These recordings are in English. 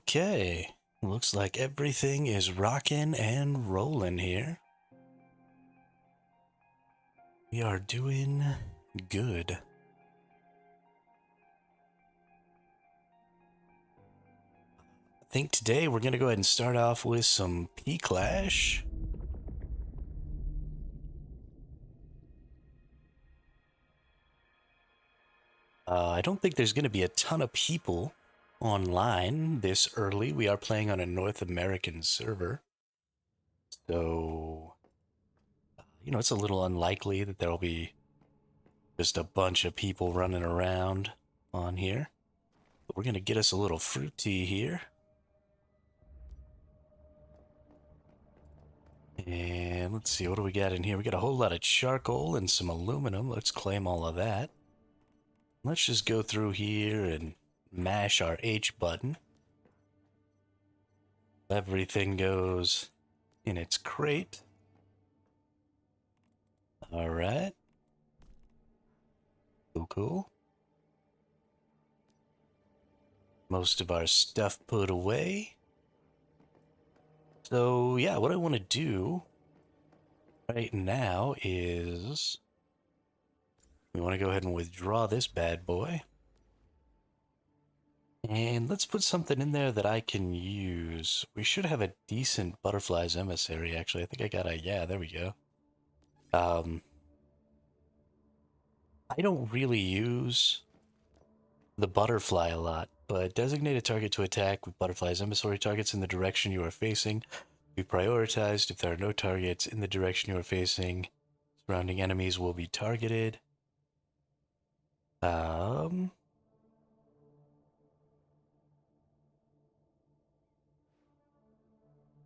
Okay, looks like everything is rocking and rolling here. We are doing good. I think today we're going to go ahead and start off with some P-Clash. I don't think there's going to be a ton of people online this early. We are playing on a North American server. So, it's a little unlikely that there'll be just a bunch of people running around on here. But we're going to get us a little fruit tea here. And let's see, what do we got in here? We got a whole lot of charcoal and some aluminum. Let's claim all of that. Let's just go through here and mash our H button. Everything goes in its crate. All right. Cool. Most of our stuff put away. So yeah, what I want to do right now is we want to go ahead and withdraw this bad boy. And let's put something in there that I can use. We should have a decent Butterfly's Emissary, actually. I think I got yeah, there we go. I don't really use the Butterfly a lot, but designate a target to attack with Butterfly's Emissary targets in the direction you are facing. Be prioritized if there are no targets in the direction you are facing. Surrounding enemies will be targeted.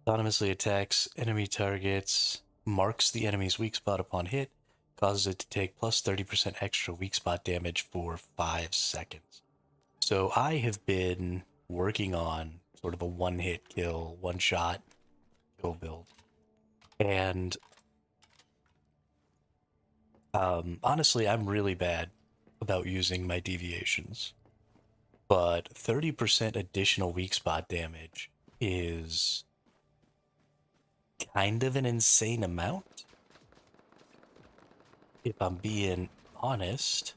Autonomously attacks enemy targets, marks the enemy's weak spot upon hit, causes it to take plus 30% extra weak spot damage for 5 seconds. So I have been working on sort of a one-hit kill, one-shot kill build. And honestly, I'm really bad about using my deviations. But 30% additional weak spot damage is kind of an insane amount, if I'm being honest.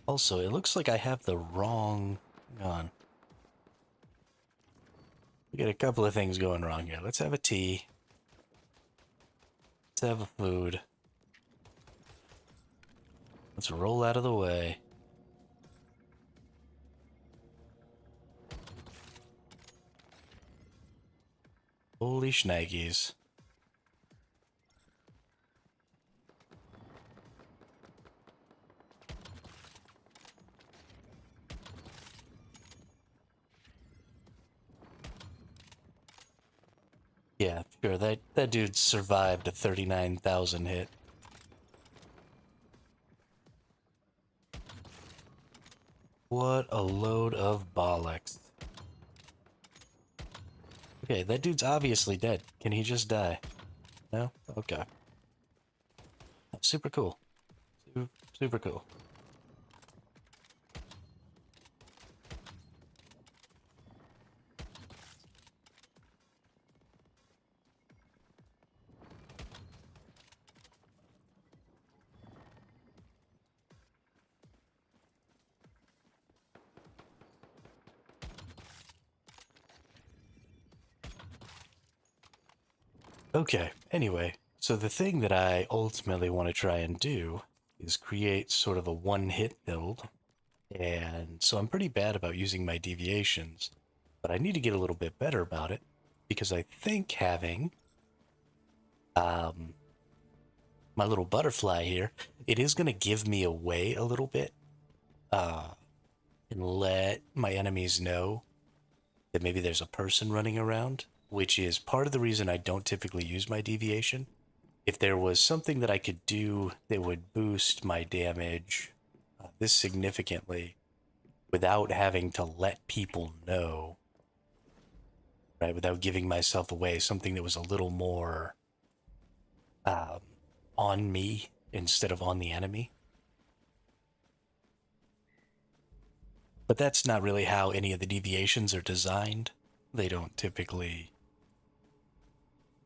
Also, it looks like I have the wrong... Hang on. We got a couple of things going wrong here. Let's have a tea. Let's have a food. Let's roll out of the way. Holy shnikes. Yeah, sure, that dude survived a 39,000 hit. What a load of bollocks. Okay, that dude's obviously dead. Can he just die? No? Okay. Super cool. Super cool. Okay, anyway, so the thing that I ultimately want to try and do is create sort of a one-hit build. And so I'm pretty bad about using my deviations, but I need to get a little bit better about it because I think having my little butterfly here, it is going to give me away a little bit and let my enemies know that maybe there's a person running around, which is part of the reason I don't typically use my deviation. If there was something that I could do that would boost my damage this significantly without having to let people know, right, without giving myself away, something that was a little more on me instead of on the enemy. But that's not really how any of the deviations are designed. They don't typically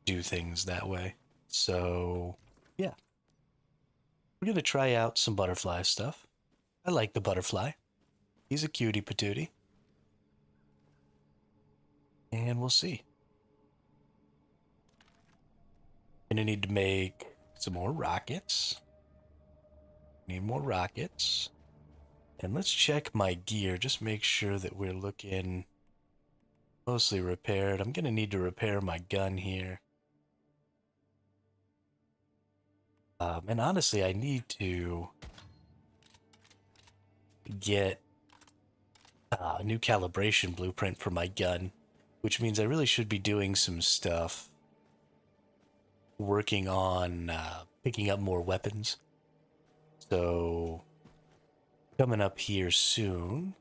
do things that way. So, yeah. We're going to try out some butterfly stuff. I like the butterfly. He's a cutie patootie. And we'll see. Gonna need to make some more rockets. Need more rockets. And let's check my gear. Just make sure that we're looking mostly repaired. I'm gonna need to repair my gun here. And honestly, I need to get a new calibration blueprint for my gun, which means I really should be doing some stuff working on picking up more weapons. So, coming up here soon,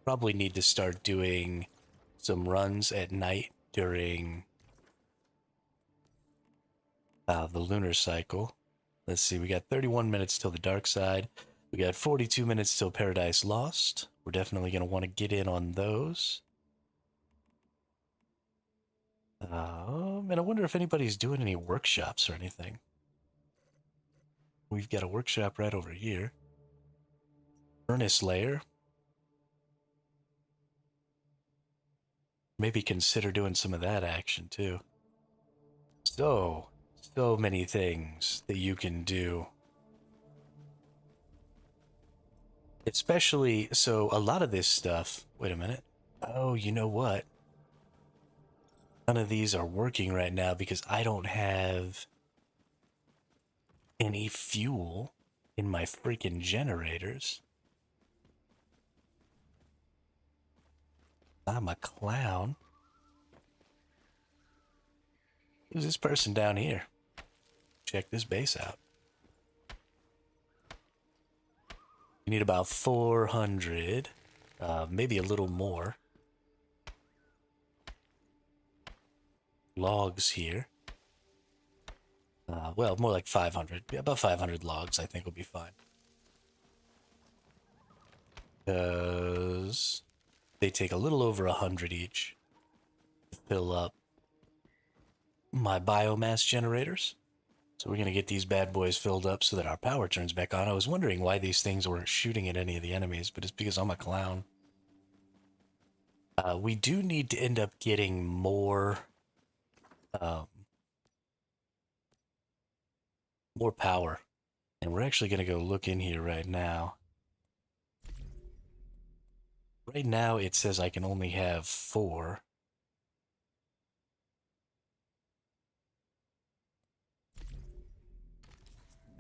probably need to start doing some runs at night during the lunar cycle. Let's see, we got 31 minutes till the dark side. We got 42 minutes till Paradise Lost. We're definitely going to want to get in on those. And I wonder if anybody's doing any workshops or anything. We've got a workshop right over here. Furnace Layer. Maybe consider doing some of that action too. So many things that you can do. Especially, so a lot of this stuff, wait a minute. Oh, you know what? None of these are working right now because I don't have any fuel in my freaking generators. I'm a clown. Who's this person down here? Check this base out. You need about 400, maybe a little more logs here. Well, more like 500. Yeah, about 500 logs, I think, will be fine. Because they take a little over 100 each to fill up my biomass generators. So we're going to get these bad boys filled up so that our power turns back on. I was wondering why these things weren't shooting at any of the enemies, but it's because I'm a clown. We do need to end up getting more power. And we're actually going to go look in here right now. Right now it says I can only have 4.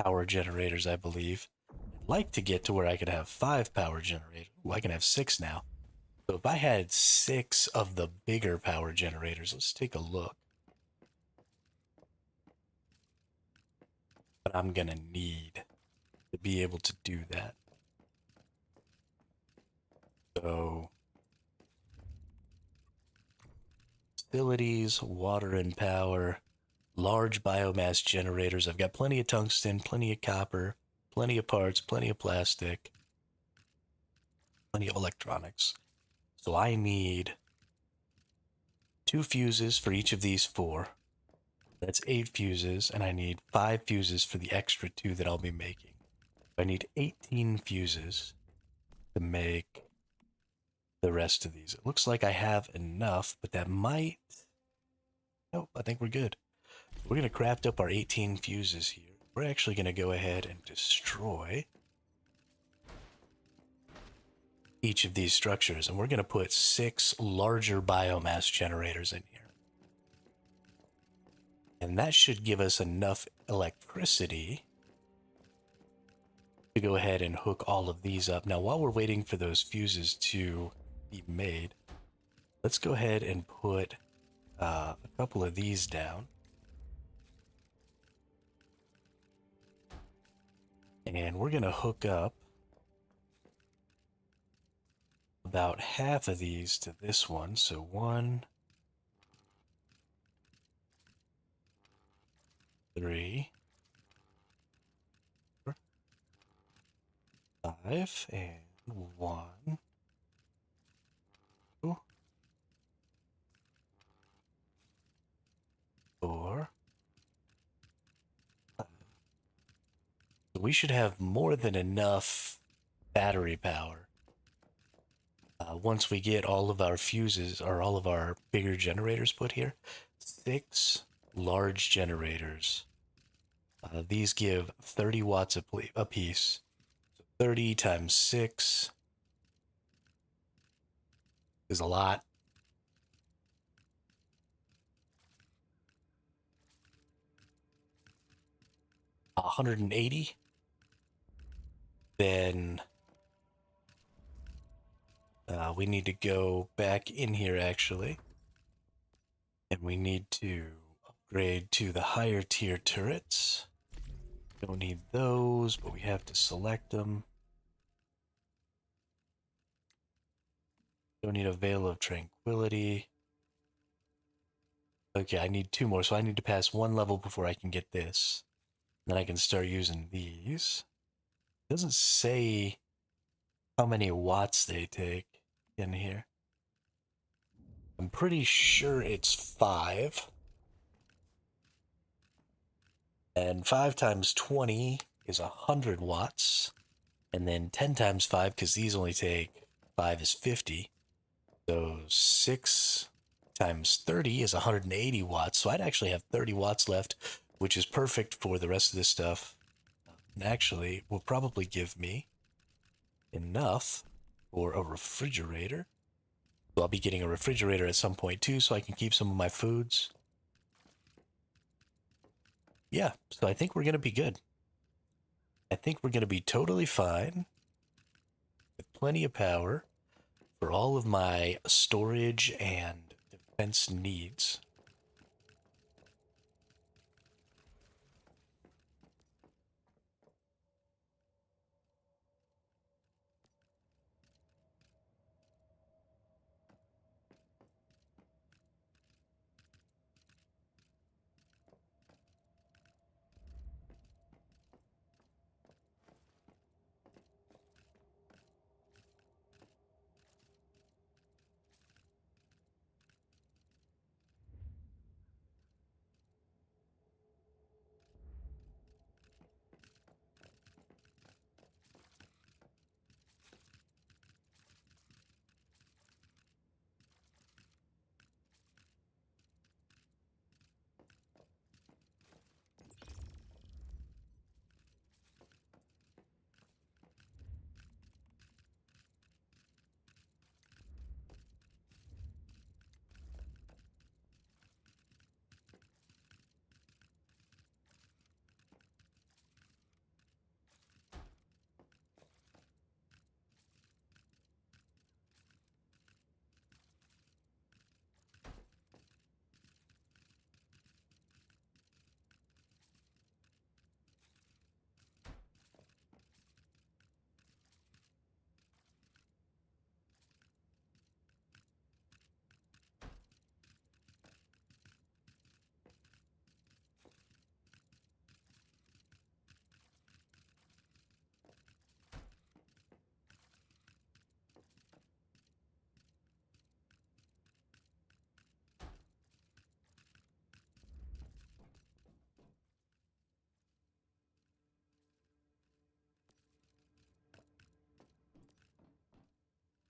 Power generators, I believe. I'd like to get to where I could have 5 power generators. Ooh, I can have 6 now. So if I had 6 of the bigger power generators, let's take a look. But I'm gonna need to be able to do that. So, facilities, water and power, large biomass generators. I've got plenty of tungsten, plenty of copper, plenty of parts, plenty of plastic, plenty of electronics. So I need 2 fuses for each of these 4. That's 8 fuses, and I need 5 fuses for the extra 2 that I'll be making. I need 18 fuses to make the rest of these. It looks like I have enough, but that might... Nope, I think we're good. We're going to craft up our 18 fuses here. We're actually going to go ahead and destroy each of these structures, and we're going to put 6 larger biomass generators in here. And that should give us enough electricity to go ahead and hook all of these up. Now, while we're waiting for those fuses to be made, let's go ahead and put a couple of these down. And we're going to hook up about half of these to this one. So 1, 3, 4, 5, and 1, we should have more than enough battery power. Once we get all of our fuses or all of our bigger generators put here, 6 large generators. These give 30 watts a piece. 30 times 6 is a lot. $180. Then we need to go back in here actually, and we need to upgrade to the higher tier turrets. Don't need those, but we have to select them. Don't need a Veil of Tranquility. Okay, I need 2 more, so I need to pass 1 level before I can get this. Then I can start using these. It doesn't say how many watts they take in here. I'm pretty sure it's 5. And 5 times 20 is 100 watts. And then 10 times 5, because these only take 5 is 50. So 6 times 30 is 180 watts. So I'd actually have 30 watts left, which is perfect for the rest of this stuff. And actually will probably give me enough for a refrigerator. So I'll be getting a refrigerator at some point too, so I can keep some of my foods. Yeah, so I think we're going to be good. I think we're going to be totally fine with plenty of power for all of my storage and defense needs.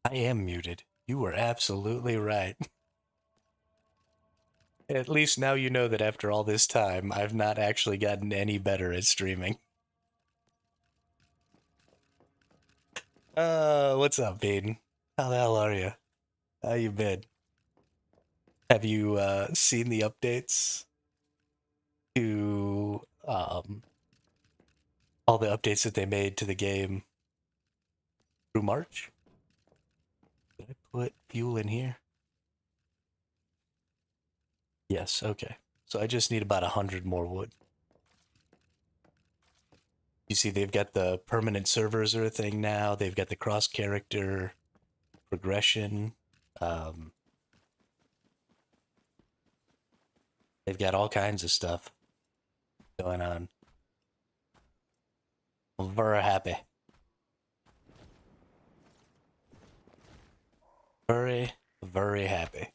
I am muted. You were absolutely right. At least now you know that after all this time, I've not actually gotten any better at streaming. What's up, Baden? How the hell are you? How you been? Have you seen the updates to all the updates that they made to the game through March? Did I put fuel in here? Yes, okay. So I just need about 100 more wood. You see, they've got the permanent servers are a thing now. They've got the cross-character progression. They've got all kinds of stuff going on. I'm very happy. Very, very happy.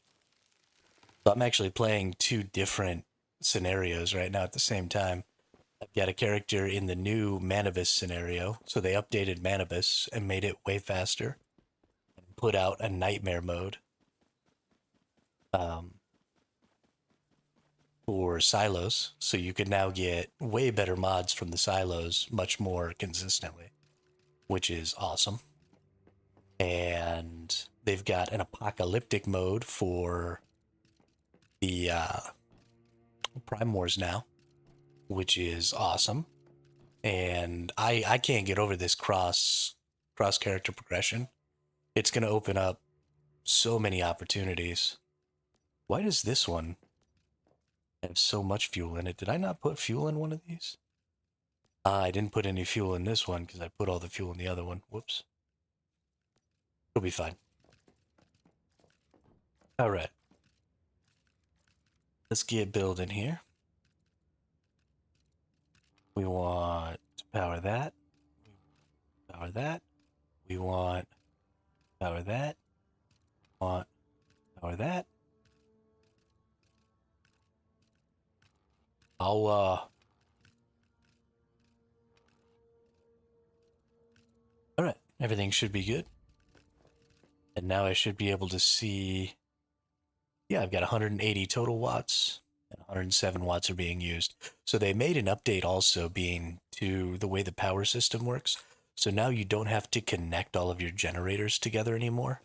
So I'm actually playing 2 different scenarios right now at the same time. I've got a character in the new Manibus scenario. So they updated Manibus and made it way faster and put out a nightmare mode um, for silos. So you can now get way better mods from the silos much more consistently, which is awesome. And they've got an apocalyptic mode for the Prime Wars now, which is awesome. And I can't get over this cross character progression. It's going to open up so many opportunities. Why does this one have so much fuel in it? Did I not put fuel in one of these? I didn't put any fuel in this one because I put all the fuel in the other one. Whoops. It'll be fine. All right. Let's get building here. We want to power that. Power that. We want power that. Want power that. All right, everything should be good. And now I should be able to see, yeah, I've got 180 total watts and 107 watts are being used. So they made an update also being to the way the power system works. So now you don't have to connect all of your generators together anymore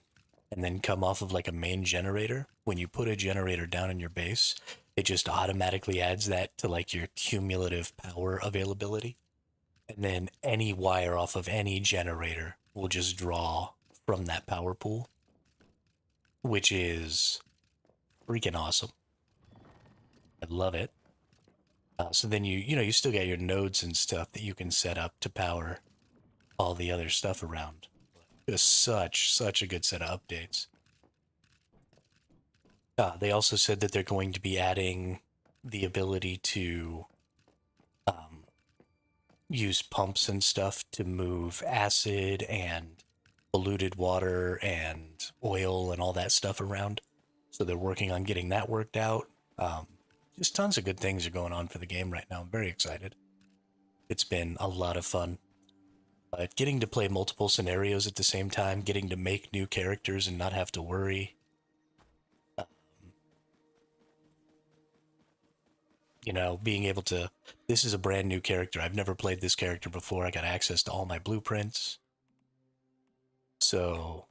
and then come off of like a main generator. When you put a generator down in your base, it just automatically adds that to like your cumulative power availability. And then any wire off of any generator will just draw from that power pool, which is freaking awesome. I love it. So then you still got your nodes and stuff that you can set up to power all the other stuff around. Just such a good set of updates. They also said that they're going to be adding the ability to use pumps and stuff to move acid and polluted water and oil and all that stuff around. So they're working on getting that worked out. Just tons of good things are going on for the game right now. I'm very excited. It's been a lot of fun. Getting to play multiple scenarios at the same time, getting to make new characters and not have to worry. Being able to, this is a brand new character. I've never played this character before. I got access to all my blueprints. So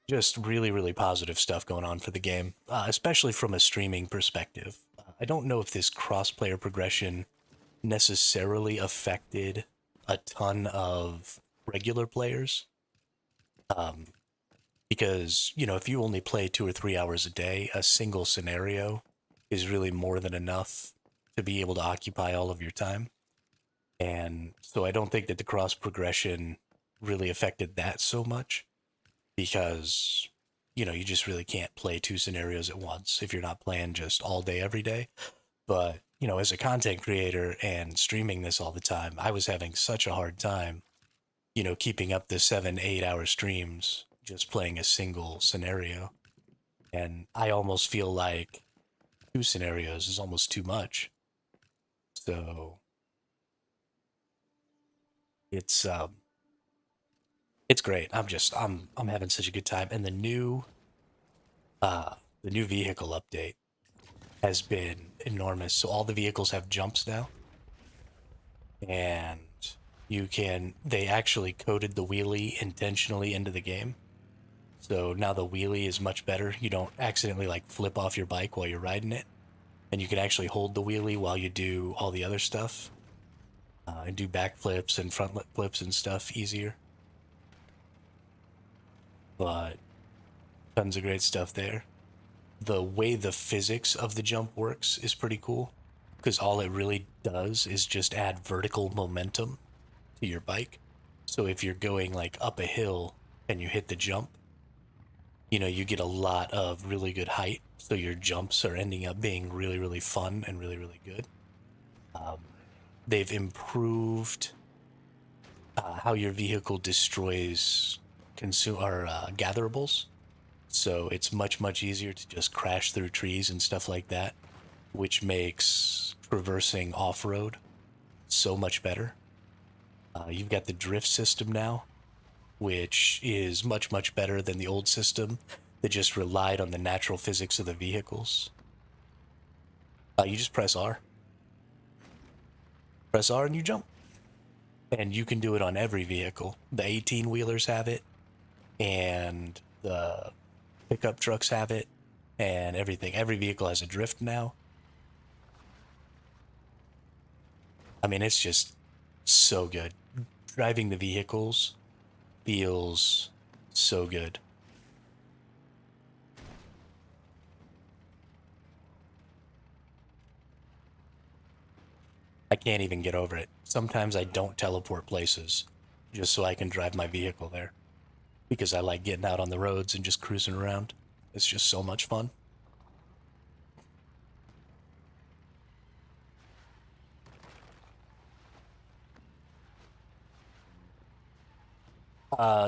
just really positive stuff going on for the game, especially from a streaming perspective. I don't know if this cross-player progression necessarily affected a ton of regular players. Because, if you only play 2 or 3 hours a day, a single scenario is really more than enough to be able to occupy all of your time. And so I don't think that the cross progression really affected that so much because, you just really can't play 2 scenarios at once if you're not playing just all day, every day. But, as a content creator and streaming this all the time, I was having such a hard time, keeping up the 7-8 hour streams just playing a single scenario. And I almost feel like 2 scenarios is almost too much. So it's great. I'm having such a good time. And the new vehicle update has been enormous. So all the vehicles have jumps now. And they actually coded the wheelie intentionally into the game. So now the wheelie is much better. You don't accidentally like flip off your bike while you're riding it. And you can actually hold the wheelie while you do all the other stuff. And do backflips and front flips and stuff easier. But tons of great stuff there. The way the physics of the jump works is pretty cool. Because all it really does is just add vertical momentum to your bike. So if you're going like up a hill and you hit the jump, you get a lot of really good height. So your jumps are ending up being really fun and really good. They've improved how your vehicle destroys gatherables. So it's much easier to just crash through trees and stuff like that, which makes traversing off-road so much better. You've got the drift system now, which is much, much better than the old system that just relied on the natural physics of the vehicles. You just press R. Press R and you jump. And you can do it on every vehicle. The 18-wheelers have it, and the pickup trucks have it, and everything. Every vehicle has a drift now. I mean, it's just so good. Driving the vehicles feels so good. I can't even get over it. Sometimes I don't teleport places just so I can drive my vehicle there because I like getting out on the roads and just cruising around. It's just so much fun.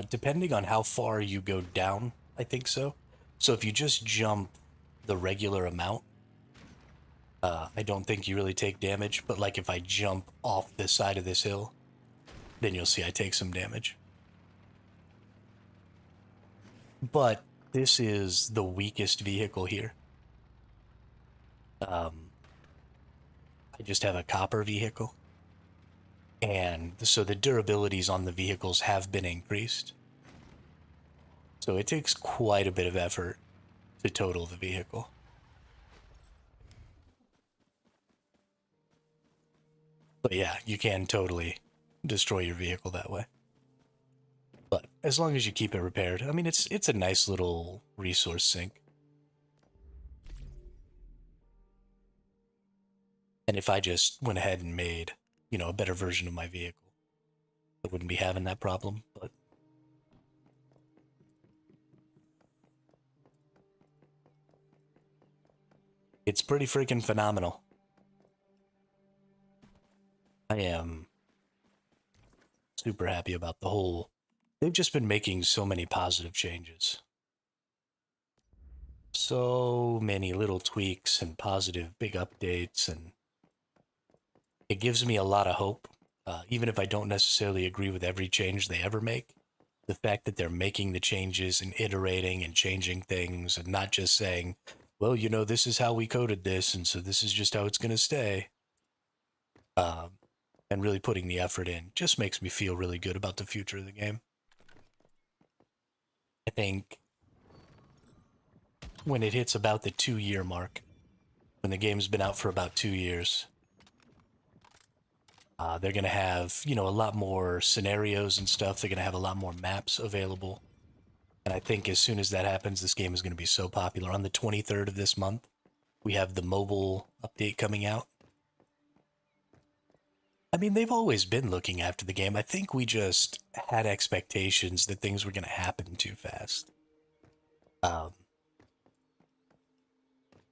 Depending on how far you go down, I think so. So if you just jump the regular amount, I don't think you really take damage. But like if I jump off this side of this hill, then you'll see I take some damage. But this is the weakest vehicle here. I just have a copper vehicle. And so the durabilities on the vehicles have been increased. So it takes quite a bit of effort to total the vehicle. But yeah, you can totally destroy your vehicle that way. But as long as you keep it repaired, I mean, it's a nice little resource sink. And if I just went ahead and made, a better version of my vehicle, I wouldn't be having that problem. But it's pretty freaking phenomenal. I am super happy about the whole. They've just been making so many positive changes. So many little tweaks and positive big updates, and it gives me a lot of hope. Even if I don't necessarily agree with every change they ever make, the fact that they're making the changes and iterating and changing things and not just saying, well, this is how we coded this, and so this is just how it's going to stay. And really putting the effort in just makes me feel really good about the future of the game. I think when it hits about the 2-year mark, when the game's been out for about 2 years, they're going to have, a lot more scenarios and stuff. They're going to have a lot more maps available. And I think as soon as that happens, this game is going to be so popular. On the 23rd of this month, we have the mobile update coming out. I mean, they've always been looking after the game. I think we just had expectations that things were going to happen too fast.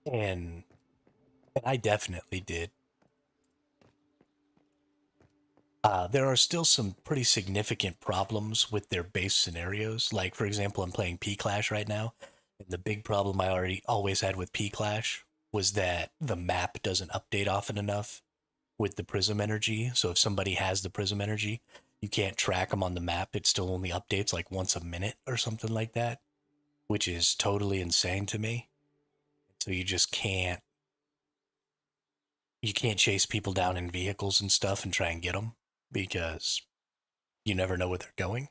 And I definitely did. There are still some pretty significant problems with their base scenarios. Like, for example, I'm playing P-Clash right now, and the big problem I always had with P-Clash was that the map doesn't update often enough with the Prism Energy. So if somebody has the Prism Energy, you can't track them on the map. It still only updates like once a minute or something like that, which is totally insane to me. So you just can't chase people down in vehicles and stuff and try and get them because you never know where they're going.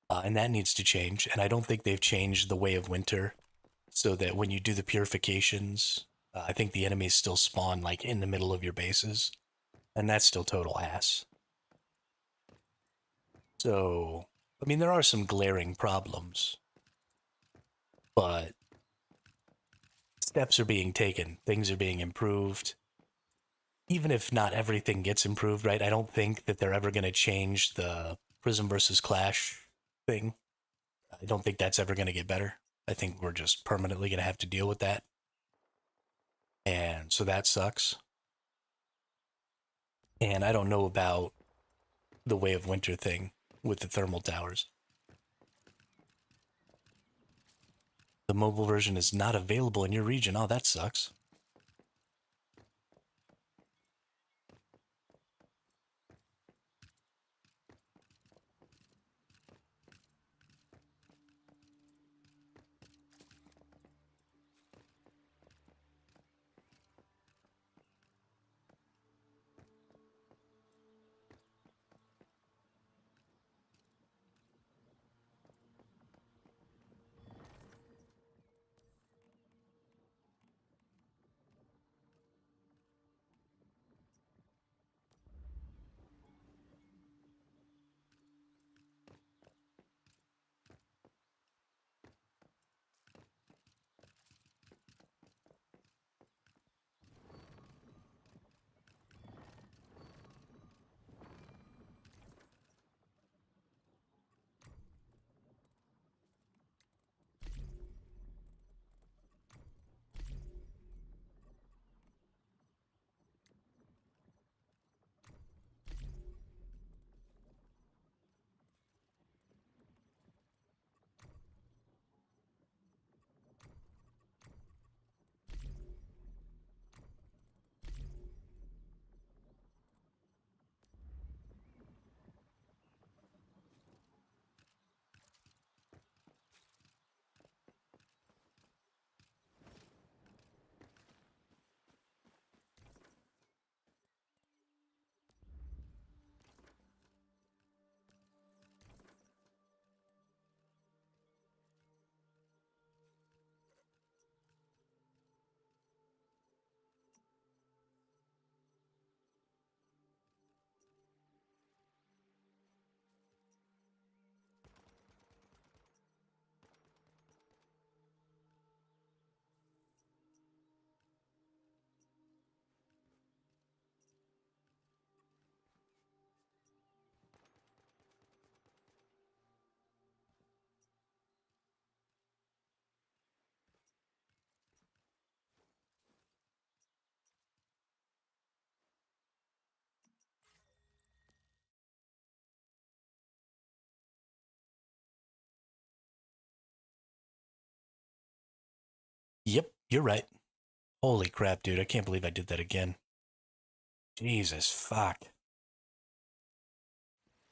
And that needs to change. And I don't think they've changed the Way of Winter so that when you do the purifications, I think the enemies still spawn like in the middle of your bases. And that's still total ass. So, I mean, there are some glaring problems, but steps are being taken. Things are being improved. Even if not everything gets improved, right? I don't think that they're ever going to change the Prism versus Clash thing. I don't think that's ever going to get better. I think we're just permanently going to have to deal with that. And so that sucks. And I don't know about the Way of Winter thing with the thermal towers. The mobile version is not available in your region. Oh, that sucks. You're right. Holy crap, dude. I can't believe I did that again. Jesus, fuck.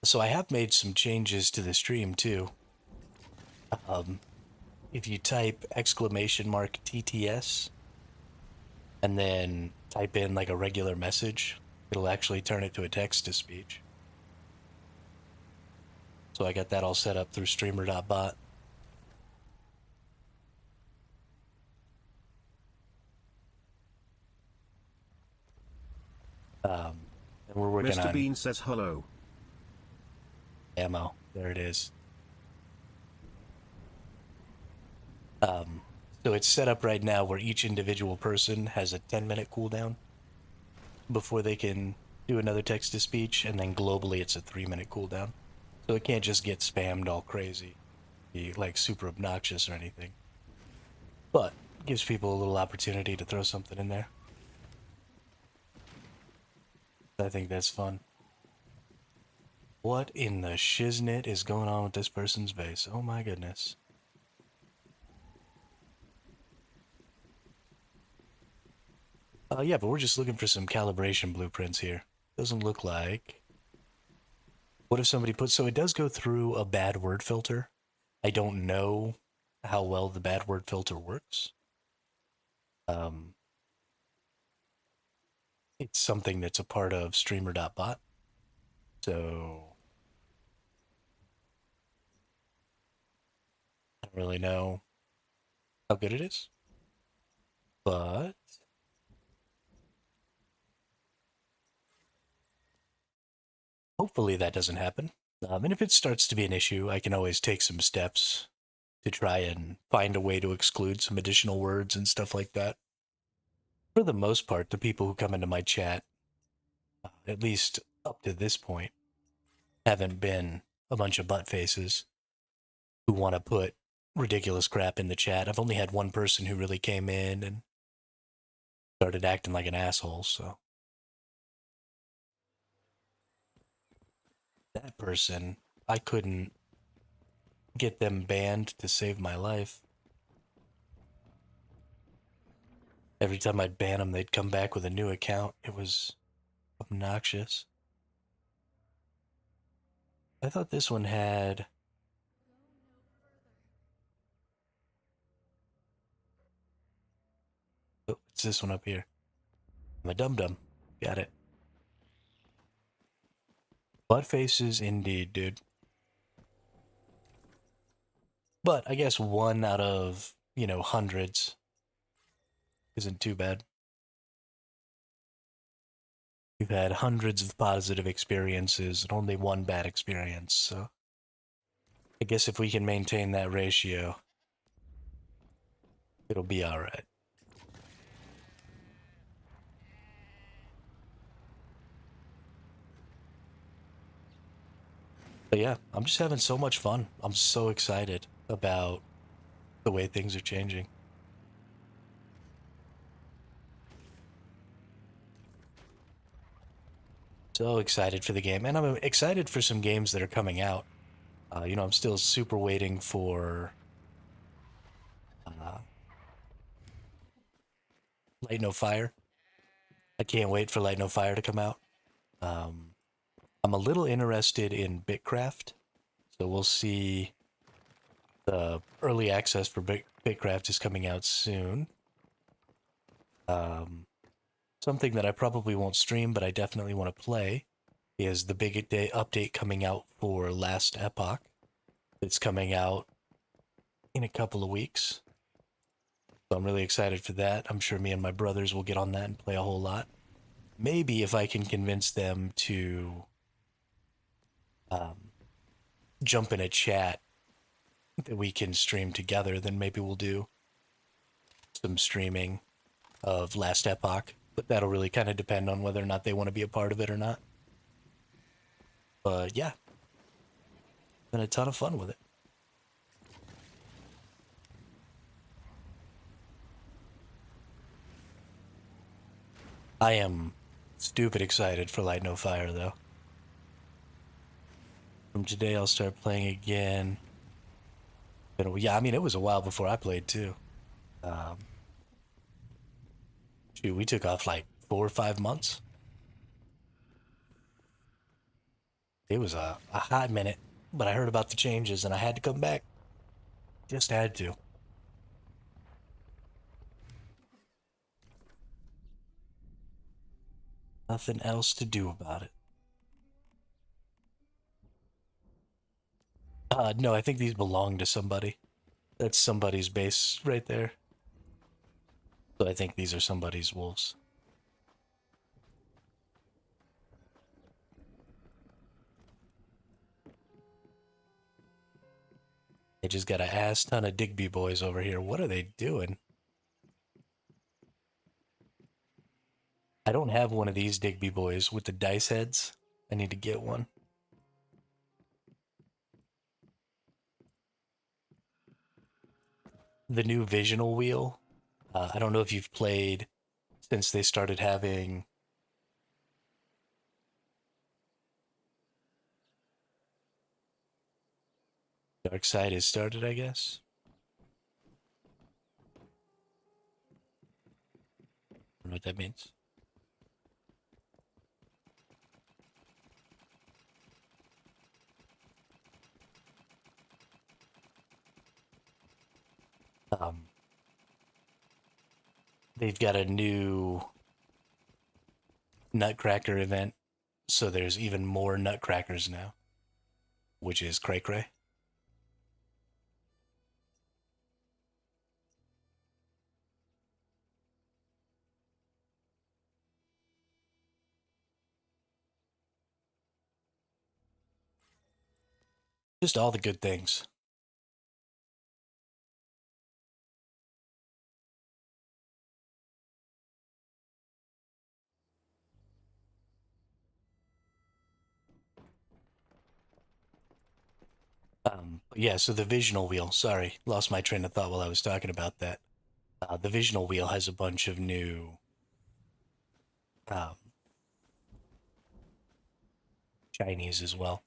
So I have made some changes to the stream, too. If you type exclamation mark TTS and then type in like a regular message, it'll actually turn it to a text to speech. So I got that all set up through streamer.bot. And we're working Mr. on Bean says hello. ammo. There it is. So it's set up right now where each individual person has a 10-minute cooldown before they can do another text to speech, and then globally it's a 3-minute cooldown. So it can't just get spammed all crazy, be like super obnoxious or anything. But gives people a little opportunity to throw something in there. I think that's fun. What in the shiznit is going on with this person's base? Oh my goodness. Yeah, but we're just looking for some calibration blueprints here. Doesn't look like. What if somebody puts... So it does go through a bad word filter. I don't know how well the bad word filter works. It's something that's a part of streamer.bot. So I don't really know how good it is. But hopefully that doesn't happen. And if it starts to be an issue, I can always take some steps to try and find a way to exclude some additional words and stuff like that. For the most part, the people who come into my chat, at least up to this point, haven't been a bunch of butt faces who want to put ridiculous crap in the chat. I've only had one person who really came in and started acting like an asshole, so that person, I couldn't get them banned to save my life. Every time I'd ban them, they'd come back with a new account. It was obnoxious. I thought this one had... Oh, it's this one up here. I'm a dum-dum. Got it. Butt faces indeed, dude. But I guess one out of, hundreds isn't too bad. We've had hundreds of positive experiences and only one bad experience, so I guess if we can maintain that ratio, it'll be alright. But yeah, I'm just having so much fun. I'm so excited about the way things are changing. So excited for the game, and I'm excited for some games that are coming out. I'm still super waiting for Light No Fire. I can't wait for Light No Fire to come out. I'm a little interested in Bitcraft, so we'll see. The early access for Bitcraft is coming out soon. Something that I probably won't stream, but I definitely want to play, is the big day update coming out for Last Epoch. It's coming out in a couple of weeks. So I'm really excited for that. I'm sure me and my brothers will get on that and play a whole lot. Maybe if I can convince them to jump in a chat that we can stream together, then maybe we'll do some streaming of Last Epoch. But that'll really kind of depend on whether or not they want to be a part of it or not. But yeah, been a ton of fun with it. I am stupid excited for Light No Fire, though. From today, I'll start playing again. But yeah, I mean, it was a while before I played, too. Shoot, we took off like 4 or 5 months. It was a hot minute, but I heard about the changes and I had to come back. Just had to. Nothing else to do about it. No, I think these belong to somebody. That's somebody's base right there. So I think these are somebody's wolves. They just got a ass ton of Digby boys over here. What are they doing? I don't have one of these Digby boys with the dice heads. I need to get one. The new Visional wheel. I don't know if you've played since they started having Dark Side has started, I guess. I don't know what that means. They've got a new Nutcracker event, so there's even more Nutcrackers now, which is cray cray. Just all the good things. Yeah, so the Visional wheel. Sorry, lost my train of thought while I was talking about that. The Visional wheel has a bunch of new um, Chinese as well.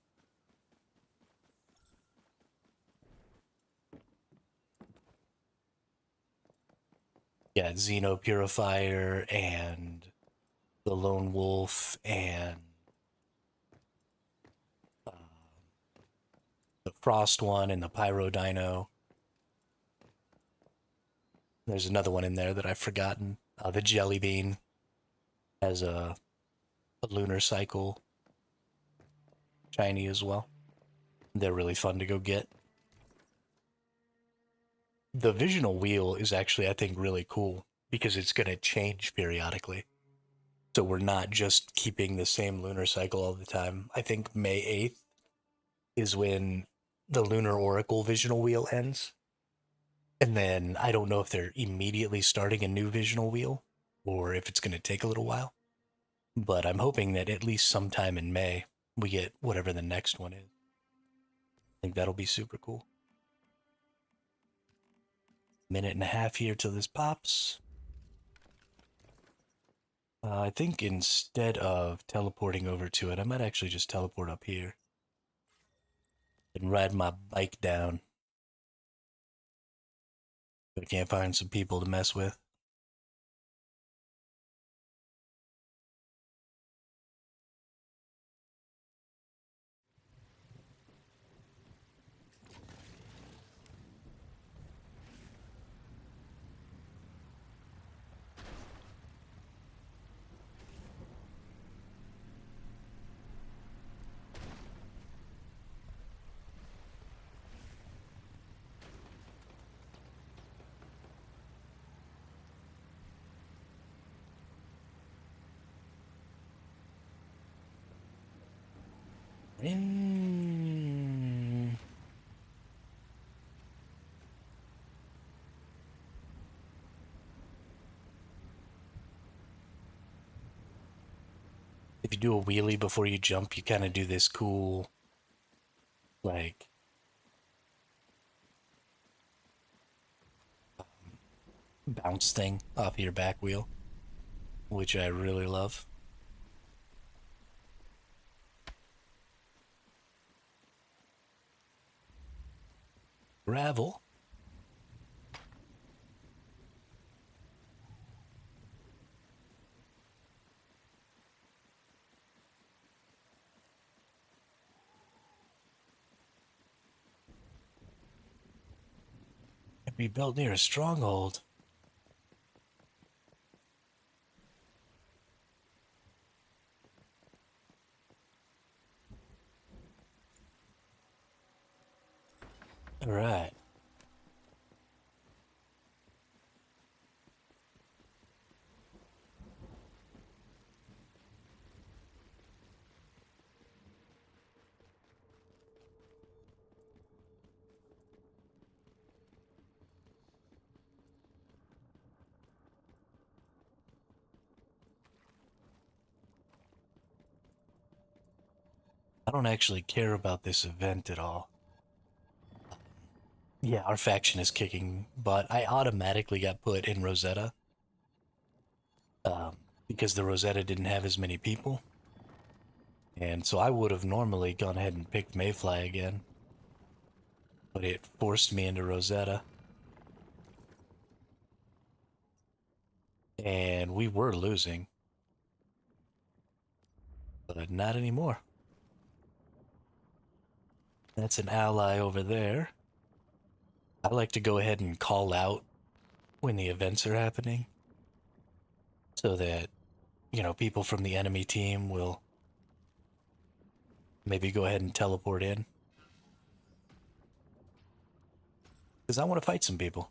Yeah, Xeno Purifier and the Lone Wolf and uh, the Frost one and the Pyro Dino. There's another one in there that I've forgotten. The Jelly Bean has a lunar cycle shiny as well. They're really fun to go get. The Visional wheel is actually, I think, really cool because it's going to change periodically. So we're not just keeping the same lunar cycle all the time. I think May 8th is when the Lunar Oracle Visional wheel ends. And then I don't know if they're immediately starting a new Visional wheel or if it's going to take a little while. But I'm hoping that at least sometime in May we get whatever the next one is. I think that'll be super cool. Minute and a half here till this pops. I think instead of teleporting over to it, I might actually just teleport up here and ride my bike down. I can't find some people to mess with. Mm. If you do a wheelie before you jump, you kind of do this cool, like, bounce thing off your back wheel, which I really love. Gravel. be built near a stronghold. All right. I don't actually care about this event at all. Yeah, our faction is kicking butt. I automatically got put in Rosetta because the Rosetta didn't have as many people. And so I would have normally gone ahead and picked Mayfly again. But it forced me into Rosetta. And we were losing. But not anymore. That's an ally over there. I like to go ahead and call out when the events are happening. So that, people from the enemy team will maybe go ahead and teleport in. Because I want to fight some people.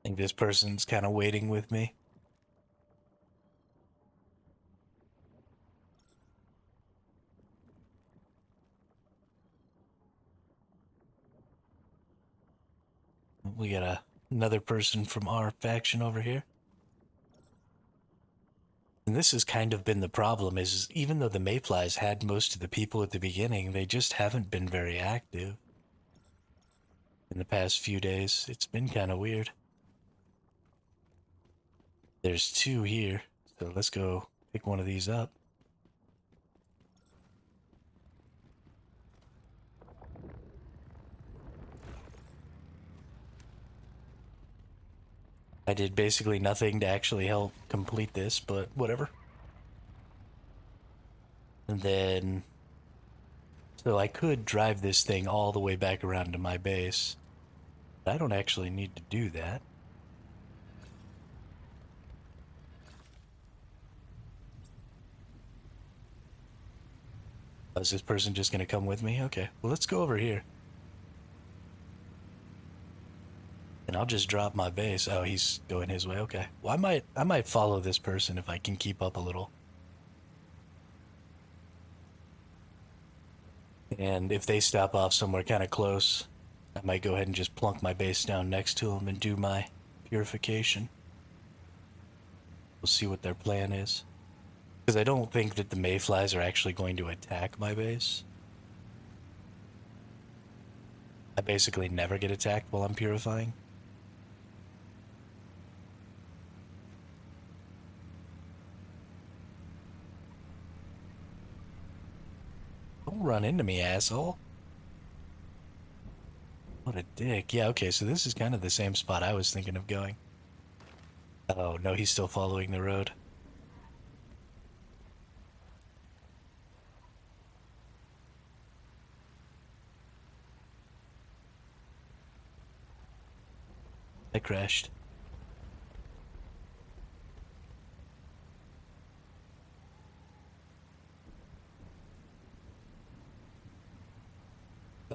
I think this person's kind of waiting with me. We got another person from our faction over here. And this has kind of been the problem, is even though the Mayflies had most of the people at the beginning, they just haven't been very active in the past few days. It's been kind of weird. There's two here, so let's go pick one of these up. I did basically nothing to actually help complete this, but whatever. And then, so I could drive this thing all the way back around to my base. But I don't actually need to do that. Oh, is this person just going to come with me? Okay, well, let's go over here. And I'll just drop my base. Oh, he's going his way. Okay. Well, I might follow this person if I can keep up a little. And if they stop off somewhere kind of close, I might go ahead and just plunk my base down next to them and do my purification. We'll see what their plan is. Because I don't think that the Mayflies are actually going to attack my base. I basically never get attacked while I'm purifying. Don't run into me, asshole. What a dick. Yeah, okay, so this is kind of the same spot I was thinking of going. Oh, no, he's still following the road. I crashed.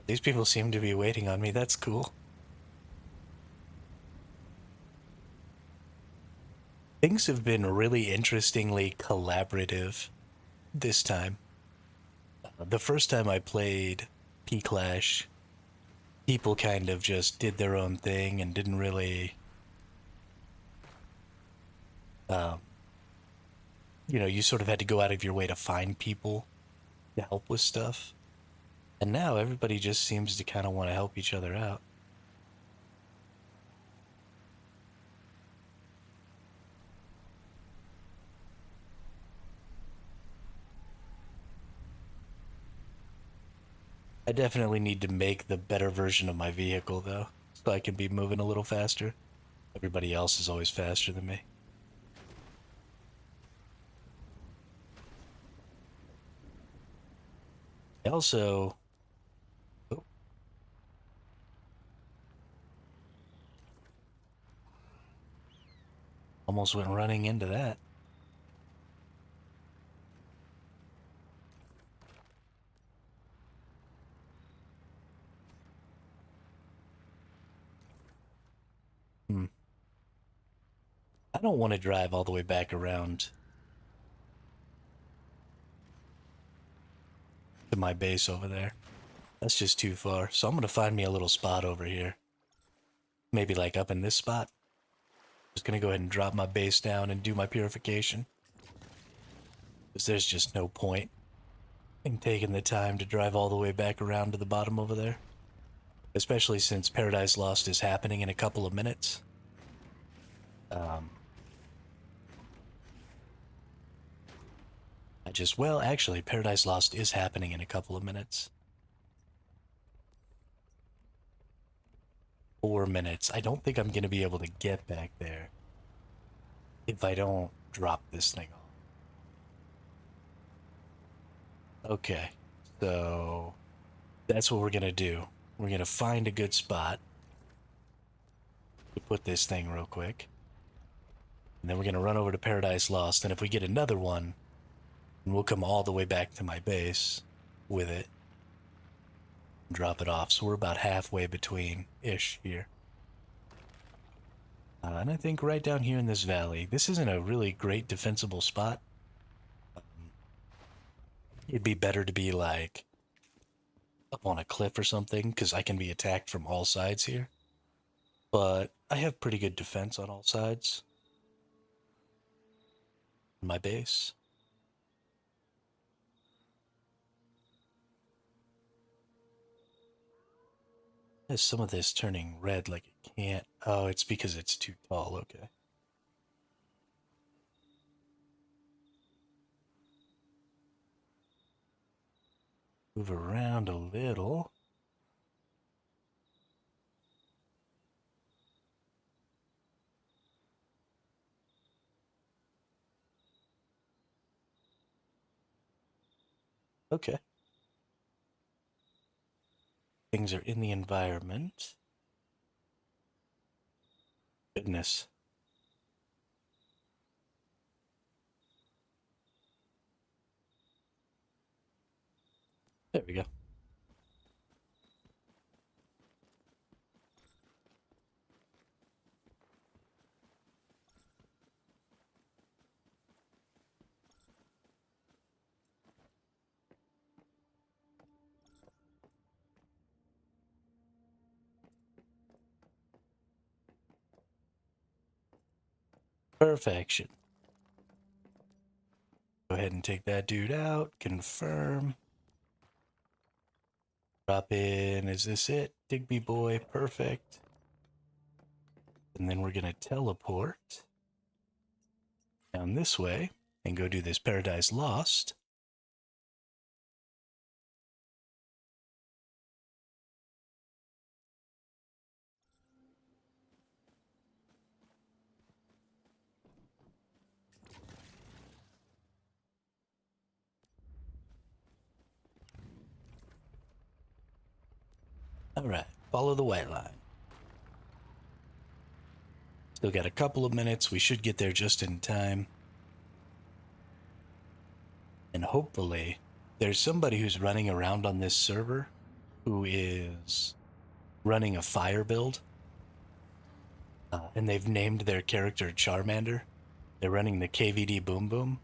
These people seem to be waiting on me. That's cool. Things have been really interestingly collaborative this time. The first time I played P-Clash, people kind of just did their own thing and didn't really you know, you sort of had to go out of your way to find people to help with stuff. And now everybody just seems to kind of want to help each other out. I definitely need to make the better version of my vehicle, though, so I can be moving a little faster. Everybody else is always faster than me. I also... Oh, almost went running into that. Hmm. I don't want to drive all the way back around to my base over there. That's just too far. So I'm going to find me a little spot over here. Maybe like up in this spot. Just going to go ahead and drop my base down and do my purification. Because there's just no point in taking the time to drive all the way back around to the bottom over there. Especially since Paradise Lost is happening in a couple of minutes. Well, actually, Paradise Lost is happening in a couple of minutes. 4 minutes. I don't think I'm going to be able to get back there if I don't drop this thing off. Okay, so that's what we're going to do. We're going to find a good spot to put this thing real quick. And then we're going to run over to Paradise Lost. And if we get another one, we'll come all the way back to my base with it. And drop it off. So we're about halfway between-ish here. And I think right down here in this valley, this isn't a really great defensible spot. It'd be better to be like up on a cliff or something, because I can be attacked from all sides here. But I have pretty good defense on all sides. My base. There's some of this turning red like it can't. Oh, it's because it's too tall. Okay. Move around a little. Okay. Things are in the environment. Goodness. There we go. Perfection. Go ahead and take that dude out. Confirm. Drop in. Is this it? Digby boy. Perfect. And then we're going to teleport down this way and go do this Paradise Lost. All right, follow the white line. Still got a couple of minutes. We should get there just in time. And hopefully, there's somebody who's running around on this server who is running a fire build. And they've named their character Charmander. They're running the KVD Boom Boom.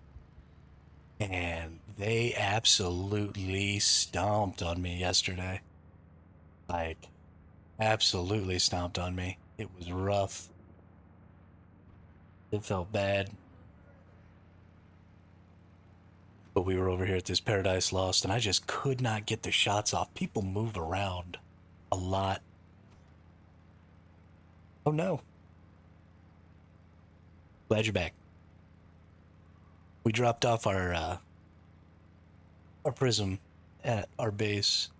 And they absolutely stomped on me yesterday. Like, absolutely stomped on me. It was rough. It felt bad. But we were over here at this Paradise Lost, and I just could not get the shots off. People move around a lot. Oh no. Glad you're back. We dropped off our prism at our base.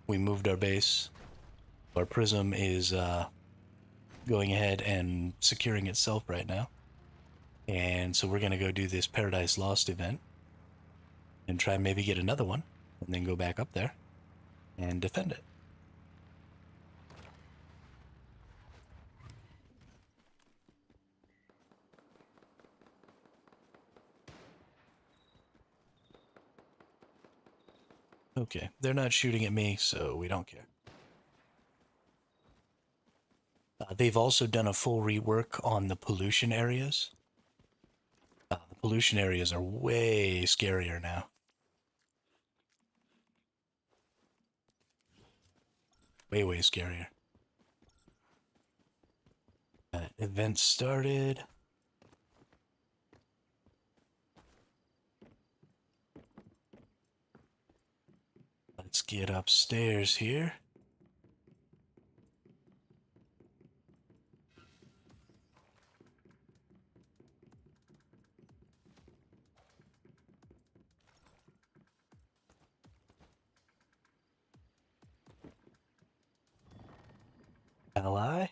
We moved our base. Our prism is going ahead and securing itself right now. And so we're going to go do this Paradise Lost event and try and maybe get another one and then go back up there and defend it. Okay, they're not shooting at me, so we don't care. They've also done a full rework on the pollution areas. The pollution areas are way scarier now. Way, way scarier. Event started. Let's get upstairs here. Ally?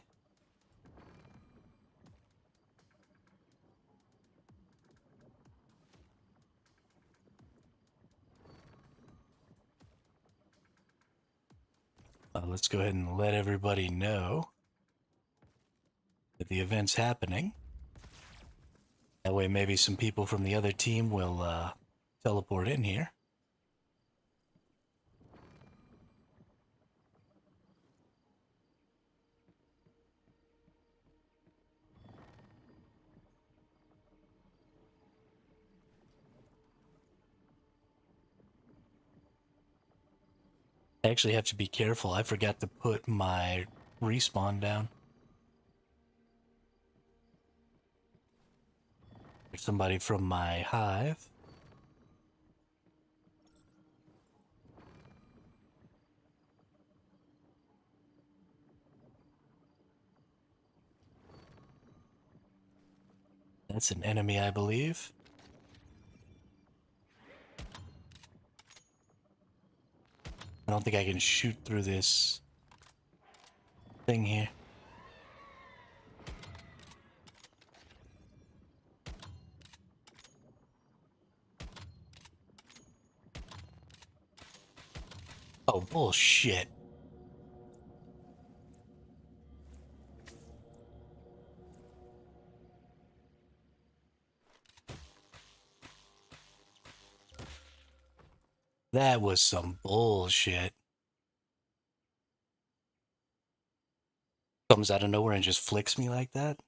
Let's go ahead and let everybody know that the event's happening. That way maybe some people from the other team will teleport in here. I actually have to be careful. I forgot to put my respawn down. There's somebody from my hive. That's an enemy, I believe. I don't think I can shoot through this thing here. Oh, bullshit. That was some bullshit. Comes out of nowhere and just flicks me like that.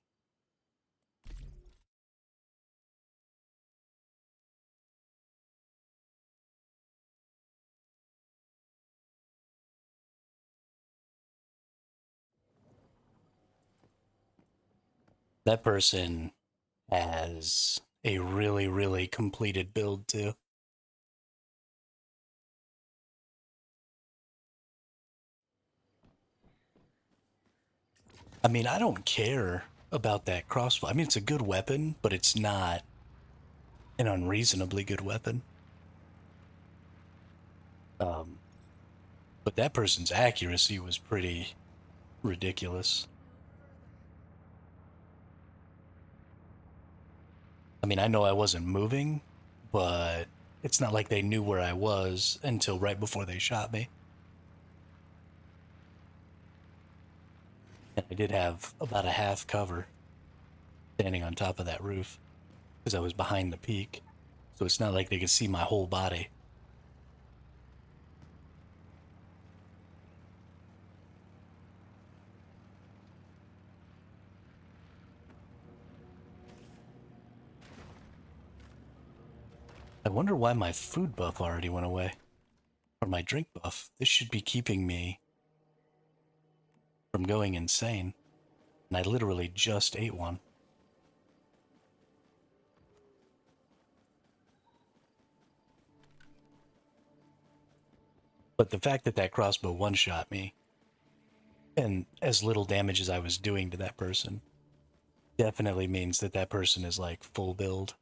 That person has a really, really completed build too. I mean, I don't care about that crossbow. I mean, it's a good weapon, but it's not an unreasonably good weapon. But that person's accuracy was pretty ridiculous. I mean, I know I wasn't moving, but it's not like they knew where I was until right before they shot me. And I did have about a half cover standing on top of that roof because I was behind the peak. So it's not like they could see my whole body. I wonder why my food buff already went away. Or my drink buff. This should be keeping me from going insane. And I literally just ate one. But the fact that that crossbow one-shot me, and as little damage as I was doing to that person, definitely means that that person is like full build.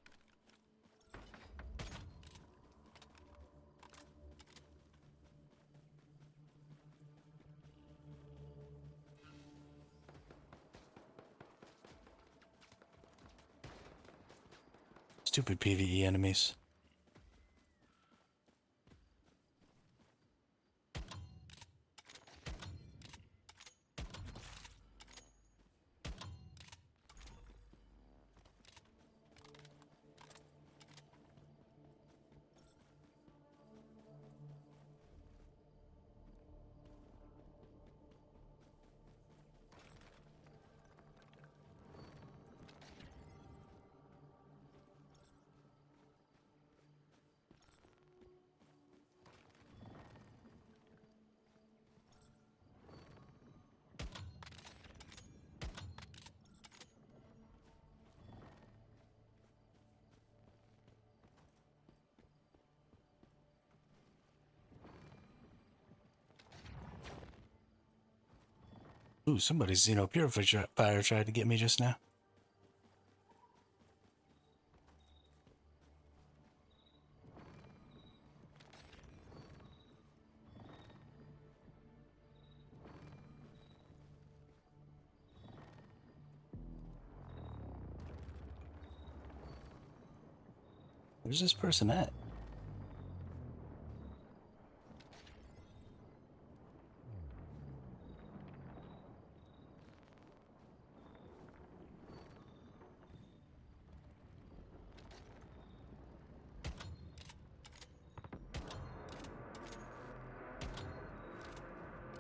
Stupid PvE enemies. Ooh, somebody's Xeno Purifier tried to get me just now. Where's this person at?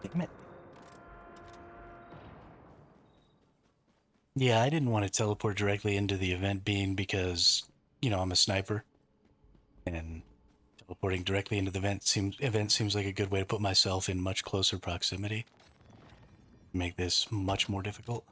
Damn it. Yeah, I didn't want to teleport directly into the event being because, you know, I'm a sniper. And teleporting directly into the event seems like a good way to put myself in much closer proximity. Make this much more difficult.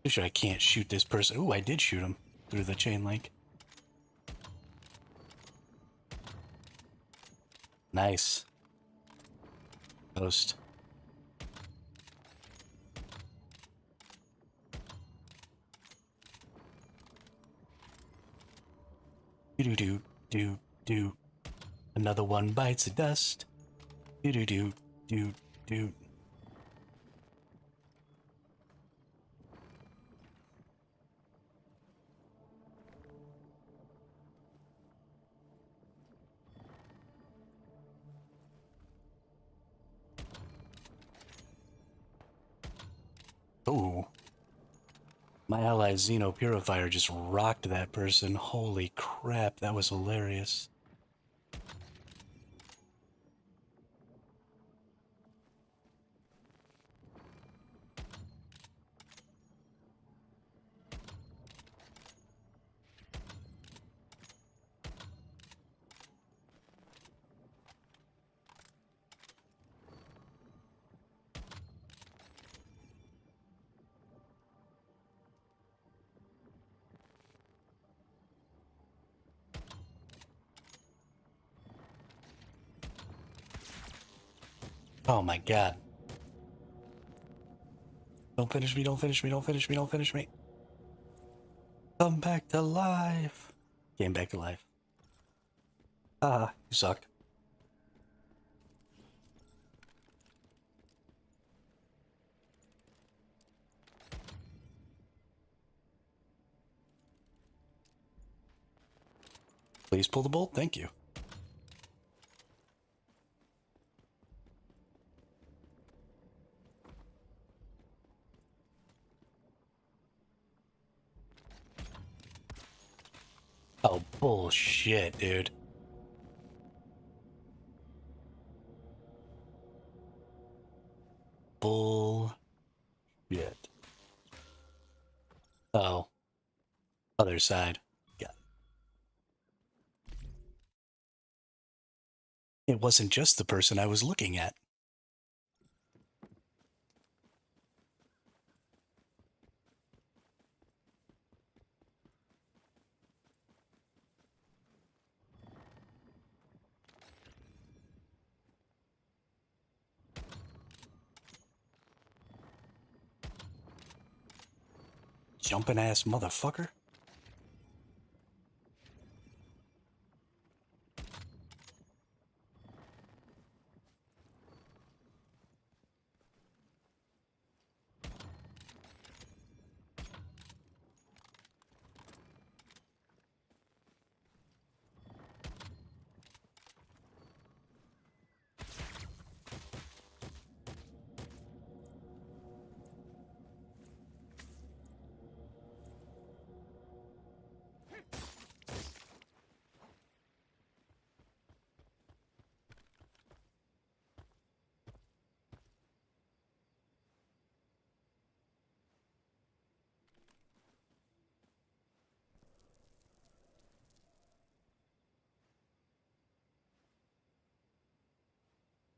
Pretty sure I can't shoot this person. Ooh, I did shoot him through the chain link. Nice. Post. Do do do do. Another one bites the dust. Do do do do do. Ooh. My ally Xeno Purifier just rocked that person. Holy crap, that was hilarious. Oh my god. Don't finish me, don't finish me, don't finish me, don't finish me. Come back to life. Came back to life. Ah, you sucked. Please pull the bolt. Thank you. Oh, bullshit, dude. Bullshit. Oh. Other side. Yeah. It wasn't just the person I was looking at. Jumping ass motherfucker.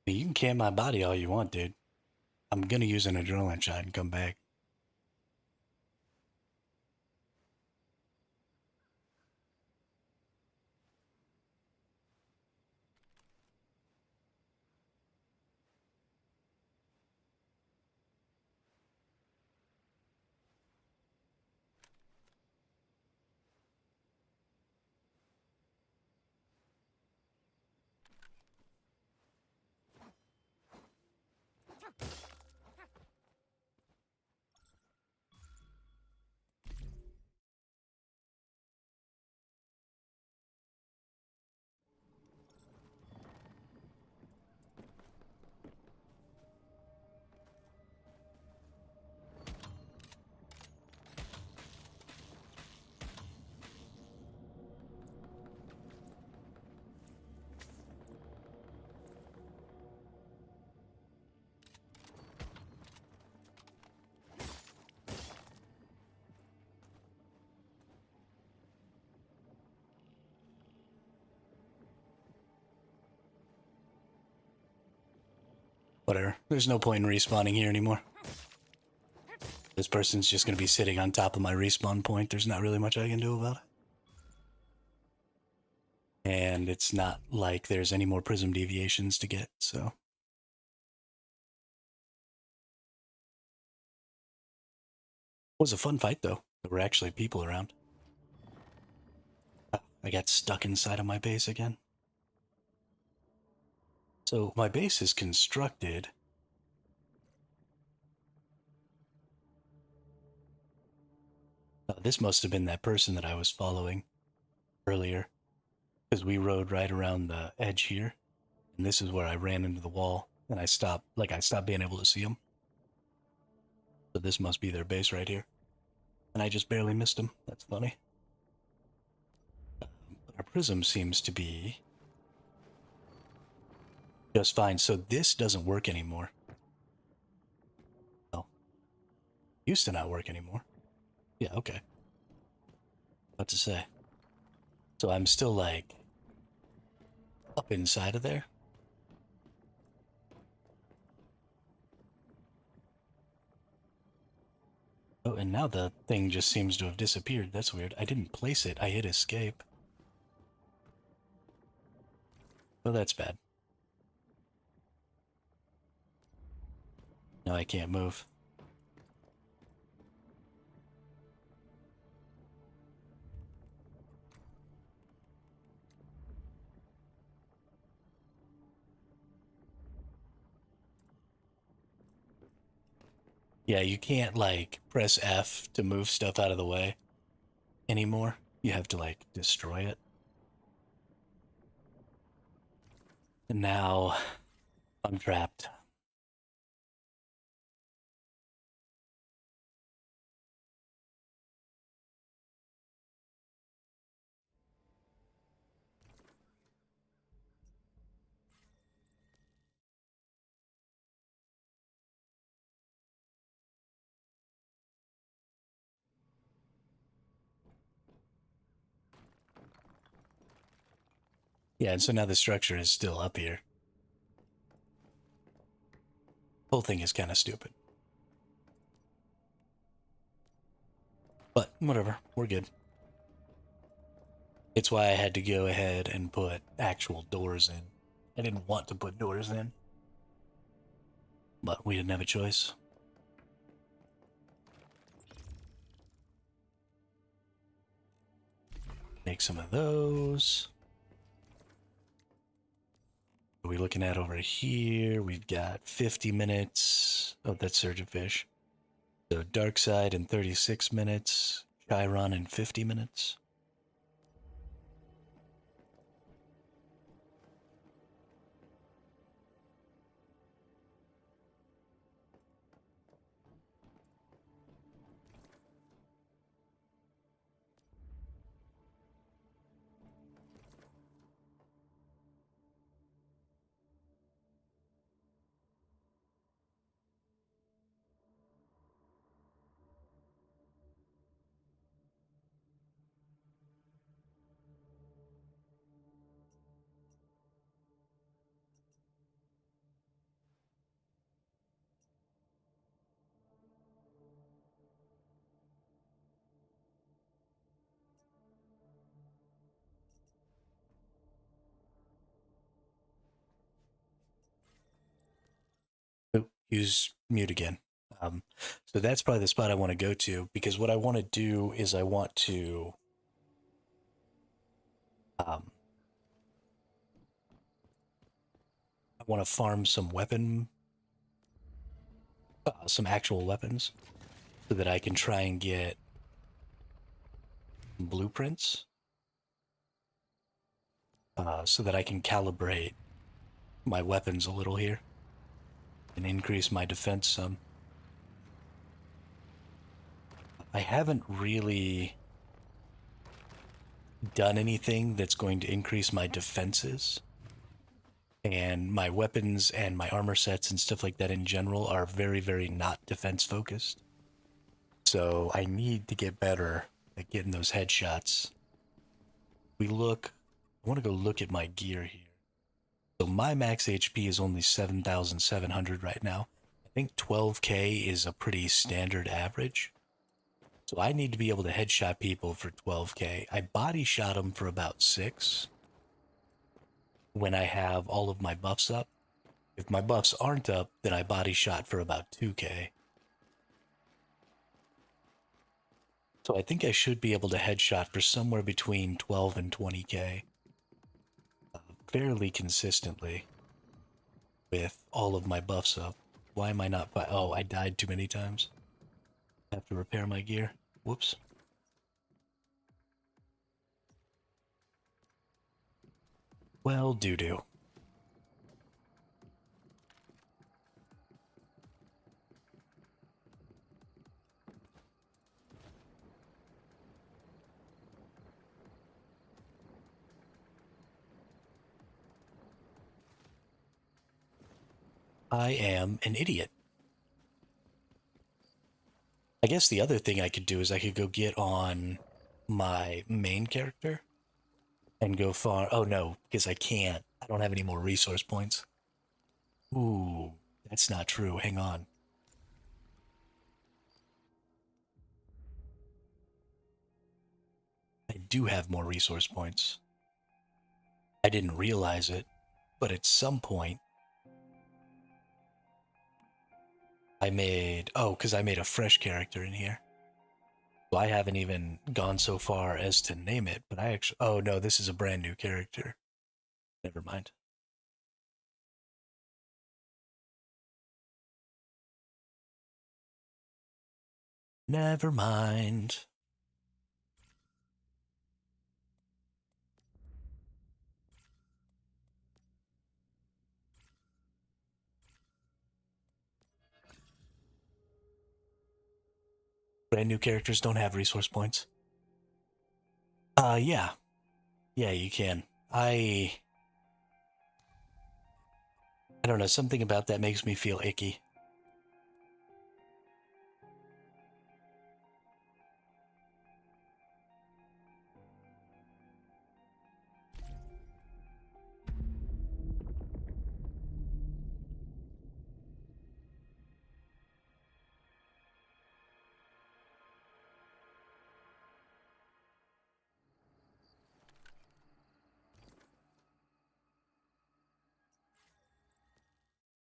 You can can my body all you want, dude. I'm gonna use an adrenaline shot and come back. Whatever. There's no point in respawning here anymore. This person's just gonna be sitting on top of my respawn point. There's not really much I can do about it. And it's not like there's any more prism deviations to get, so. It was a fun fight, though. There were actually people around. I got stuck inside of my base again. So my base is constructed. This must have been that person that I was following earlier, because we rode right around the edge here, and this is where I ran into the wall, and I stopped being able to see them. So this must be their base right here, and I just barely missed them. That's funny. But our prism seems to be just fine. So this doesn't work anymore. Oh, used to not work anymore. Yeah, okay. What to say? So I'm still like up inside of there. Oh, and now the thing just seems to have disappeared. That's weird. I didn't place it. I hit escape. Oh, that's bad. No, I can't move. Yeah, you can't like press F to move stuff out of the way anymore. You have to like destroy it. And now I'm trapped. Yeah, and so now the structure is still up here. Whole thing is kind of stupid. But whatever, we're good. It's why I had to go ahead and put actual doors in. I didn't want to put doors in, but we didn't have a choice. Make some of those. What are we looking at over here? We've got 50 minutes. Oh, that's Surge of Fish. So Dark Side in 36 minutes. Chiron in 50 minutes. Oh, use mute again. So that's probably the spot I want to go to, because what I want to do is I want to um, farm some some actual weapons, so that I can try and get blueprints, so that I can calibrate my weapons a little here and increase my defense some. I haven't really done anything that's going to increase my defenses, and my weapons and my armor sets and stuff like that in general are very, very not defense focused. So I need to get better at getting those headshots. I want to go look at my gear here. So my max HP is only 7,700 right now. I think 12k is a pretty standard average. So I need to be able to headshot people for 12k. I body shot them for about 6 when I have all of my buffs up. If my buffs aren't up, then I body shot for about 2k. So I think I should be able to headshot for somewhere between 12 and 20k fairly consistently with all of my buffs up. Why am I not? Oh, I died too many times. I have to repair my gear. Whoops. Well, doo-doo. I am an idiot. I guess the other thing I could do is I could go get on my main character and go far. Oh no, because I can't. I don't have any more resource points. Ooh, that's not true. Hang on. I do have more resource points. I didn't realize it, but at some point because I made a fresh character in here. So I haven't even gone so far as to name it, but oh no, this is a brand new character. Never mind. Never mind. Brand new characters don't have resource points. Yeah. Yeah, you can. I don't know, something about that makes me feel icky.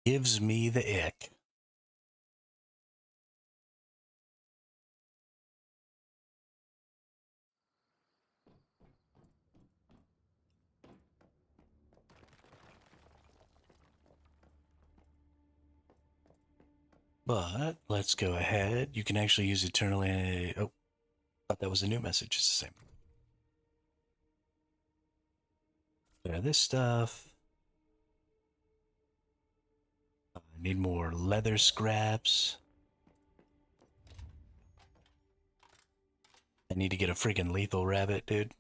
Gives me the ick. But let's go ahead. You can actually use Eternal. Oh, thought that was a new message. It's the same. This stuff. I need more leather scraps. I need to get a freaking lethal rabbit, dude.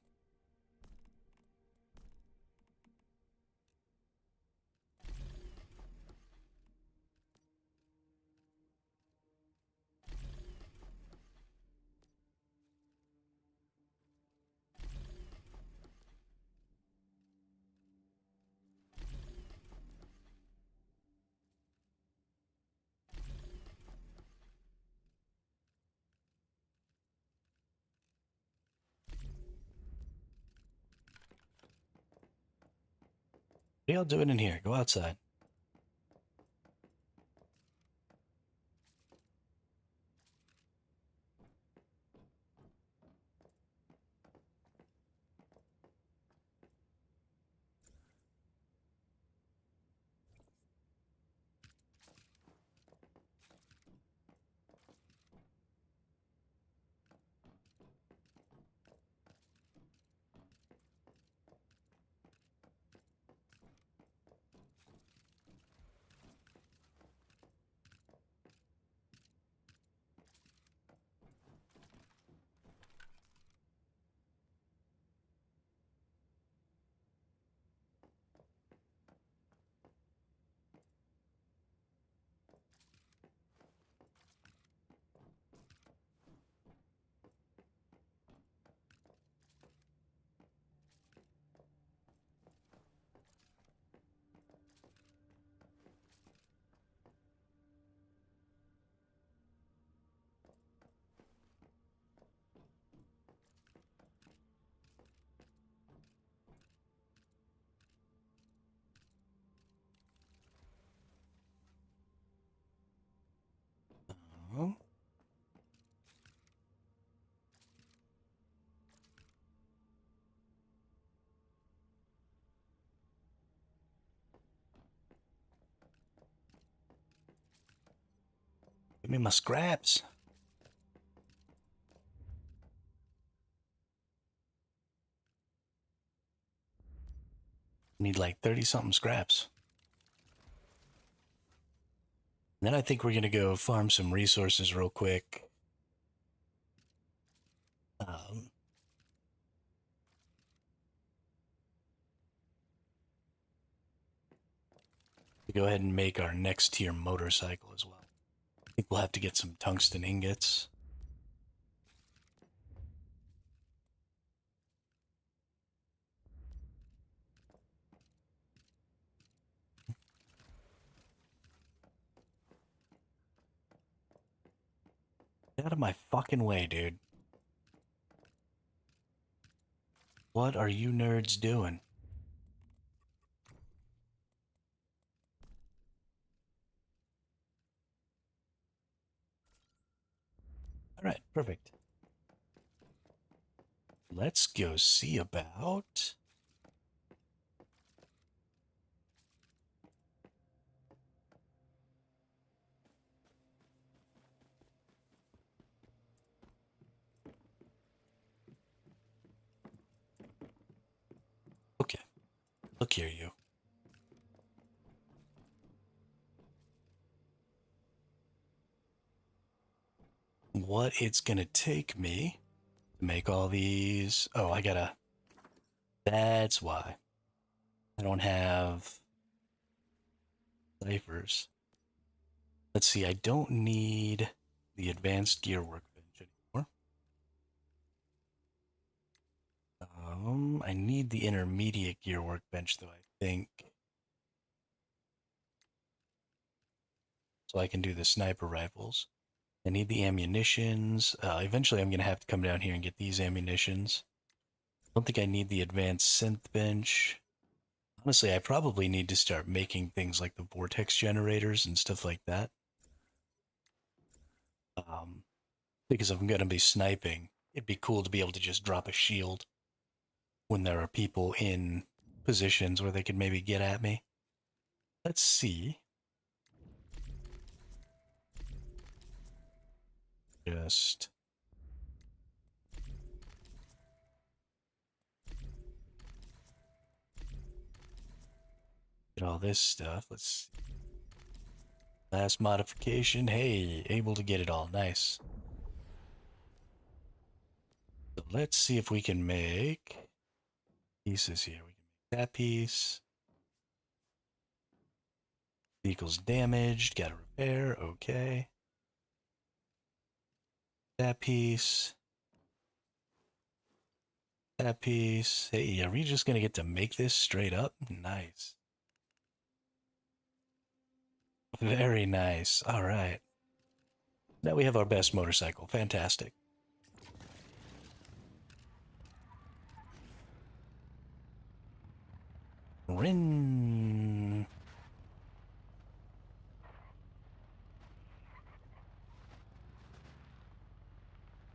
What are y'all doing in here? Go outside. Oh. Give me my scraps. Need like 30 something scraps. And then I think we're going to go farm some resources real quick. To go ahead and make our next tier motorcycle as well. I think we'll have to get some tungsten ingots. Get out of my fucking way, dude. What are you nerds doing? All right, perfect. Let's go see about... Okay, look here, you. what it's gonna take me to make all these. Oh, I gotta. That's why. I don't have ciphers. Let's see, I don't need the advanced gear workbench anymore. I need the intermediate gear workbench, though, I think. So I can do the sniper rifles. I need the ammunitions. Eventually, I'm going to have to come down here and get these ammunitions. I don't think I need the advanced synth bench. Honestly, I probably need to start making things like the vortex generators and stuff like that. Because if I'm going to be sniping, it'd be cool to be able to just drop a shield when there are people in positions where they could maybe get at me. Let's see. Just get all this stuff. Let's see. Last modification. Hey, able to get it all. Nice. So let's see if we can make pieces here. We can make that piece. Vehicle's damaged. Gotta repair. Okay. That piece. That piece. Hey, are we just gonna get to make this straight up? Nice. Very nice. All right. Now we have our best motorcycle. Fantastic. Rin.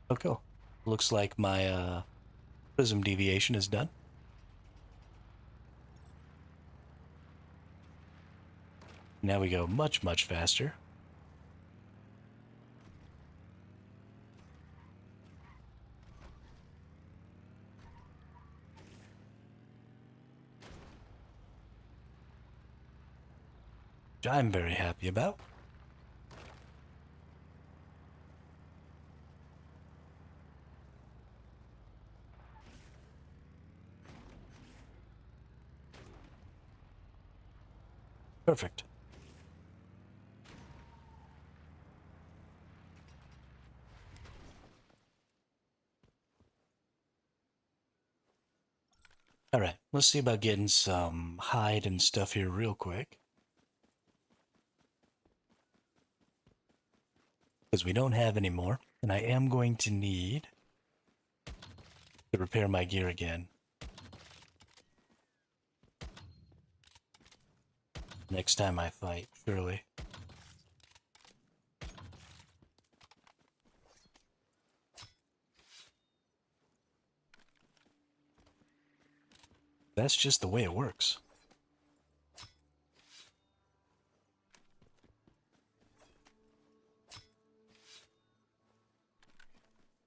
Oh, cool. Looks like my prism deviation is done. Now we go much, much faster. Which I'm very happy about. Perfect. All right, let's see about getting some hide and stuff here real quick. Because we don't have any more, and I am going to need to repair my gear again. Next time I fight, surely. That's just the way it works.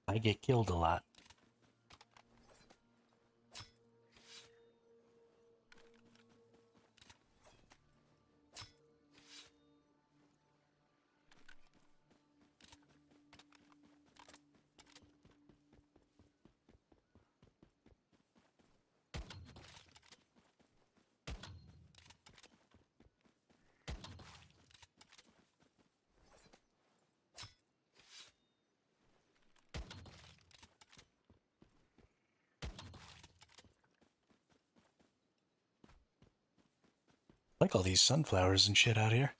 I get killed a lot. I like all these sunflowers and shit out here.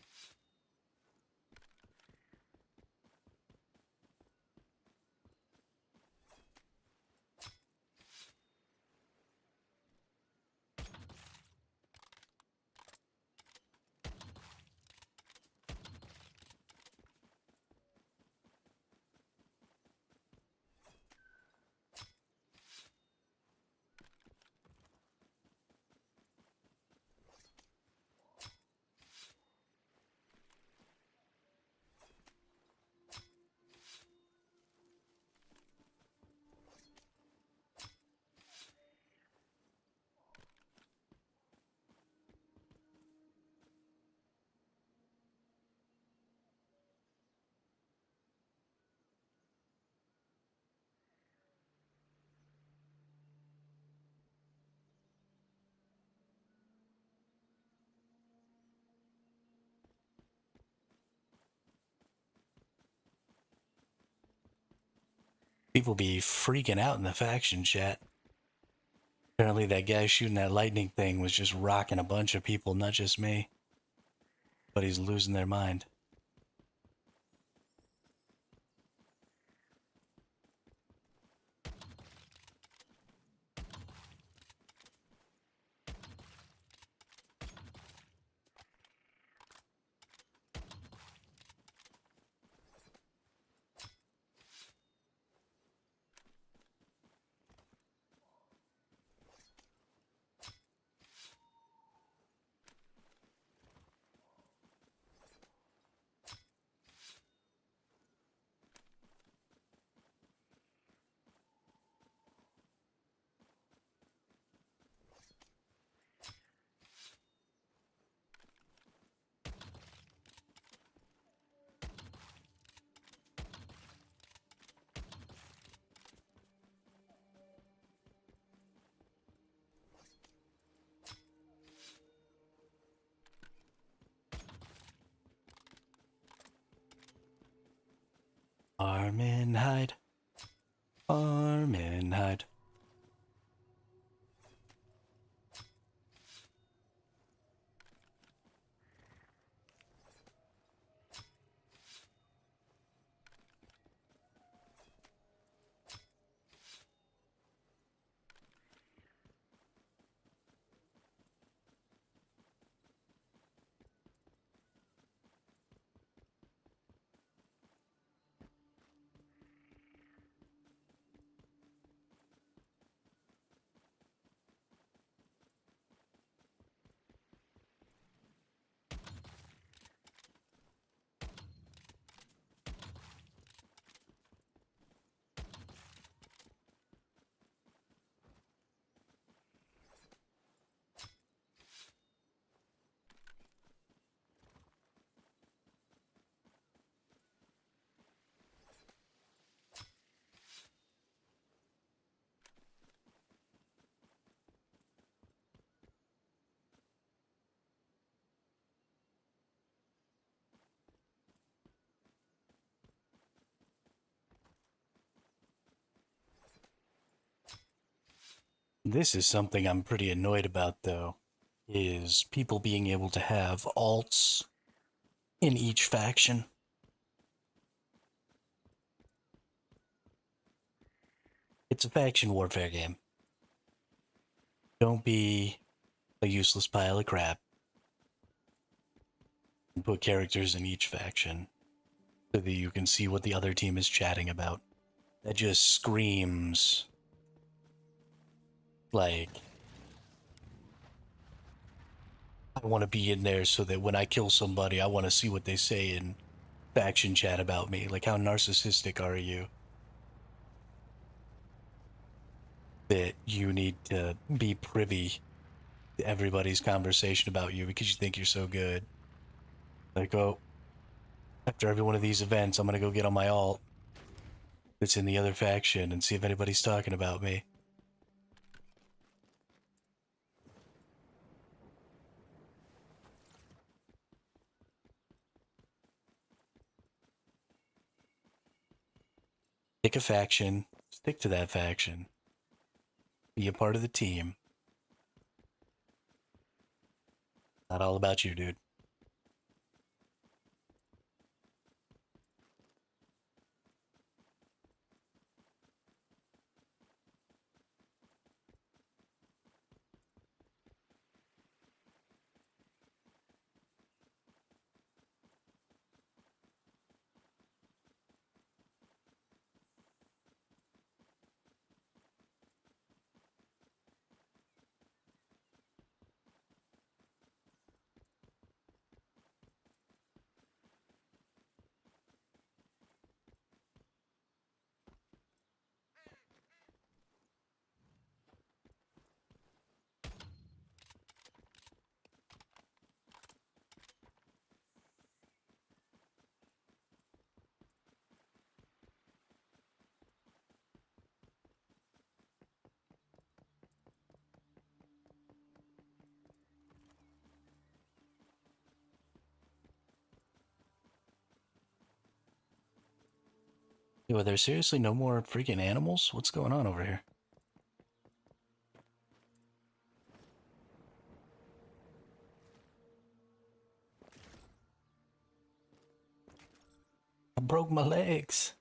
People be freaking out in the faction chat. Apparently that guy shooting that lightning thing was just rocking a bunch of people, not just me. But he's losing their mind. Armin Hyde. Armin Hyde. This is something I'm pretty annoyed about, though, is people being able to have alts in each faction. It's a faction warfare game. Don't be a useless pile of crap. And put characters in each faction so that you can see what the other team is chatting about. That just screams like, I want to be in there so that when I kill somebody, I want to see what they say in faction chat about me. Like, how narcissistic are you that you need to be privy to everybody's conversation about you because you think you're so good? Like, oh, after every one of these events, I'm going to go get on my alt that's in the other faction and see if anybody's talking about me. Pick a faction, stick to that faction, be a part of the team. Not all about you, dude. Yo, are there seriously no more freaking animals? What's going on over here? I broke my legs.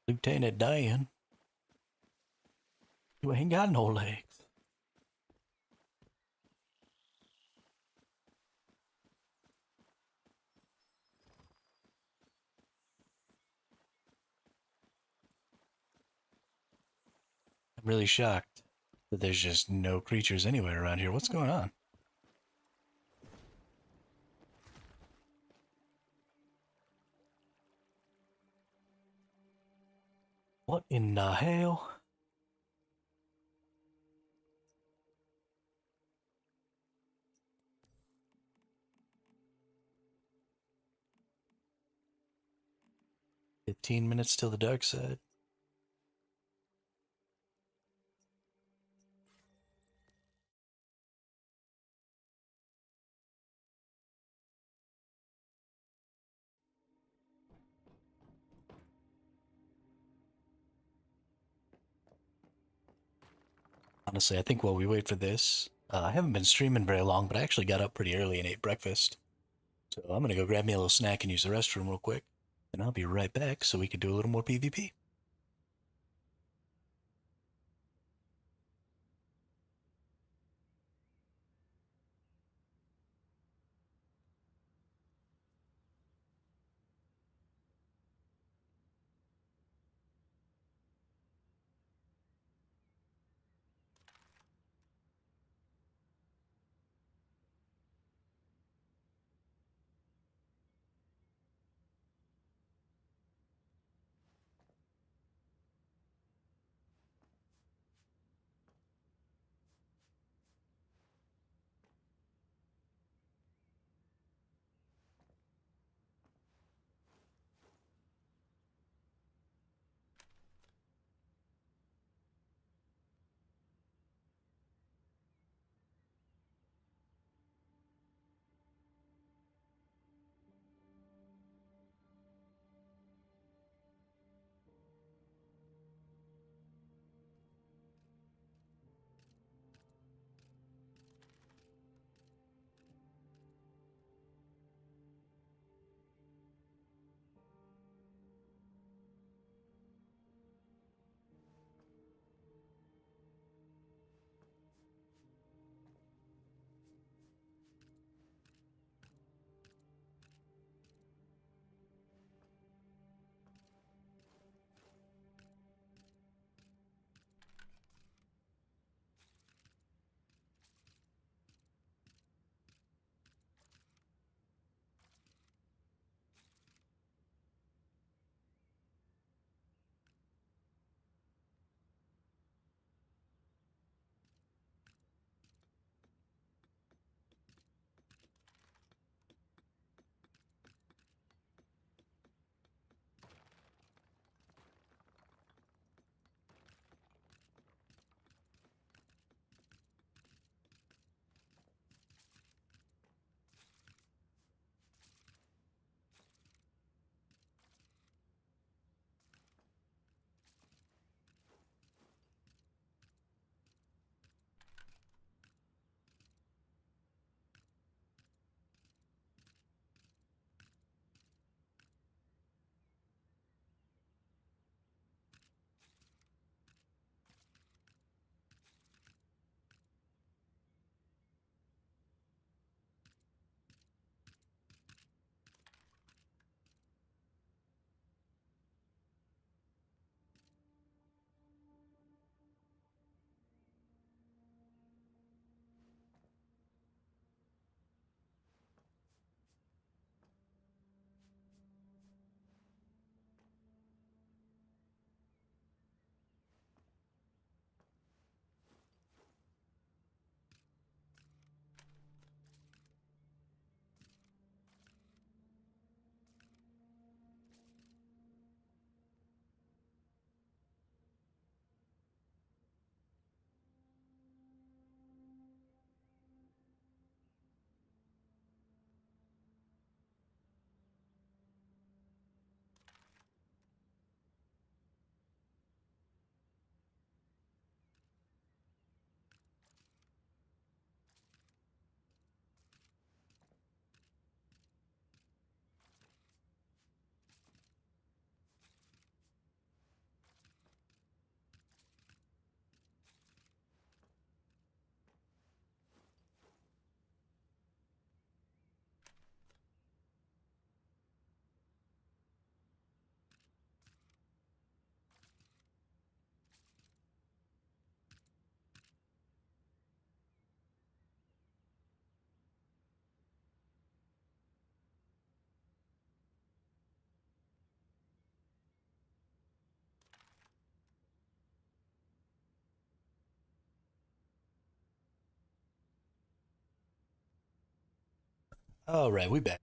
Lieutenant Dan, you ain't got no legs. I'm really shocked that there's just no creatures anywhere around here. What's going on? What in the hell? "15 minutes till the dark side." Honestly, I think while we wait for this, I haven't been streaming very long, but I actually got up pretty early and ate breakfast. So I'm gonna go grab me a little snack and use the restroom real quick. And I'll be right back so we can do a little more PvP. All right, we back.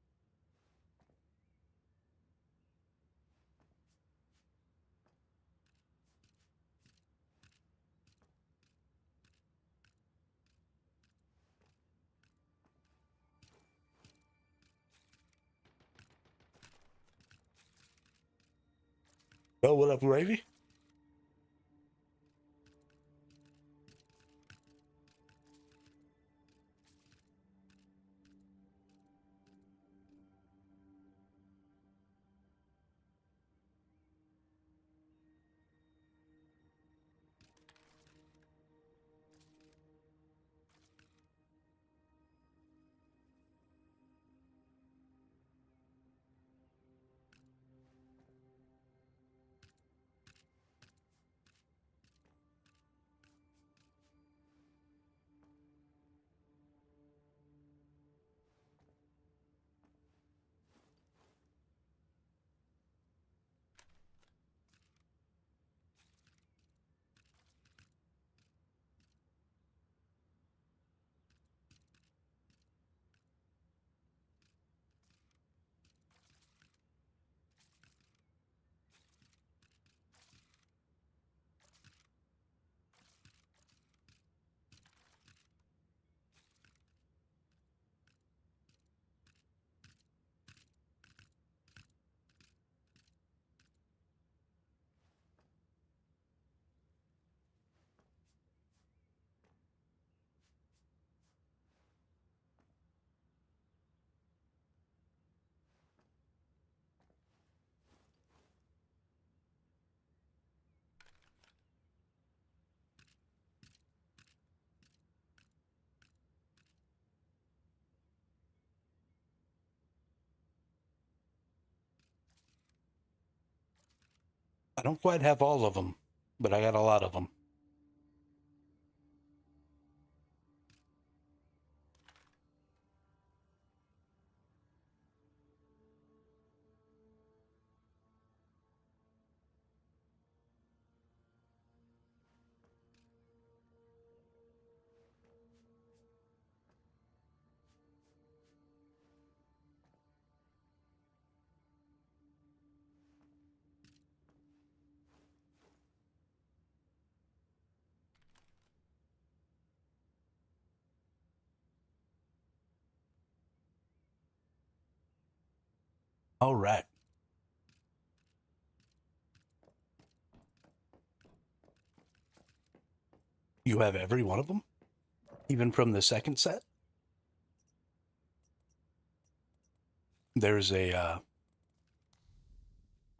Oh, what up, Gravy? I don't quite have all of them, but I got a lot of them. All right. You have every one of them? Even from the second set? There's a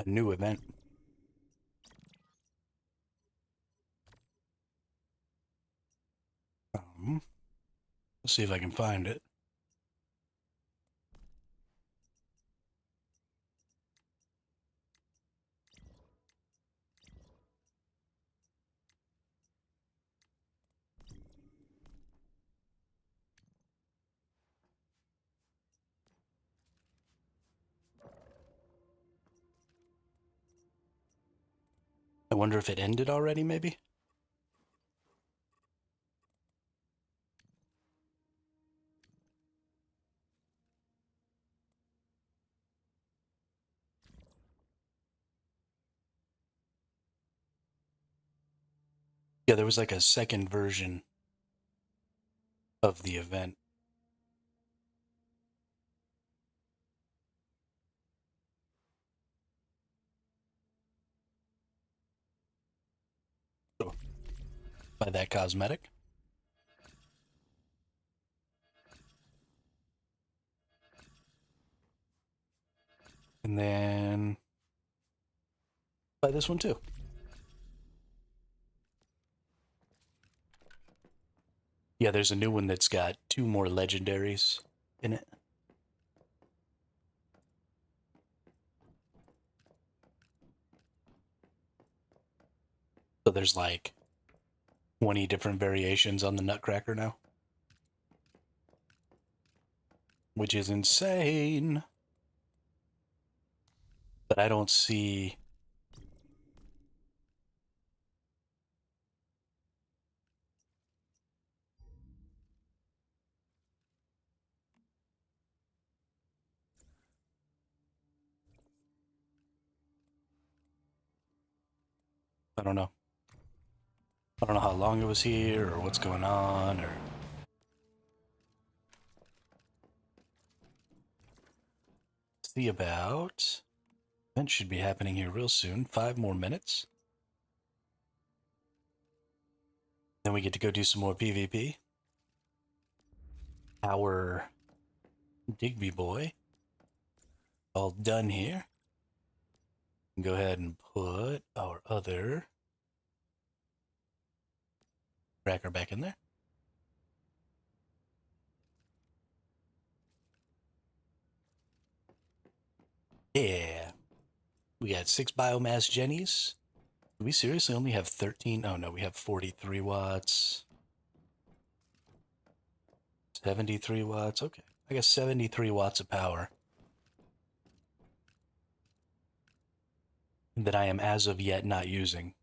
new event. Let's see if I can find it. I wonder if it ended already, maybe? Yeah, there was like a second version of the event. So, by that cosmetic. And then buy this one too. Yeah, there's a new one that's got 2 more legendaries in it. So there's like 20 different variations on the Nutcracker now, which is insane. But I don't see. I don't know. I don't know how long it was here or what's going on or... See about... Event should be happening here real soon. 5 more minutes. Then we get to go do some more PvP. Our Digby boy all done here. Go ahead and put our other tracker back in there. Yeah. We got 6 biomass jennies. Do we seriously only have 13? Oh no, we have 43 watts. 73 watts. Okay. I got 73 watts of power that I am as of yet not using.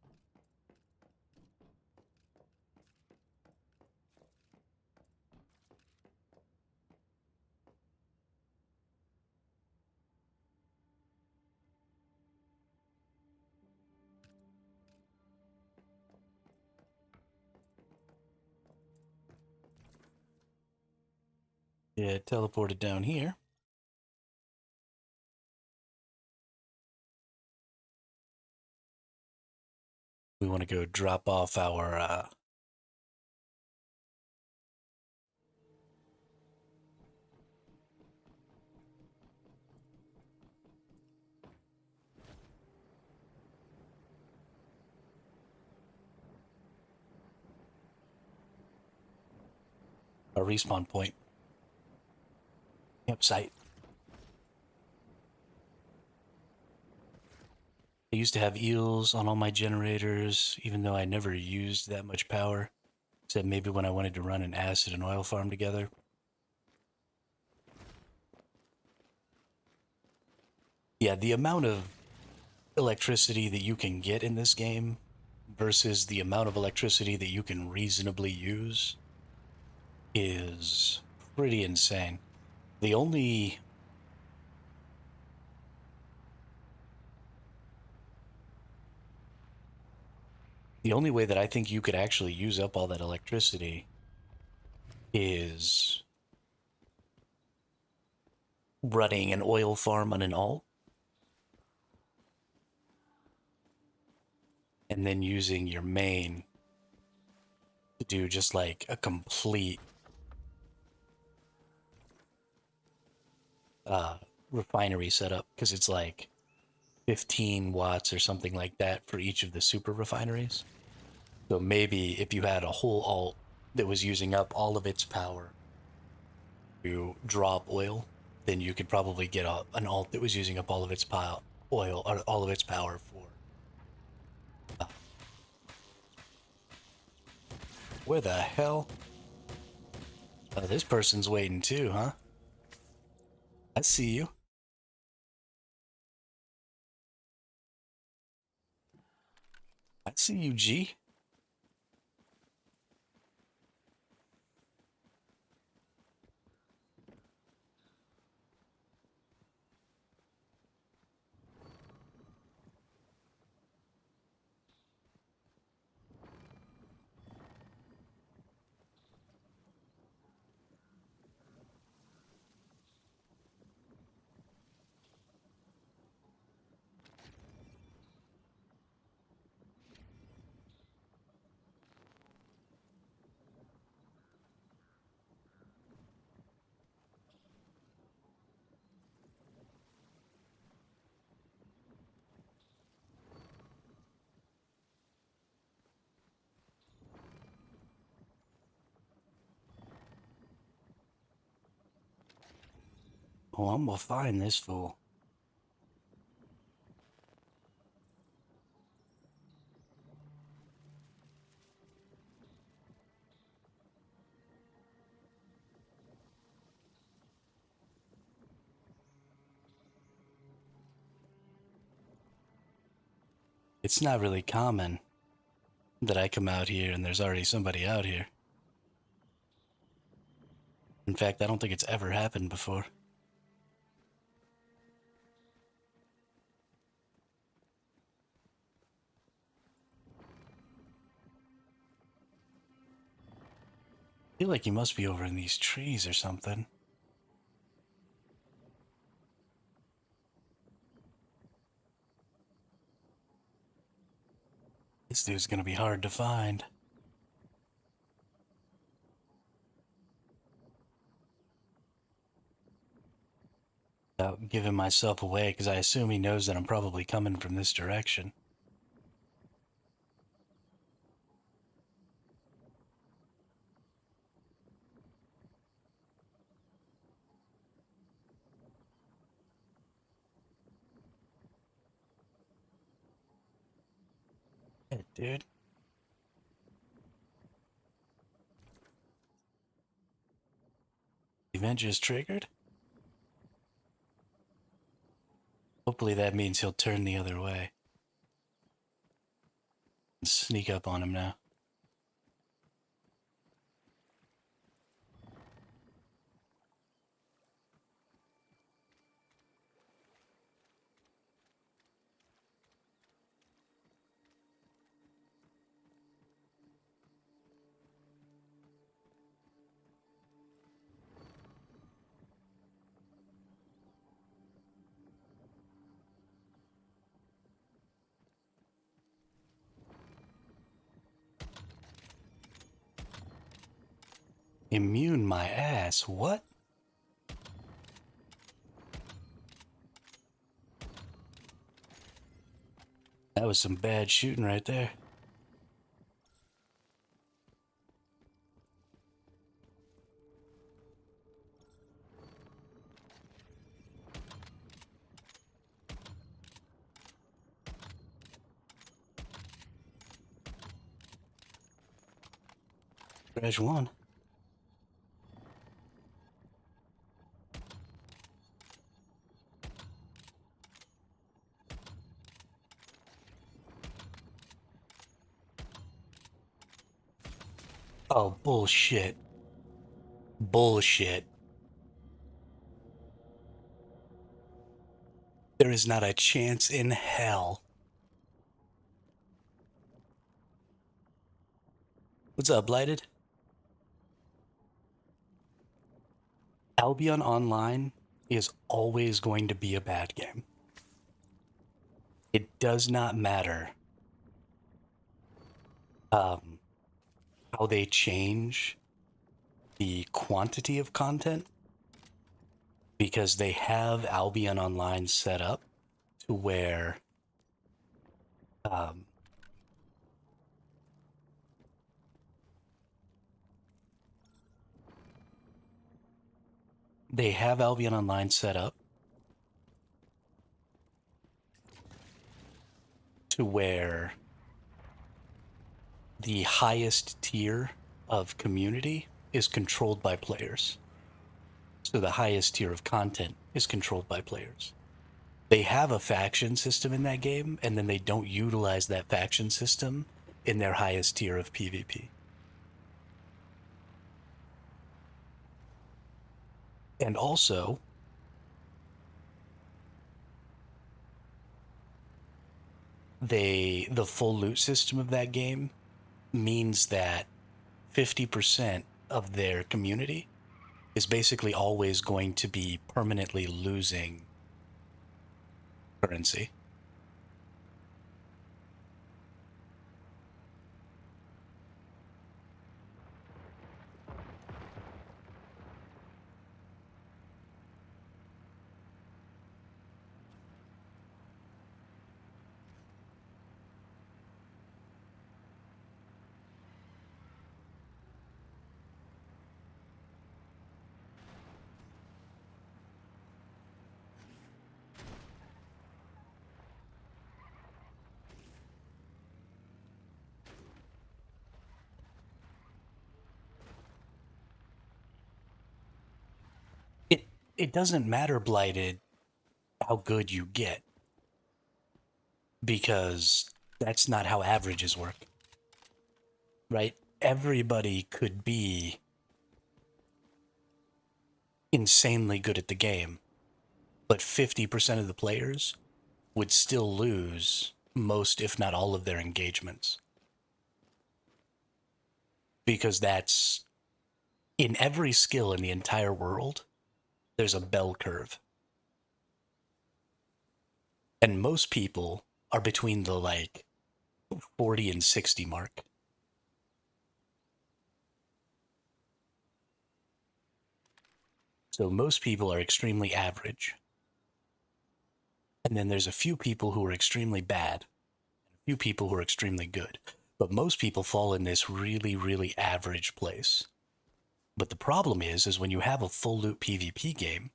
Yeah, teleported down here. We want to go drop off our respawn point. Campsite. I used to have eels on all my generators, even though I never used that much power, except maybe when I wanted to run an acid and oil farm together. Yeah, the amount of electricity that you can get in this game versus the amount of electricity that you can reasonably use is pretty insane. The only way that I think you could actually use up all that electricity is running an oil farm on an alt and then using your main to do just like a complete refinery setup, because it's like 15 watts or something like that for each of the super refineries. So maybe if you had a whole alt that was using up all of its power to drop oil, then you could probably get an alt that was using up all of its oil or all of its power for. Where the hell? Oh, this person's waiting too, huh? I see you. I see you, G. Oh, I'm gonna find this fool. It's not really common that I come out here and there's already somebody out here. In fact, I don't think it's ever happened before. feel like he must be over in these trees or something. This dude's gonna be hard to find. Without giving myself away, because I assume he knows that I'm probably coming from this direction. Hey, dude. Event just triggered? Hopefully that means he'll turn the other way. And sneak up on him now. Immune my ass, what? That was some bad shooting right there. Crash one. Oh, bullshit. Bullshit. There is not a chance in hell. What's up, Blighted? Albion Online is always going to be a bad game. It does not matter how they change the quantity of content, because they have Albion Online set up to where they have Albion Online set up to where the highest tier of community is controlled by players. So the highest tier of content is controlled by players. They have a faction system in that game, and then they don't utilize that faction system in their highest tier of PvP. And also, the full loot system of that game means that 50% of their community is basically always going to be permanently losing currency. It doesn't matter, Blighted, how good you get, because that's not how averages work, right? Everybody could be insanely good at the game, but 50% of the players would still lose most, if not all, of their engagements. Because that's In every skill in the entire world, there's a bell curve. And most people are between the like 40 and 60 mark. So most people are extremely average. And then there's a few people who are extremely bad, and a few people who are extremely good. But most people fall in this really, really average place. But the problem is when you have a full loop PvP game,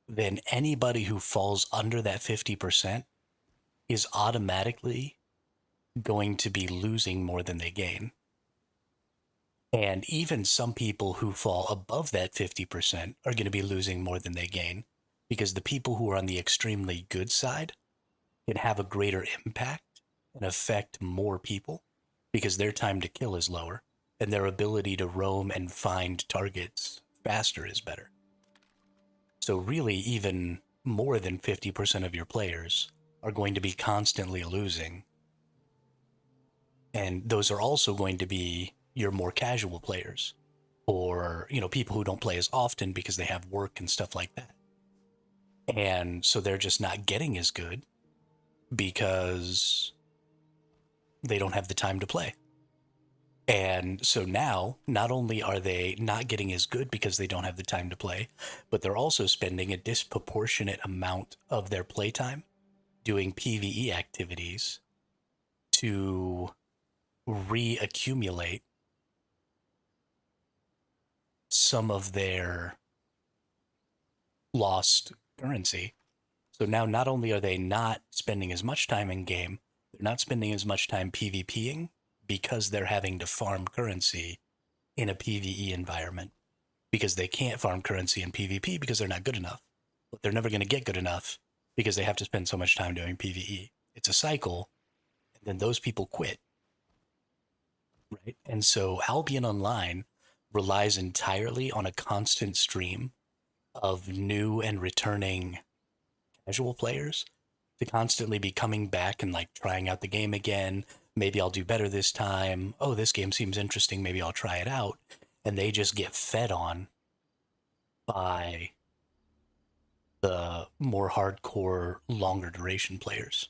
then anybody who falls under that 50% is automatically going to be losing more than they gain. And even some people who fall above that 50% are going to be losing more than they gain because the people who are on the extremely good side can have a greater impact and affect more people because their time to kill is lower and their ability to roam and find targets faster is better. So really, even more than 50% of your players are going to be constantly losing. And those are also going to be your more casual players or, people who don't play as often because they have work and stuff like that. And so they're just not getting as good because they don't have the time to play. And so now, not only are they not getting as good because they don't have the time to play, but they're also spending a disproportionate amount of their playtime doing PvE activities to reaccumulate some of their lost currency. So now not only are they not spending as much time in game, they're not spending as much time PvPing because they're having to farm currency in a PvE environment because they can't farm currency in PvP because they're not good enough. But they're never going to get good enough because they have to spend so much time doing PvE. It's a cycle, and then those people quit. Right? And so Albion Online relies entirely on a constant stream of new and returning casual players to constantly be coming back and like trying out the game again. Maybe I'll do better this time. Oh, this game seems interesting. Maybe I'll try it out. And they just get fed on by the more hardcore, longer duration players.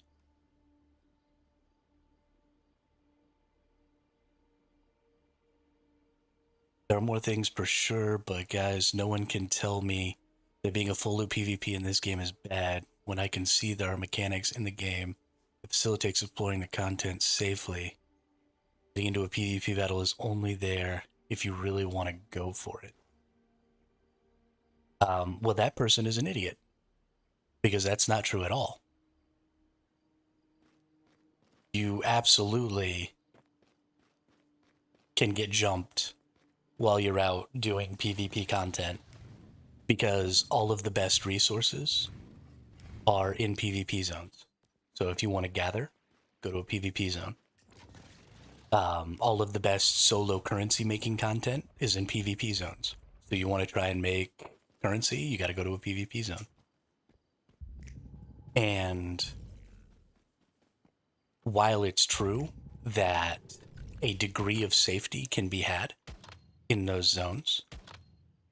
There are more things for sure, but guys, no one can tell me that being a full loop PvP in this game is bad when I can see there are mechanics in the game that facilitates exploring the content safely. Getting into a PvP battle is only there if you really want to go for it. Well, that person is an idiot because that's not true at all. You absolutely can get jumped while you're out doing PvP content because all of the best resources are in PvP zones. So if you want to gather, go to a PvP zone. All of the best solo currency making content is in PvP zones. So you want to try and make currency, you got to go to a PvP zone. And while it's true that a degree of safety can be had in those zones,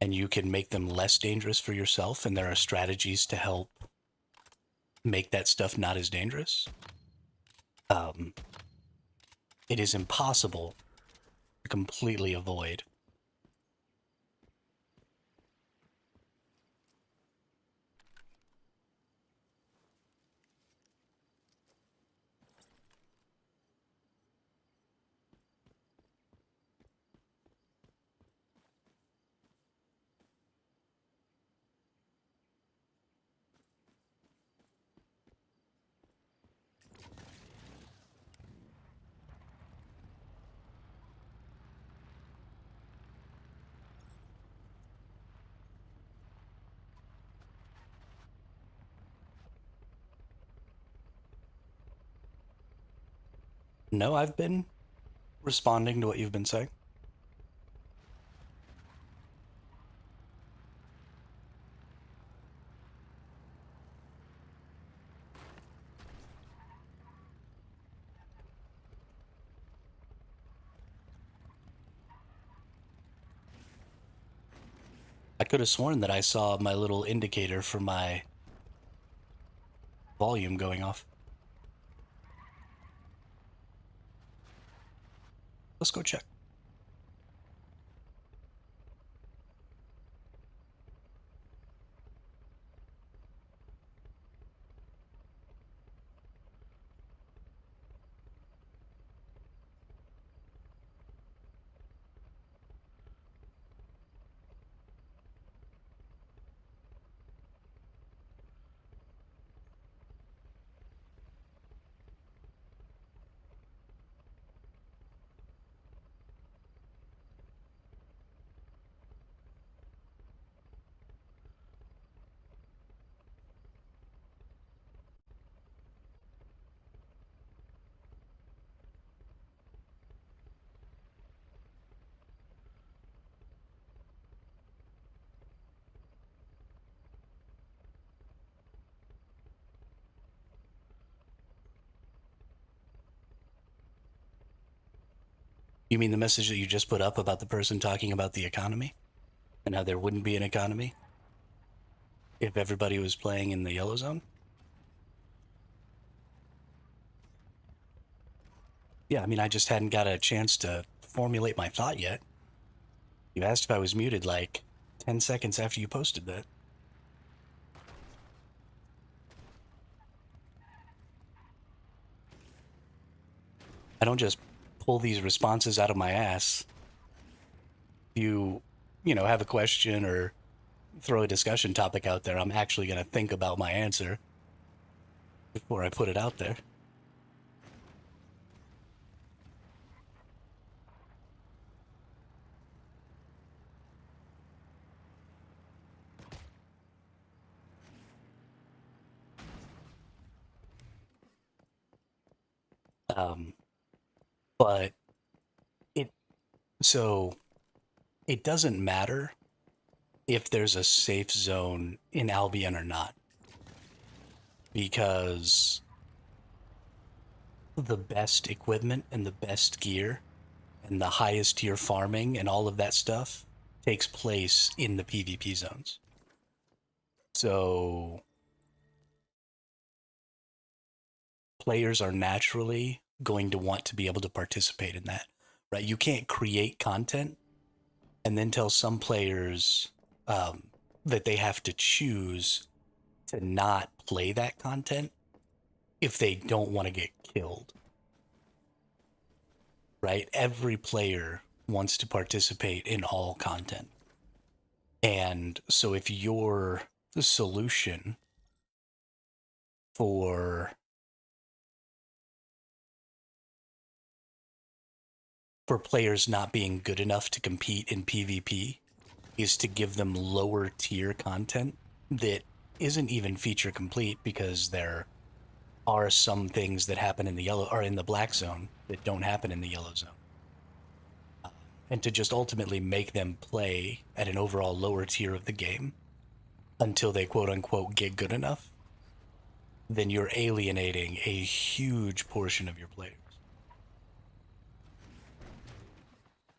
and you can make them less dangerous for yourself, and there are strategies to help make that stuff not as dangerous, it is impossible to completely avoid. No, I've been responding to what you've been saying. I could have sworn that I saw my little indicator for my volume going off. Let's go check. You mean the message that you just put up about the person talking about the economy and how there wouldn't be an economy if everybody was playing in the yellow zone? Yeah, I mean, I just hadn't got a chance to formulate my thought yet. You asked if I was muted like 10 seconds after you posted that. I don't just pull these responses out of my ass. You know, have a question or throw a discussion topic out there, I'm actually going to think about my answer before I put it out there. Um, but it so it doesn't matter if there's a safe zone in Albion or not, because the best equipment and the best gear and the highest tier farming and all of that stuff takes place in the PvP zones. So players are naturally going to want to be able to participate in that, right? You can't create content and then tell some players that they have to choose to not play that content if they don't want to get killed, right? Every player wants to participate in all content. And so if you're the solution for players not being good enough to compete in PvP is to give them lower tier content that isn't even feature complete, because there are some things that happen in the yellow or in the black zone that don't happen in the yellow zone. And to just ultimately make them play at an overall lower tier of the game until they quote unquote get good enough, then you're alienating a huge portion of your players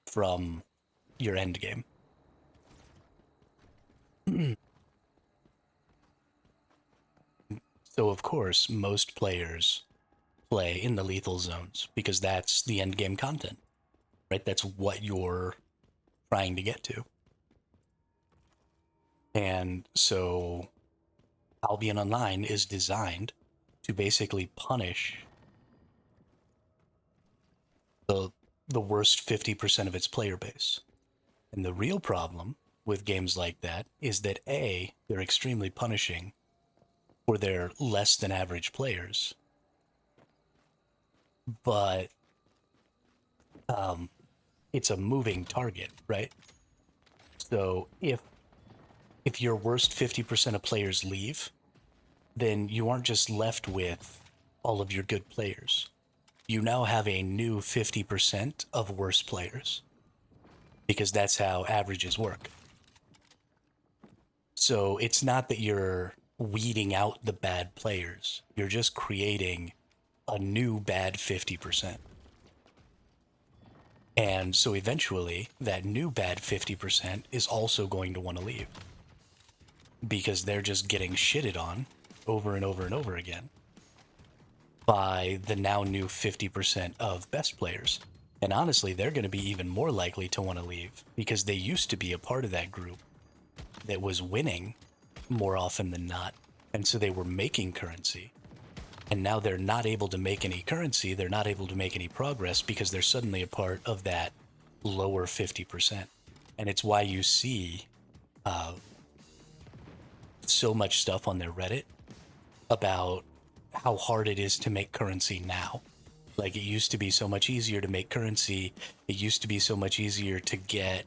from your end game. So, of course, most players play in the lethal zones because that's the end game content, right? That's what you're trying to get to. And so, Albion Online is designed to basically punish the worst 50% of its player base. And the real problem with games like that is that A, they're extremely punishing for their less than average players, but it's a moving target, right? So if your worst 50% of players leave, then you aren't just left with all of your good players. You now have a new 50% of worse players, because that's how averages work. So it's not that you're weeding out the bad players, you're just creating a new bad 50%. And so eventually, that new bad 50% is also going to want to leave because they're just getting shitted on over and over and over again by the now new 50% of best players. And honestly, they're going to be even more likely to want to leave because they used to be a part of that group that was winning more often than not. And so they were making currency. And now they're not able to make any currency. They're not able to make any progress because they're suddenly a part of that lower 50%. And it's why you see so much stuff on their Reddit about how hard it is to make currency now. Like, it used to be so much easier to make currency. It used to be so much easier to get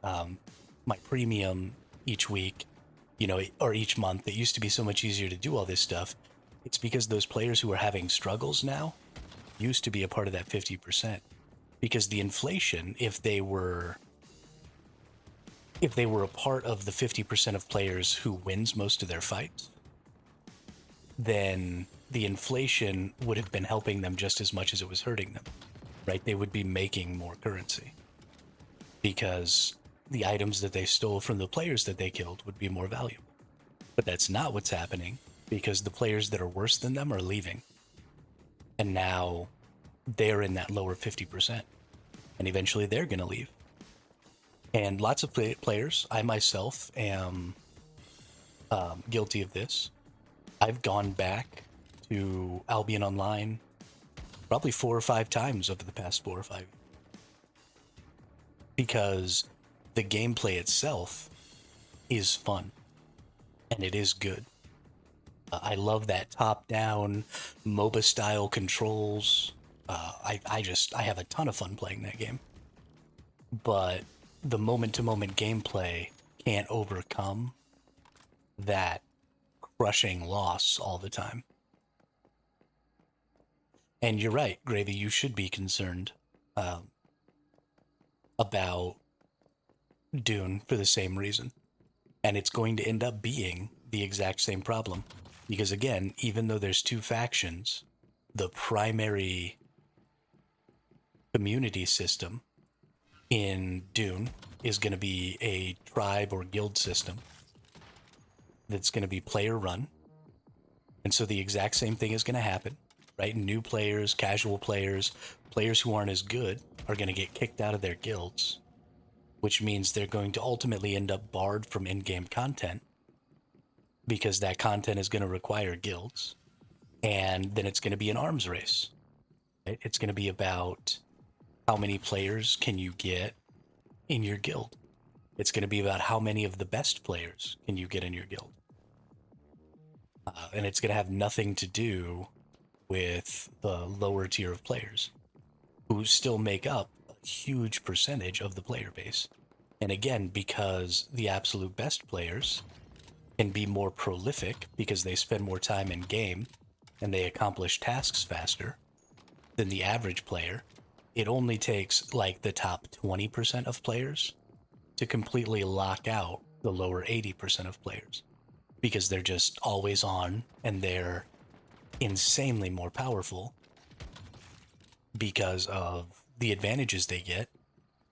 my premium each week, or each month. It used to be so much easier to do all this stuff. It's because those players who are having struggles now used to be a part of that 50%. Because the inflation, if they were a part of the 50% of players who wins most of their fights, then the inflation would have been helping them just as much as it was hurting them, right? They would be making more currency because the items that they stole from the players that they killed would be more valuable. But that's not what's happening because the players that are worse than them are leaving. And now they're in that lower 50%. And eventually they're going to leave. And lots of players, I myself am guilty of this. I've gone back to Albion Online probably 4 or 5 times over the past 4 or 5 years. Because the gameplay itself is fun. And it is good. I love that top-down MOBA-style controls. I have a ton of fun playing that game. But the moment-to-moment gameplay can't overcome that crushing loss all the time. And you're right, Gravy, you should be concerned about Dune for the same reason. And it's going to end up being the exact same problem. Because again, even though there's 2 factions, the primary community system in Dune is going to be a tribe or guild system that's going to be player run. And so the exact same thing is going to happen, right? New players, casual players, players who aren't as good are going to get kicked out of their guilds, which means they're going to ultimately end up barred from in-game content because that content is going to require guilds. And then it's going to be an arms race. Right? It's going to be about how many players can you get in your guild. It's going to be about how many of the best players can you get in your guild. And it's going to have nothing to do with the lower tier of players who still make up a huge percentage of the player base. And again, because the absolute best players can be more prolific because they spend more time in game and they accomplish tasks faster than the average player, it only takes like the top 20% of players to completely lock out the lower 80% of players because they're just always on and they're insanely more powerful because of the advantages they get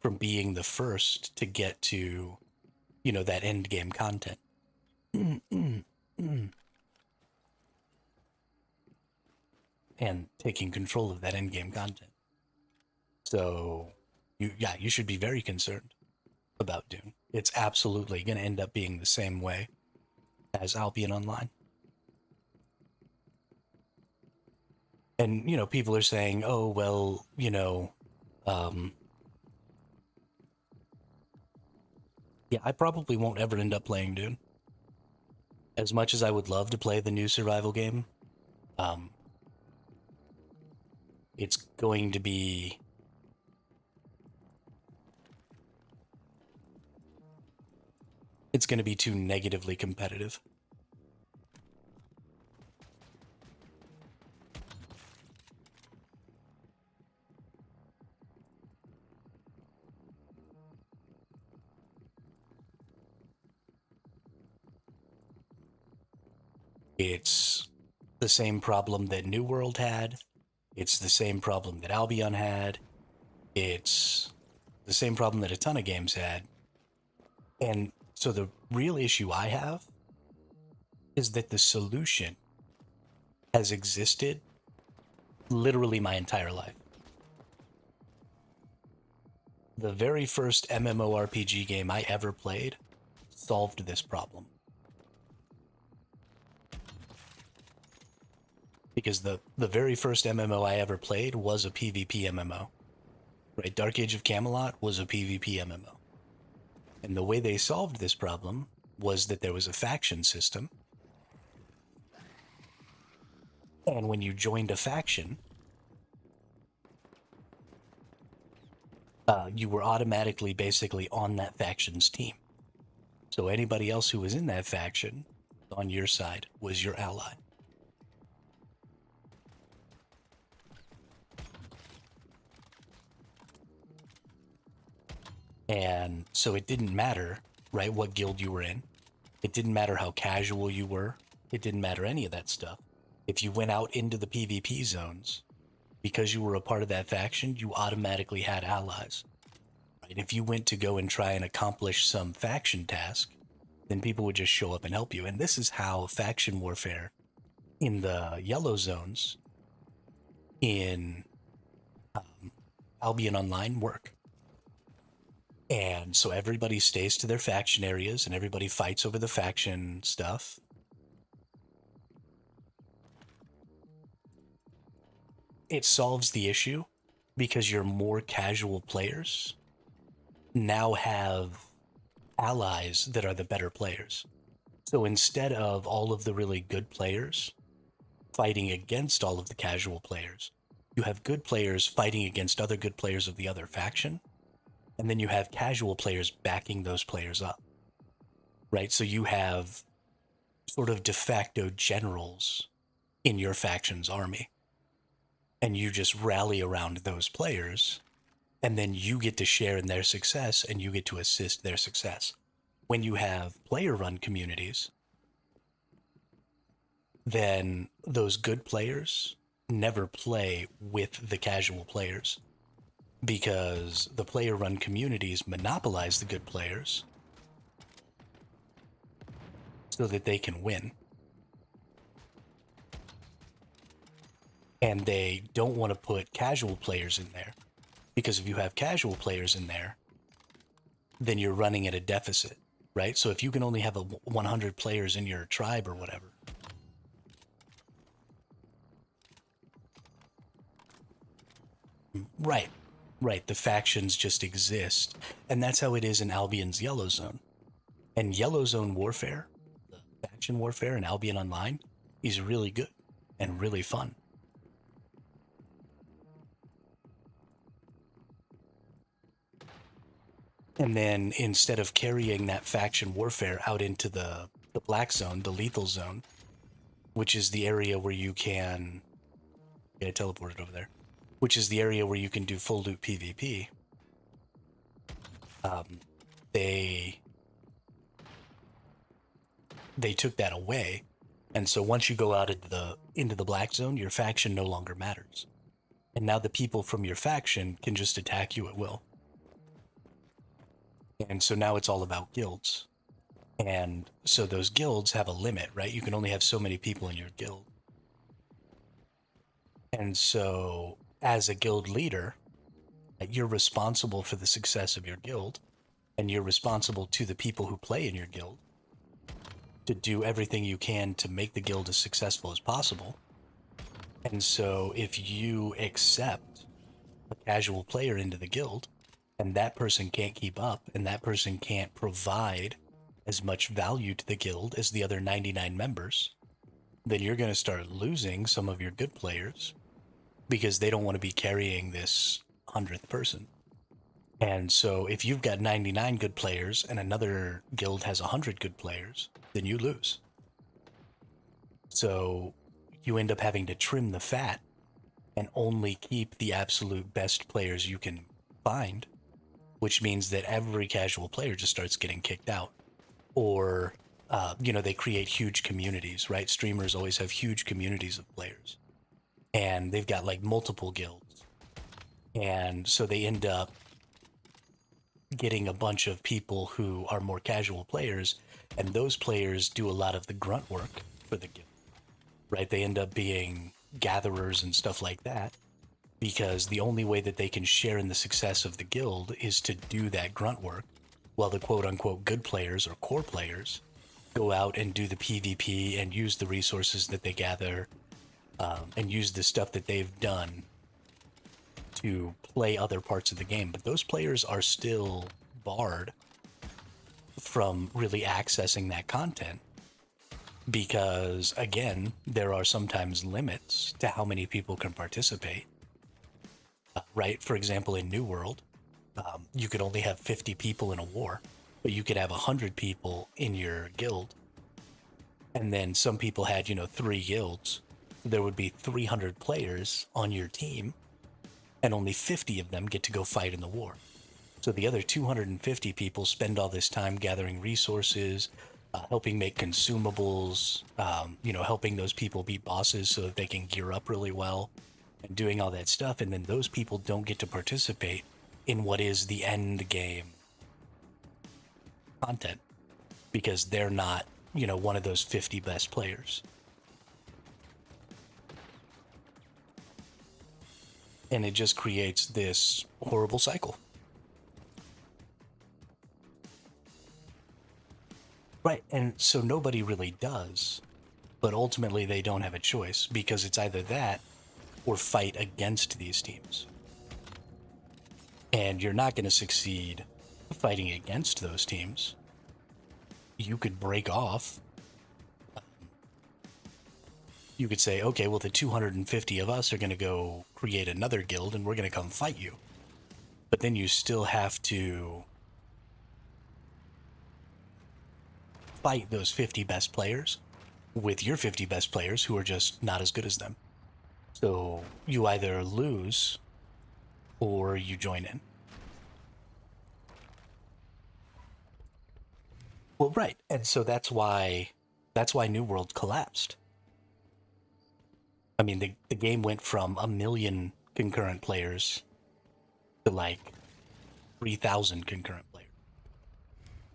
from being the first to get to, that end game content. And taking control of that end game content. So, you should be very concerned about Dune. It's absolutely going to end up being the same way as Albion Online. And, people are saying, oh, well, I probably won't ever end up playing Dune. As much as I would love to play the new survival game, it's going to be too negatively competitive. It's the same problem that New World had. It's the same problem that Albion had. It's the same problem that a ton of games had. And so the real issue I have is that the solution has existed literally my entire life. The very first MMORPG game I ever played solved this problem. Because the very first MMO I ever played was a PvP MMO. Right? Dark Age of Camelot was a PvP MMO. And the way they solved this problem was that there was a faction system. And when you joined a faction, you were automatically basically on that faction's team. So anybody else who was in that faction on your side was your ally. And so it didn't matter, right, what guild you were in. It didn't matter how casual you were. It didn't matter any of that stuff. If you went out into the PvP zones, because you were a part of that faction, you automatically had allies. Right? If you went to go and try and accomplish some faction task, then people would just show up and help you. And this is how faction warfare in the yellow zones in Albion Online work. And so everybody stays to their faction areas and everybody fights over the faction stuff. It solves the issue because your more casual players now have allies that are the better players. So instead of all of the really good players fighting against all of the casual players, you have good players fighting against other good players of the other faction. And then you have casual players backing those players up, right? So you have sort of de facto generals in your faction's army. And you just rally around those players. And then you get to share in their success and you get to assist their success. When you have player-run communities, then those good players never play with the casual players. Because the player-run communities monopolize the good players so that they can win. And they don't want to put casual players in there. Because if you have casual players in there, then you're running at a deficit, right? So if you can only have 100 players in your tribe or whatever, right. Right, the factions just exist. And that's how it is in Albion's Yellow Zone. And Yellow Zone warfare, the faction warfare in Albion Online, is really good and really fun. And then instead of carrying that faction warfare out into the Black Zone, the Lethal Zone, which is the area where you can... Yeah, I teleported over there. Which is the area where you can do full loot PvP. They took that away, and so once you go out into the Black Zone, your faction no longer matters, and now the people from your faction can just attack you at will. And so now it's all about guilds, and so those guilds have a limit, right? You can only have so many people in your guild, and so as a guild leader, you're responsible for the success of your guild, and you're responsible to the people who play in your guild to do everything you can to make the guild as successful as possible. And so if you accept a casual player into the guild, and that person can't keep up, and that person can't provide as much value to the guild as the other 99 members, then you're going to start losing some of your good players because they don't want to be carrying this 100th person. And so if you've got 99 good players and another guild has 100 good players, then you lose. So you end up having to trim the fat and only keep the absolute best players you can find, which means that every casual player just starts getting kicked out. Or, they create huge communities, right? Streamers always have huge communities of players. And they've got like multiple guilds. And so they end up getting a bunch of people who are more casual players, and those players do a lot of the grunt work for the guild, right? They end up being gatherers and stuff like that because the only way that they can share in the success of the guild is to do that grunt work, while the quote unquote good players or core players go out and do the PvP and use the resources that they gather, and use the stuff that they've done to play other parts of the game. But those players are still barred from really accessing that content because, again, there are sometimes limits to how many people can participate. Right? For example, in New World, you could only have 50 people in a war, but you could have 100 people in your guild. And then some people had, 3 guilds. There would be 300 players on your team, and only 50 of them get to go fight in the war. So the other 250 people spend all this time gathering resources, helping make consumables, helping those people be bosses so that they can gear up really well and doing all that stuff. And then those people don't get to participate in what is the end game content because they're not, one of those 50 best players. And it just creates this horrible cycle. Right, and so nobody really does, but ultimately they don't have a choice because it's either that or fight against these teams. And you're not going to succeed fighting against those teams. You could break off. You could say, okay, well, the 250 of us are going to go create another guild and we're going to come fight you. But then you still have to fight those 50 best players with your 50 best players who are just not as good as them. So you either lose or you join in. Well, right. And so that's why New World collapsed. I mean, the game went from 1 million concurrent players to like 3,000 concurrent players.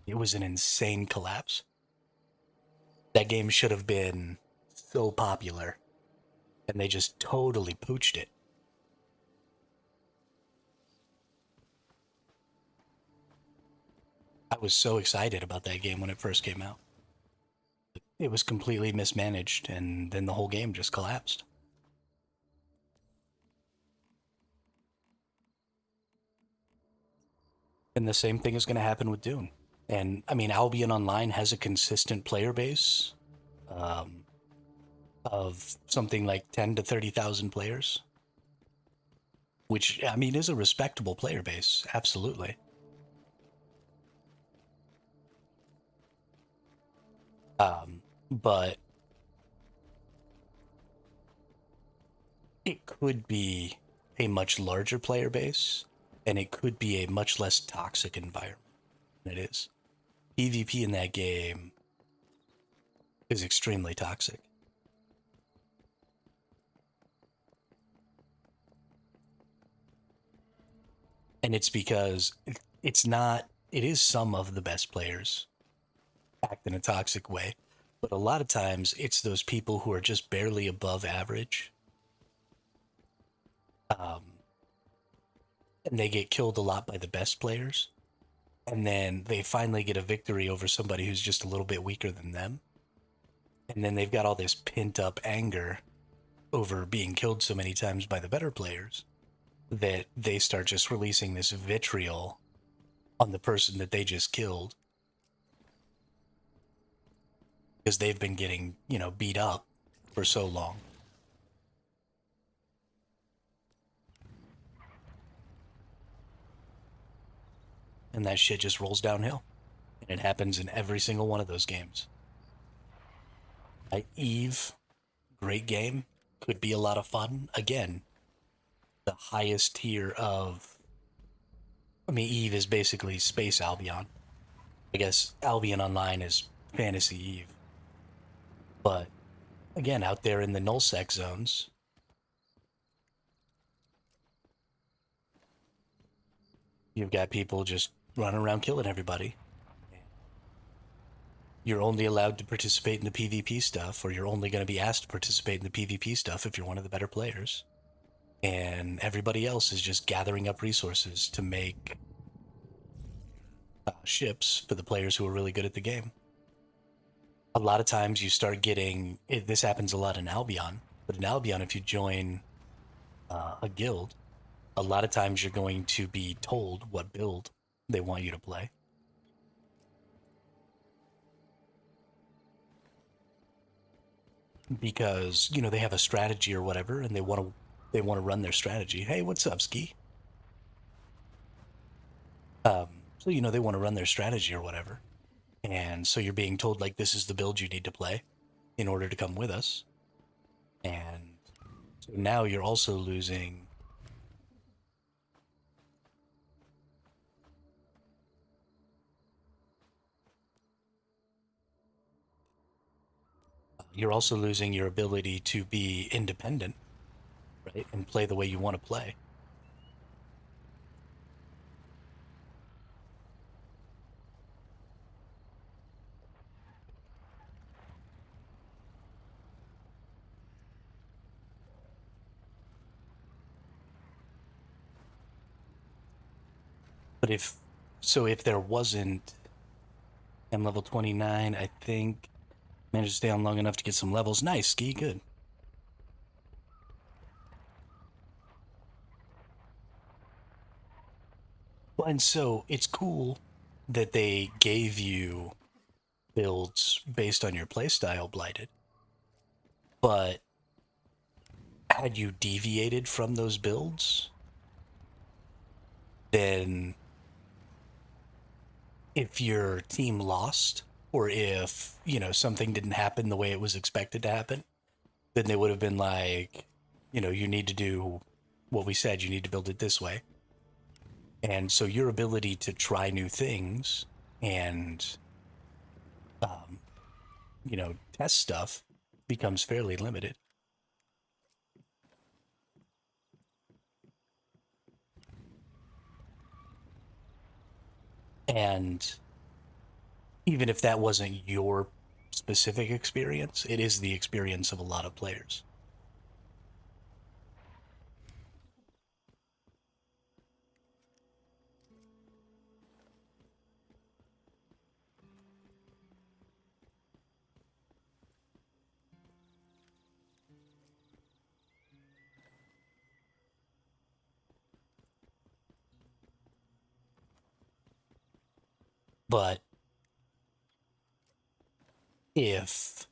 It was an insane collapse. That game should have been so popular, and they just totally pooched it. I was so excited about that game when it first came out. It was completely mismanaged, and then the whole game just collapsed. And the same thing is going to happen with Dune. And I mean, Albion Online has a consistent player base of something like 10 to 30,000 players, which I mean is a respectable player base, absolutely. But it could be a much larger player base, and it could be a much less toxic environment than it is. PvP in that game is extremely toxic. And it's because it is some of the best players act in a toxic way, but a lot of times it's those people who are just barely above average. And they get killed a lot by the best players. And then they finally get a victory over somebody who's just a little bit weaker than them. And then they've got all this pent up anger over being killed so many times by the better players that they start just releasing this vitriol on the person that they just killed because they've been getting, beat up for so long. And that shit just rolls downhill. And it happens in every single one of those games. Eve, great game. Could be a lot of fun. Again, the highest tier of... I mean, Eve is basically Space Albion. I guess Albion Online is Fantasy Eve. But, again, out there in the nullsec zones, You've got people just running around killing everybody. You're only allowed to participate in the PvP stuff, or you're only going to be asked to participate in the PvP stuff if you're one of the better players. And everybody else is just gathering up resources to make ships for the players who are really good at the game. A lot of times you start getting, this happens a lot in Albion, but in Albion, if you join a guild, a lot of times you're going to be told what build they want you to play. Because, you know, they have a strategy or whatever, and they want to run their strategy. Hey, what's up, Ski? So, you know, they want to run their strategy or whatever. And so you're being told, like, this is the build you need to play in order to come with us. And so now you're also losing your ability to be independent, right? And play the way you want to play. But if there wasn't, I'm level 29, I think. Managed to stay on long enough to get some levels. Nice, Ski, good. Well, and so it's cool that they gave you builds based on your playstyle, Blighted. But had you deviated from those builds, then if your team lost, or if, you know, something didn't happen the way it was expected to happen, then they would have been like, you know, you need to do what we said, you need to build it this way. And so your ability to try new things and, you know, test stuff becomes fairly limited. And even if that wasn't your specific experience, it is the experience of a lot of players. But if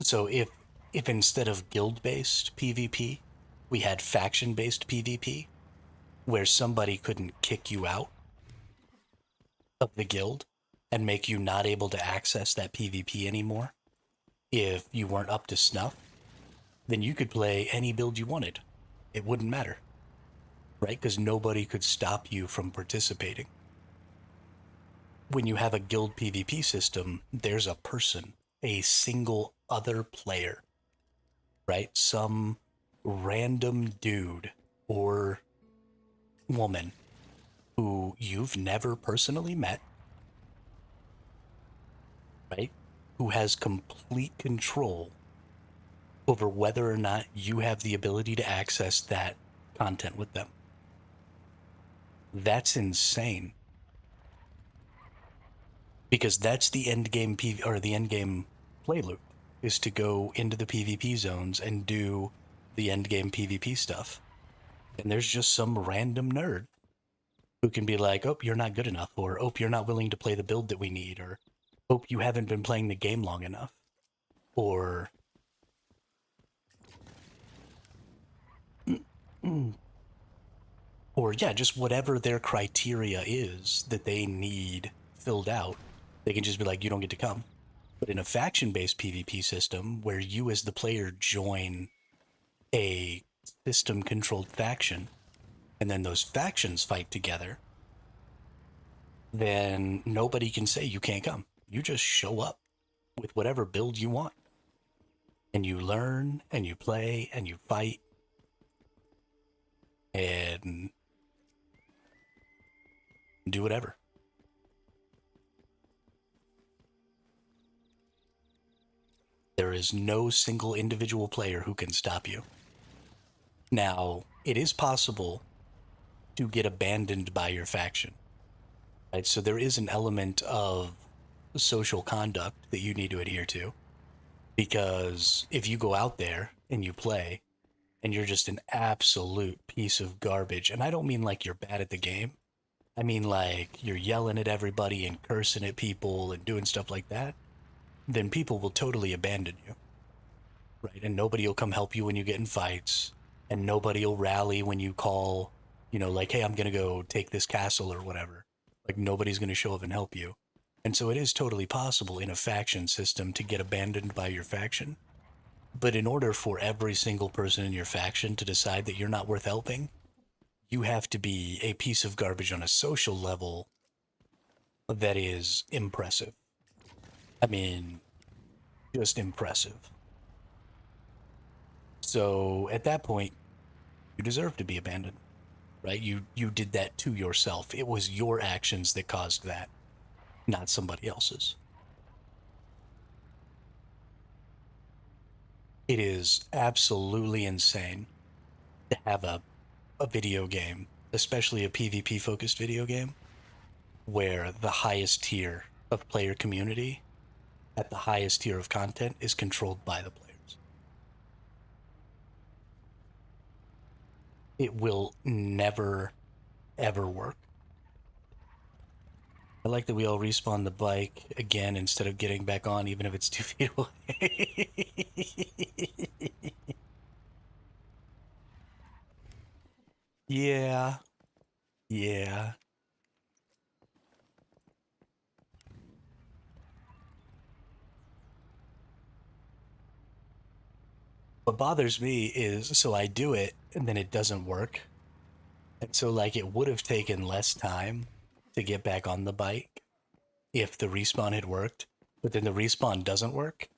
so if instead of guild-based PvP, we had faction-based PvP, where somebody couldn't kick you out of the guild and make you not able to access that PvP anymore if you weren't up to snuff, then you could play any build you wanted. It wouldn't matter, right? Because nobody could stop you from participating. When you have a guild PvP system, there's a person, a single other player, right? Some random dude or woman who you've never personally met, right? Who has complete control over whether or not you have the ability to access that content with them. That's insane. Because that's the end game or the end game play loop, is to go into the PvP zones and do the end game PvP stuff. And there's just some random nerd who can be like, oh, you're not good enough, or oh, you're not willing to play the build that we need, or oh, you haven't been playing the game long enough, or or yeah, just whatever their criteria is that they need filled out, they can just be like, you don't get to come. But in a faction-based PvP system, where you as the player join a system-controlled faction, and then those factions fight together, then nobody can say you can't come. You just show up with whatever build you want. And you learn, and you play, and you fight. And do whatever. There is no single individual player who can stop you. Now, it is possible to get abandoned by your faction, right? So there is an element of social conduct that you need to adhere to, because if you go out there and you play and you're just an absolute piece of garbage, and I don't mean like you're bad at the game, I mean like you're yelling at everybody and cursing at people and doing stuff like that, then people will totally abandon you, right? And nobody will come help you when you get in fights, and nobody will rally when you call, like, hey, I'm going to go take this castle or whatever. Like, nobody's going to show up and help you. And so it is totally possible in a faction system to get abandoned by your faction. But in order for every single person in your faction to decide that you're not worth helping, you have to be a piece of garbage on a social level that is impressive. I mean, just impressive. So at that point, you deserve to be abandoned, right? You did that to yourself. It was your actions that caused that, not somebody else's. It is absolutely insane to have a video game, especially a PvP focused video game, where the highest tier of player community at the highest tier of content is controlled by the players. It will never, ever work. I like that we all respawn the bike again instead of getting back on, even if it's 2 feet away. Yeah. Yeah. What bothers me is, so I do it and then it doesn't work. And so, like, it would have taken less time to get back on the bike if the respawn had worked, but then the respawn doesn't work.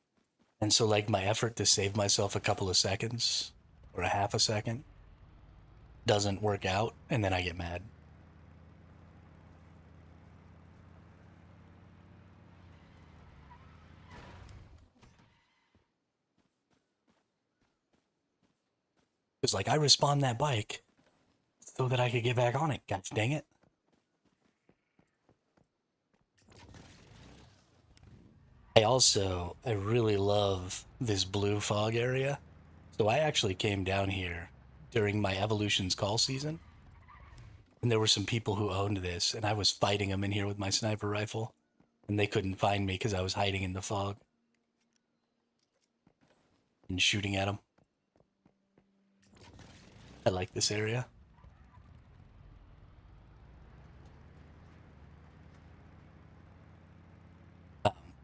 And so, like, my effort to save myself a couple of seconds or a half a second doesn't work out, and then I get mad. Because, like, I respawned that bike so that I could get back on it. Gosh dang it. I really love this blue fog area. So I actually came down here during my Evolutions call season, and there were some people who owned this, and I was fighting them in here with my sniper rifle, and they couldn't find me because I was hiding in the fog and shooting at them. I like this area.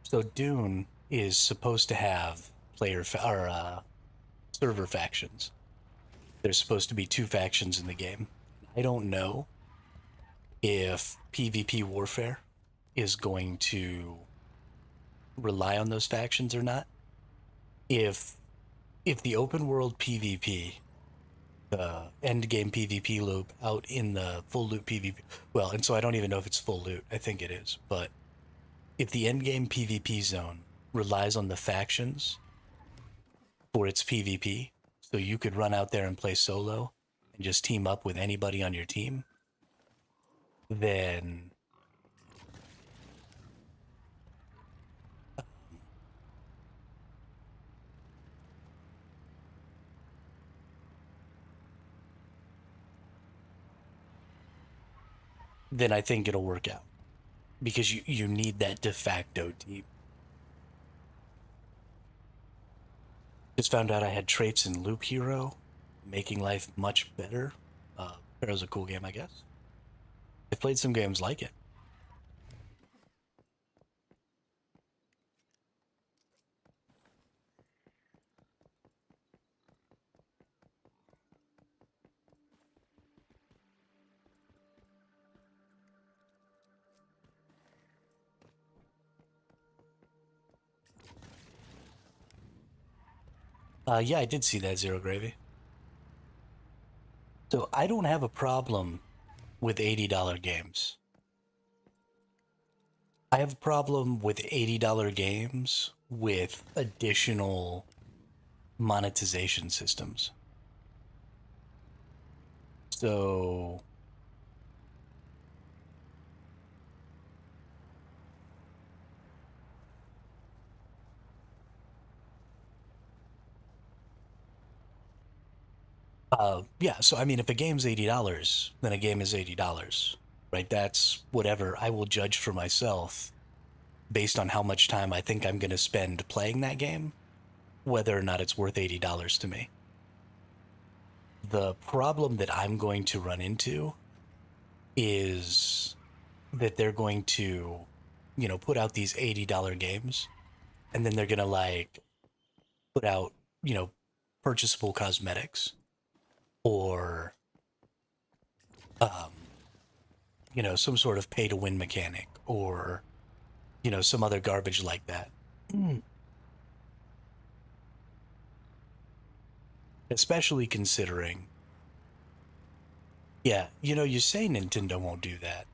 So Dune is supposed to have server factions. There's supposed to be 2 factions in the game. I don't know if PvP warfare is going to rely on those factions or not. If the open world PvP, the end game PvP loop out in the full loot PvP, well, and so I don't even know if it's full loot. I think it is, but if the end game PvP zone relies on the factions for its PvP, so you could run out there and play solo and just team up with anybody on your team, then I think it'll work out, because you need that de facto team. Just found out I had traits in Loop Hero, making life much better. It was a cool game, I guess. I've played some games like it. Yeah, I did see that, Zero Gravy. So I don't have a problem with $80 games. I have a problem with $80 games with additional monetization systems. So yeah, so I mean, if a game's $80, then a game is $80, right? That's whatever I will judge for myself based on how much time I think I'm going to spend playing that game, whether or not it's worth $80 to me. The problem that I'm going to run into is that they're going to, put out these $80 games, and then they're going to like put out, you know, purchasable cosmetics or um, some sort of pay to win mechanic or, some other garbage like that. Mm. Especially considering, yeah, you say Nintendo won't do that,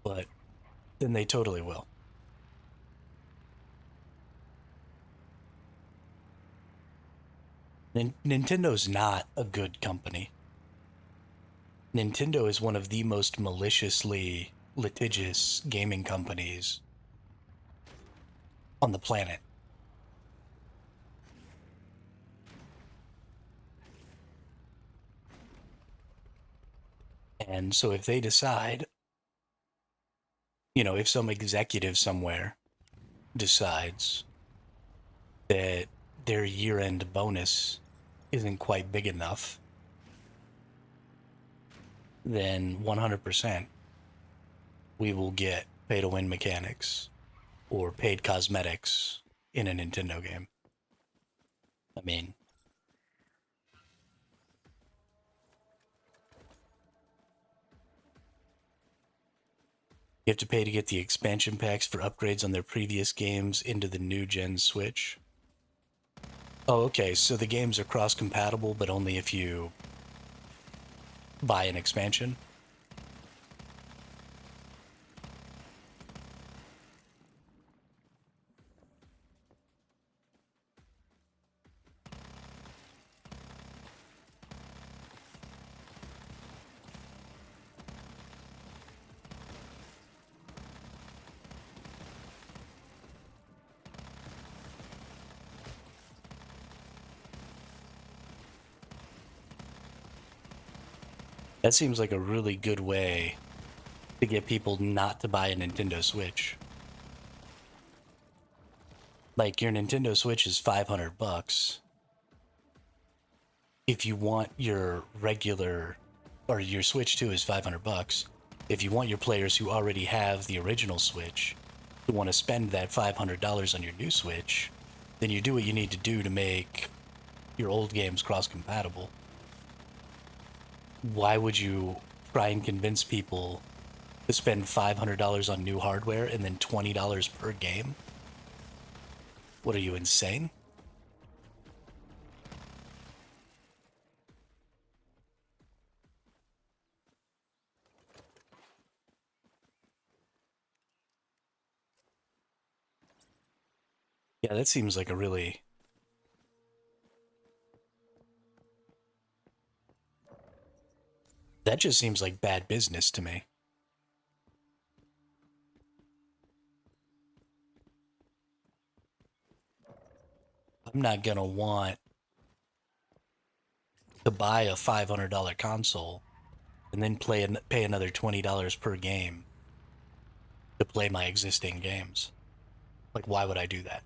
but then they totally will. Nintendo's not a good company. Nintendo is one of the most maliciously litigious gaming companies on the planet. And so if they decide, if some executive somewhere decides that their year end bonus isn't quite big enough, then 100% we will get pay to win mechanics or paid cosmetics in a Nintendo game. I mean, you have to pay to get the expansion packs for upgrades on their previous games into the new gen Switch. Oh, okay, so the games are cross compatible, but only if you buy an expansion. That seems like a really good way to get people not to buy a Nintendo Switch. Like your Nintendo Switch is $500. If you want your regular or your Switch 2 is $500. If you want your players who already have the original Switch who want to spend that $500 on your new Switch, then you do what you need to do to make your old games cross compatible. Why would you try and convince people to spend $500 on new hardware and then $20 per game? What are you, insane? Yeah, that seems like a really. That just seems like bad business to me. I'm not gonna want to buy a $500 console and then pay another $20 per game to play my existing games. Like, why would I do that?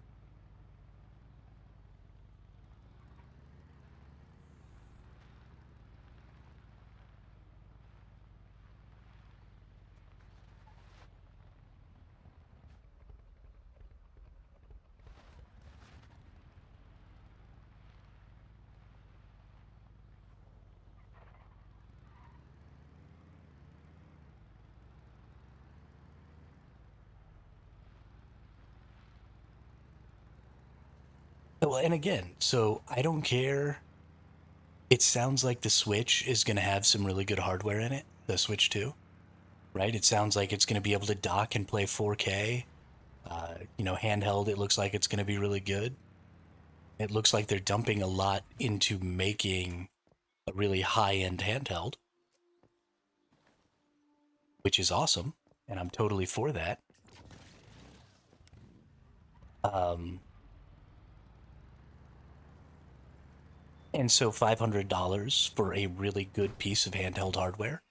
Well, and again, so I don't care. It sounds like the Switch is going to have some really good hardware in it, the Switch 2, right? It sounds like it's going to be able to dock and play 4K. Handheld, it looks like it's going to be really good. It looks like they're dumping a lot into making a really high-end handheld, which is awesome, and I'm totally for that. Um, and so $500 for a really good piece of handheld hardware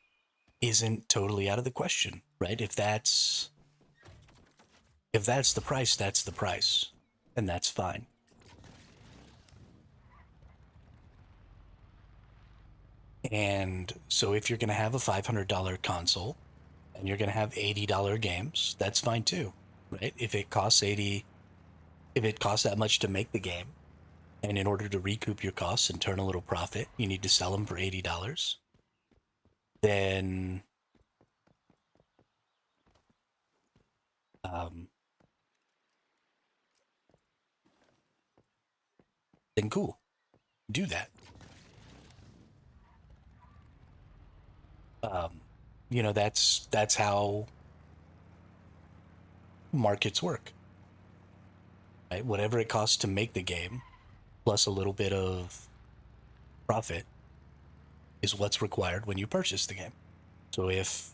isn't totally out of the question, right? If that's the price, that's the price, and that's fine. And so if you're going to have a $500 console and you're going to have $80 games, that's fine too, right? If it costs that much to make the game, and in order to recoup your costs and turn a little profit, you need to sell them for $80, then um, then cool, do that. Um, that's how markets work, right? Whatever it costs to make the game, plus a little bit of profit, is what's required when you purchase the game. So if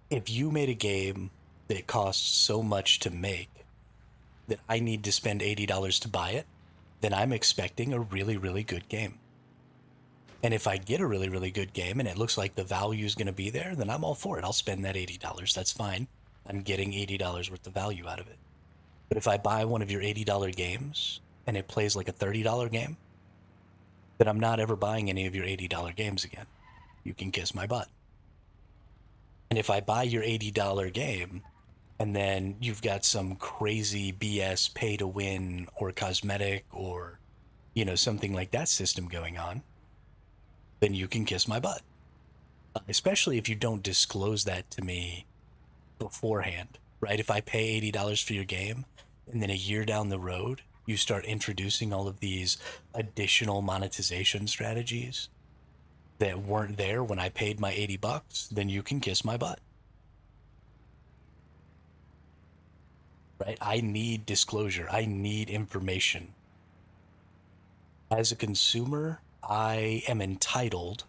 if you made a game that costs so much to make that I need to spend $80 to buy it, then I'm expecting a really, really good game. And if I get a really, really good game and it looks like the value is going to be there, then I'm all for it. I'll spend that $80. That's fine. I'm getting $80 worth of value out of it. But if I buy one of your $80 games and it plays like a $30 game, then I'm not ever buying any of your $80 games again. You can kiss my butt. And if I buy your $80 game and then you've got some crazy BS pay to win or cosmetic or, something like that system going on, then you can kiss my butt. Especially if you don't disclose that to me beforehand, right? If I pay $80 for your game and then a year down the road, you start introducing all of these additional monetization strategies that weren't there when I paid my $80, then you can kiss my butt. Right? I need disclosure. I need information. As a consumer, I am entitled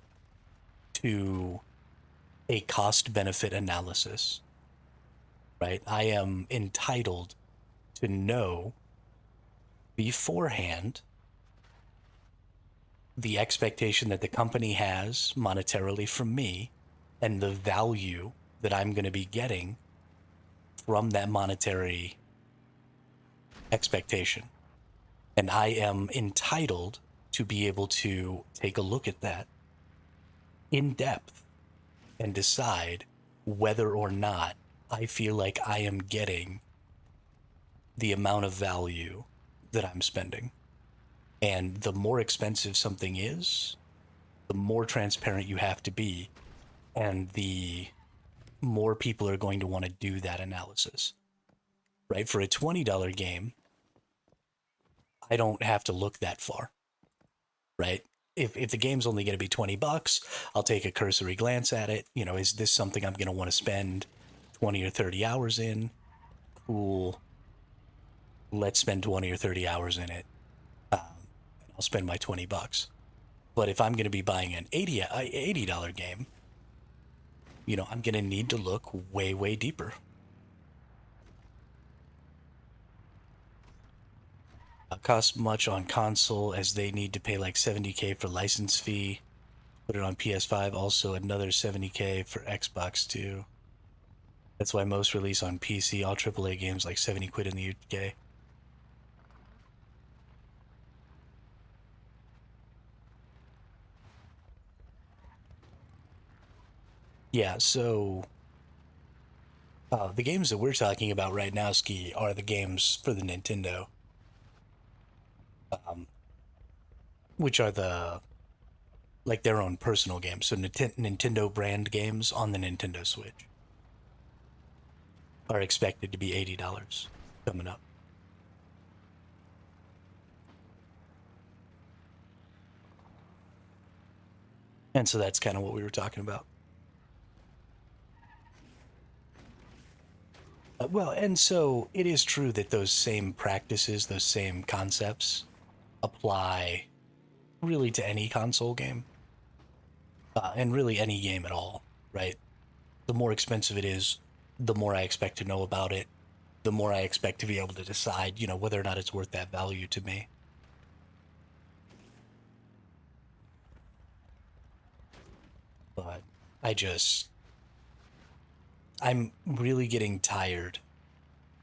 to a cost benefit analysis, right? I am entitled to know beforehand the expectation that the company has monetarily from me and the value that I'm going to be getting from that monetary expectation. And I am entitled to be able to take a look at that in depth and decide whether or not I feel like I am getting the amount of value that I'm spending. And the more expensive something is, the more transparent you have to be, and the more people are going to want to do that analysis. Right? For a $20 game, I don't have to look that far. Right? If the game's only going to be $20, I'll take a cursory glance at it. Is this something I'm going to want to spend 20 or 30 hours in? Cool. Let's spend 20 or 30 hours in it. I'll spend my $20. But if I'm going to be buying an $80 game, I'm going to need to look way, way deeper. Costs much on console as they need to pay like $70K for license fee. Put it on PS5, also another $70K for Xbox too. That's why most release on PC, all AAA games like 70 quid in the UK. Yeah, so the games that we're talking about right now, Ski, are the games for the Nintendo, um, which are their own personal games. So Nintendo brand games on the Nintendo Switch are expected to be $80 coming up. And so that's kind of what we were talking about. Well, and so it is true that those same practices, those same concepts apply really to any console game, and really any game at all, right? The more expensive it is, the more I expect to know about it, the more I expect to be able to decide, whether or not it's worth that value to me. But I just, I'm really getting tired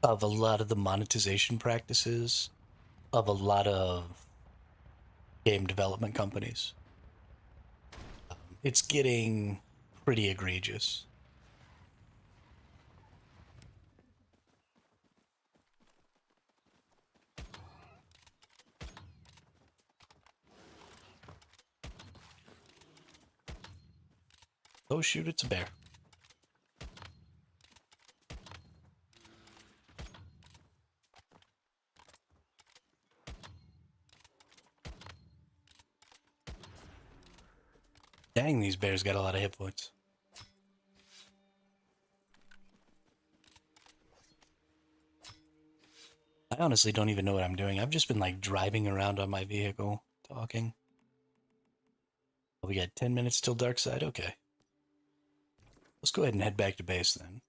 of a lot of the monetization practices of a lot of game development companies. It's getting pretty egregious. Oh, shoot, it's a bear. Dang, these bears got a lot of hit points. I honestly don't even know what I'm doing. I've just been like driving around on my vehicle, talking. We got 10 minutes till dark side. Okay. Let's go ahead and head back to base then.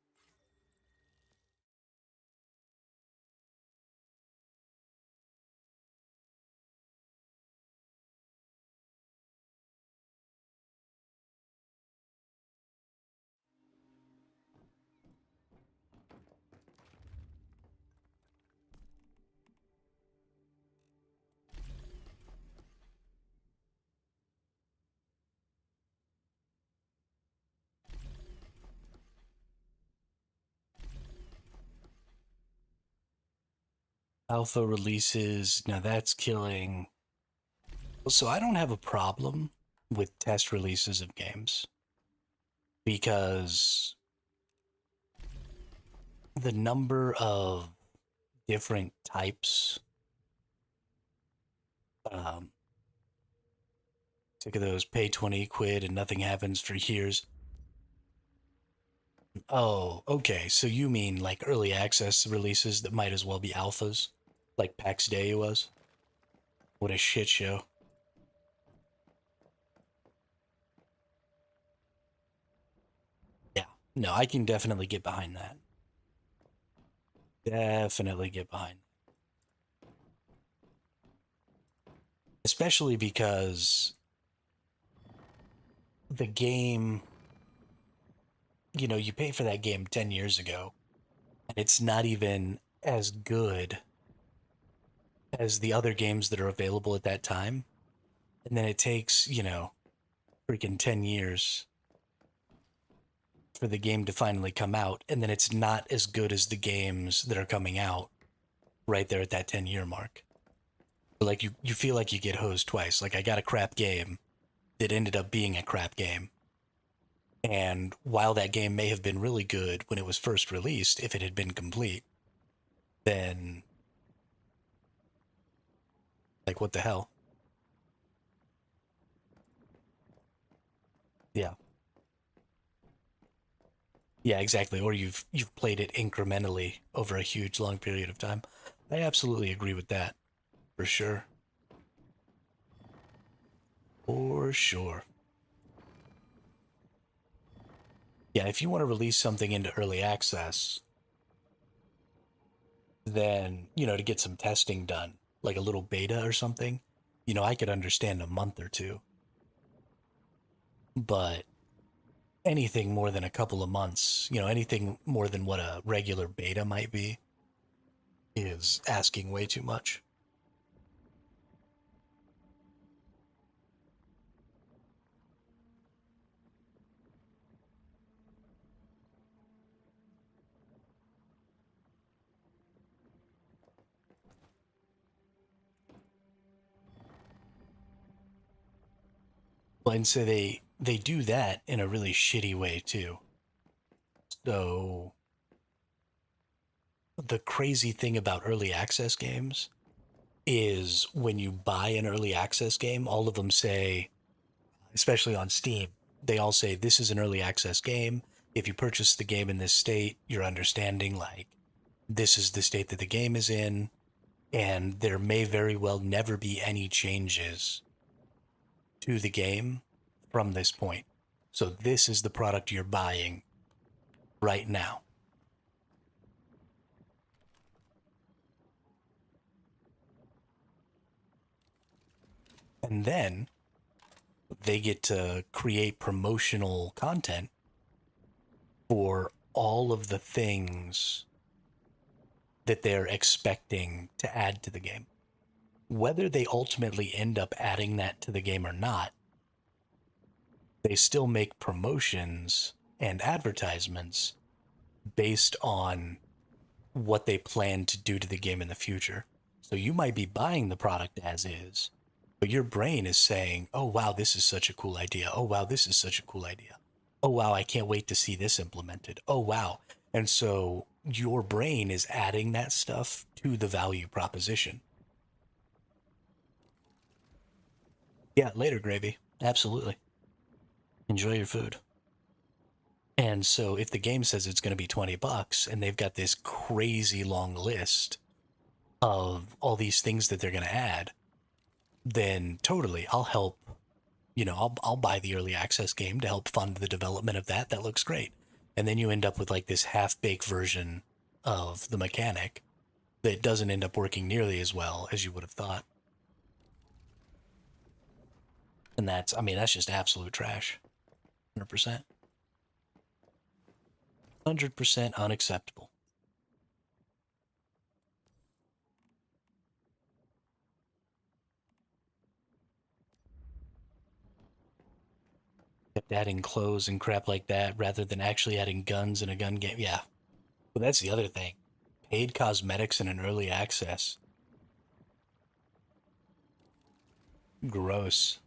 Alpha releases. Now that's killing. So I don't have a problem with test releases of games because the number of different types, um, sick of those pay 20 quid and nothing happens for years. Oh, okay. So you mean like early access releases that might as well be alphas, like PAX Day was? What a shit show. Yeah. No, I can definitely get behind that. Definitely get behind. Especially because the game, you pay for that game 10 years ago, and it's not even as good as the other games that are available at that time. And then it takes, freaking 10 years for the game to finally come out, and then it's not as good as the games that are coming out right there at that 10-year mark. Like you feel like you get hosed twice. Like I got a crap game that ended up being a crap game. And while that game may have been really good when it was first released, if it had been complete, then like what the hell? Yeah. Yeah, exactly. Or you've played it incrementally over a huge long period of time. I absolutely agree with that. For sure. For sure. Yeah, if you want to release something into early access, then, to get some testing done, like a little beta or something, I could understand a month or two. But anything more than a couple of months, anything more than what a regular beta might be, is asking way too much. And so they do that in a really shitty way too. So the crazy thing about early access games is when you buy an early access game, all of them say, especially on Steam, they all say this is an early access game. If you purchase the game in this state, you're understanding like this is the state that the game is in, and there may very well never be any changes to the game from this point. So this is the product you're buying right now. And then they get to create promotional content for all of the things that they're expecting to add to the game. Whether they ultimately end up adding that to the game or not, they still make promotions and advertisements based on what they plan to do to the game in the future. So you might be buying the product as is, but your brain is saying, oh, wow, this is such a cool idea. Oh, wow, this is such a cool idea. Oh, wow, I can't wait to see this implemented. Oh, wow. And so your brain is adding that stuff to the value proposition. Yeah, later, gravy. Absolutely. Enjoy your food. And so if the game says it's going to be $20 and they've got this crazy long list of all these things that they're going to add, then totally I'll help. I'll buy the early access game to help fund the development of that. That looks great. And then you end up with like this half-baked version of the mechanic that doesn't end up working nearly as well as you would have thought. And that's just absolute trash. 100%. 100% unacceptable. Kept adding clothes and crap like that rather than actually adding guns in a gun game. Yeah. Well, that's the other thing. Paid cosmetics in an early access. Gross.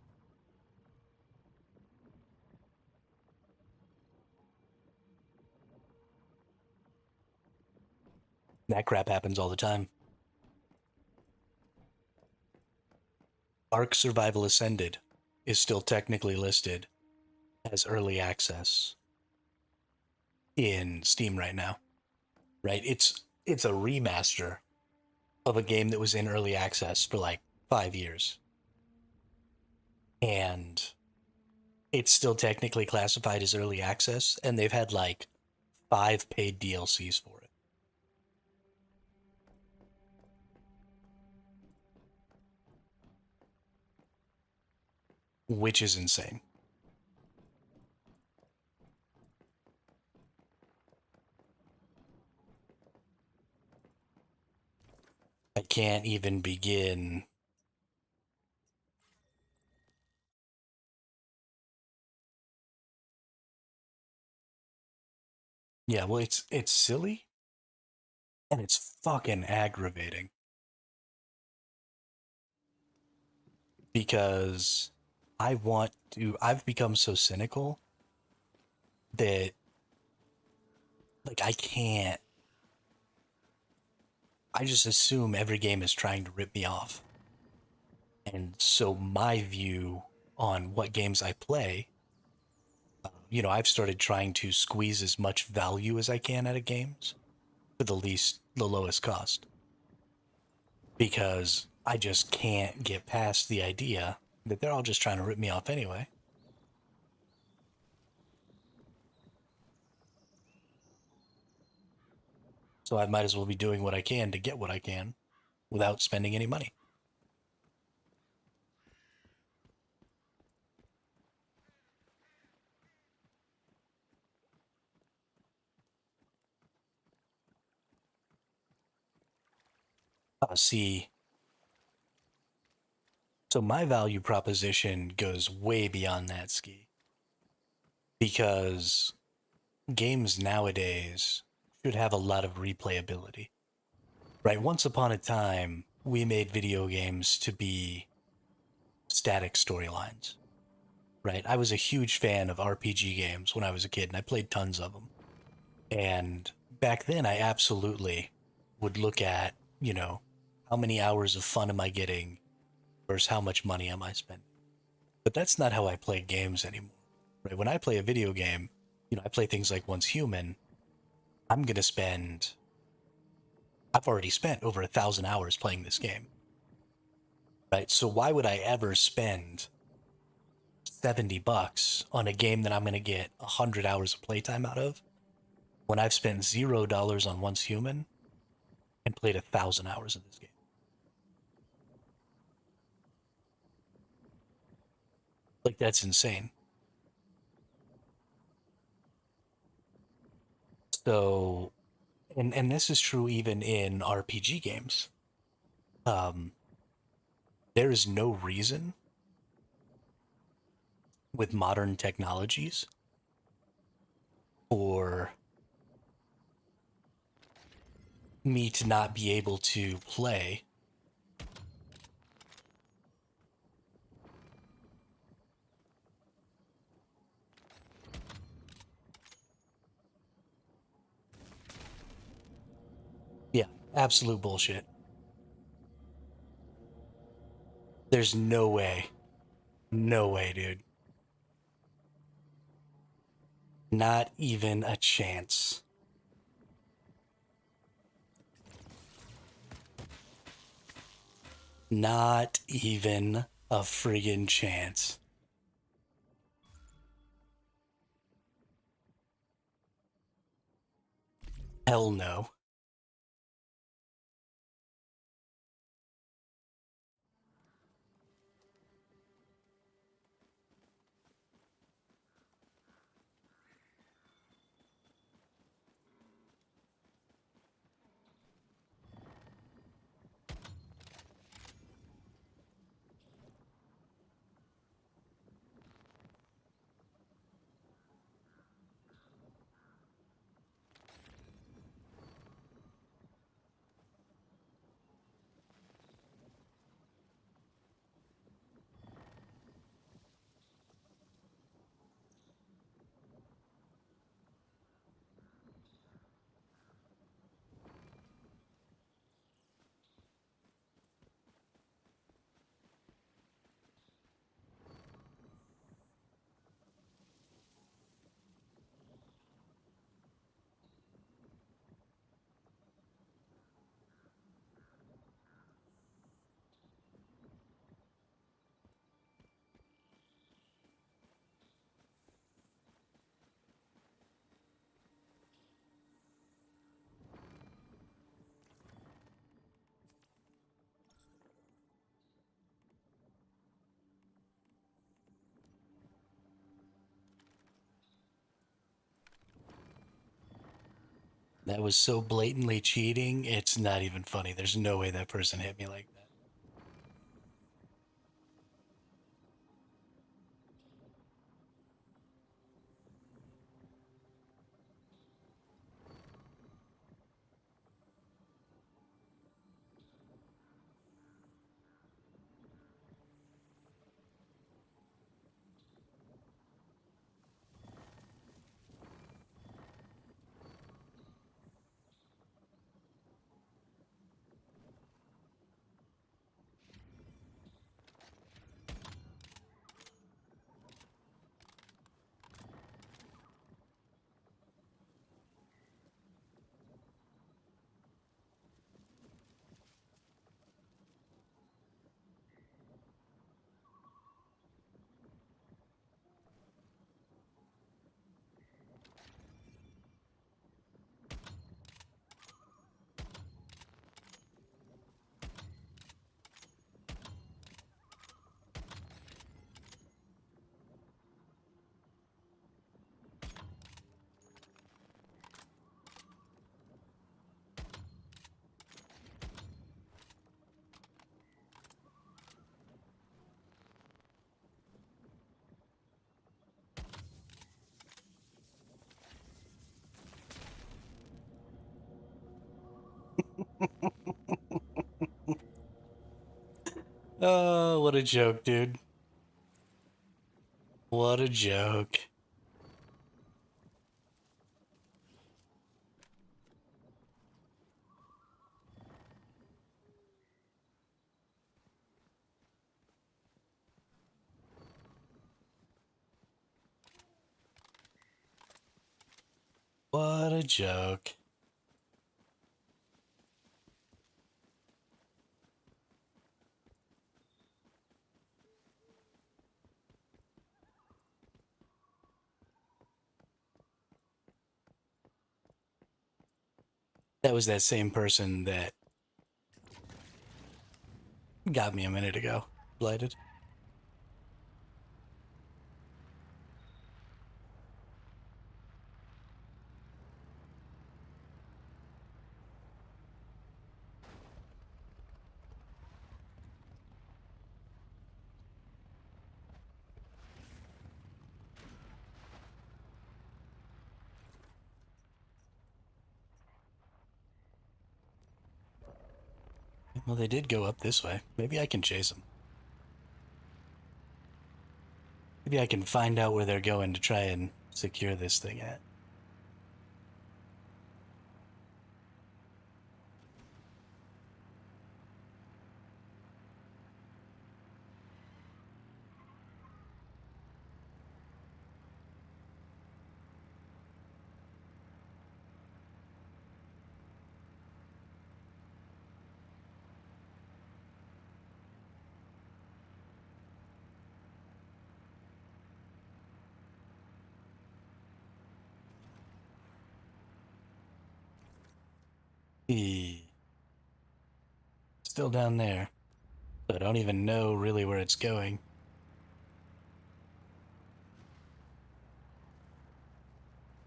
That crap happens all the time. Ark Survival Ascended is still technically listed as early access in Steam right now. Right? It's a remaster of a game that was in early access for like 5 years. And it's still technically classified as early access, and they've had like 5 paid DLCs for it. Which is insane. I can't even begin. Yeah, well, it's silly and it's fucking aggravating because I've become so cynical that like I just assume every game is trying to rip me off. And so my view on what games I play, I've started trying to squeeze as much value as I can out of games for the lowest cost. Because I just can't get past the idea that they're all just trying to rip me off anyway. So I might as well be doing what I can to get what I can without spending any money. See, so my value proposition goes way beyond that, Ski, because games nowadays should have a lot of replayability. Right? Once upon a time, we made video games to be static storylines. Right? I was a huge fan of RPG games when I was a kid, and I played tons of them. And back then, I absolutely would look at, how many hours of fun am I getting versus how much money am I spending. But that's not how I play games anymore. Right? When I play a video game, I play things like Once Human. I'm going to spend I've already spent over 1,000 hours playing this game, right? So why would I ever spend $70 on a game that I'm going to get 100 hours of playtime out of when I've spent $0 on Once Human and played 1,000 hours in this game? Like, that's insane. So, and this is true even in RPG games. Um, there is no reason with modern technologies for me to not be able to play yeah, absolute bullshit. There's no way. No way, dude. Not even a chance. Not even a friggin' chance. Hell no. That was so blatantly cheating, it's not even funny. There's no way that person hit me like that. Oh, what a joke, dude. What a joke. What a joke. That was that same person that got me a minute ago. Blighted. Well, they did go up this way. Maybe I can chase them. Maybe I can find out where they're going to try and secure this thing at. Still down there. But I don't even know really where it's going.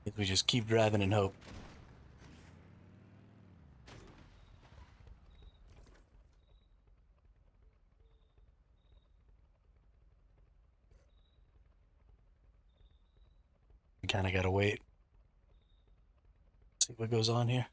If we just keep driving and hope. We kind of gotta wait. See what goes on here.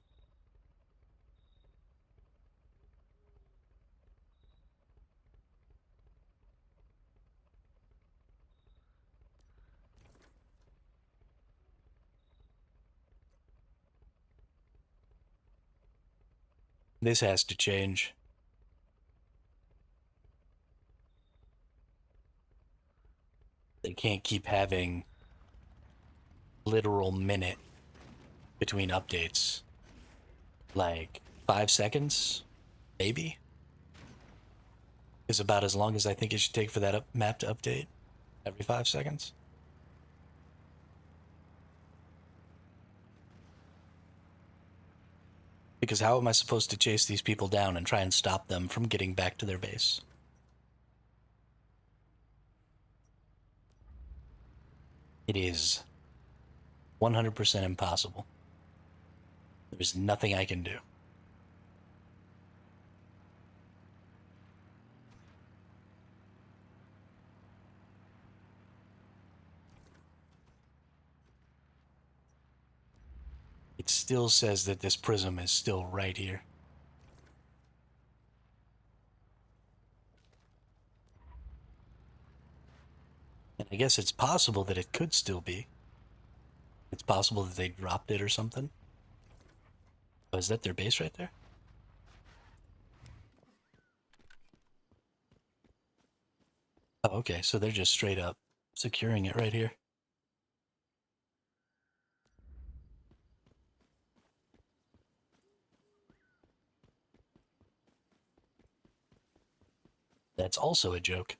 This has to change. They can't keep having literal minute between updates. Like 5 seconds, maybe, is about as long as I think it should take for that map to update. Every 5 seconds. Because how am I supposed to chase these people down and try and stop them from getting back to their base? It is 100% impossible. There's nothing I can do. It still says that this prism is still right here. And I guess it's possible that it could still be. It's possible that they dropped it or something. Oh, is that their base right there? Oh, okay, so they're just straight up securing it right here. That's also a joke.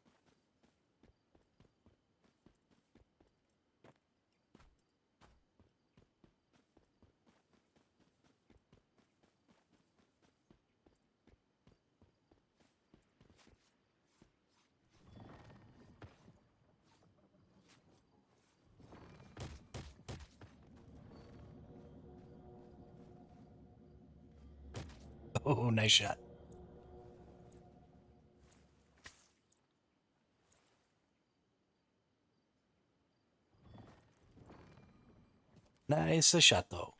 Oh, nice shot. Nice shot, though.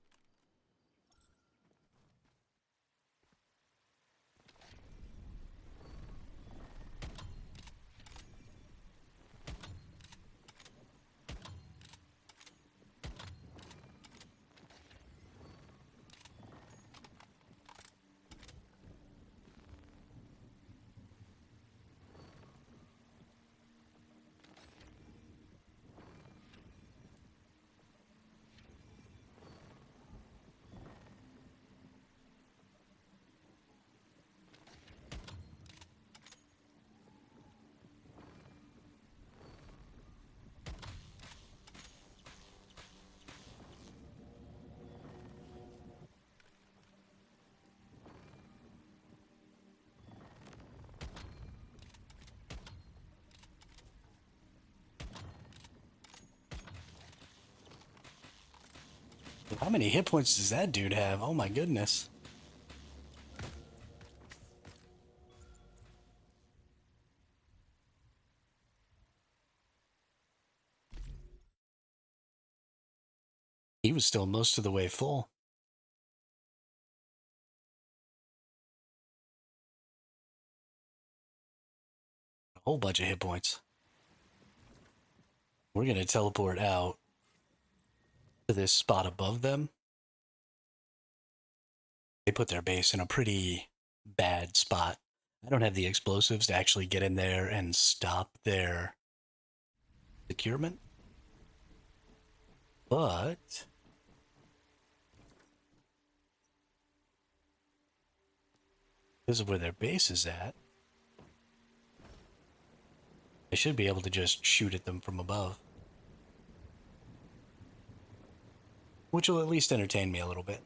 How many hit points does that dude have? Oh my goodness. He was still most of the way full. A whole bunch of hit points. We're going to teleport out to this spot above them. They put their base in a pretty bad spot. I don't have the explosives to actually get in there and stop their securement. But because of where their base is at, I should be able to just shoot at them from above. Which will at least entertain me a little bit.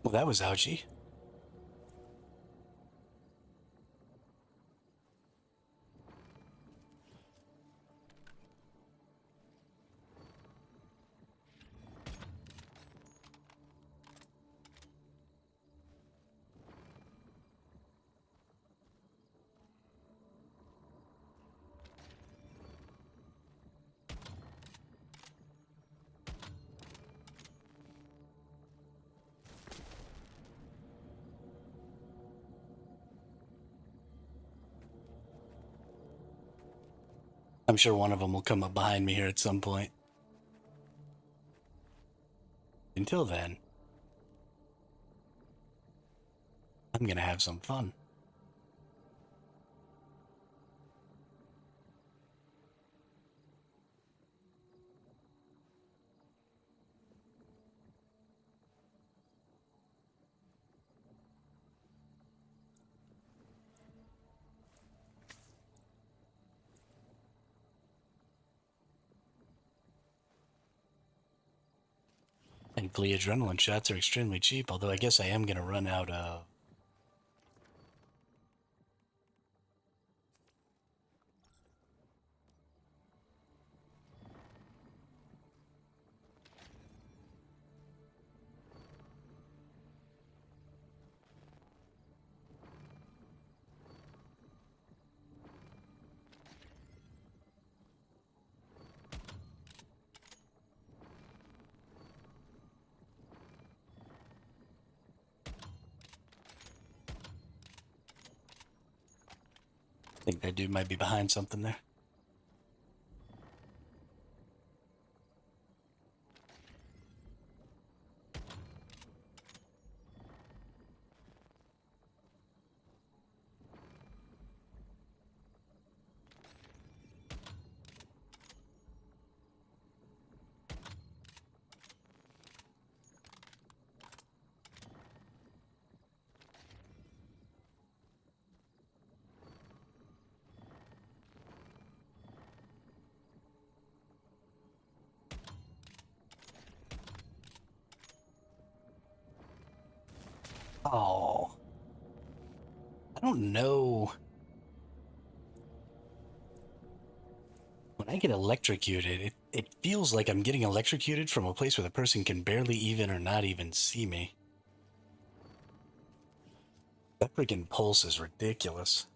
Well, that was ouchy. I'm sure one of them will come up behind me here at some point. Until then, I'm going to have some fun. Thankfully, adrenaline shots are extremely cheap, although I guess I am going to run out of... I think that dude might be behind something there. Oh, I don't know. When I get electrocuted, it feels like I'm getting electrocuted from a place where the person can barely even or not even see me. That freaking pulse is ridiculous.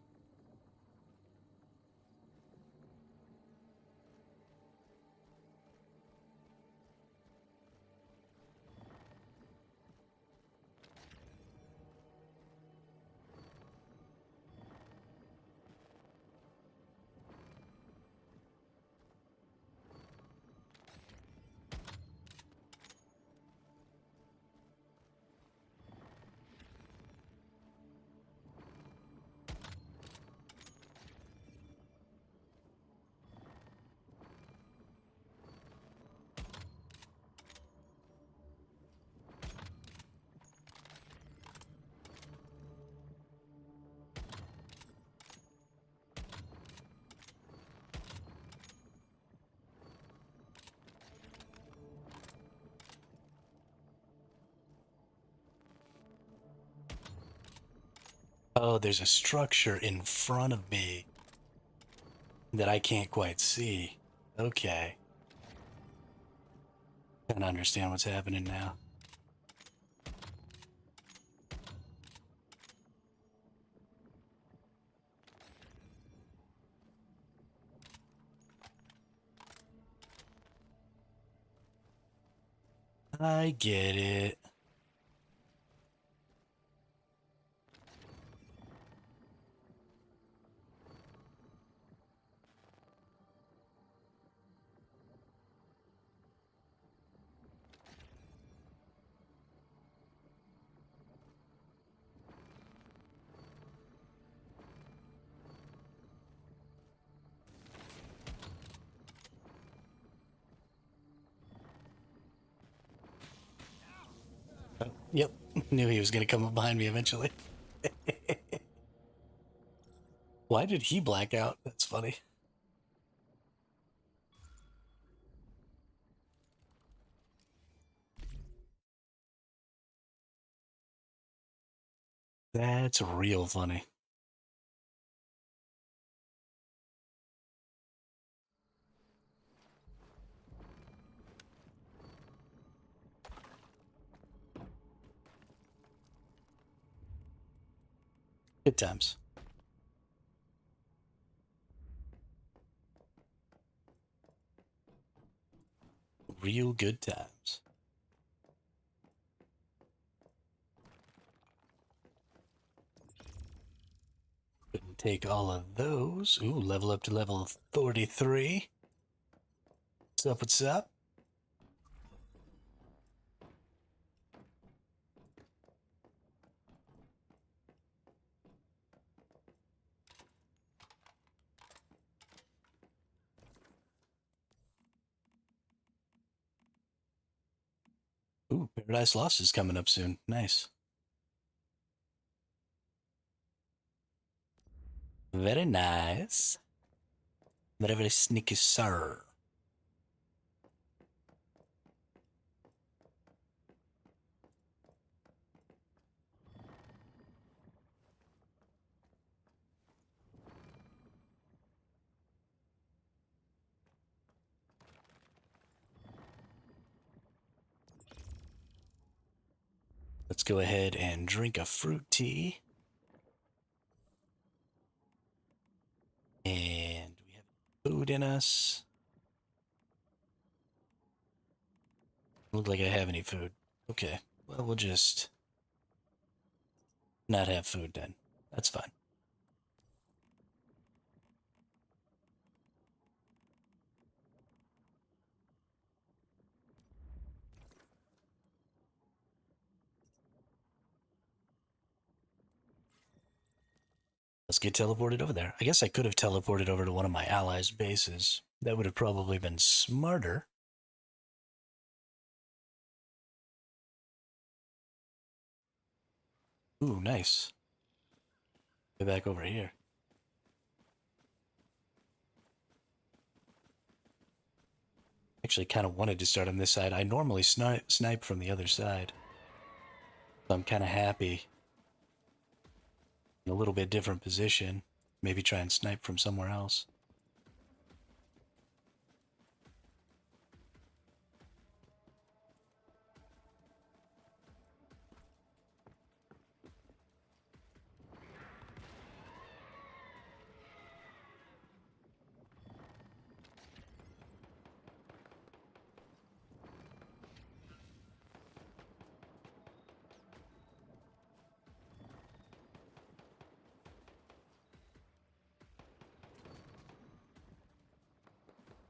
Oh, there's a structure in front of me that I can't quite see. Okay. Kind of understand what's happening now. I get it. Yep. Knew he was going to come up behind me eventually. Why did he black out? That's funny. That's real funny. Good times. Real good times. Couldn't take all of those. Ooh, level up to level 43. What's up? What's up? Ooh, Paradise Lost is coming up soon. Nice. Very nice. Very, very sneaky, sir. Let's go ahead and drink a fruit tea. And we have food in us. Look like I have any food. Okay. Well, we'll just not have food then. That's fine. Let's get teleported over there. I guess I could have teleported over to one of my allies' bases. That would have probably been smarter. Ooh, nice. Get back over here. Actually, kind of wanted to start on this side. I normally snipe from the other side. So I'm kind of happy in a little bit different position. Maybe try and snipe from somewhere else.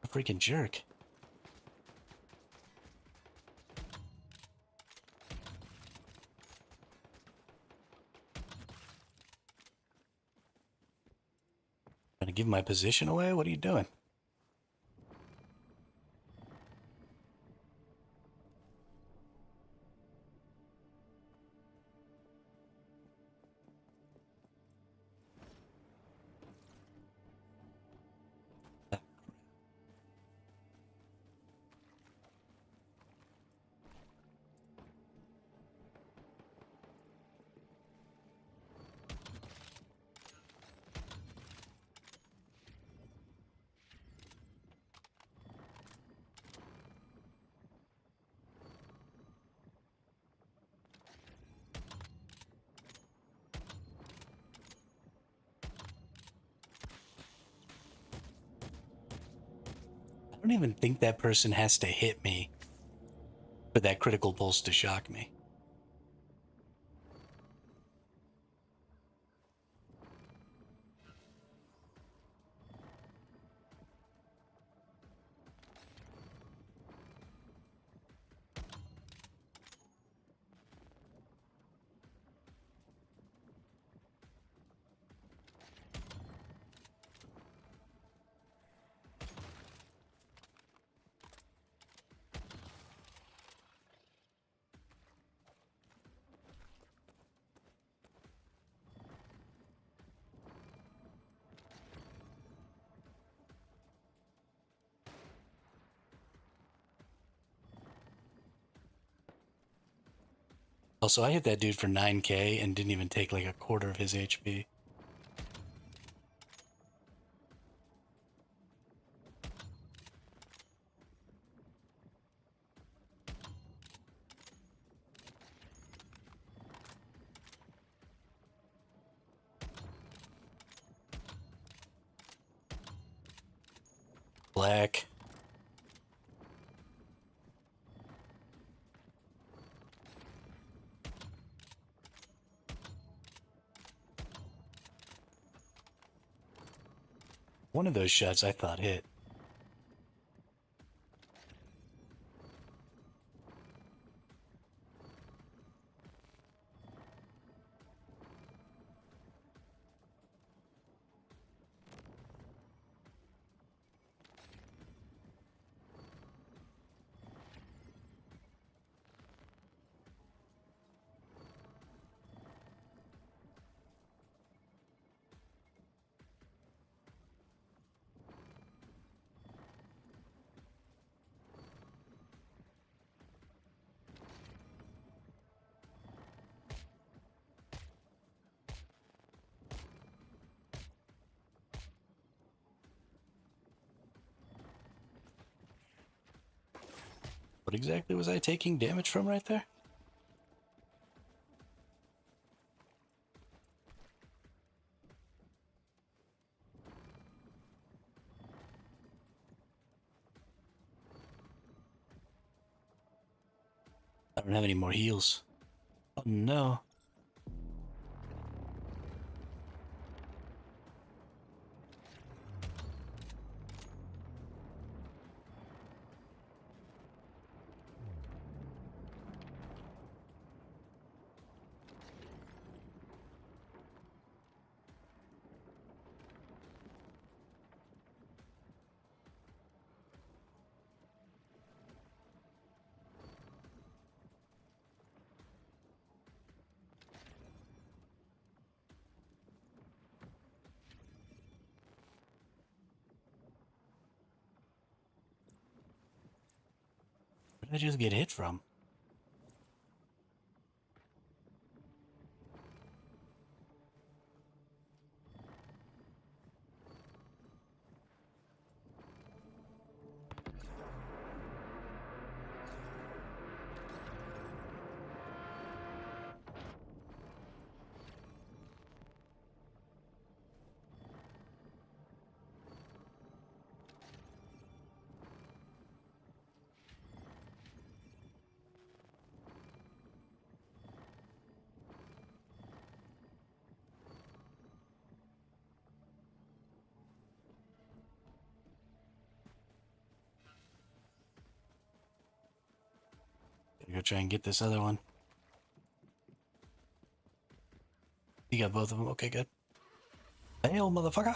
A freaking jerk. Trying to give my position away? What are you doing? I don't even think that person has to hit me for that critical pulse to shock me. Also, I hit that dude for 9k and didn't even take like a quarter of his HP. Black. One of those shots I thought hit. What exactly was I taking damage from right there? I don't have any more heals. Oh no. Where did I just get hit from? Go try and get this other one. You got both of them? Okay, good. Hail, motherfucker!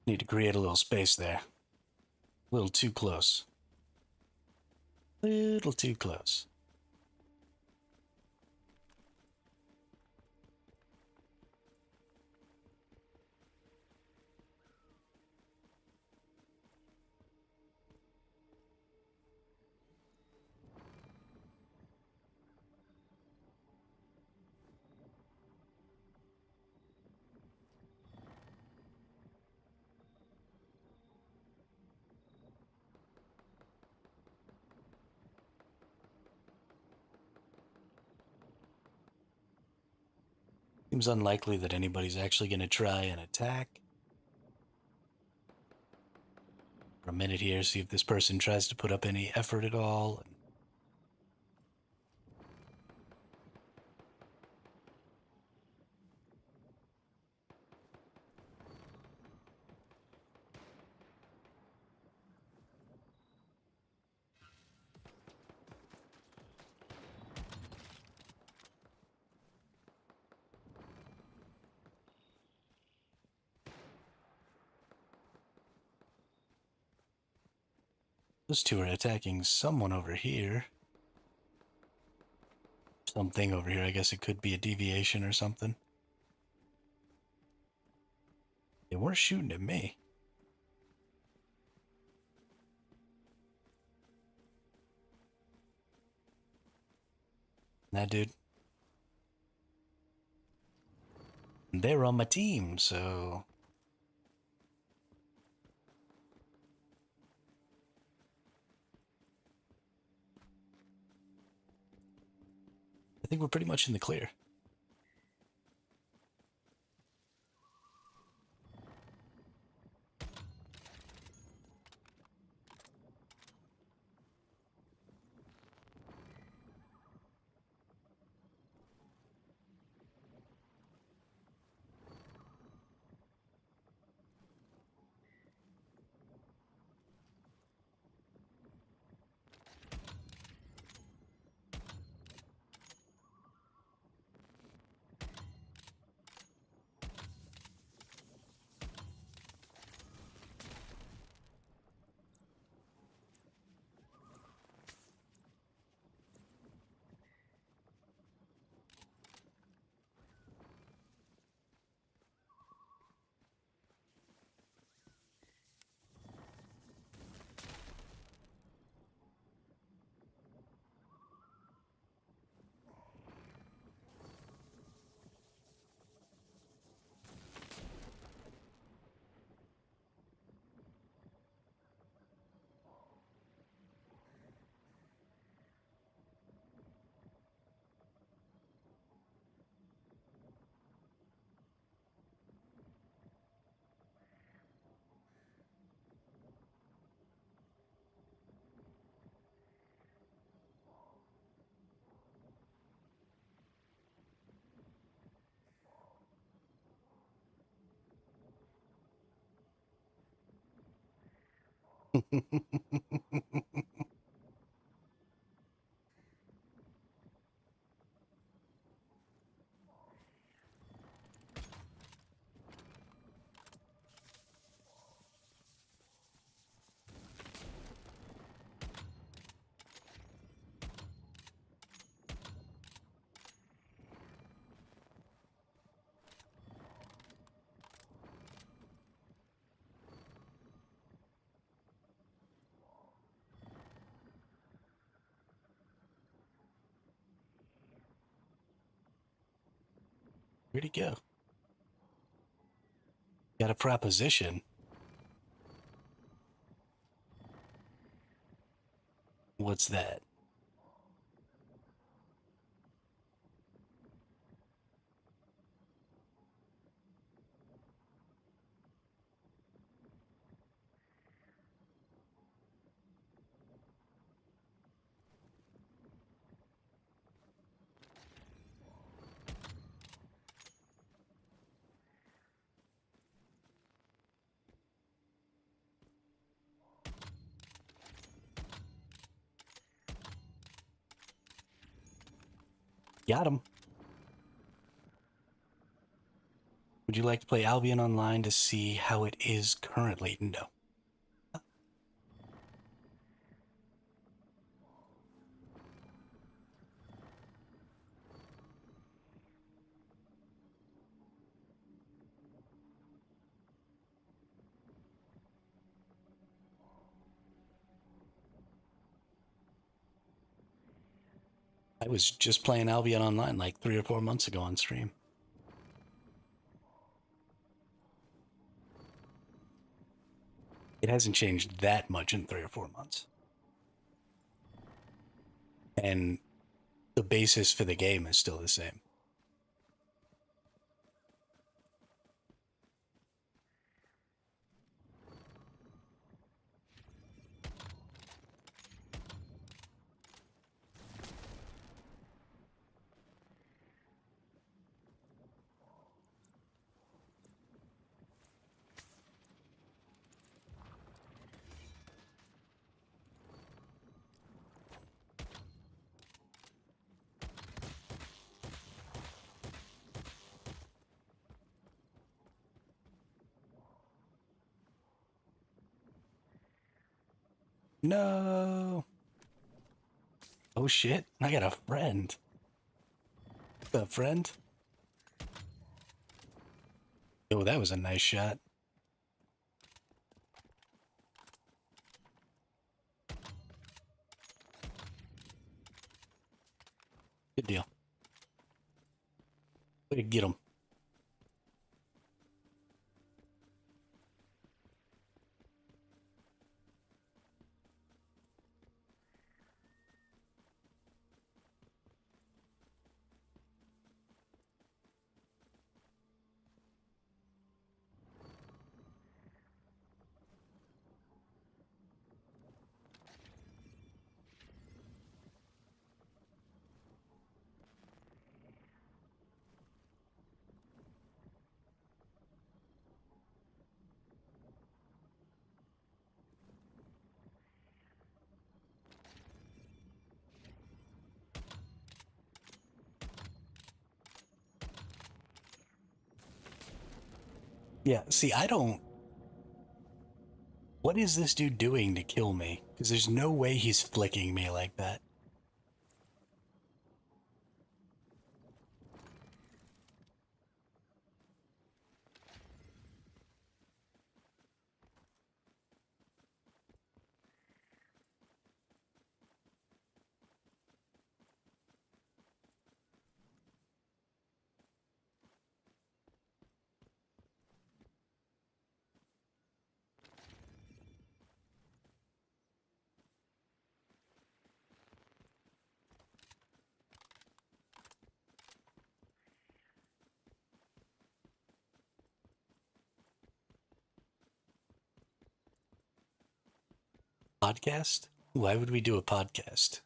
Need to create a little space there. A little too close. Little too close. Seems unlikely that anybody's actually going to try and attack. For a minute here, see if this person tries to put up any effort at all. Those two are attacking someone over here. Something over here. I guess it could be a deviation or something. They weren't shooting at me. That dude. They're on my team, so... I think we're pretty much in the clear. Where'd he go? Got a proposition. What's that? Got him. Would you like to play Albion Online to see how it is currently? No. I was just playing Albion Online like 3 or 4 months ago on stream. It hasn't changed that much in 3 or 4 months. And the basis for the game is still the same. No. Oh shit, I got a friend. What's up, friend? Oh, that was a nice shot. Good deal. Way to get him. Yeah, see, I don't. What is this dude doing to kill me? Because there's no way he's flicking me like that. Podcast? Why would we do a podcast?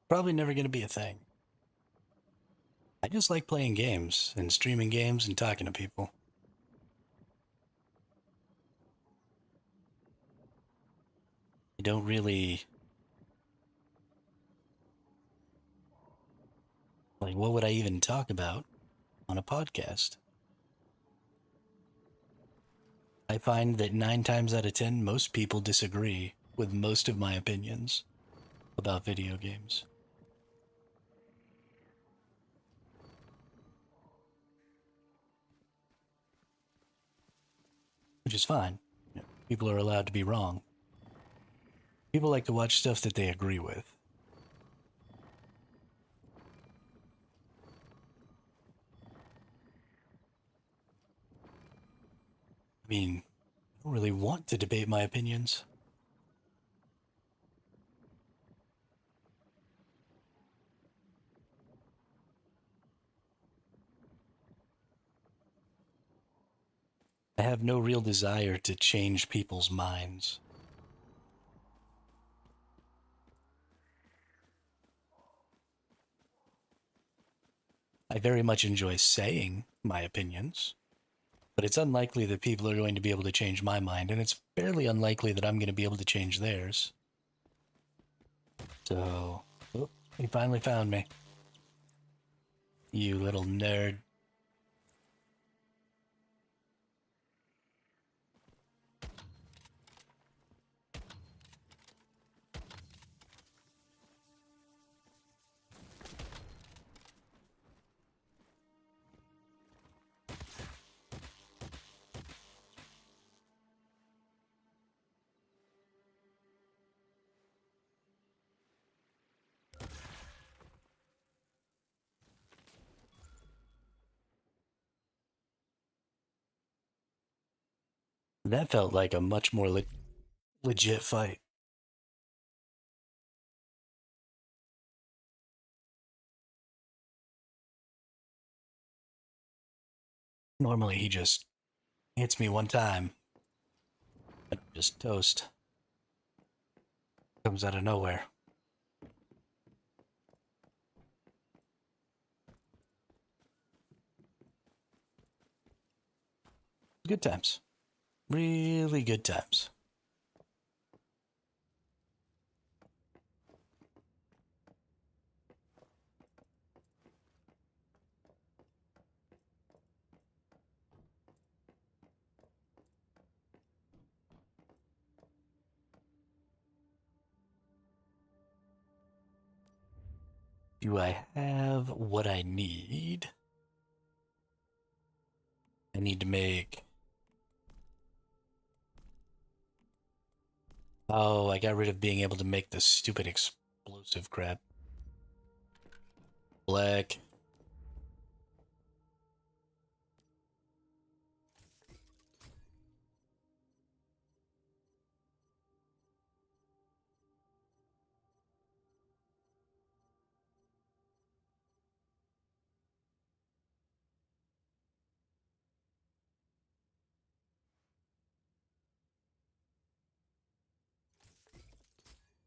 Probably never going to be a thing. I just like playing games and streaming games and talking to people. I don't really... Like, what would I even talk about on a podcast? I find that 9 times out of 10, most people disagree with most of my opinions about video games. Which is fine. You know, people are allowed to be wrong. People like to watch stuff that they agree with. I mean, I don't really want to debate my opinions. I have no real desire to change people's minds. I very much enjoy saying my opinions, but it's unlikely that people are going to be able to change my mind, and it's fairly unlikely that I'm going to be able to change theirs. So, oh, he finally found me. You little nerd. That felt like a much more legit fight. Normally, he just hits me one time and I'm just toast. Comes out of nowhere. Good times. Really good times. Do I have what I need? I need to make... Oh, I got rid of being able to make the stupid explosive crap. Black.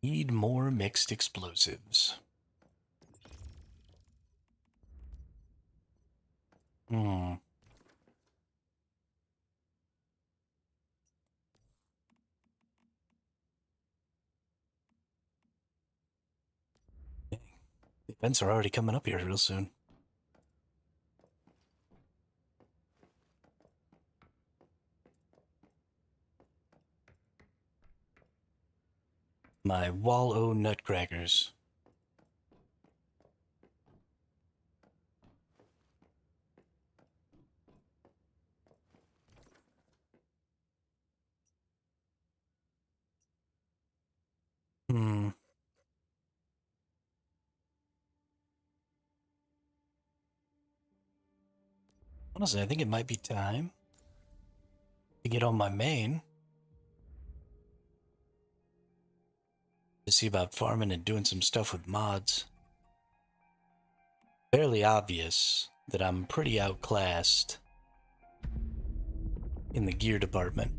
Need more mixed explosives. Hmm. The events are already coming up here real soon. My Wall-O nutcrackers. Hmm. Honestly, I think it might be time to get on my main to see about farming and doing some stuff with mods. Fairly obvious that I'm pretty outclassed in the gear department.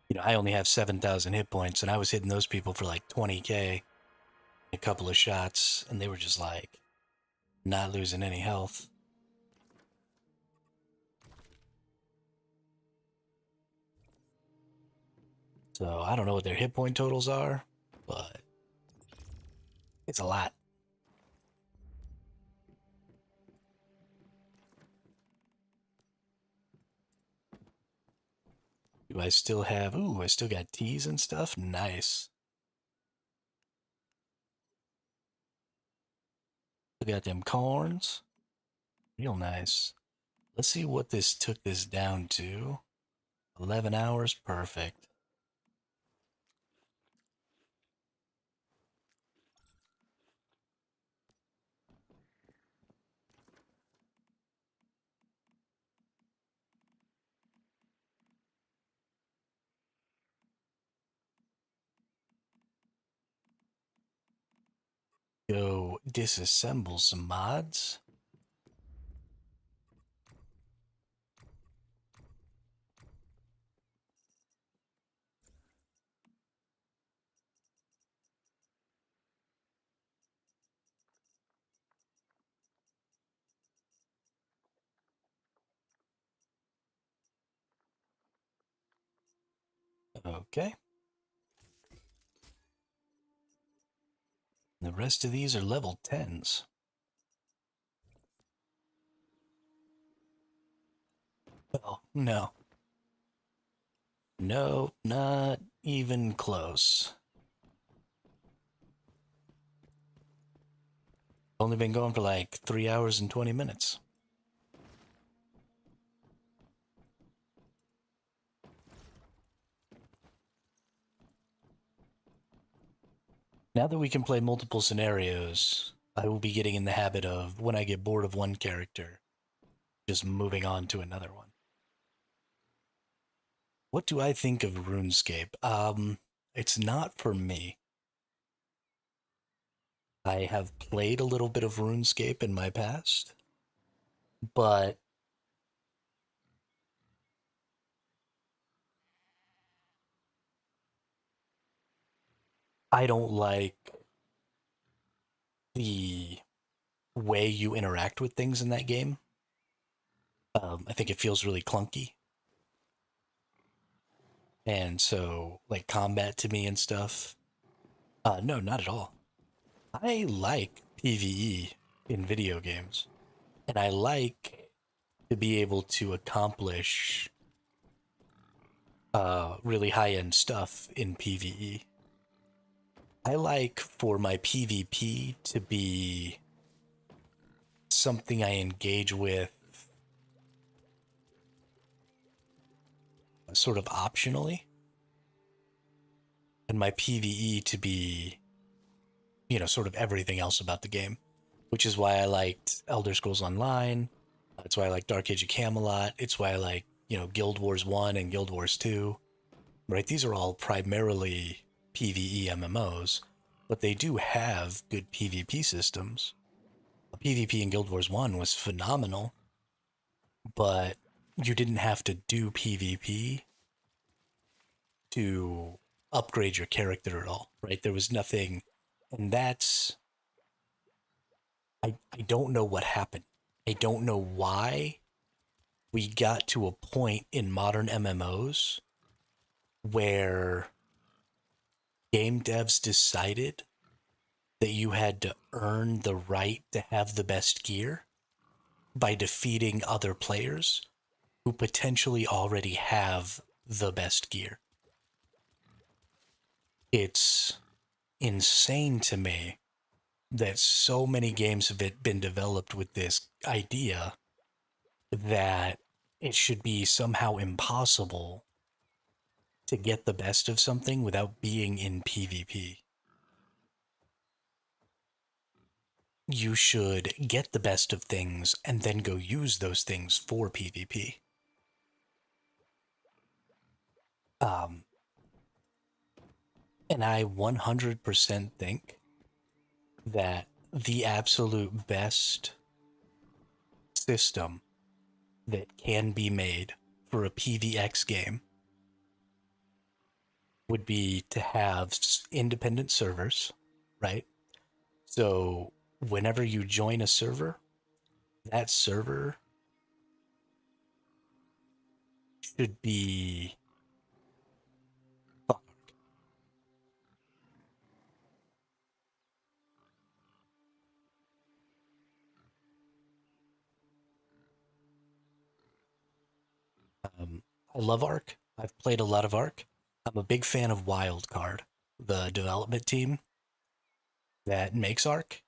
You know, I only have 7,000 hit points, and I was hitting those people for like 20k, a couple of shots, and they were just like not losing any health. So I don't know what their hit point totals are, but it's a lot. Do I still have... Ooh, I still got teas and stuff? Nice. I got them corns. Real nice. Let's see what this took this down to. 11 hours, perfect. Go disassemble some mods. Okay. The rest of these are level 10s. Oh, no. No, not even close. Only been going for like 3 hours and 20 minutes. Now that we can play multiple scenarios, I will be getting in the habit of, when I get bored of one character, just moving on to another one. What do I think of RuneScape? It's not for me. I have played a little bit of RuneScape in my past, but I don't like the way you interact with things in that game. I think it feels really clunky. And so, like, combat to me and stuff, no, not at all. I like PvE in video games, and I like to be able to accomplish really high end stuff in PvE. I like for my PvP to be something I engage with sort of optionally, and my PvE to be, sort of everything else about the game, which is why I liked Elder Scrolls Online. That's why I like Dark Age of Camelot. It's why I like, Guild Wars 1 and Guild Wars 2. Right? These are all primarily PvE MMOs, but they do have good PvP systems. PvP in Guild Wars 1 was phenomenal, but you didn't have to do PvP to upgrade your character at all, right? There was nothing, and I don't know what happened. I don't know why we got to a point in modern MMOs where game devs decided that you had to earn the right to have the best gear by defeating other players who potentially already have the best gear. It's insane to me that so many games have been developed with this idea that it should be somehow impossible to get the best of something without being in PvP. You should get the best of things and then go use those things for PvP. Um, and I 100% think that the absolute best system that can be made for a PvX game would be to have independent servers, right? So whenever you join a server, that server should be... I love Ark. I've played a lot of Ark. I'm a big fan of Wildcard, the development team that makes Ark.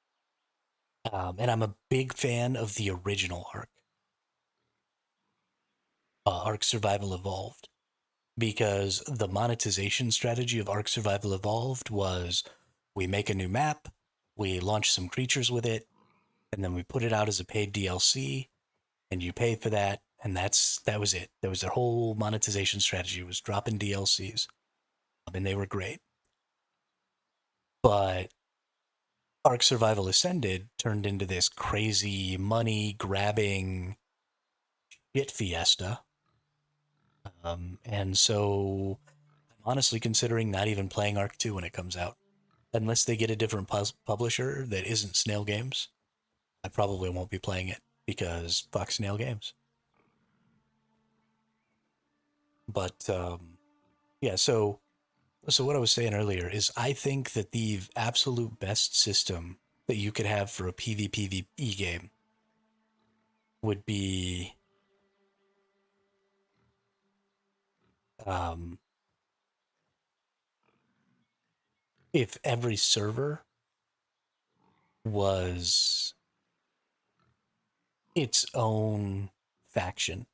And I'm a big fan of the original Ark, Ark Survival Evolved, because the monetization strategy of Ark Survival Evolved was we make a new map, we launch some creatures with it, and then we put it out as a paid DLC, and you pay for that, and that was it. That was their whole monetization strategy, was dropping DLCs, and they were great. But Ark Survival Ascended turned into this crazy money grabbing shit fiesta. And so I'm honestly considering not even playing Ark 2 when it comes out. Unless they get a different publisher that isn't Snail Games, I probably won't be playing it because fuck Snail Games. But yeah, so what I was saying earlier is I think that the absolute best system that you could have for a PvPvE game would be um, if every server was its own faction.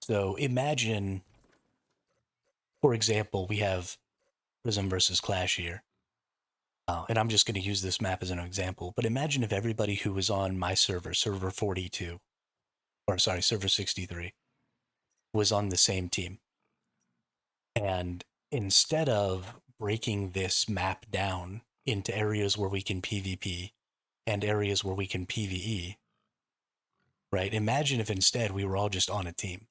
So imagine, for example, we have Prism versus Clash here. And I'm just going to use this map as an example, but imagine if everybody who was on my server, server 42, or sorry, server 63, was on the same team. And instead of breaking this map down into areas where we can PvP and areas where we can PvE, right? Imagine if instead we were all just on a team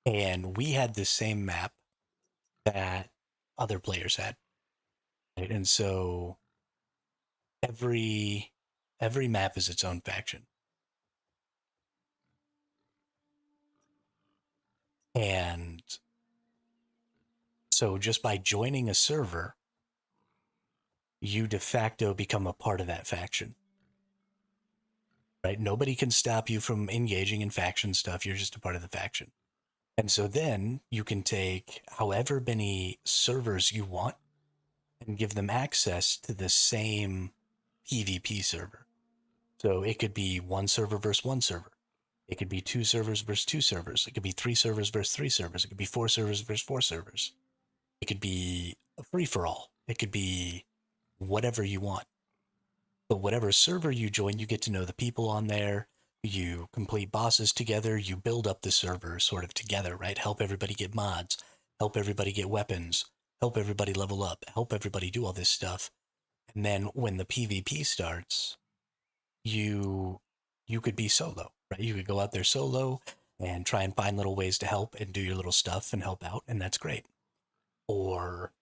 and we had the same map that other players had, right? And so every map is its own faction. And so just by joining a server, you de facto become a part of that faction. Right? Nobody can stop you from engaging in faction stuff. You're just a part of the faction. And so then you can take however many servers you want and give them access to the same PvP server. So it could be one server versus one server. It could be two servers versus two servers. It could be three servers versus three servers. It could be four servers versus four servers. It could be a free for all. It could be whatever you want. But whatever server you join, you get to know the people on there. You complete bosses together. You build up the server sort of together, right? Help everybody get mods, help everybody get weapons, help everybody level up, help everybody do all this stuff. And then when the PvP starts, you you could be solo, right? You could go out there solo and try and find little ways to help and do your little stuff and help out, and that's great. Or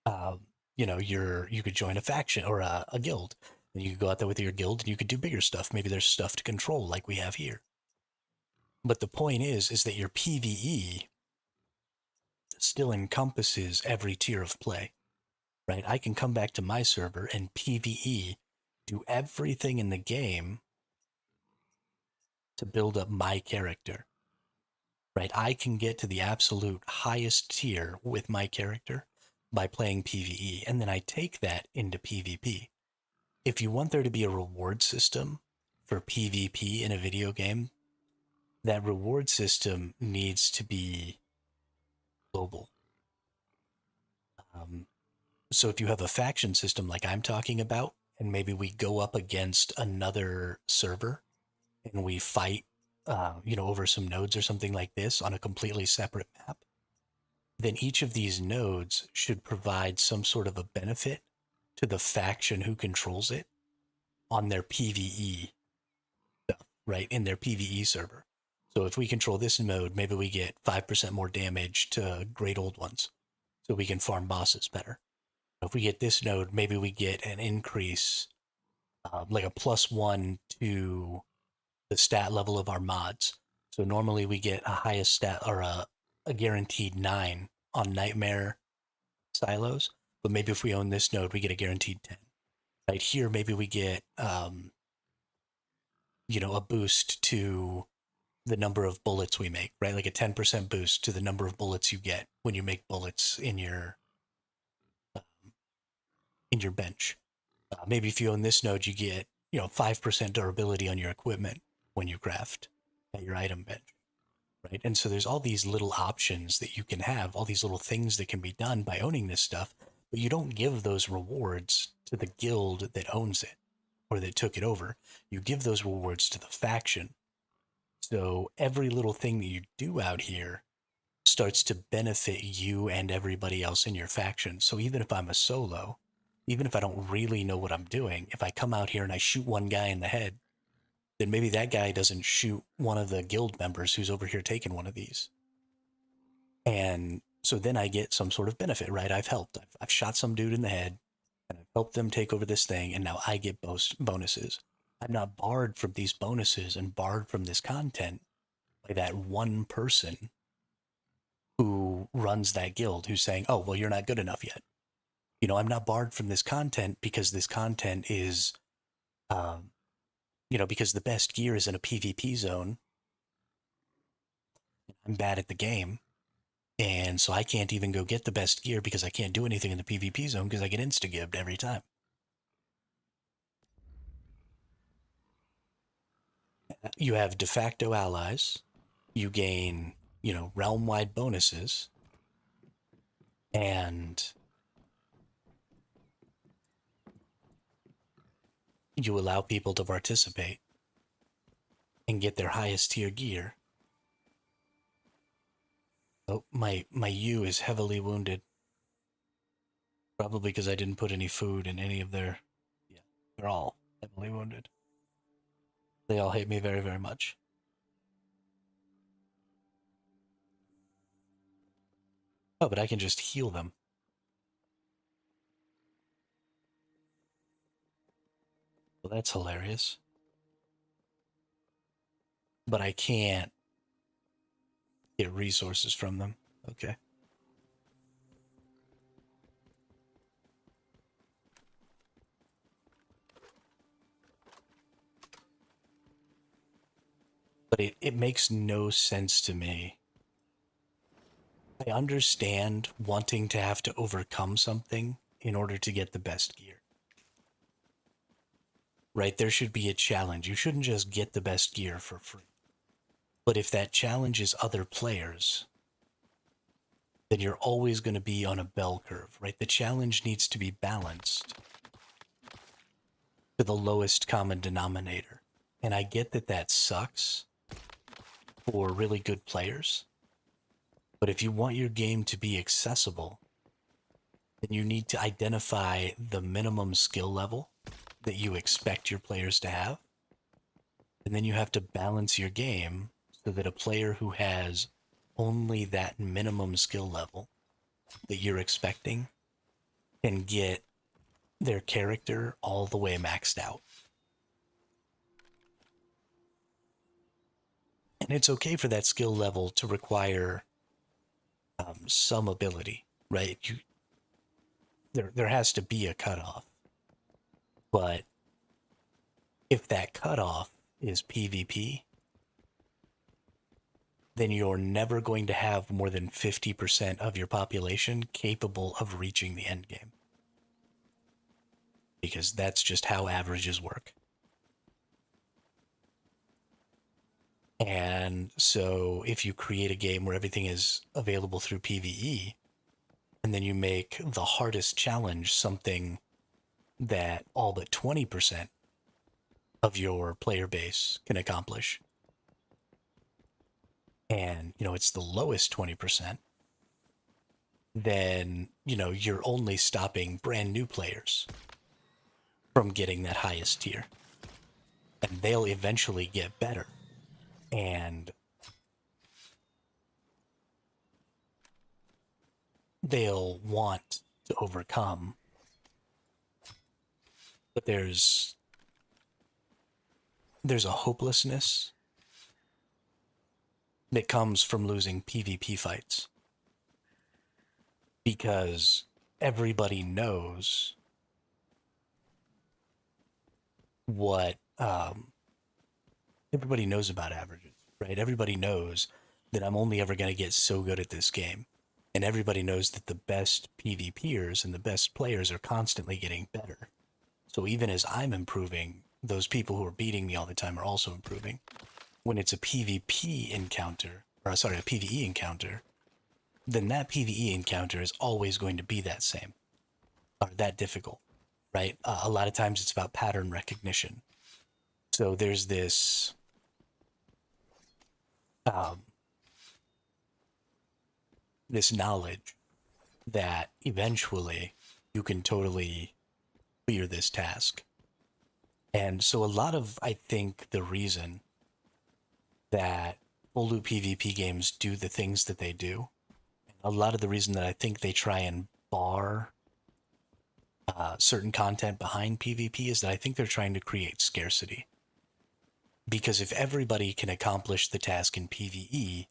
um, you could join a faction or a guild, and you could go out there with your guild and you could do bigger stuff. Maybe there's stuff to control like we have here. But the point is that your PvE still encompasses every tier of play, right? I can come back to my server and PvE, do everything in the game to build up my character, right? I can get to the absolute highest tier with my character by playing PvE, and then I take that into PvP. If you want there to be a reward system for PvP in a video game, that reward system needs to be global. Um, so if you have a faction system like I'm talking about, and maybe we go up against another server and we fight, over some nodes or something like this on a completely separate map, then each of these nodes should provide some sort of a benefit to the faction who controls it on their PvE stuff, right? In their PvE server. So if we control this node, maybe we get 5% more damage to great old ones. So we can farm bosses better. If we get this node, maybe we get an increase, like a +1 to the stat level of our mods. So normally we get a highest stat or a guaranteed 9 on Nightmare silos. But maybe if we own this node, we get a guaranteed 10. Right here, maybe we get, a boost to the number of bullets we make, right? Like a 10% boost to the number of bullets you get when you make bullets in your bench. Maybe if you own this node, you get 5% durability on your equipment when you craft at your item bench, right? And so there's all these little options that you can have, all these little things that can be done by owning this stuff, but you don't give those rewards to the guild that owns it or that took it over. You give those rewards to the faction. So every little thing that you do out here starts to benefit you and everybody else in your faction. So even if I'm a solo, even if I don't really know what I'm doing, if I come out here and I shoot one guy in the head, then maybe that guy doesn't shoot one of the guild members who's over here taking one of these. And so then I get some sort of benefit, right? I've helped. I've shot some dude in the head and I've helped them take over this thing, and now I get bonuses. I'm not barred from these bonuses and barred from this content by that one person who runs that guild who's saying, oh, well, you're not good enough yet. I'm not barred from this content because this content is, because the best gear is in a PvP zone. I'm bad at the game. And so I can't even go get the best gear because I can't do anything in the PvP zone because I get insta-gibbed every time. You have de facto allies. You gain, realm-wide bonuses. And you allow people to participate and get their highest tier gear. Oh, my U is heavily wounded. Probably because I didn't put any food in any of their... Yeah, they're all heavily wounded. They all hate me very, very much. Oh, but I can just heal them. Well, that's hilarious. But I can't get resources from them. Okay. But it makes no sense to me. I understand wanting to have to overcome something in order to get the best gear. Right? There should be a challenge. You shouldn't just get the best gear for free. But if that challenge is other players, then you're always going to be on a bell curve, right? The challenge needs to be balanced to the lowest common denominator. And I get that that sucks for really good players. But if you want your game to be accessible, then you need to identify the minimum skill level that you expect your players to have. And then you have to balance your game so that a player who has only that minimum skill level that you're expecting can get their character all the way maxed out. And it's okay for that skill level to require some ability, right? There has to be a cutoff. But if that cutoff is PvP, then you're never going to have more than 50% of your population capable of reaching the end game. Because that's just how averages work. And so if you create a game where everything is available through PvE, and then you make the hardest challenge something that all but 20% of your player base can accomplish, and, it's the lowest 20%, then, you're only stopping brand new players from getting that highest tier. And they'll eventually get better. And they'll want to overcome. But there's a hopelessness that comes from losing PvP fights. Because everybody knows what everybody knows about averages, right? Everybody knows that I'm only ever going to get so good at this game. And everybody knows that the best PvPers and the best players are constantly getting better. So even as I'm improving, those people who are beating me all the time are also improving. When it's a PvP encounter, or sorry, a PvE encounter, then that PvE encounter is always going to be that same, or that difficult, right? A lot of times it's about pattern recognition. So there's um, this knowledge that eventually you can totally clear this task. And so a lot of, I think, the reason that full loop PvP games do the things that they do, a lot of the reason that I think they try and bar certain content behind PvP is that I think they're trying to create scarcity. Because if everybody can accomplish the task in PvE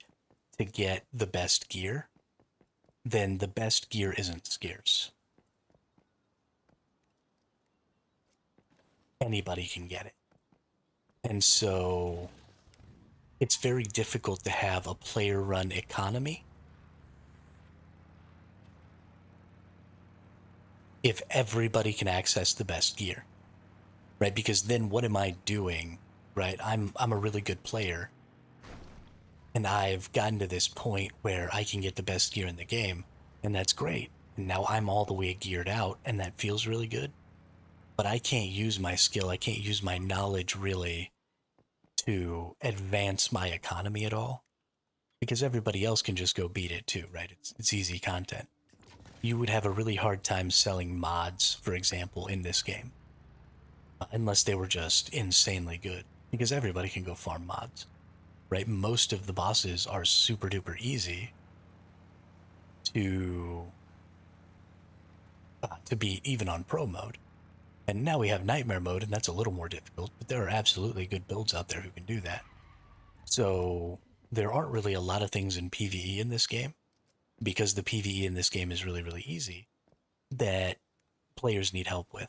to get the best gear, then the best gear isn't scarce. Anybody can get it. And so it's very difficult to have a player-run economy if everybody can access the best gear, right? Because then what am I doing, right? I'm a really good player, and I've gotten to this point where I can get the best gear in the game, and that's great. And now I'm all the way geared out, and that feels really good. But I can't use my skill, I can't use my knowledge really to advance my economy at all, because everybody else can just go beat it too, right? It's easy content. You would have a really hard time selling mods, for example, in this game, unless they were just insanely good, because everybody can go farm mods, right? Most of the bosses are super duper easy to beat, even on pro mode. And now we have nightmare mode, and that's a little more difficult, but there are absolutely good builds out there who can do that. So there aren't really a lot of things in PvE in this game, because the PvE in this game is really, really easy, that players need help with.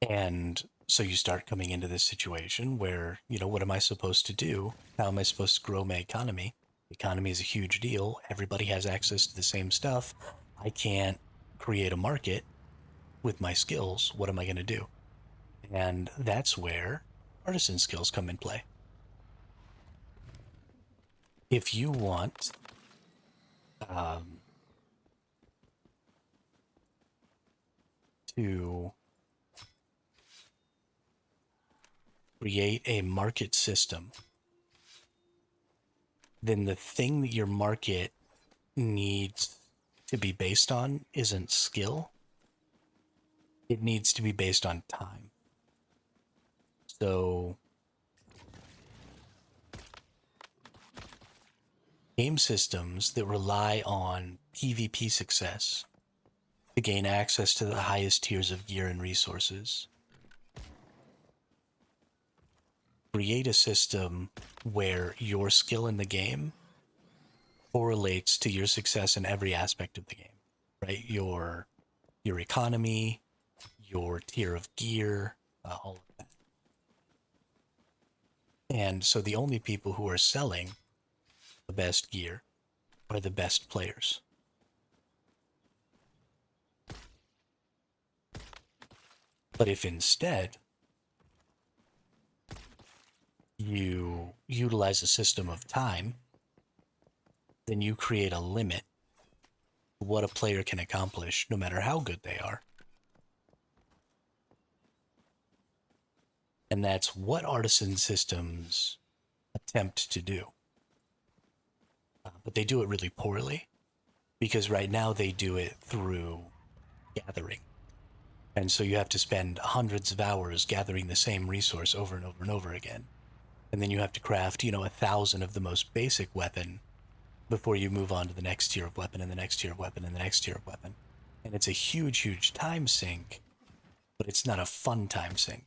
And so you start coming into this situation where, what am I supposed to do? How am I supposed to grow my economy? The economy is a huge deal. Everybody has access to the same stuff. I can't create a market with my skills. What am I going to do? And that's where artisan skills come in play. If you want to create a market system, then the thing that your market needs to be based on isn't skill. It needs to be based on time. So game systems that rely on PvP success to gain access to the highest tiers of gear and resources create a system where your skill in the game correlates to your success in every aspect of the game, right? Your economy, your tier of gear, all of that. And so the only people who are selling the best gear are the best players. But if instead you utilize a system of time, then you create a limit to what a player can accomplish no matter how good they are. And that's what artisan systems attempt to do. But they do it really poorly, because right now they do it through gathering. And so you have to spend hundreds of hours gathering the same resource over and over and over again. And then you have to craft, 1,000 of the most basic weapon before you move on to the next tier of weapon and the next tier of weapon and the next tier of weapon. And it's a huge, huge time sink, but it's not a fun time sink.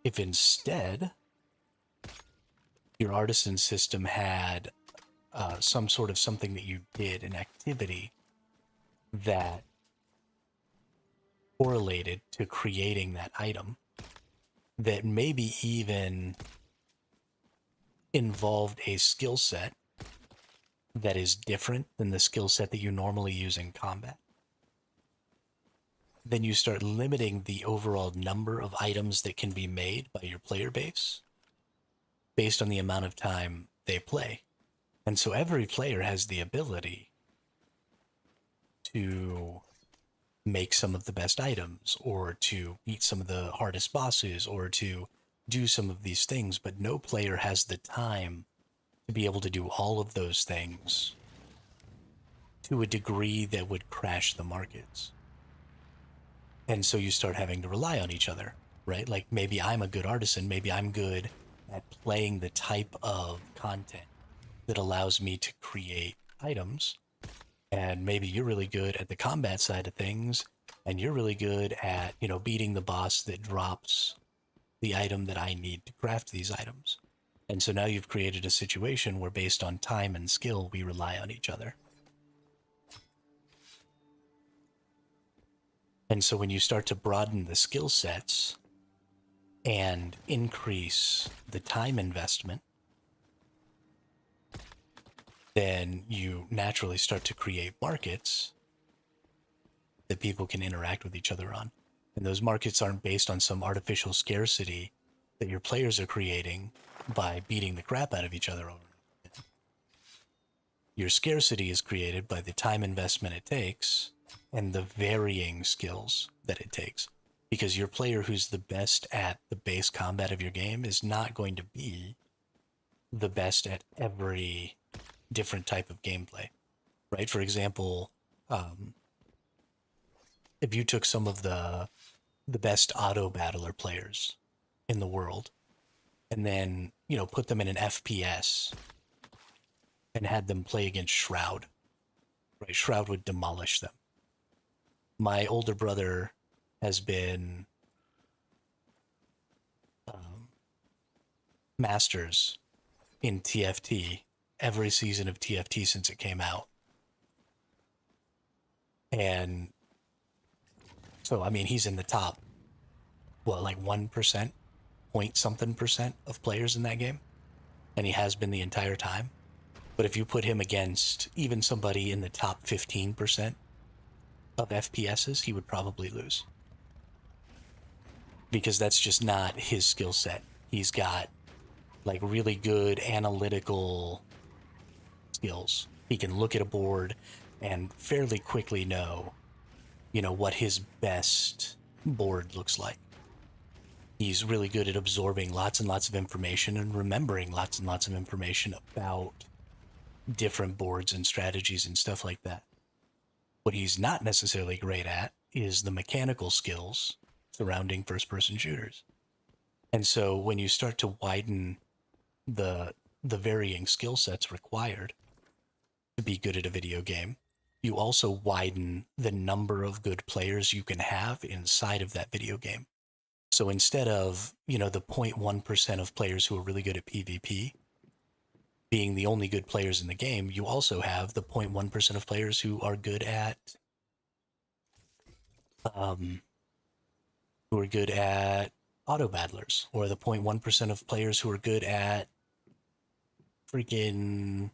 If instead your artisan system had some sort of something that you did, an activity that correlated to creating that item that maybe even involved a skill set that is different than the skill set that you normally use in combat, then you start limiting the overall number of items that can be made by your player base based on the amount of time they play. And so every player has the ability to make some of the best items, or to beat some of the hardest bosses, or to do some of these things, but no player has the time to be able to do all of those things to a degree that would crash the markets. And so you start having to rely on each other, right? Like, maybe I'm a good artisan, maybe I'm good at playing the type of content that allows me to create items, and maybe you're really good at the combat side of things, and you're really good at, beating the boss that drops the item that I need to craft these items. And so now you've created a situation where, based on time and skill, we rely on each other. And so when you start to broaden the skill sets and increase the time investment, then you naturally start to create markets that people can interact with each other on. And those markets aren't based on some artificial scarcity that your players are creating by beating the crap out of each other over and over again. Your scarcity is created by the time investment it takes and the varying skills that it takes. Because your player who's the best at the base combat of your game is not going to be the best at every different type of gameplay, right? For example, if you took some of the best auto battler players in the world and then, put them in an FPS and had them play against Shroud, right? Shroud would demolish them. My older brother has been Masters in TFT every season of TFT since it came out. And so, he's in the top, 1%, point something percent of players in that game. And he has been the entire time. But if you put him against even somebody in the top 15% of FPSs, he would probably lose. Because that's just not his skill set. He's got really good analytical skills. He can look at a board and fairly quickly know, what his best board looks like. He's really good at absorbing lots and lots of information and remembering lots and lots of information about different boards and strategies and stuff like that. What he's not necessarily great at is the mechanical skills surrounding first-person shooters. And so when you start to widen the varying skill sets required to be good at a video game, you also widen the number of good players you can have inside of that video game. So instead of, the 0.1% of players who are really good at PvP being the only good players in the game, you also have the 0.1% of players who are good at auto battlers, or the 0.1% of players who are good at freaking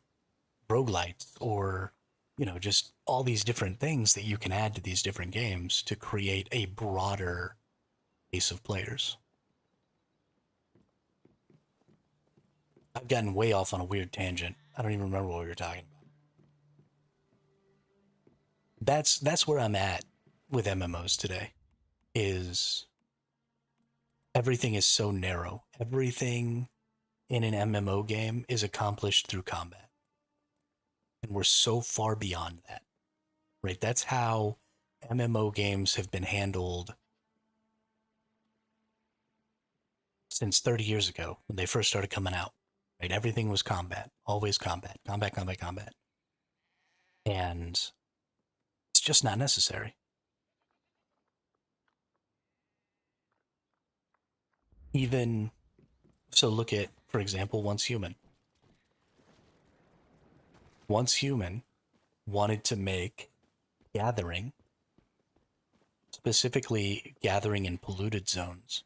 roguelites, or just all these different things that you can add to these different games to create a broader base of players. I've gotten way off on a weird tangent. I don't even remember what we were talking about. That's where I'm at with MMOs today. Is everything is so narrow. Everything in an MMO game is accomplished through combat. And we're so far beyond that, right? That's how MMO games have been handled since 30 years ago when they first started coming out, right? Everything was combat, always combat, combat, combat, combat. And it's just not necessary. Even so, look at, for example, Once Human. Once Human wanted to make Gathering specifically gathering in polluted zones,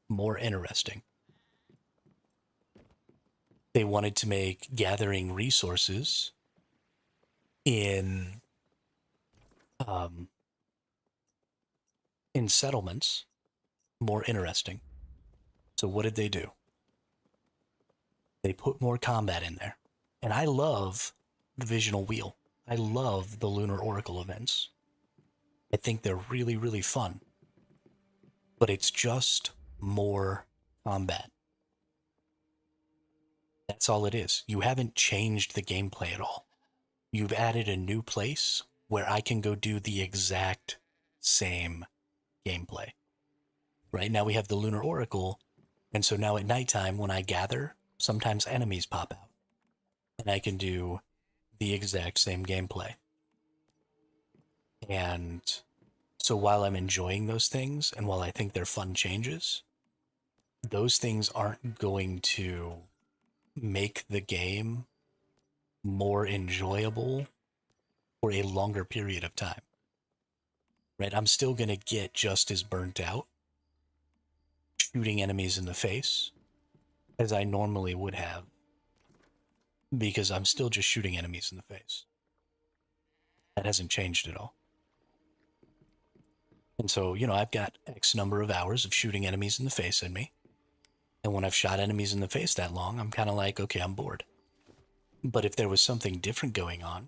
more interesting. They wanted to make gathering resources in um, in settlements more interesting. So what did they do? They put more combat in there. And I love the Visional Wheel. I love the Lunar Oracle events. I think they're really, really fun. But it's just more combat. That's all it is. You haven't changed the gameplay at all. You've added a new place where I can go do the exact same gameplay. Right now we have the Lunar Oracle, and so now at nighttime when I gather, sometimes enemies pop out. And I can do the exact same gameplay. And so while I'm enjoying those things, and while I think they're fun changes, those things aren't going to make the game more enjoyable for a longer period of time. Right? I'm still going to get just as burnt out shooting enemies in the face as I normally would have, because I'm still just shooting enemies in the face. That hasn't changed at all. And so, you know, I've got X number of hours of shooting enemies in the face in me. And when I've shot enemies in the face that long, I'm kind of like, okay, I'm bored. But if there was something different going on,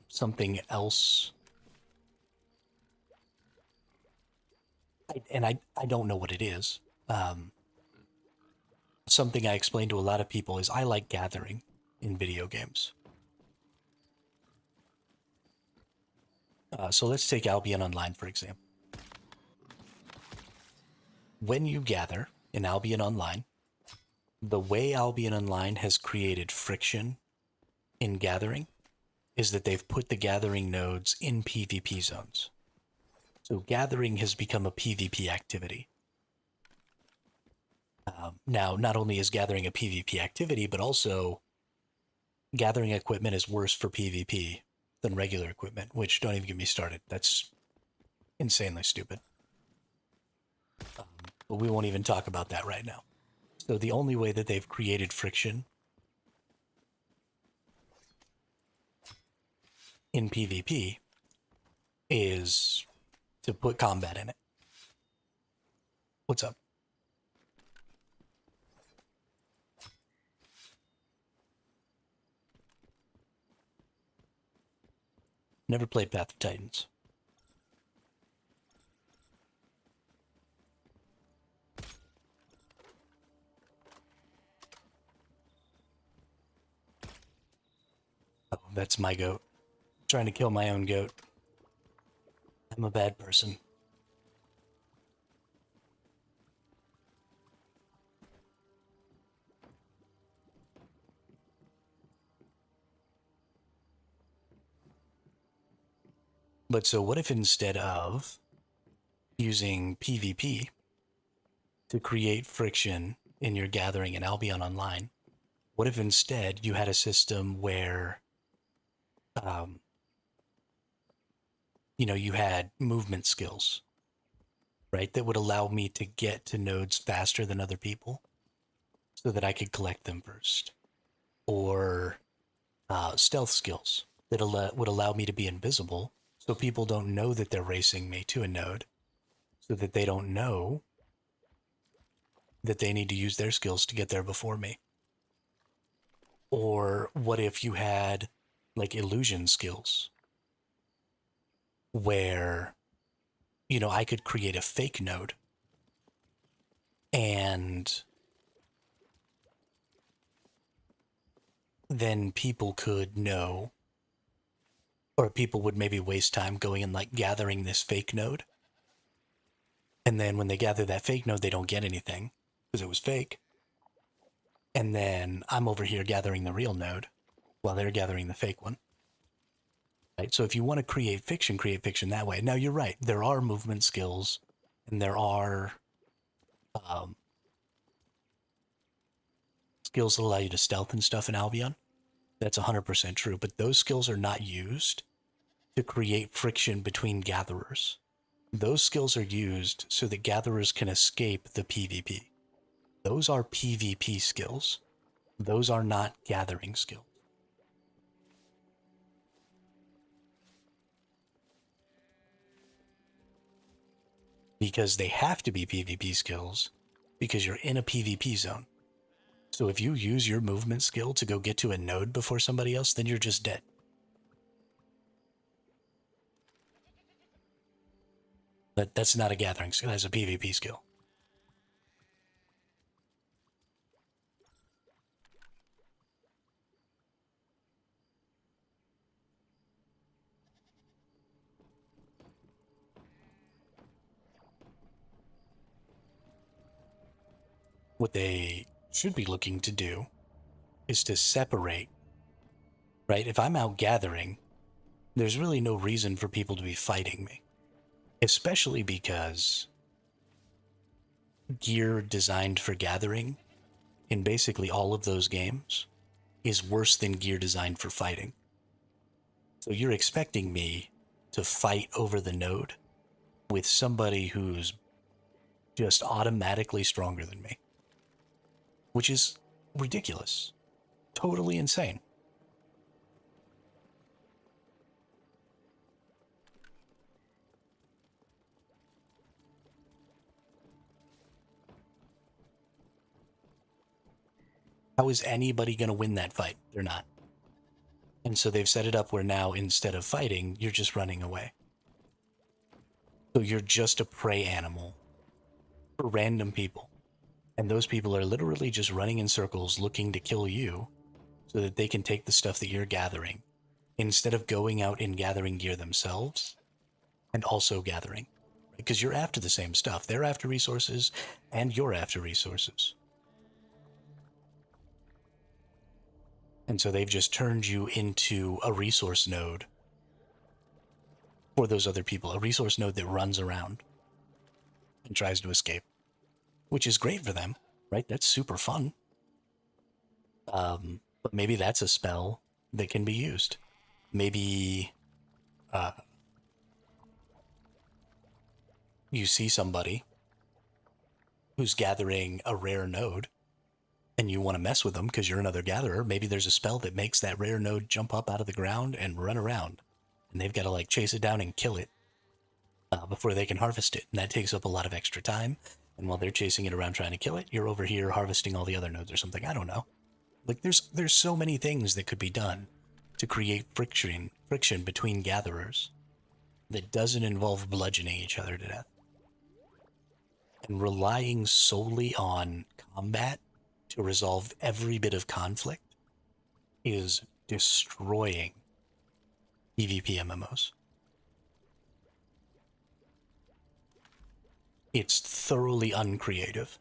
something else, I don't know what it is. Something I explain to a lot of people is I like gathering in video games. So let's take Albion Online, for example. When you gather in Albion Online, the way Albion Online has created friction in gathering is that they've put the gathering nodes in PvP zones. So gathering has become a PvP activity. Now, not only is gathering a PvP activity, but also gathering equipment is worse for PvP than regular equipment, which don't even get me started. That's insanely stupid. But we won't even talk about that right now. So the only way that they've created friction in PvP is to put combat in it. What's up? Never played Path of Titans. Oh, that's my goat. Trying to kill my own goat. I'm a bad person. But so what if instead of using PvP to create friction in your gathering in Albion Online, what if instead you had a system where, you know, you had movement skills, right, that would allow me to get to nodes faster than other people so that I could collect them first? Or stealth skills that would allow me to be invisible so people don't know that they're racing me to a node, so that they don't know that they need to use their skills to get there before me. Or what if you had like illusion skills where, you know, I could create a fake node and then people could know, or people would maybe waste time going and like gathering this fake node. And then when they gather that fake node, they don't get anything because it was fake. And then I'm over here gathering the real node while they're gathering the fake one. Right? So if you want to create fiction that way. Now you're right. There are movement skills and there are skills that allow you to stealth and stuff in Albion. That's 100% true. But those skills are not used to create friction between gatherers. Those skills are used so that gatherers can escape the PvP. Those are PvP skills. Those are not gathering skills. Because they have to be PvP skills because you're in a PvP zone. So if you use your movement skill to go get to a node before somebody else, then you're just dead. That's not a gathering skill, that's a PvP skill. What they should be looking to do is to separate, right? If I'm out gathering, there's really no reason for people to be fighting me, especially because gear designed for gathering in basically all of those games is worse than gear designed for fighting. So you're expecting me to fight over the node with somebody who's just automatically stronger than me, which is ridiculous, totally insane. How is anybody going to win that fight? They're not. And so they've set it up where now instead of fighting, you're just running away. So you're just a prey animal for random people. And those people are literally just running in circles looking to kill you so that they can take the stuff that you're gathering instead of going out and gathering gear themselves and also gathering. Because you're after the same stuff. They're after resources and you're after resources. And so they've just turned you into a resource node for those other people, a resource node that runs around and tries to escape, which is great for them, right? That's super fun. But maybe that's a spell that can be used. Maybe you see somebody who's gathering a rare node and you want to mess with them because you're another gatherer. Maybe there's a spell that makes that rare node jump up out of the ground and run around, and they've got to like chase it down and kill it before they can harvest it. And that takes up a lot of extra time. And while they're chasing it around trying to kill it, you're over here harvesting all the other nodes or something. I don't know. Like there's so many things that could be done to create friction between gatherers that doesn't involve bludgeoning each other to death. And relying solely on combat to resolve every bit of conflict is destroying PvP MMOs. It's thoroughly uncreative.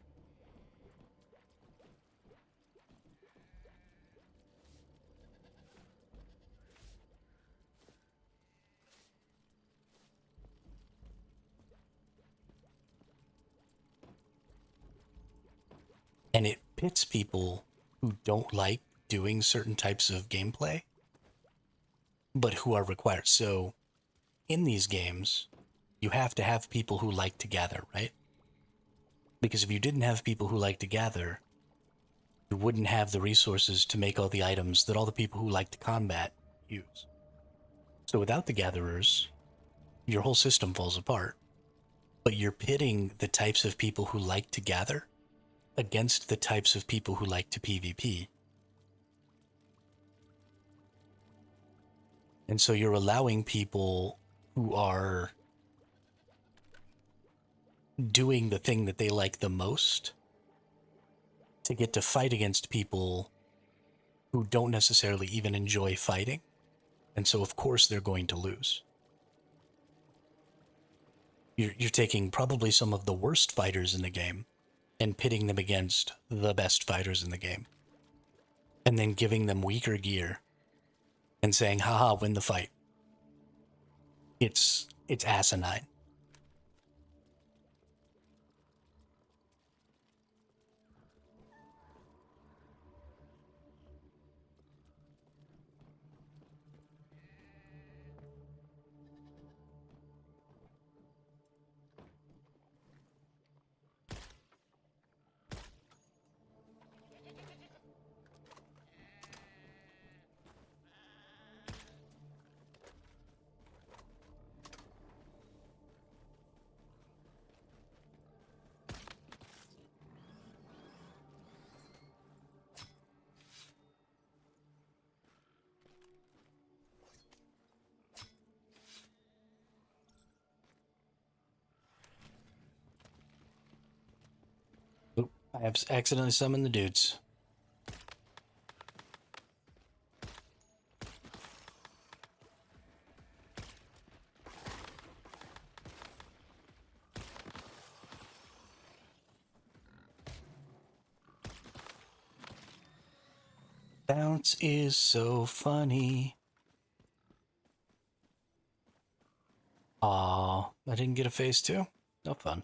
And it pits people who don't like doing certain types of gameplay, but who are required. So in these games, you have to have people who like to gather, right? Because if you didn't have people who like to gather, you wouldn't have the resources to make all the items that all the people who like to combat use. So without the gatherers, your whole system falls apart. But you're pitting the types of people who like to gather against the types of people who like to PvP. And so you're allowing people who are doing the thing that they like the most to get to fight against people who don't necessarily even enjoy fighting. And so, of course, they're going to lose. You're taking probably some of the worst fighters in the game and pitting them against the best fighters in the game. And then giving them weaker gear and saying, haha, win the fight. It's asinine. I have accidentally summoned the dudes. Bounce is so funny. Aw, I didn't get a phase 2? No fun.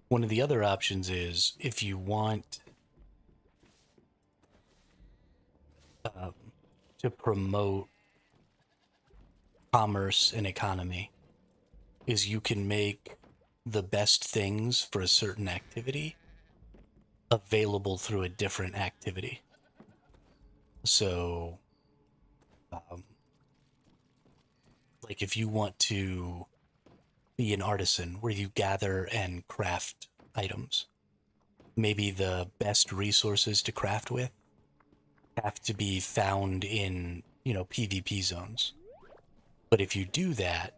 One of the other options is if you want to promote commerce and economy, is you can make the best things for a certain activity available through a different activity. So, like if you want to be an artisan where you gather and craft items, maybe the best resources to craft with have to be found in, PvP zones. But if you do that,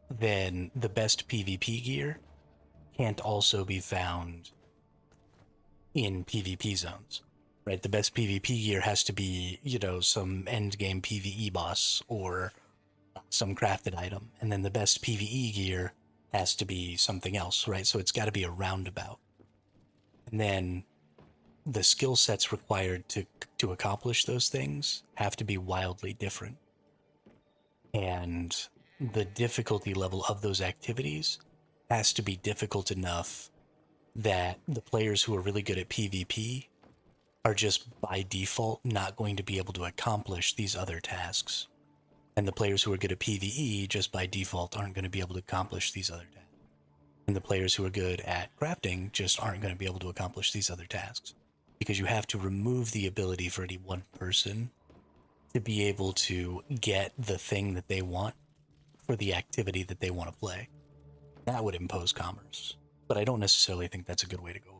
then the best PvP gear can't also be found in PvP zones, right? The best PvP gear has to be, some end game PvE boss or some crafted item. And then the best PvE gear has to be something else, right? So it's got to be a roundabout. And then the skill sets required to accomplish those things have to be wildly different. And the difficulty level of those activities has to be difficult enough that the players who are really good at PvP are just by default not going to be able to accomplish these other tasks. And the players who are good at PvE just by default aren't going to be able to accomplish these other tasks. And the players who are good at crafting just aren't going to be able to accomplish these other tasks. Because you have to remove the ability for any one person to be able to get the thing that they want for the activity that they want to play. That would impose commerce. But I don't necessarily think that's a good way to go about it.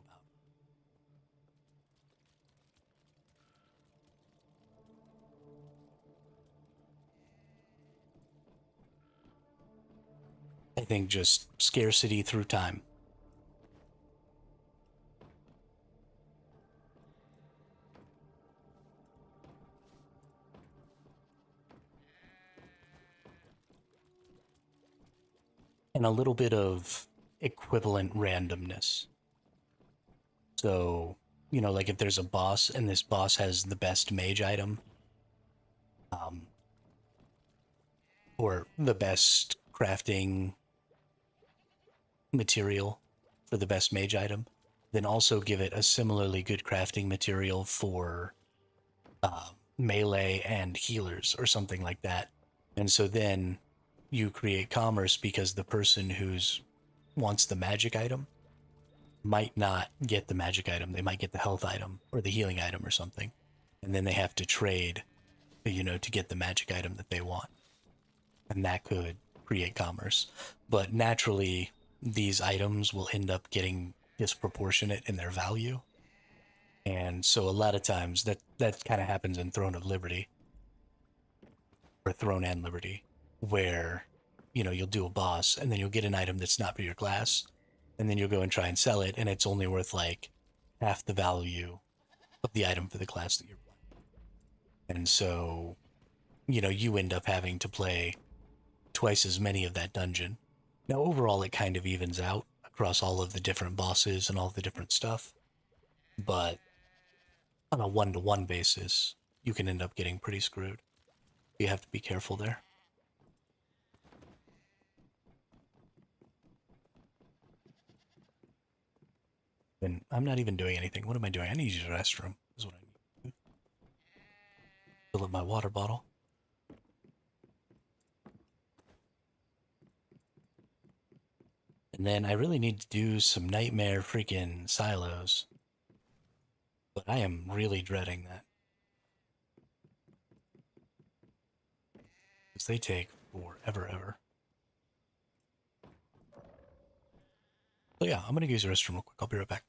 I think just scarcity through time. And a little bit of equivalent randomness. So, like if there's a boss and this boss has the best mage item, or the best crafting material for the best mage item, then also give it a similarly good crafting material for melee and healers or something like that. And so then you create commerce because the person who's wants the magic item might not get the magic item. They might get the health item or the healing item or something. And then they have to trade, to get the magic item that they want. And that could create commerce. But naturally, these items will end up getting disproportionate in their value. And so a lot of times that kind of happens in Throne of Liberty, or Throne and Liberty, where, you'll do a boss and then you'll get an item that's not for your class, and then you'll go and try and sell it, and it's only worth like half the value of the item for the class that you're playing. And so, you end up having to play twice as many of that dungeon. Now, overall, it kind of evens out across all of the different bosses and all the different stuff. But on a one-to-one basis, you can end up getting pretty screwed. You have to be careful there. And I'm not even doing anything. What am I doing? I need to use the restroom. Is what I need. Fill up my water bottle. And then I really need to do some nightmare freaking silos. But I am really dreading that. Because they take forever, ever. So yeah, I'm gonna use the restroom real quick. I'll be right back.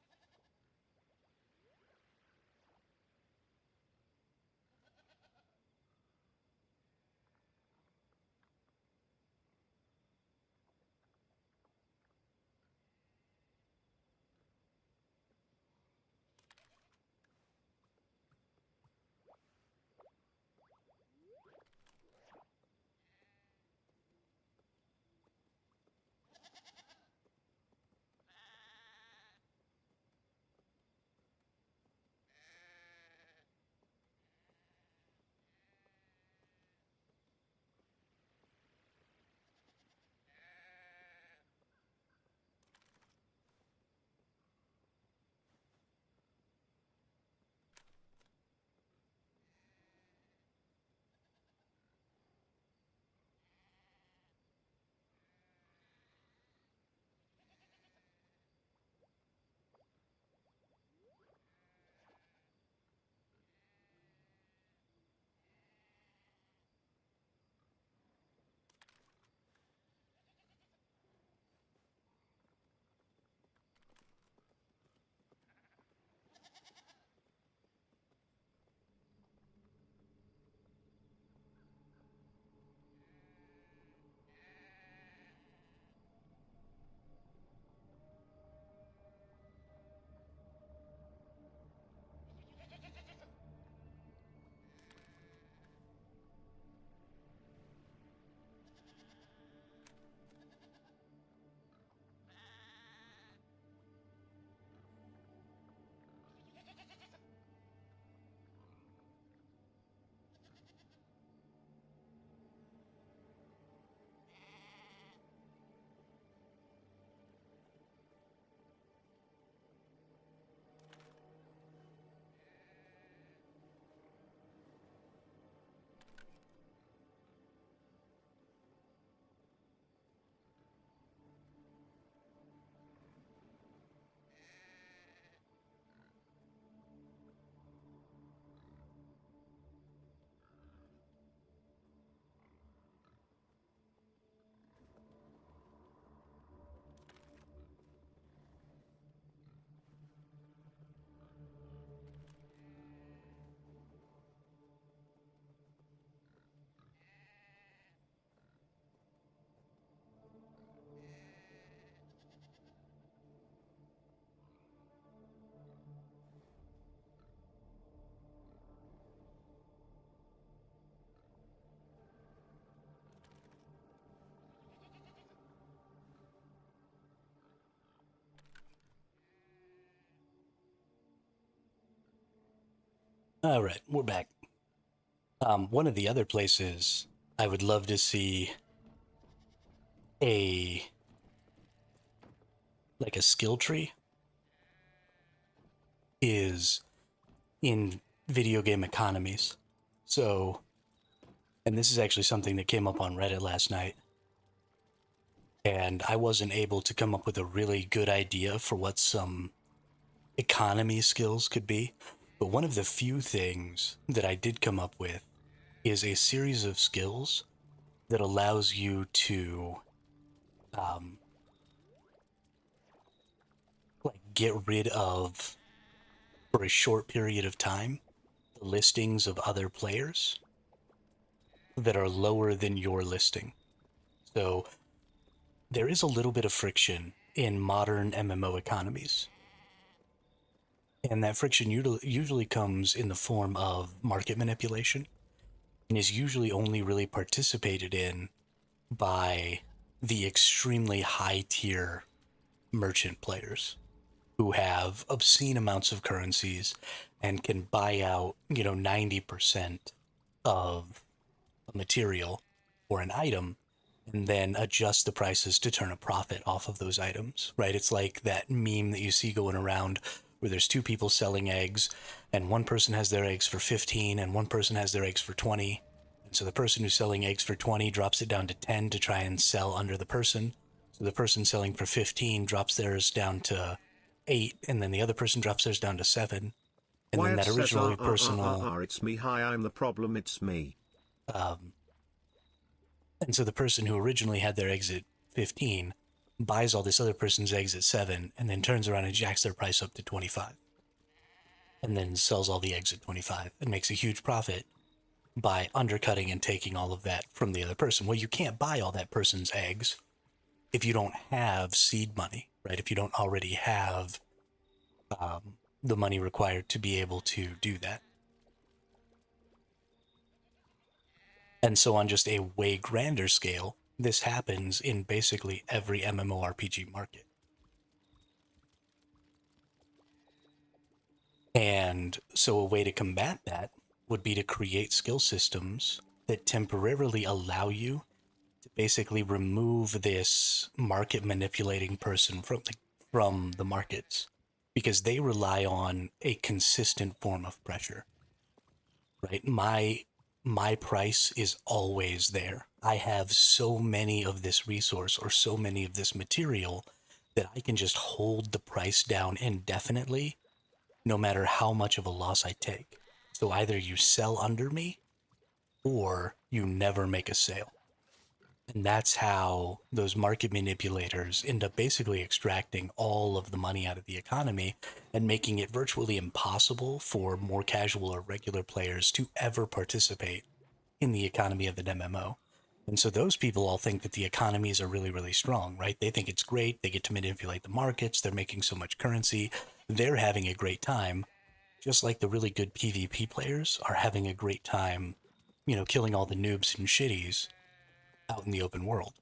All right, we're back. One of the other places I would love to see a like a skill tree is in video game economies. So, and this is actually something that came up on Reddit last night, and I wasn't able to come up with a really good idea for what some economy skills could be. But one of the few things that I did come up with is a series of skills that allows you to um, like get rid of for a short period of time the listings of other players that are lower than your listing. So there is a little bit of friction in modern MMO economies. And that friction usually comes in the form of market manipulation and is usually only really participated in by the extremely high tier merchant players who have obscene amounts of currencies and can buy out, 90% of a material or an item and then adjust the prices to turn a profit off of those items, right? It's like that meme that you see going around where there's two people selling eggs and one person has their eggs for 15 and one person has their eggs for 20. And so the person who's selling eggs for 20 drops it down to 10 to try and sell under the person So the person selling for 15 drops theirs down to 8, and then the other person drops theirs down to 7. And then Wyatt that says, originally personal, it's me, hi, I'm the problem, it's me. and so the person who originally had their eggs at 15 buys all this other person's eggs at 7, and then turns around and jacks their price up to 25. And then sells all the eggs at 25 and makes a huge profit by undercutting and taking all of that from the other person. Well, you can't buy all that person's eggs if you don't have seed money, right? If you don't already have the money required to be able to do that. And so on just a way grander scale, this happens in basically every MMORPG market. And so a way to combat that would be to create skill systems that temporarily allow you to basically remove this market manipulating person from the markets, because they rely on a consistent form of pressure, right? My price is always there. I have so many of this resource or so many of this material that I can just hold the price down indefinitely, no matter how much of a loss I take. So either you sell under me or you never make a sale. And that's how those market manipulators end up basically extracting all of the money out of the economy and making it virtually impossible for more casual or regular players to ever participate in the economy of an MMO. And so those people all think that the economies are really, really strong, right? They think it's great. They get to manipulate the markets. They're making so much currency. They're having a great time, just like the really good PvP players are having a great time, killing all the noobs and shitties out in the open world.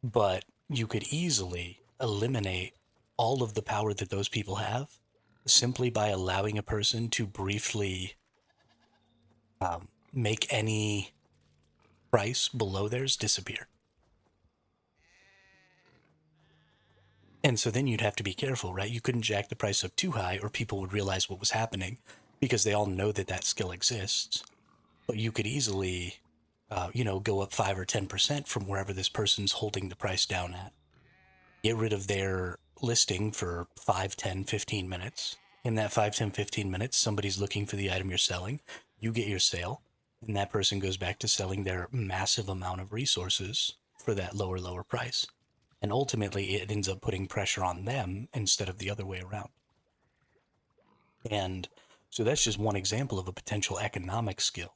But you could easily eliminate all of the power that those people have simply by allowing a person to briefly make any price below theirs disappear. And so then you'd have to be careful, right? You couldn't jack the price up too high or people would realize what was happening, because they all know that that skill exists. But you could easily, go up 5 or 10% from wherever this person's holding the price down at. Get rid of their listing for 5, 10, 15 minutes. In that 5, 10, 15 minutes, somebody's looking for the item you're selling. You get your sale, and that person goes back to selling their massive amount of resources for that lower price. And ultimately, it ends up putting pressure on them instead of the other way around. And so that's just one example of a potential economic skill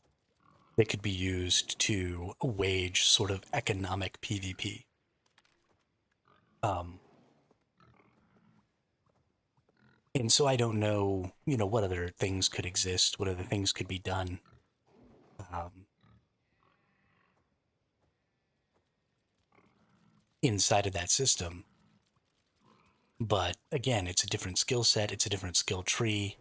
that could be used to wage sort of economic PvP. And so I don't know, what other things could exist, what other things could be done. Inside of that system. But again, it's a different skill set, it's a different skill tree,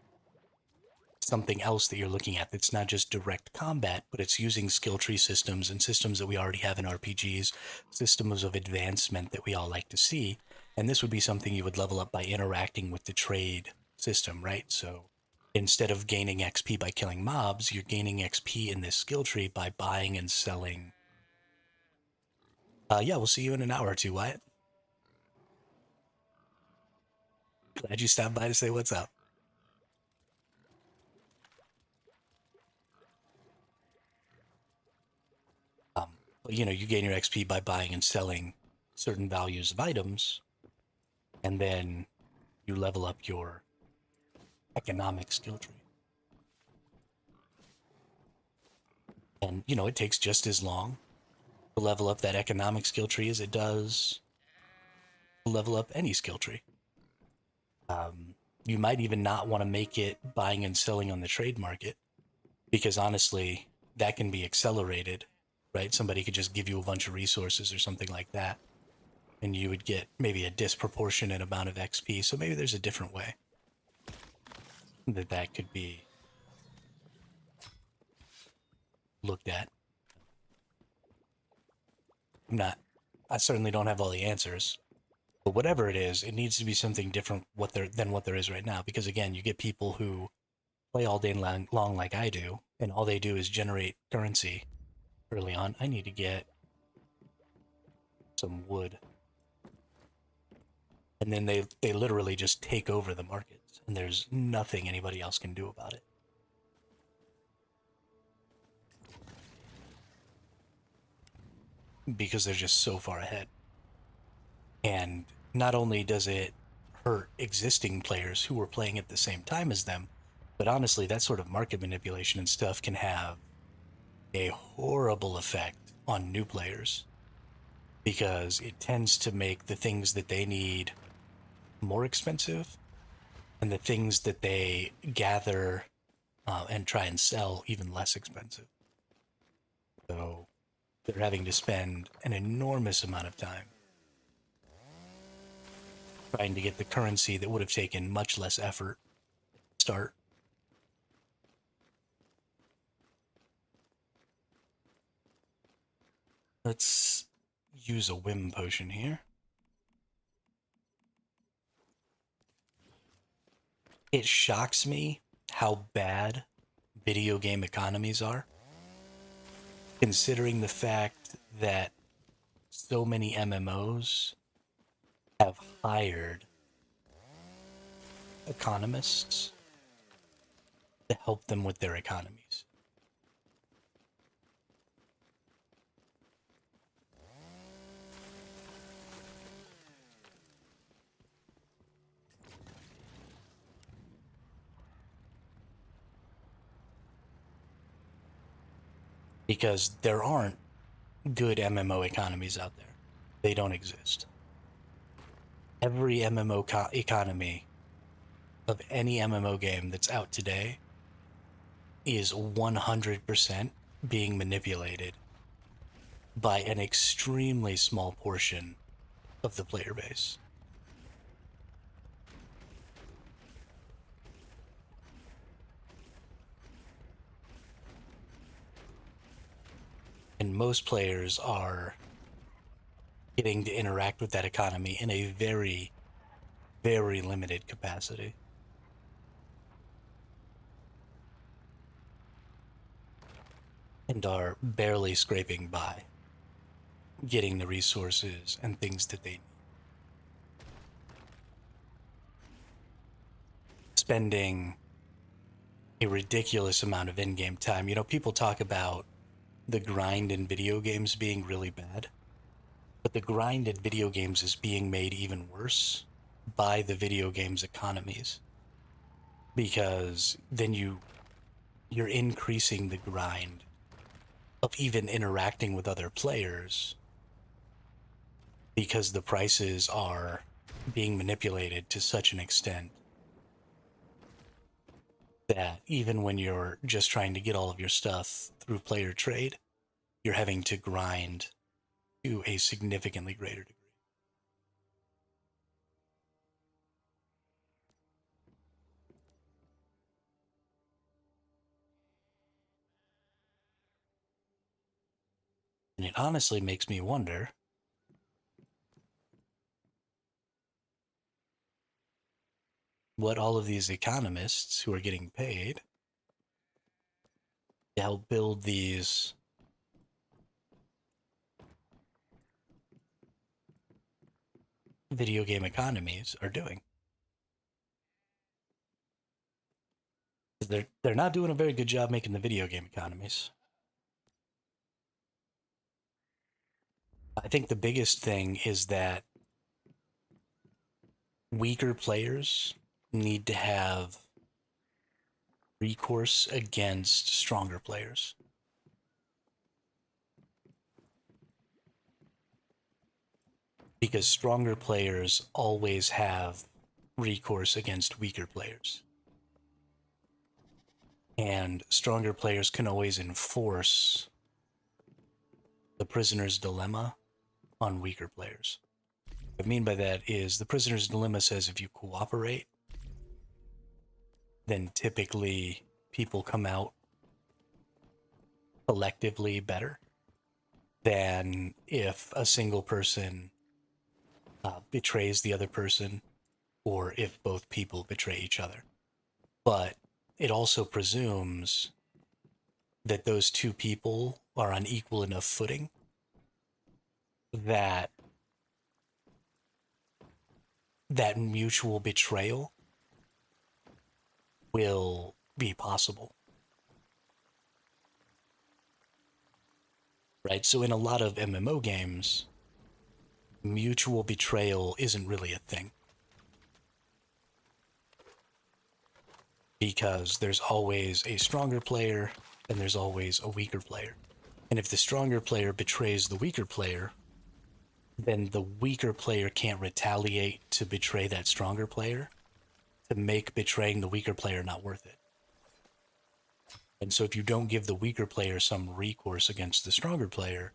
something else that you're looking at that's not just direct combat, but it's using skill tree systems and systems that we already have in RPGs, systems of advancement that we all like to see. And this would be something you would level up by interacting with the trade system, right? So instead of gaining XP by killing mobs, you're gaining XP in this skill tree by buying and selling. Yeah, we'll see you in an hour or two, Wyatt. Glad you stopped by to say what's up. But you gain your XP by buying and selling certain values of items, and then you level up your economic skill tree. And, it takes just as long to level up that economic skill tree as it does to level up any skill tree. You might even not want to make it buying and selling on the trade market, because honestly, that can be accelerated, right? Somebody could just give you a bunch of resources or something like that, and you would get maybe a disproportionate amount of XP. So maybe there's a different way that could be looked at. I certainly don't have all the answers, but whatever it is, it needs to be something different than what there is right now. Because again, you get people who play all day long like I do, and all they do is generate currency early on. I need to get some wood. And then they literally just take over the markets, and there's nothing anybody else can do about it. Because they're just so far ahead. And not only does it hurt existing players who were playing at the same time as them, but honestly, that sort of market manipulation and stuff can have a horrible effect on new players, because it tends to make the things that they need more expensive, and the things that they gather and try and sell even less expensive. So they're having to spend an enormous amount of time trying to get the currency that would have taken much less effort to start. Let's use a whim potion here. It shocks me how bad video game economies are, considering the fact that so many MMOs have hired economists to help them with their economies. Because there aren't good MMO economies out there. They don't exist. Every MMO economy of any MMO game that's out today is 100% being manipulated by an extremely small portion of the player base. And most players are getting to interact with that economy in a very, very limited capacity. And are barely scraping by, getting the resources and things that they need. Spending a ridiculous amount of in-game time. You know, people talk about the grind in video games being really bad, but the grind in video games is being made even worse by the video games economies, because then you're increasing the grind of even interacting with other players, because the prices are being manipulated to such an extent that even when you're just trying to get all of your stuff through player trade, you're having to grind to a significantly greater degree. And it honestly makes me wonder what all of these economists who are getting paid to help build these video game economies are doing. They're not doing a very good job making the video game economies. I think the biggest thing is that weaker players need to have recourse against stronger players. Because stronger players always have recourse against weaker players. And stronger players can always enforce the prisoner's dilemma on weaker players. What I mean by that is the prisoner's dilemma says if you cooperate, then typically people come out collectively better than if a single person betrays the other person, or if both people betray each other. But it also presumes that those two people are on equal enough footing that that mutual betrayal will be possible. Right? So in a lot of MMO games, mutual betrayal isn't really a thing. Because there's always a stronger player and there's always a weaker player. And if the stronger player betrays the weaker player, then the weaker player can't retaliate to betray that stronger player to make betraying the weaker player not worth it. And so if you don't give the weaker player some recourse against the stronger player,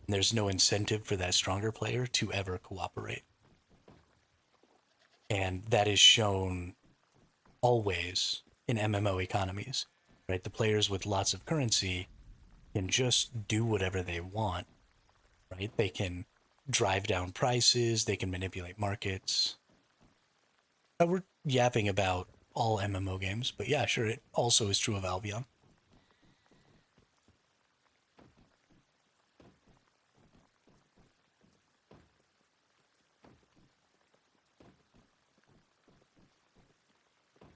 there's no incentive for that stronger player to ever cooperate. And that is shown always in MMO economies, right? The players with lots of currency can just do whatever they want, right? They can drive down prices, they can manipulate markets. We're yapping about all MMO games, but yeah, sure, it also is true of Albion.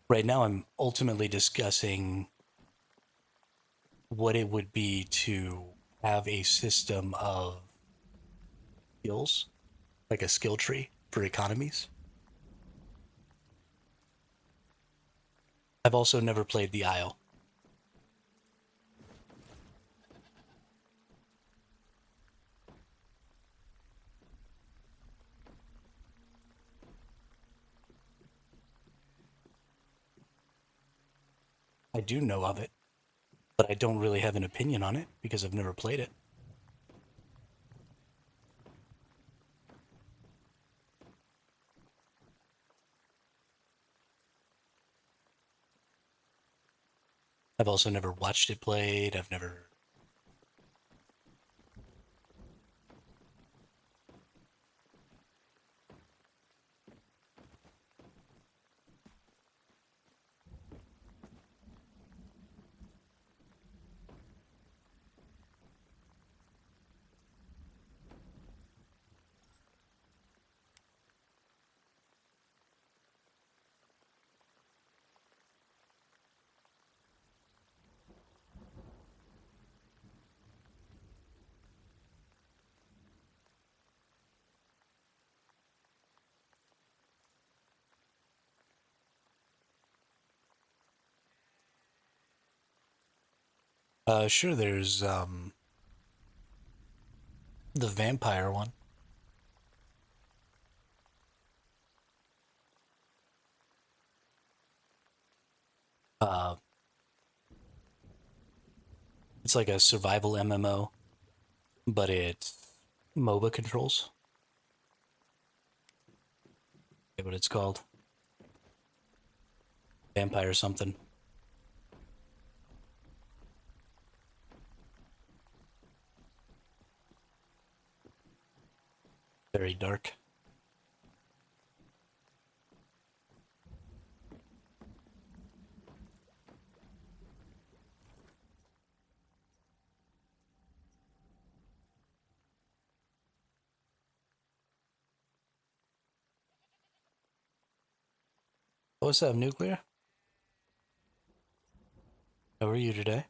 Right now, I'm ultimately discussing what it would be to have a system of skills, like a skill tree for economies. I've also never played the Isle. I do know of it, but I don't really have an opinion on it because I've never played it. I've also never watched it played. I've never. Sure, there's the vampire one. Uh, it's like a survival MMO, but it's MOBA controls. Forget what it's called. Vampire something. Very dark. What's up, Nuclear? How are you today?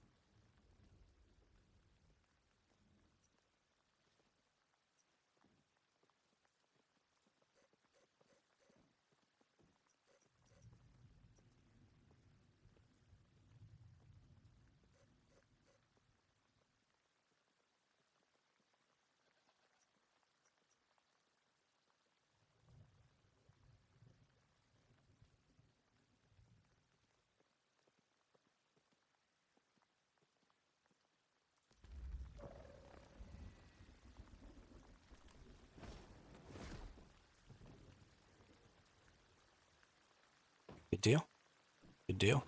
Good deal. Good deal.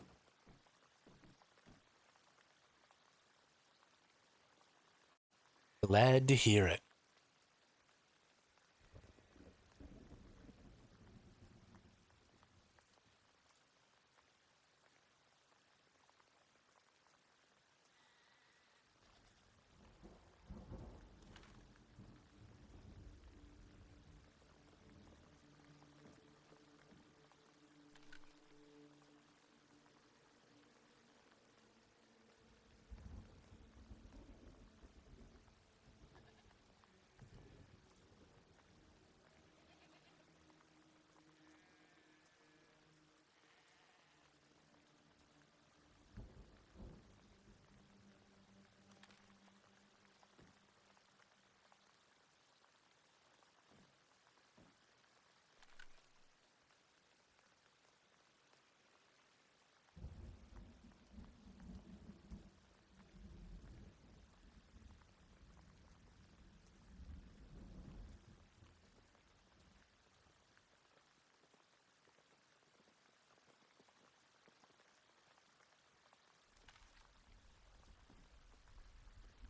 Glad to hear it.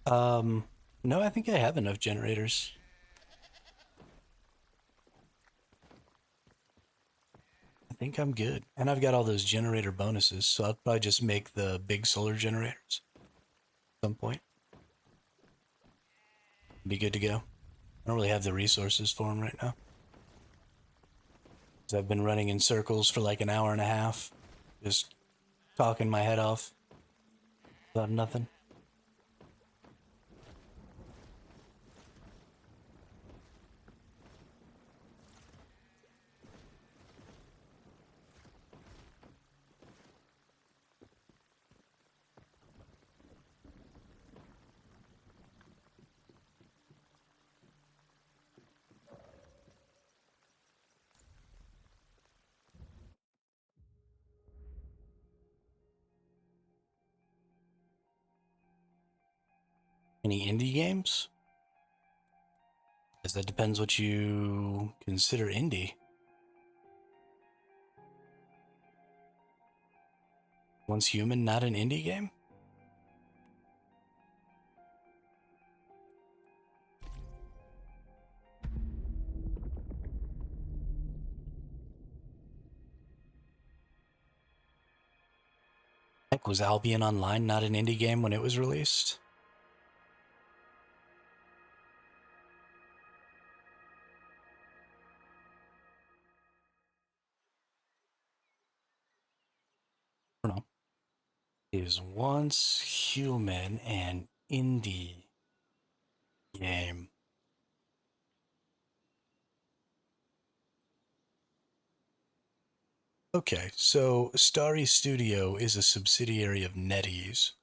No, I think I have enough generators. I think I'm good. And I've got all those generator bonuses, so I'll probably just make the big solar generators at some point. Be good to go. I don't really have the resources for them right now. 'Cause I've been running in circles for like an hour and a half, just talking my head off about nothing. Any indie games? Guess that depends what you consider indie. Once Human not an indie game? Heck, was Albion Online not an indie game when it was released? I don't know. Is Once Human an indie game? Okay, so Starry Studio is a subsidiary of NetEase.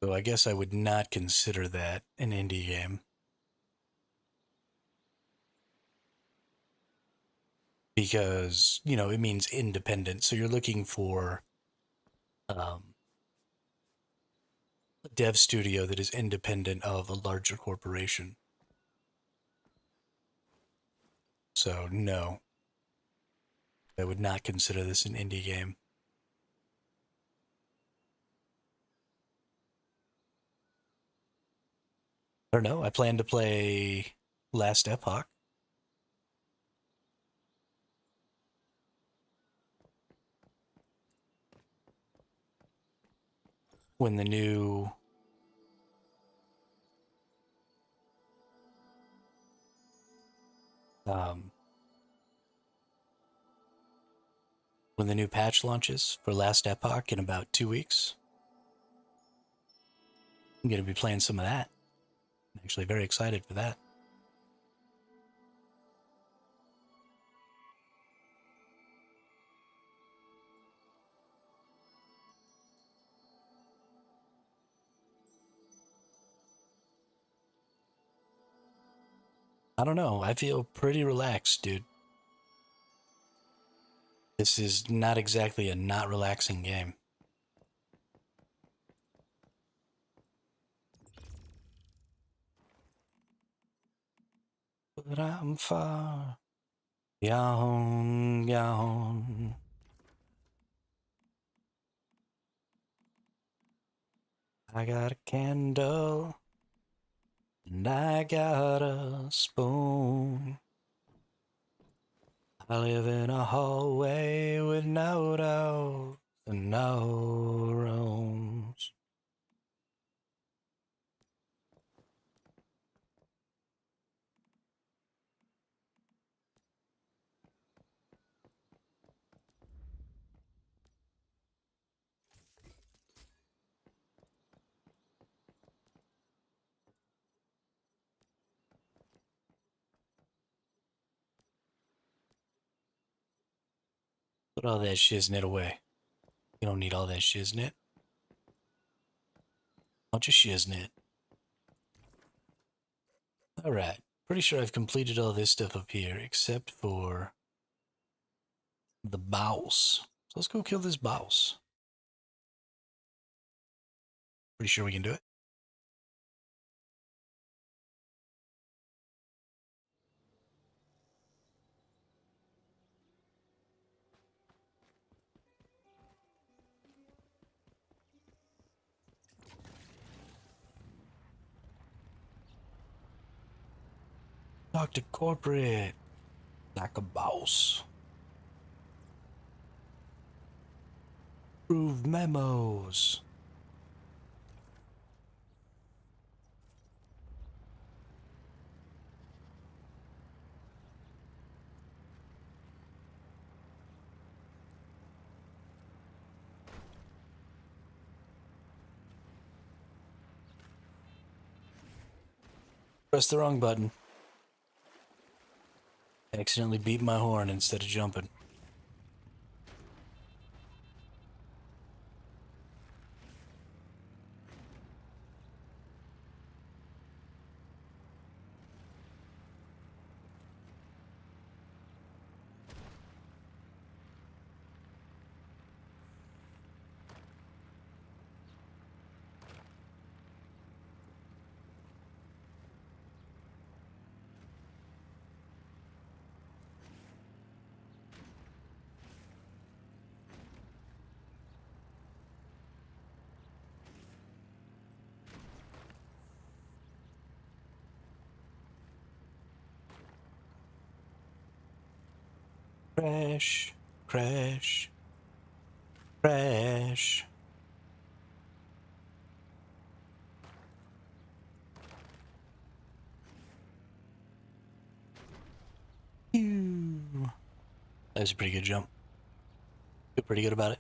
So I guess I would not consider that an indie game. Because, it means independent. So you're looking for um, a dev studio that is independent of a larger corporation. So no, I would not consider this an indie game. I don't know. I plan to play Last Epoch. When the new um, when the new patch launches for Last Epoch in about 2 weeks. I'm going to be playing some of that. I'm actually very excited for that. I don't know. I feel pretty relaxed, dude. This is not exactly a not relaxing game. But I'm far gone, gone. I got a candle and I got a spoon. I live in a hallway with no doors and no rooms. Put all that shiznit away. You don't need all that shiznit. Bunch of shiznit. Alright. Pretty sure I've completed all this stuff up here, except for the boss. So let's go kill this boss. Pretty sure we can do it. talk to corporate like a boss. Approve memos. Press the wrong button. Accidentally beat my horn instead of jumping. Crash, crash, crash. Phew. That was a pretty good jump. Feel pretty good about it.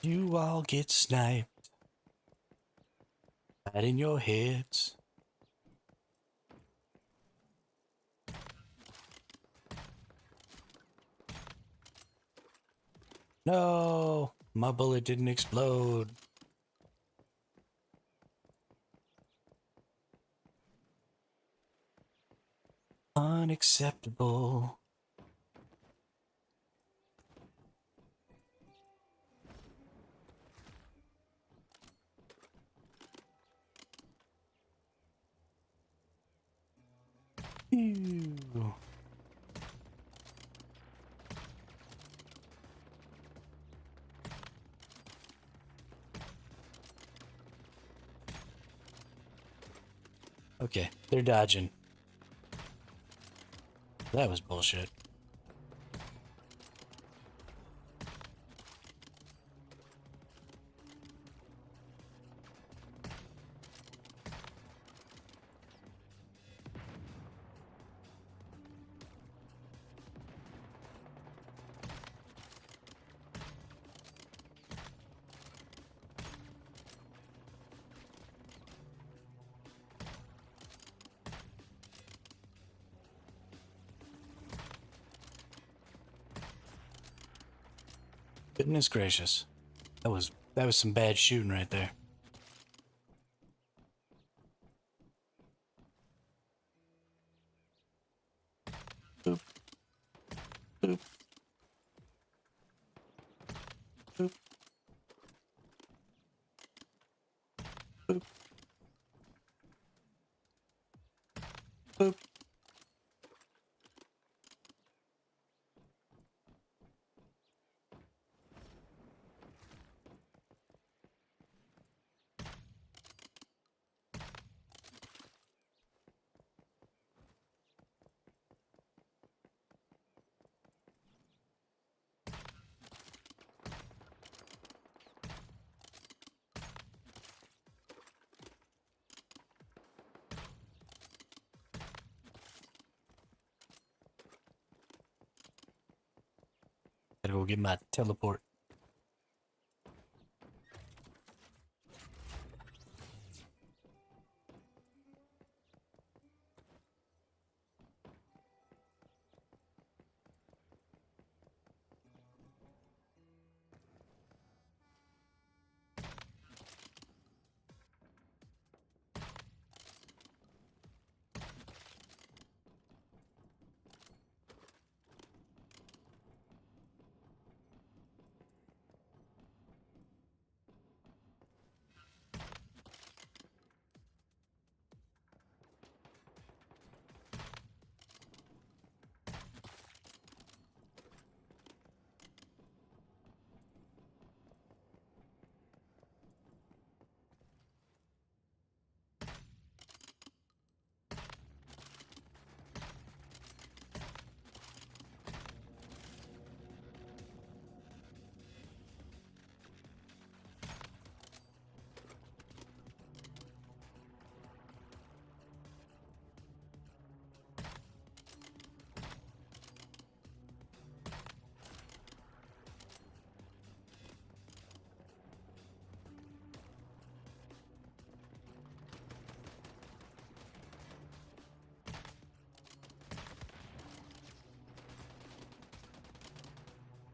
You all get sniped. Right in your heads. No, my bullet didn't explode. Unacceptable. Phew. Okay, they're dodging. That was bullshit. Goodness gracious. That was some bad shooting right there. Boop. Boop. Boop. Boop. Boop. Gotta go get my teleport.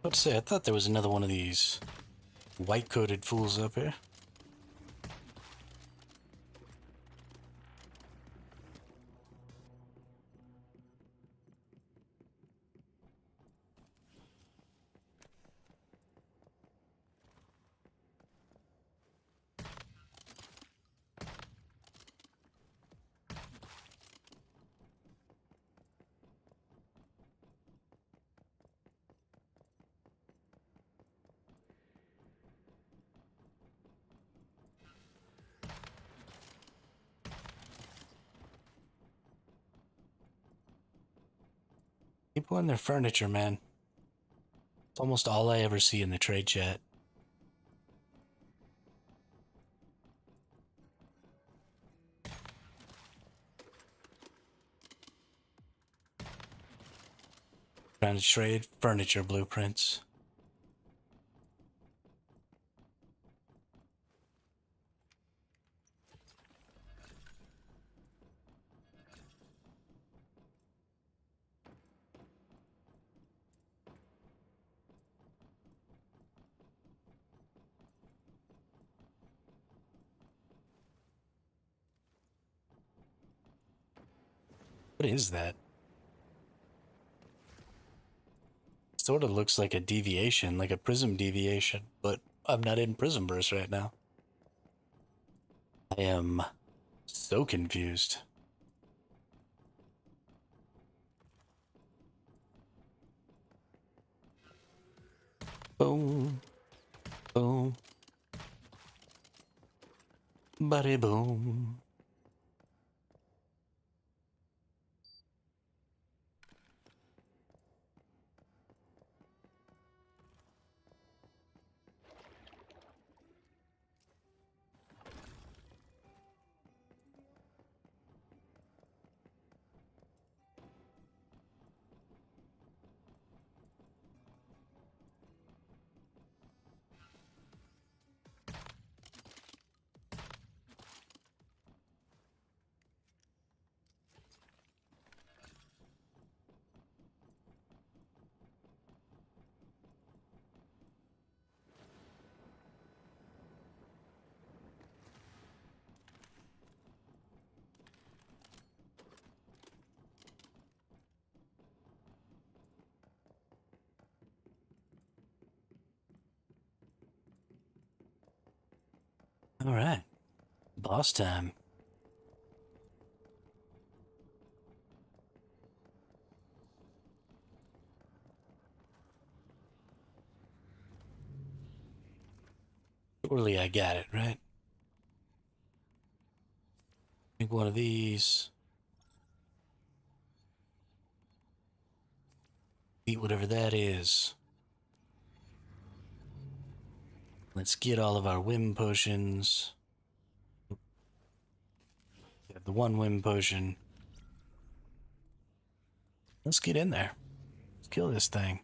Let's say, I thought there was another one of these white-coated fools up here. People and their furniture, man. It's almost all I ever see in the trade chat. Trying to trade furniture blueprints. What is that? Sort of looks like a deviation, like a prism deviation, but I'm not in Prismverse right now. I am so confused. Boom. Boom. Buddy boom. All right. Boss time. Surely I got it, right? Think one of these. Eat whatever that is. Let's get all of our whim potions. We have the one whim potion. Let's get in there. Let's kill this thing.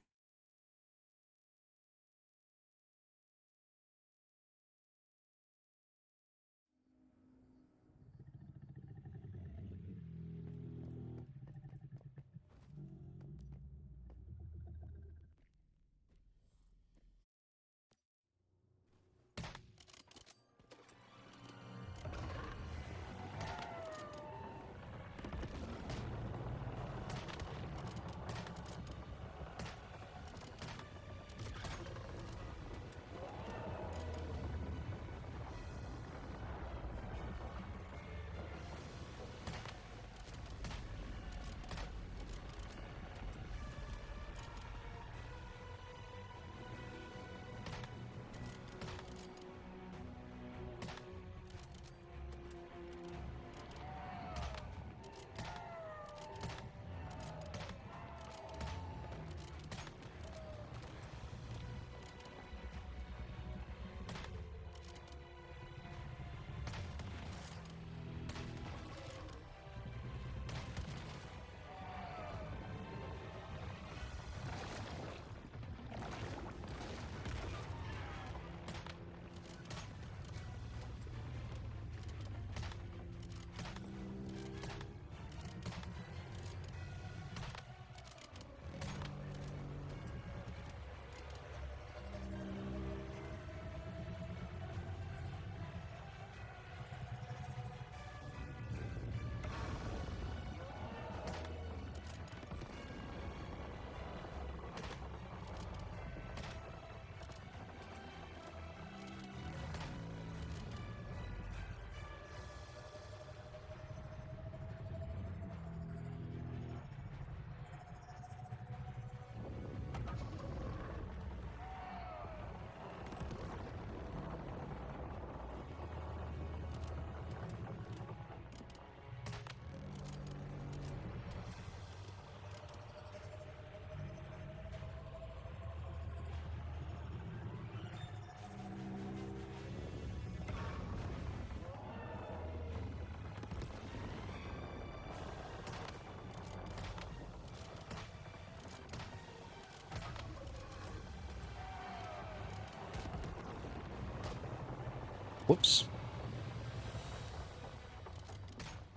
Whoops.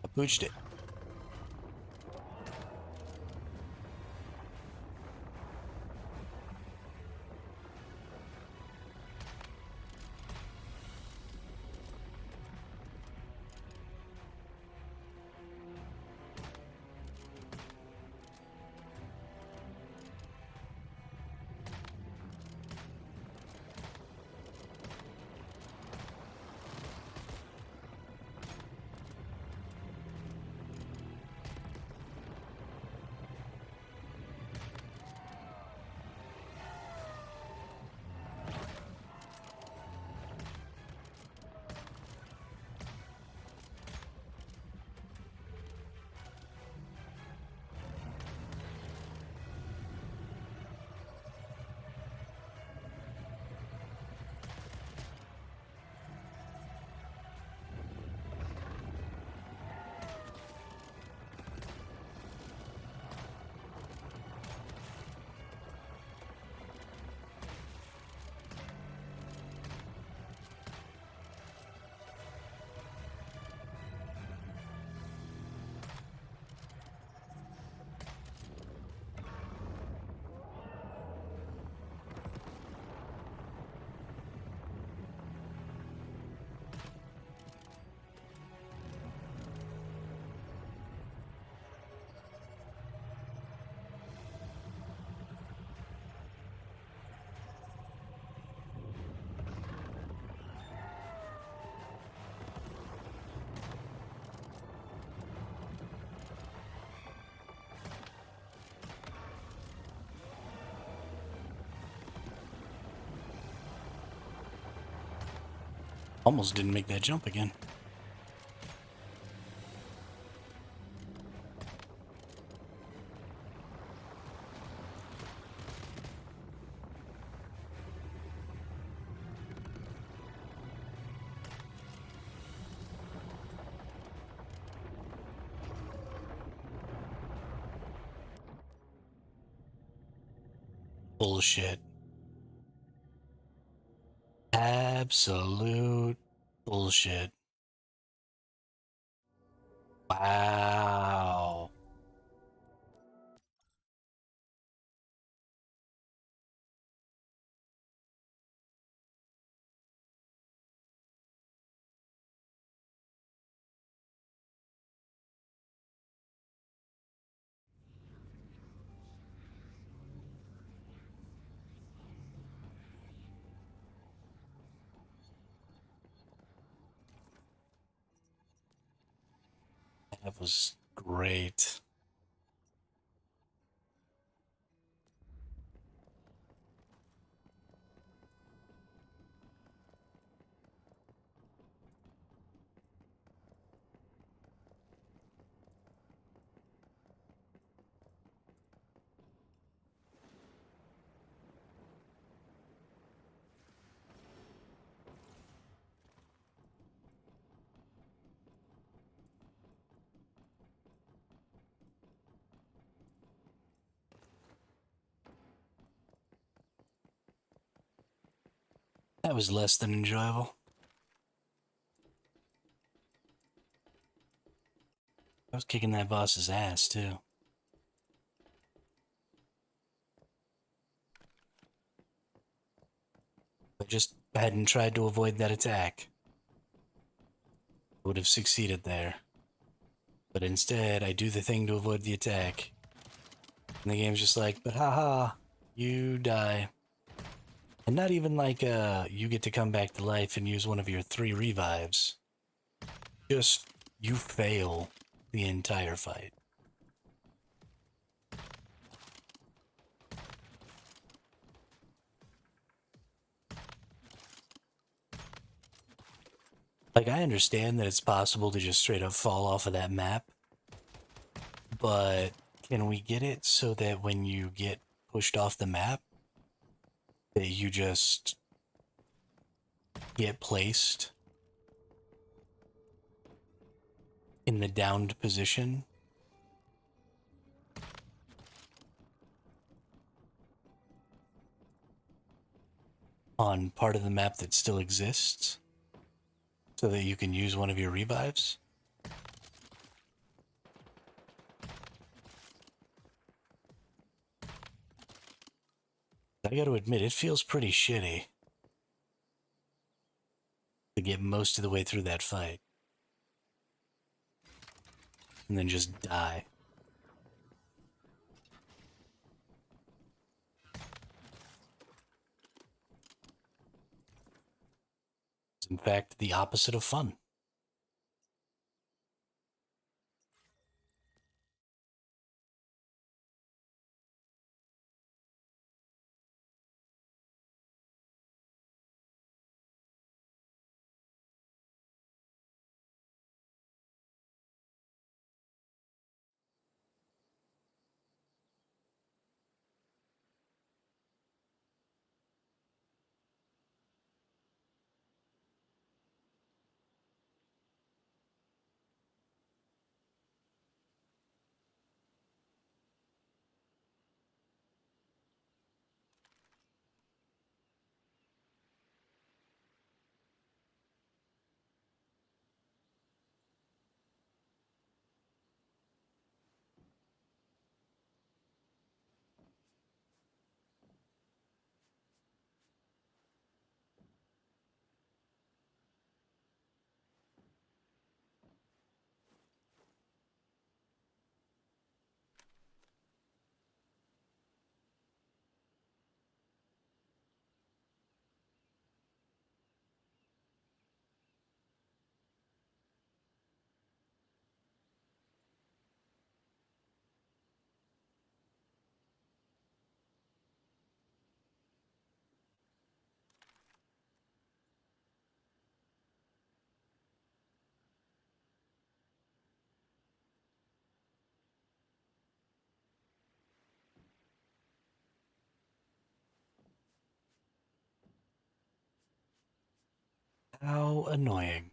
I pooched it. Almost didn't make that jump again. Bullshit. Absolute bullshit. Wow. That was great. That was less than enjoyable. I was kicking that boss's ass, too. I just hadn't tried to avoid that attack. I would have succeeded there. But instead, I do the thing to avoid the attack. And the game's just like, but haha, you die. And not even like, you get to come back to life and use one of your 3 revives. Just, you fail the entire fight. Like, I understand that it's possible to just straight up fall off of that map, but can we get it so that when you get pushed off the map, that you just get placed in the downed position on part of the map that still exists? so that you can use one of your revives. I got to admit, it feels pretty shitty to get most of the way through that fight and then just die. It's in fact the opposite of fun. How annoying.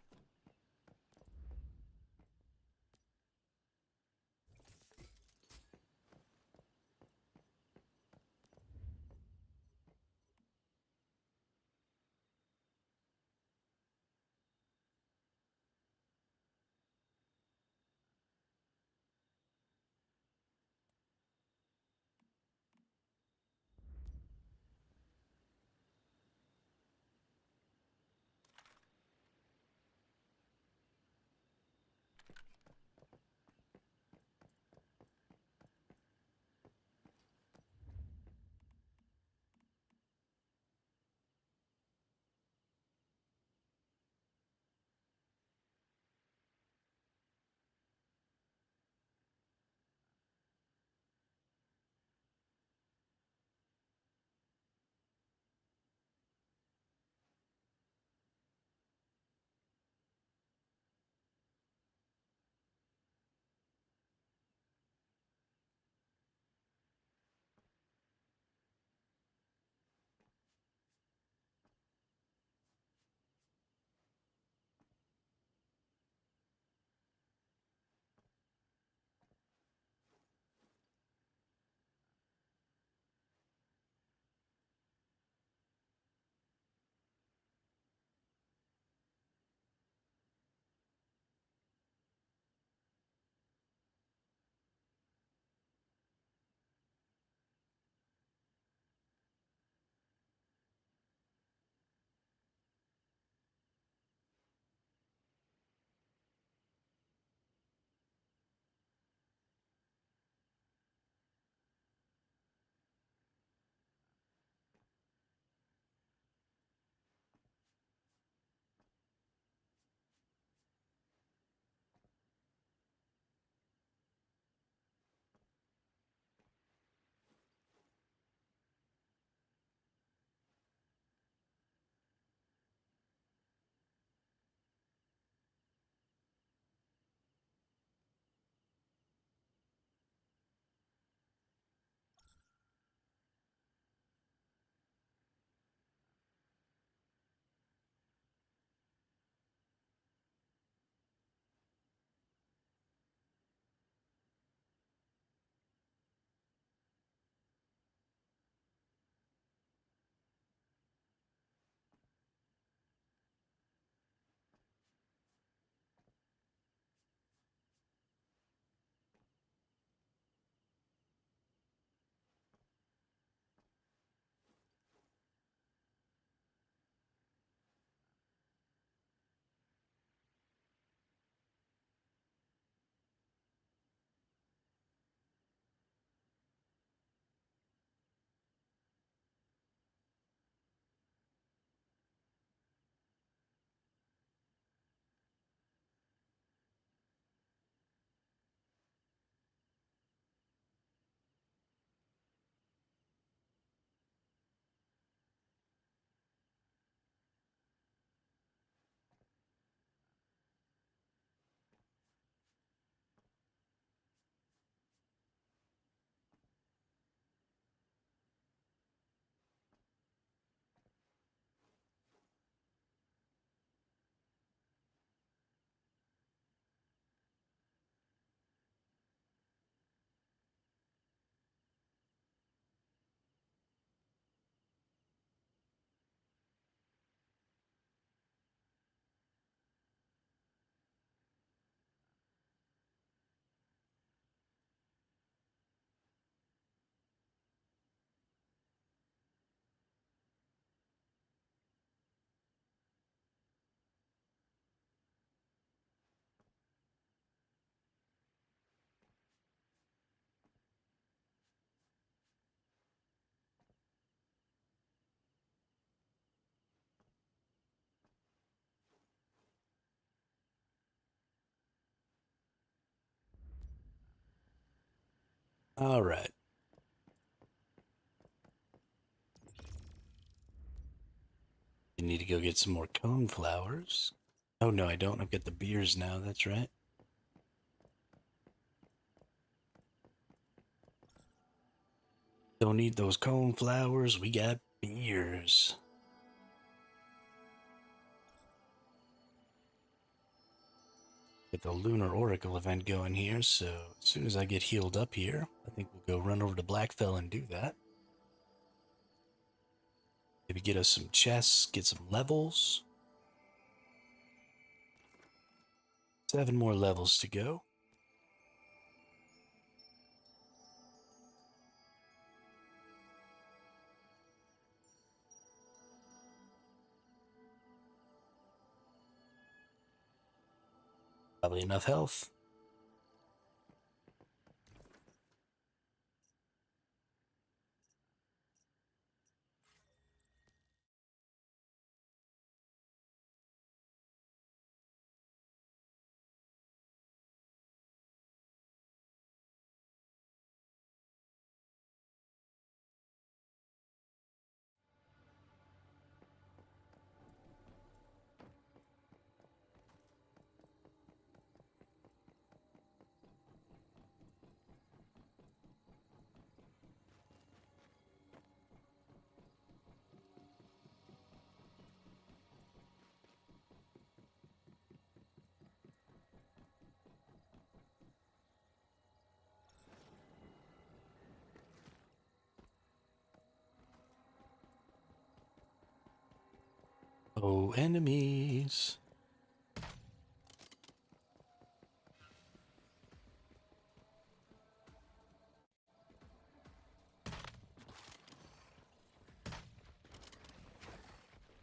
All right. You need to go get some more cone flowers. Oh, no, I don't. I've got the beers now. That's right. Don't need those cone flowers. We got beers. Get the Lunar Oracle event going here, so as soon as I get healed up here, I think we'll go run over to Blackfell and do that. Maybe get us some chests, get some levels. 7 more levels to go. Probably enough health. Oh, enemies.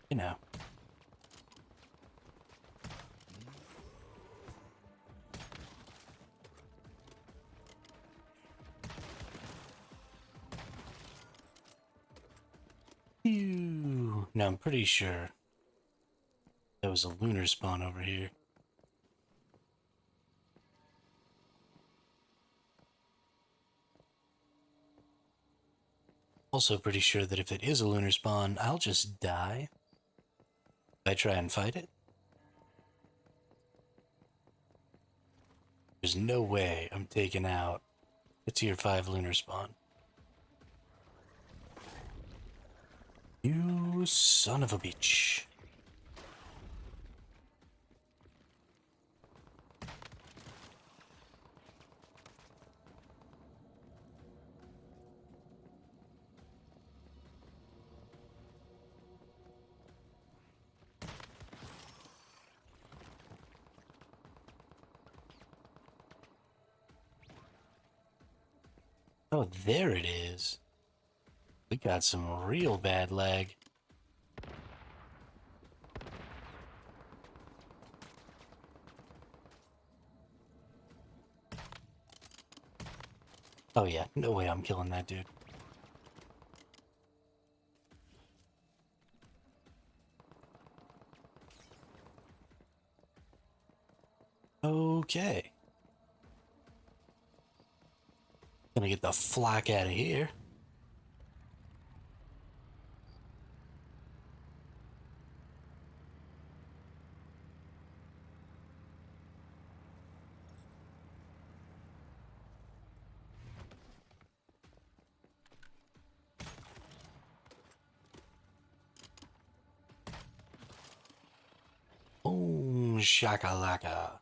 You know. Phew. Now I'm pretty sure there was a lunar spawn over here. Also pretty sure that if it is a lunar spawn, I'll just die if I try and fight it. There's no way I'm taking out a tier 5 lunar spawn. You son of a bitch. Oh, there it is. We got some real bad lag. Oh yeah, no way I'm killing that dude. Okay. Gonna get the flock out of here. Boom shakalaka.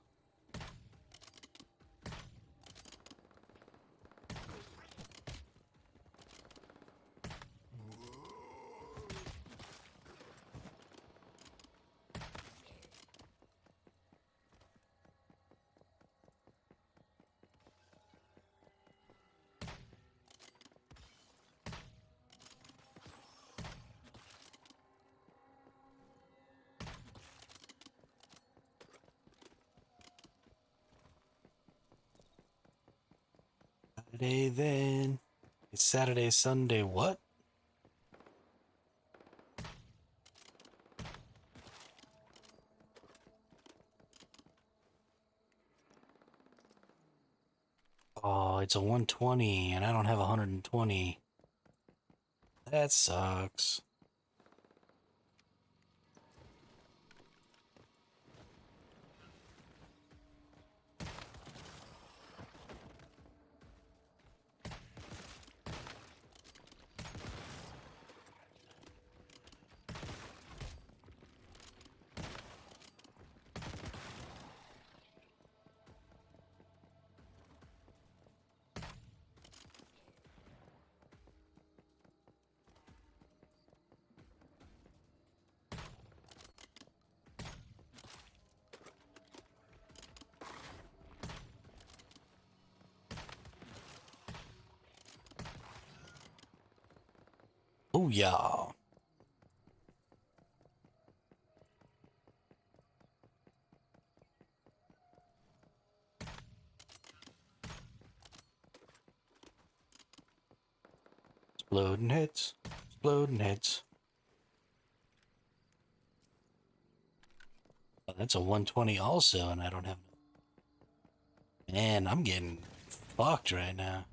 Saturday then. It's Saturday, Sunday, what? Oh, Oh, it's a 120 and I don't have 120. That sucks. Oh, yeah. Exploding hits. Exploding hits. Oh, that's a 120 also, and I don't have... Man, I'm getting fucked right now.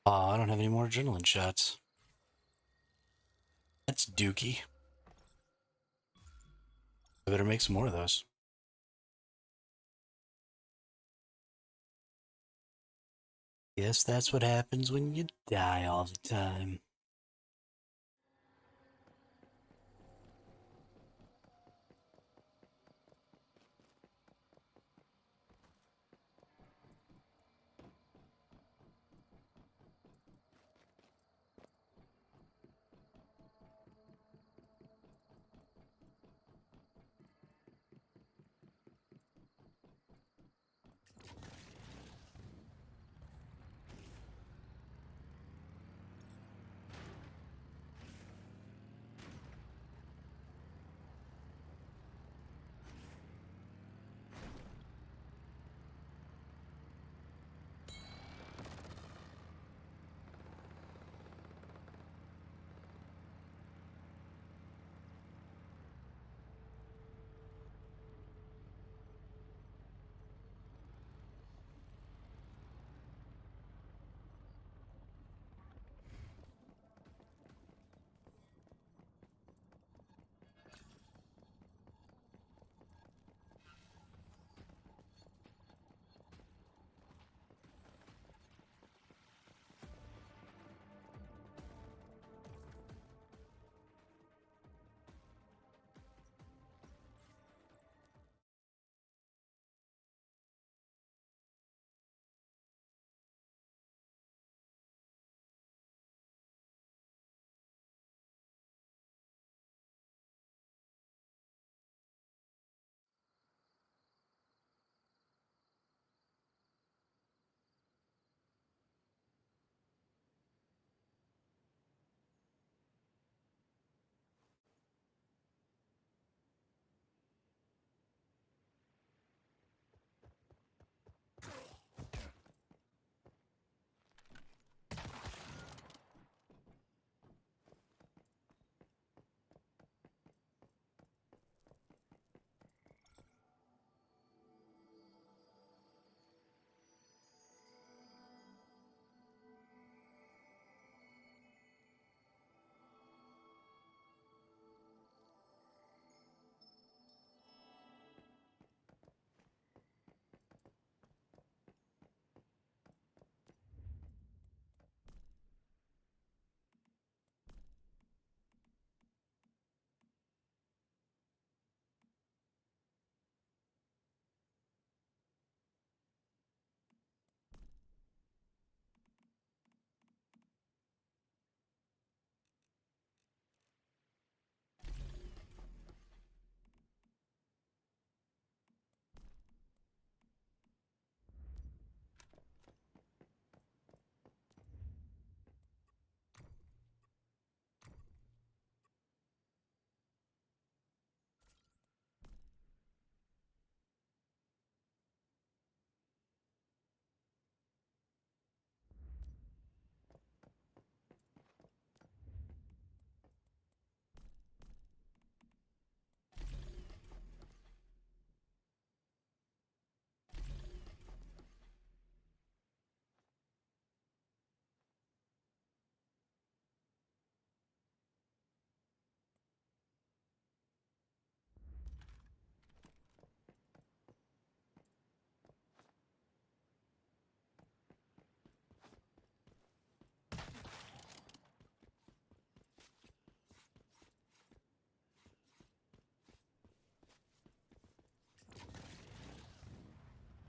Oh, I don't have any more adrenaline shots. That's dookie. I better make some more of those. Guess that's what happens when you die all the time.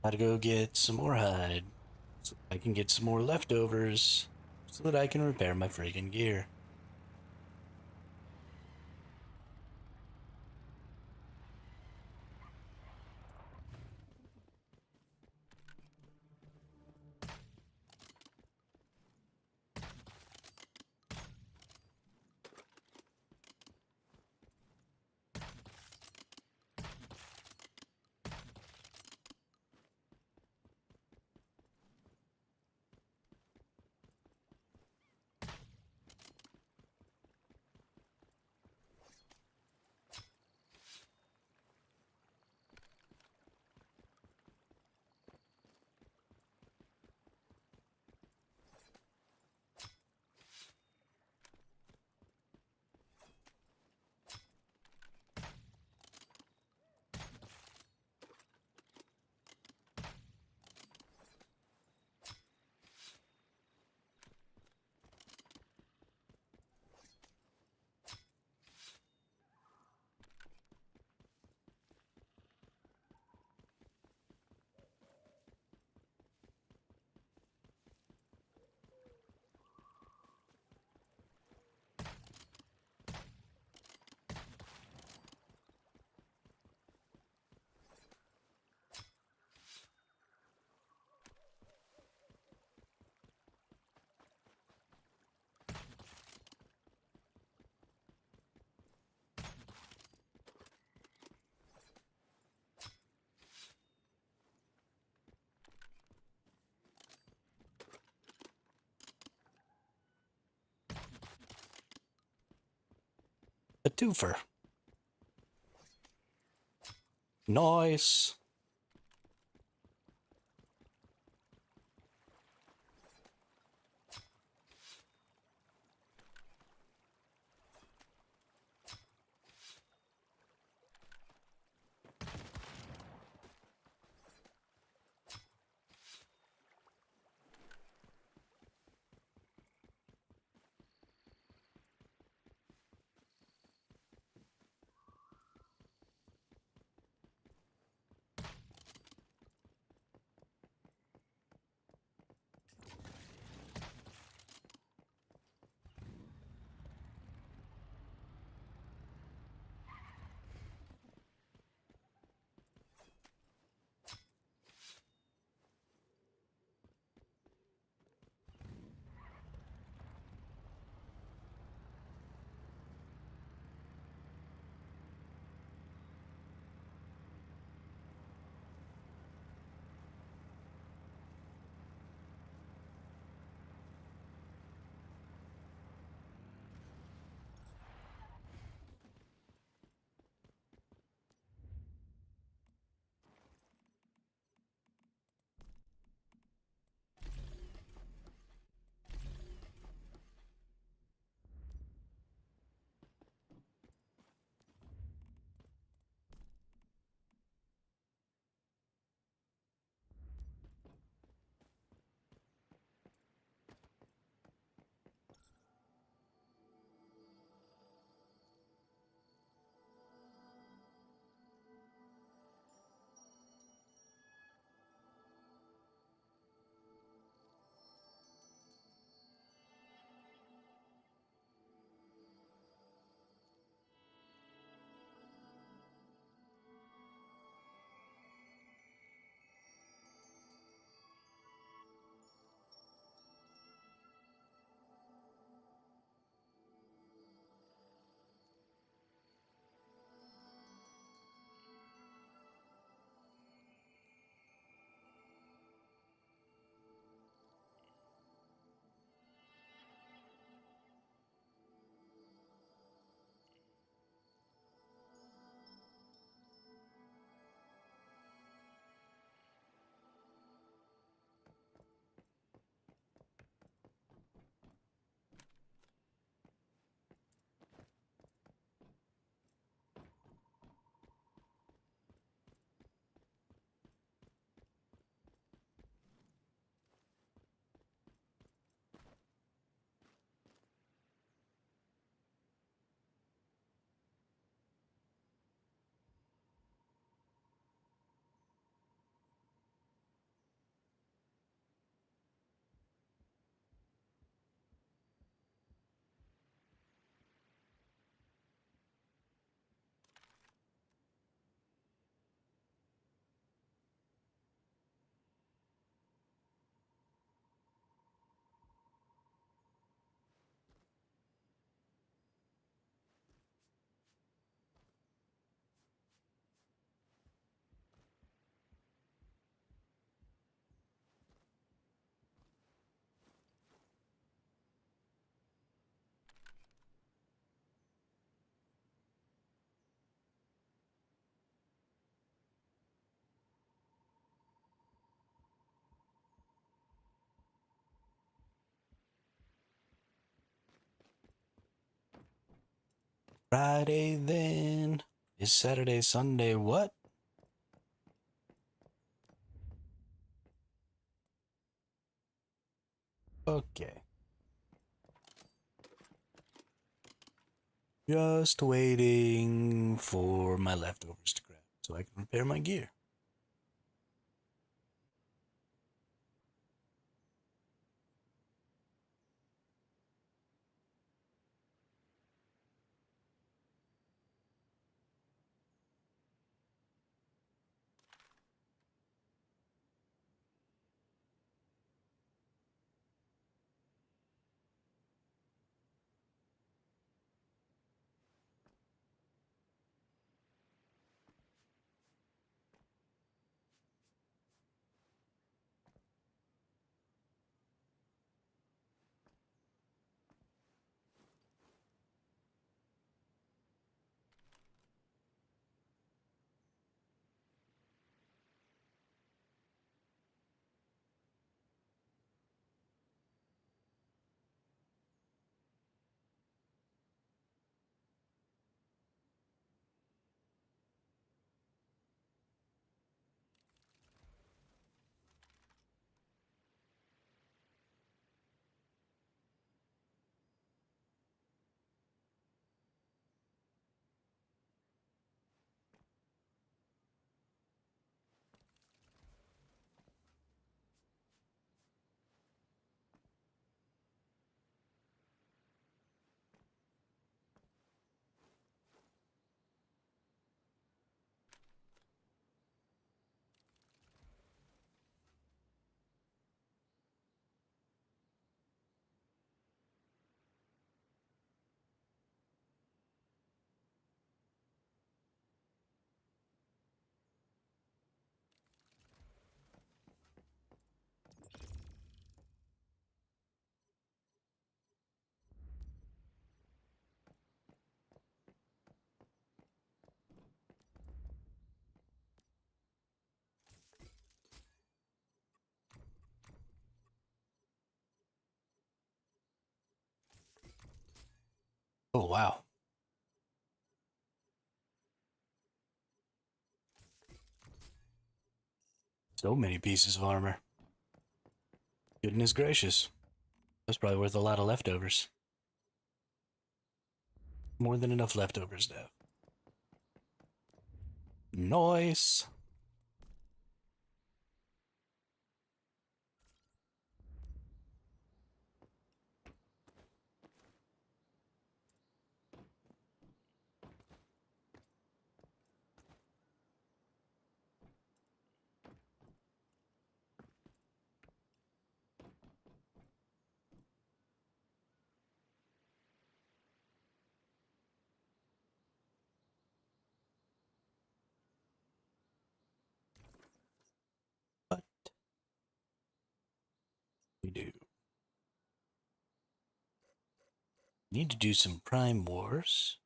Gotta go get some more hide so I can get some more leftovers so that I can repair my friggin' gear. twofer. Nice. Friday then. Is Saturday, Sunday, what? Okay. Just waiting for my leftovers to grab so I can repair my gear. Oh, wow. So many pieces of armor. Goodness gracious. That's probably worth a lot of leftovers. More than enough leftovers now. Nice. But we do. Need to do some Prime Wars.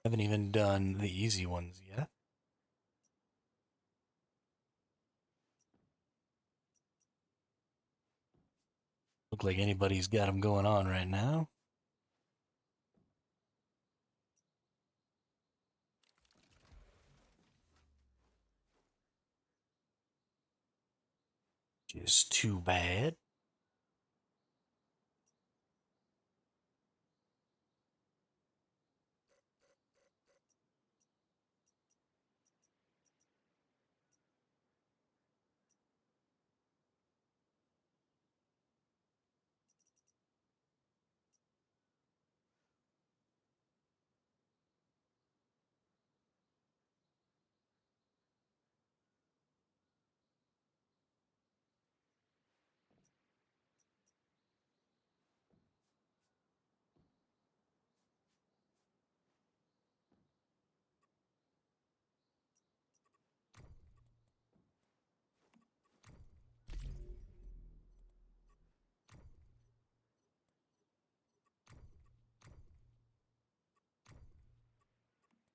Haven't even done the easy ones yet. Look like anybody's got them going on right now. Just too bad.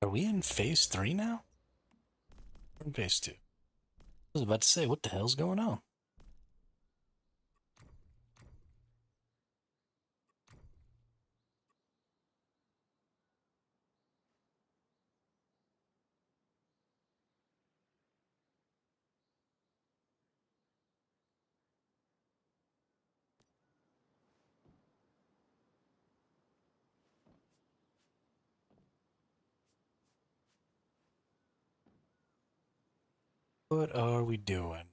Are we in phase 3 now? We're in phase 2. I was about to say, what the hell's going on? What are we doing?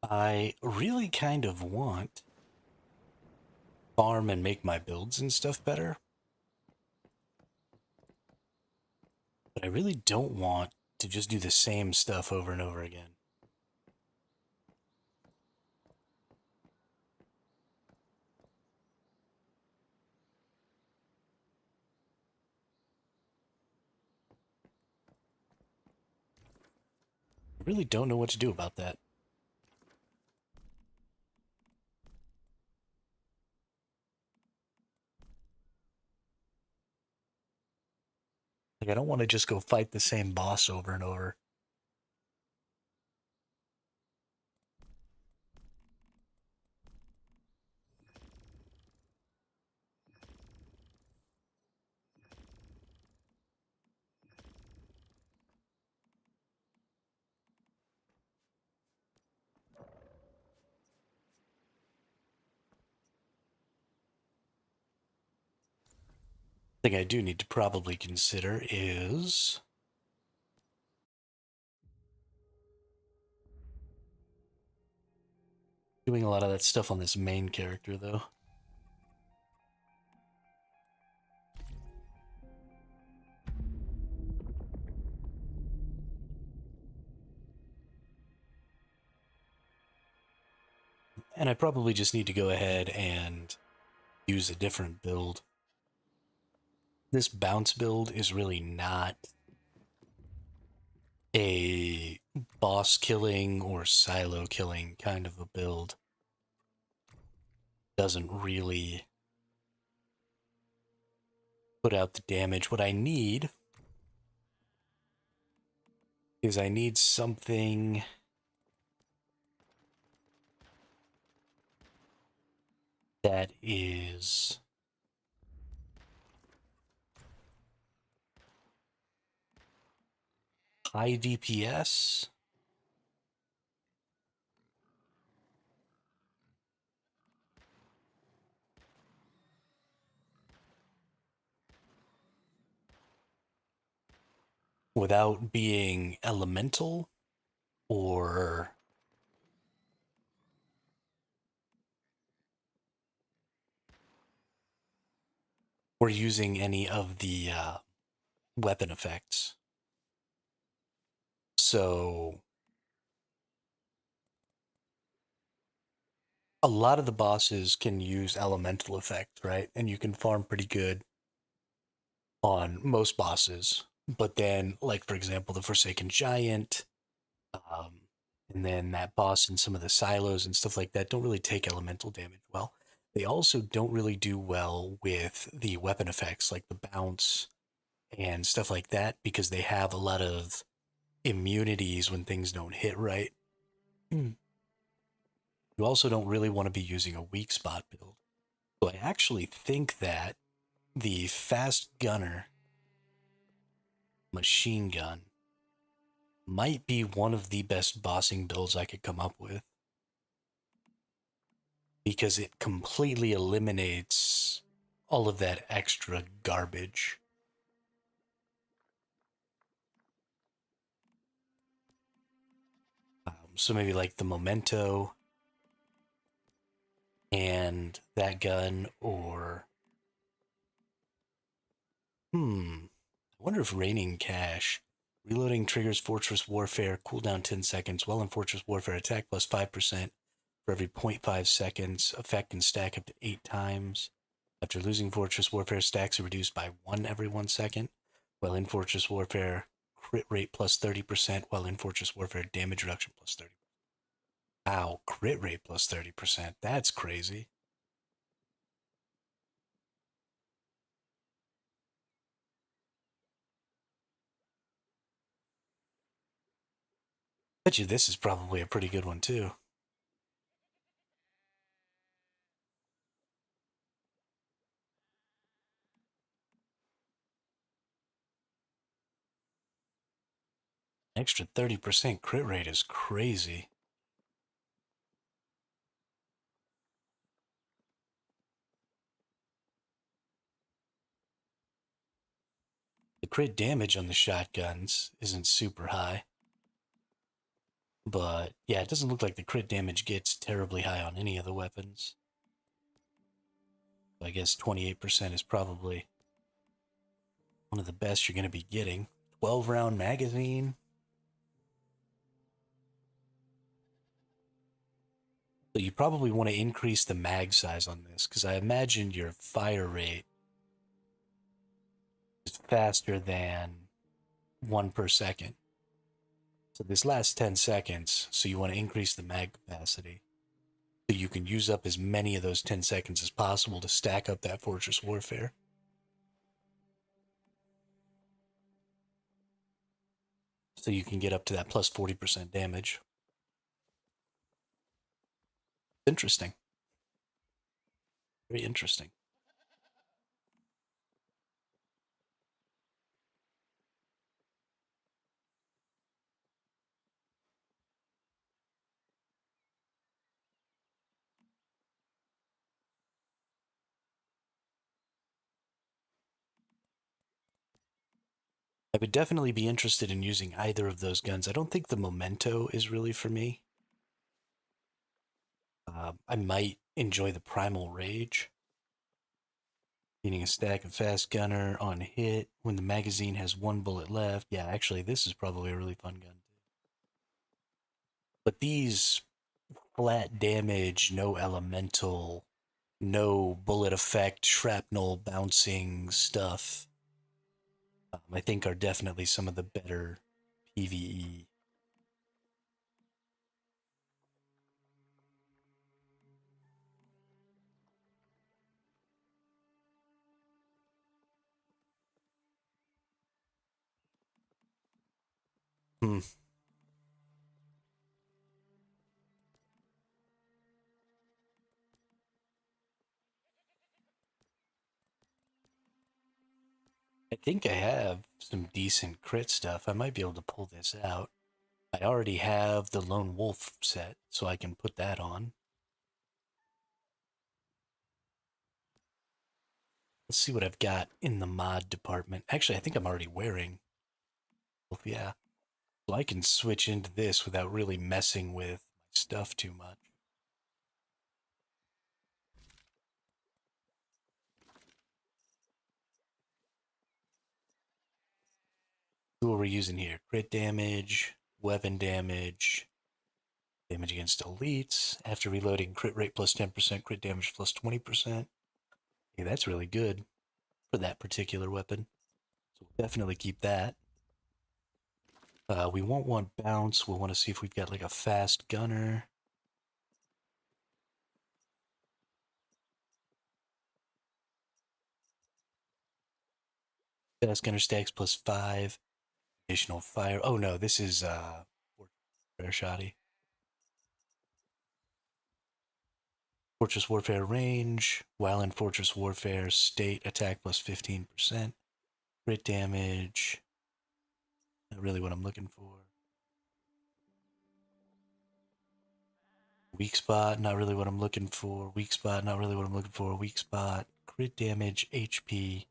I really kind of want farm and make my builds and stuff better. But I really don't want to just do the same stuff over and over again. I really don't know what to do about that. Like, I don't want to just go fight the same boss over and over. Thing I do need to probably consider is doing a lot of that stuff on this main character, though. And I probably just need to go ahead and use a different build. This bounce build is really not a boss killing or silo killing kind of a build. Doesn't really put out the damage. What I need is I need something that is high DPS without being elemental or using any of the weapon effects. So a lot of the bosses can use elemental effects, right? And you can farm pretty good on most bosses. But then, like, for example, the Forsaken Giant, um, and then that boss and some of the silos and stuff like that don't really take elemental damage well. They also don't really do well with the weapon effects like the bounce and stuff like that because they have a lot of immunities when things don't hit right. Mm. You also don't really want to be using a weak spot build. So I actually think that the fast gunner machine gun might be one of the best bossing builds I could come up with because it completely eliminates all of that extra garbage. So maybe like the Memento and that gun, or I wonder if Raining Cash. Reloading triggers Fortress Warfare, cooldown 10 seconds, while in Fortress Warfare attack plus 5% for every 0.5 seconds. Effect can stack up to 8 times. After losing Fortress Warfare, stacks are reduced by 1 every 1 second. While in Fortress Warfare, crit rate plus 30%, while in Fortress Warfare, damage reduction plus 30%. Ow, crit rate plus 30%. That's crazy. Bet you this is probably a pretty good one, too. Extra 30% crit rate is crazy. The crit damage on the shotguns isn't super high. But yeah, it doesn't look like the crit damage gets terribly high on any of the weapons. I guess 28% is probably one of the best you're going to be getting. 12 round magazine. So you probably want to increase the mag size on this because I imagine your fire rate is faster than 1 per second. So this lasts 10 seconds, so you want to increase the mag capacity. So you can use up as many of those 10 seconds as possible to stack up that Fortress Warfare. So you can get up to that plus 40% damage. Interesting. Very interesting. I would definitely be interested in using either of those guns. I don't think the Memento is really for me. I might enjoy the Primal Rage. Needing a stack of fast gunner on hit when the magazine has one bullet left. Yeah, actually, this is probably a really fun gun. But these flat damage, no elemental, no bullet effect, shrapnel bouncing stuff, I think are definitely some of the better PvE. Hmm. I think I have some decent crit stuff. I might be able to pull this out. I already have the Lone Wolf set, so I can put that on. Let's see what I've got in the mod department. Actually, I think I'm already wearing Wolf, yeah. So I can switch into this without really messing with my stuff too much. What we're using here: crit damage, weapon damage, damage against elites. After reloading, crit rate plus 10%, crit damage plus 20%. Hey, that's really good for that particular weapon. So we'll definitely keep that. We won't want bounce. We'll want to see if we've got like a fast gunner. Fast gunner stacks plus 5. Additional fire. Oh no, this is Warfare Shoddy. Fortress Warfare range. While in Fortress Warfare, state attack plus 15%. Crit damage. Not really what I'm looking for. Weak spot, not really what I'm looking for. Weak spot, not really what I'm looking for. Weak spot, crit damage, HP,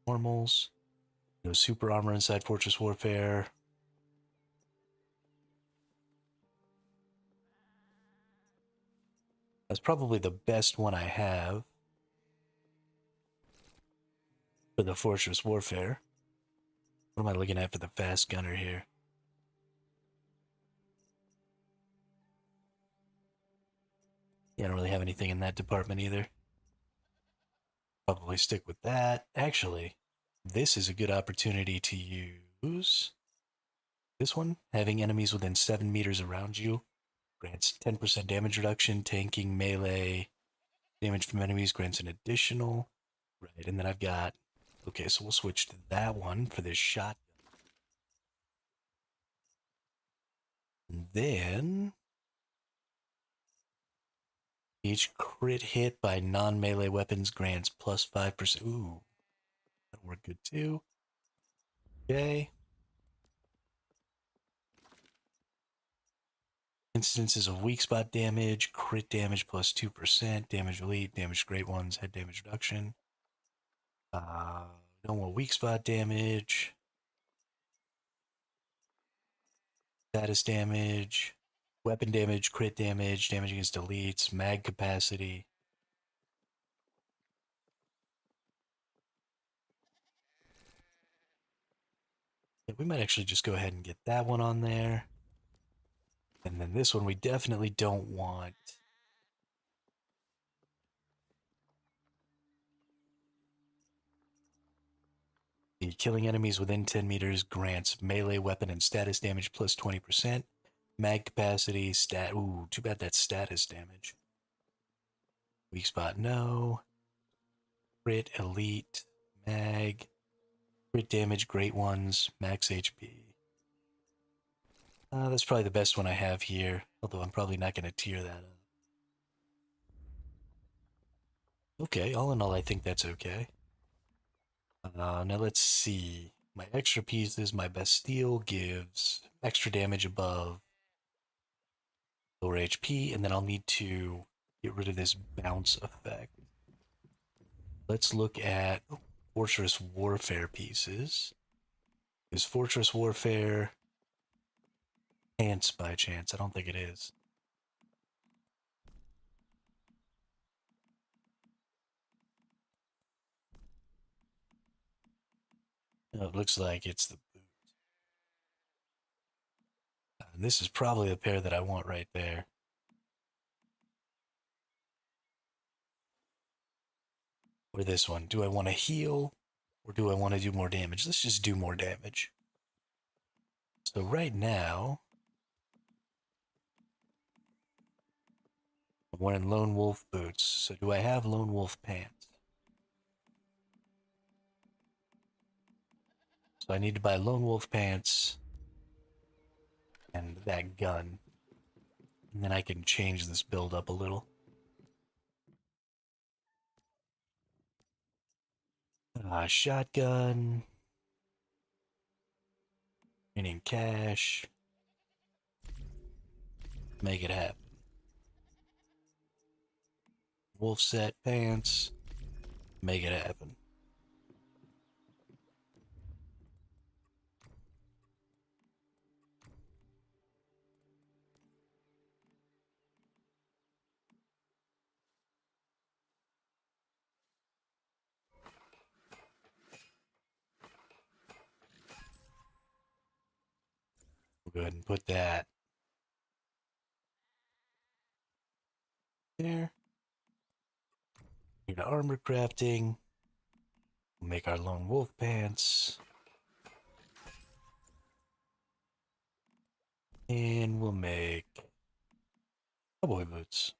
normals. No super armor inside Fortress Warfare. That's probably the best one I have for the Fortress Warfare. What am I looking at for the fast gunner here? Yeah, I don't really have anything in that department either. Probably stick with that. Actually, this is a good opportunity to use this one. Having enemies within 7 meters around you grants 10% damage reduction. Tanking melee damage from enemies grants an additional. Right, and then I've got. Okay, so we'll switch to that one for this shotgun. And then each crit hit by non-melee weapons grants plus 5%. Ooh, that'll work good too. Okay. Instances of weak spot damage, crit damage plus 2%, damage elite, damage great ones, head damage reduction. No more weak spot damage. Status damage, weapon damage, crit damage, damage against elites, mag capacity. Yeah, we might actually just go ahead and get that one on there. And then this one we definitely don't want. The killing enemies within 10 meters grants melee weapon and status damage plus 20%. Mag capacity, stat. Ooh, too bad that's status damage. Weak spot, no. Crit, elite, mag. Crit damage, great ones, max HP. That's probably the best one I have here, although I'm probably not going to tier that up. Okay, all in all, I think that's okay. Now let's see. My extra pieces, my Bastille gives extra damage above lower HP, and then I'll need to get rid of this bounce effect. Let's look at Fortress Warfare pieces. Is Fortress Warfare pants by chance? I don't think it is. No, it looks like it's the boot. And this is probably the pair that I want right there. Or this one. Do I want to heal or do I want to do more damage? Let's just do more damage. So right now, I'm wearing Lone Wolf boots. So do I have Lone Wolf pants? So I need to buy Lone Wolf pants and that gun. And then I can change this build up a little. Shotgun. Meaning cash. Make it happen. Wolf set pants. Make it happen. We'll go ahead and put that there. Here to armor crafting. We'll make our Lone Wolf pants. And we'll make cowboy boots.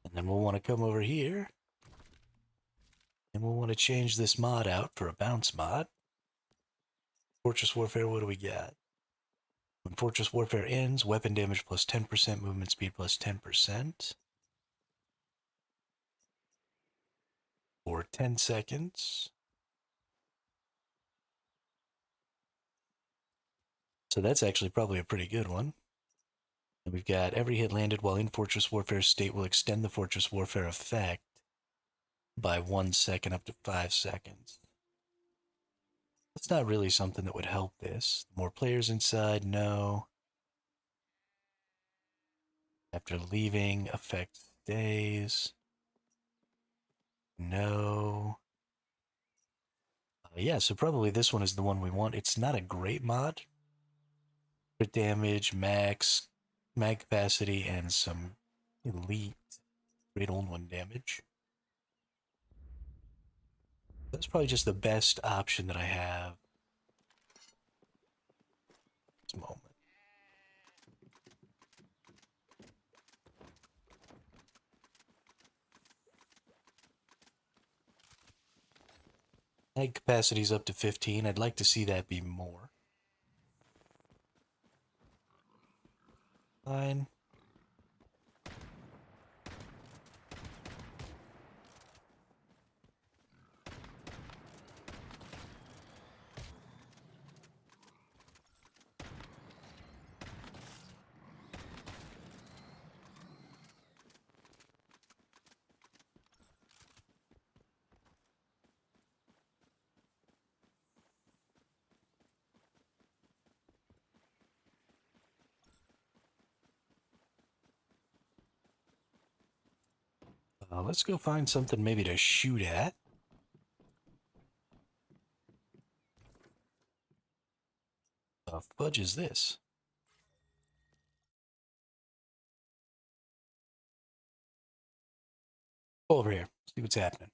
And then we'll want to come over here. And we'll want to change this mod out for a bounce mod. Fortress Warfare, what do we got? When Fortress Warfare ends, weapon damage plus 10%, movement speed plus 10%. For 10 seconds. So that's actually probably a pretty good one. And we've got every hit landed while in Fortress Warfare state will extend the Fortress Warfare effect by 1 second up to 5 seconds. That's not really something that would help this. More players inside, no. After leaving, effect stays. No. Yeah, so probably this one is the one we want. It's not a great mod. Crit damage, max, mag capacity, and some elite great old one damage. That's probably just the best option that I have at this moment. Mag capacity is up to 15. I'd like to see that be more. Fine. Let's go find something maybe to shoot at. The fudge is this? Go over here. See what's happening.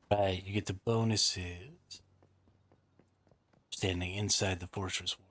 Right, you get the bonuses. Standing inside the fortress wall.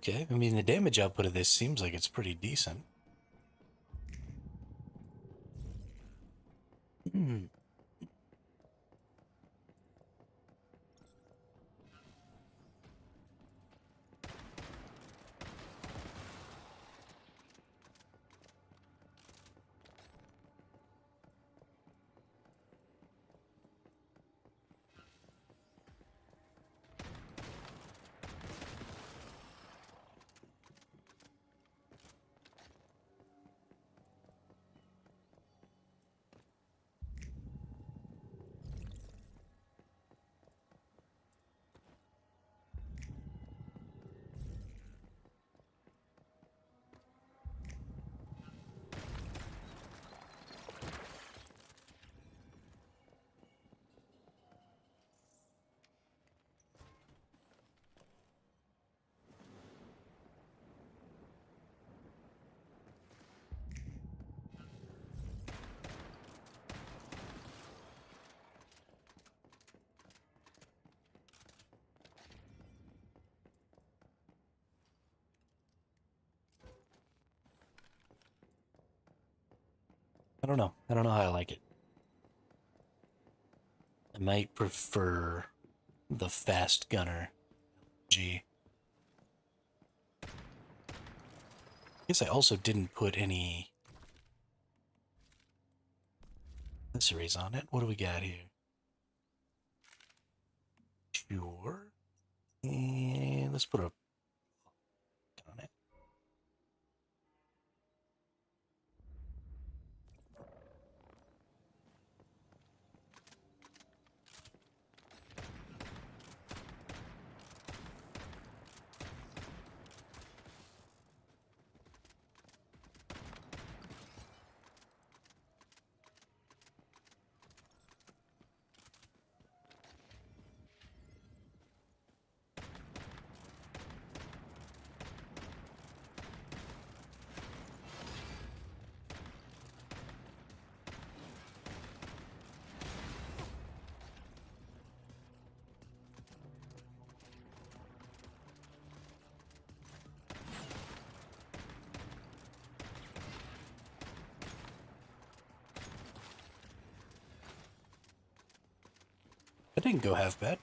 Okay, I mean, the damage output of this seems like it's pretty decent. Hmm. I don't know. I don't know how I like it. I might prefer the fast gunner G. I guess I also didn't put any accessories on it. What do we got here? Sure. And let's put a on it. That didn't go half bad.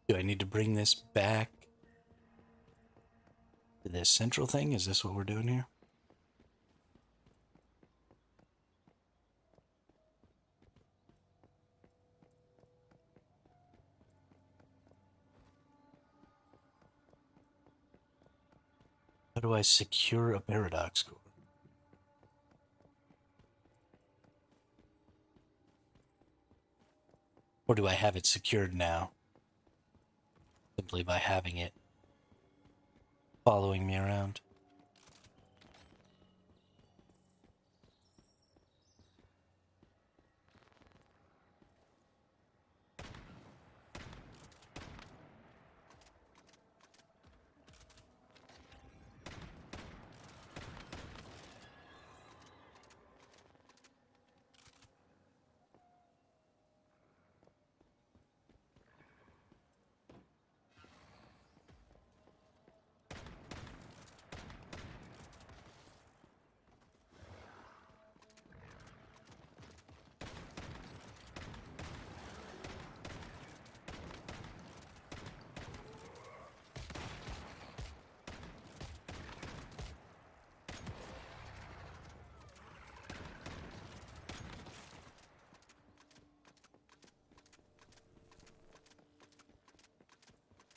Do I need to bring this back to this central thing? Is this what we're doing here? How do I secure a paradox core? Or do I have it secured now? Simply by having it following me around.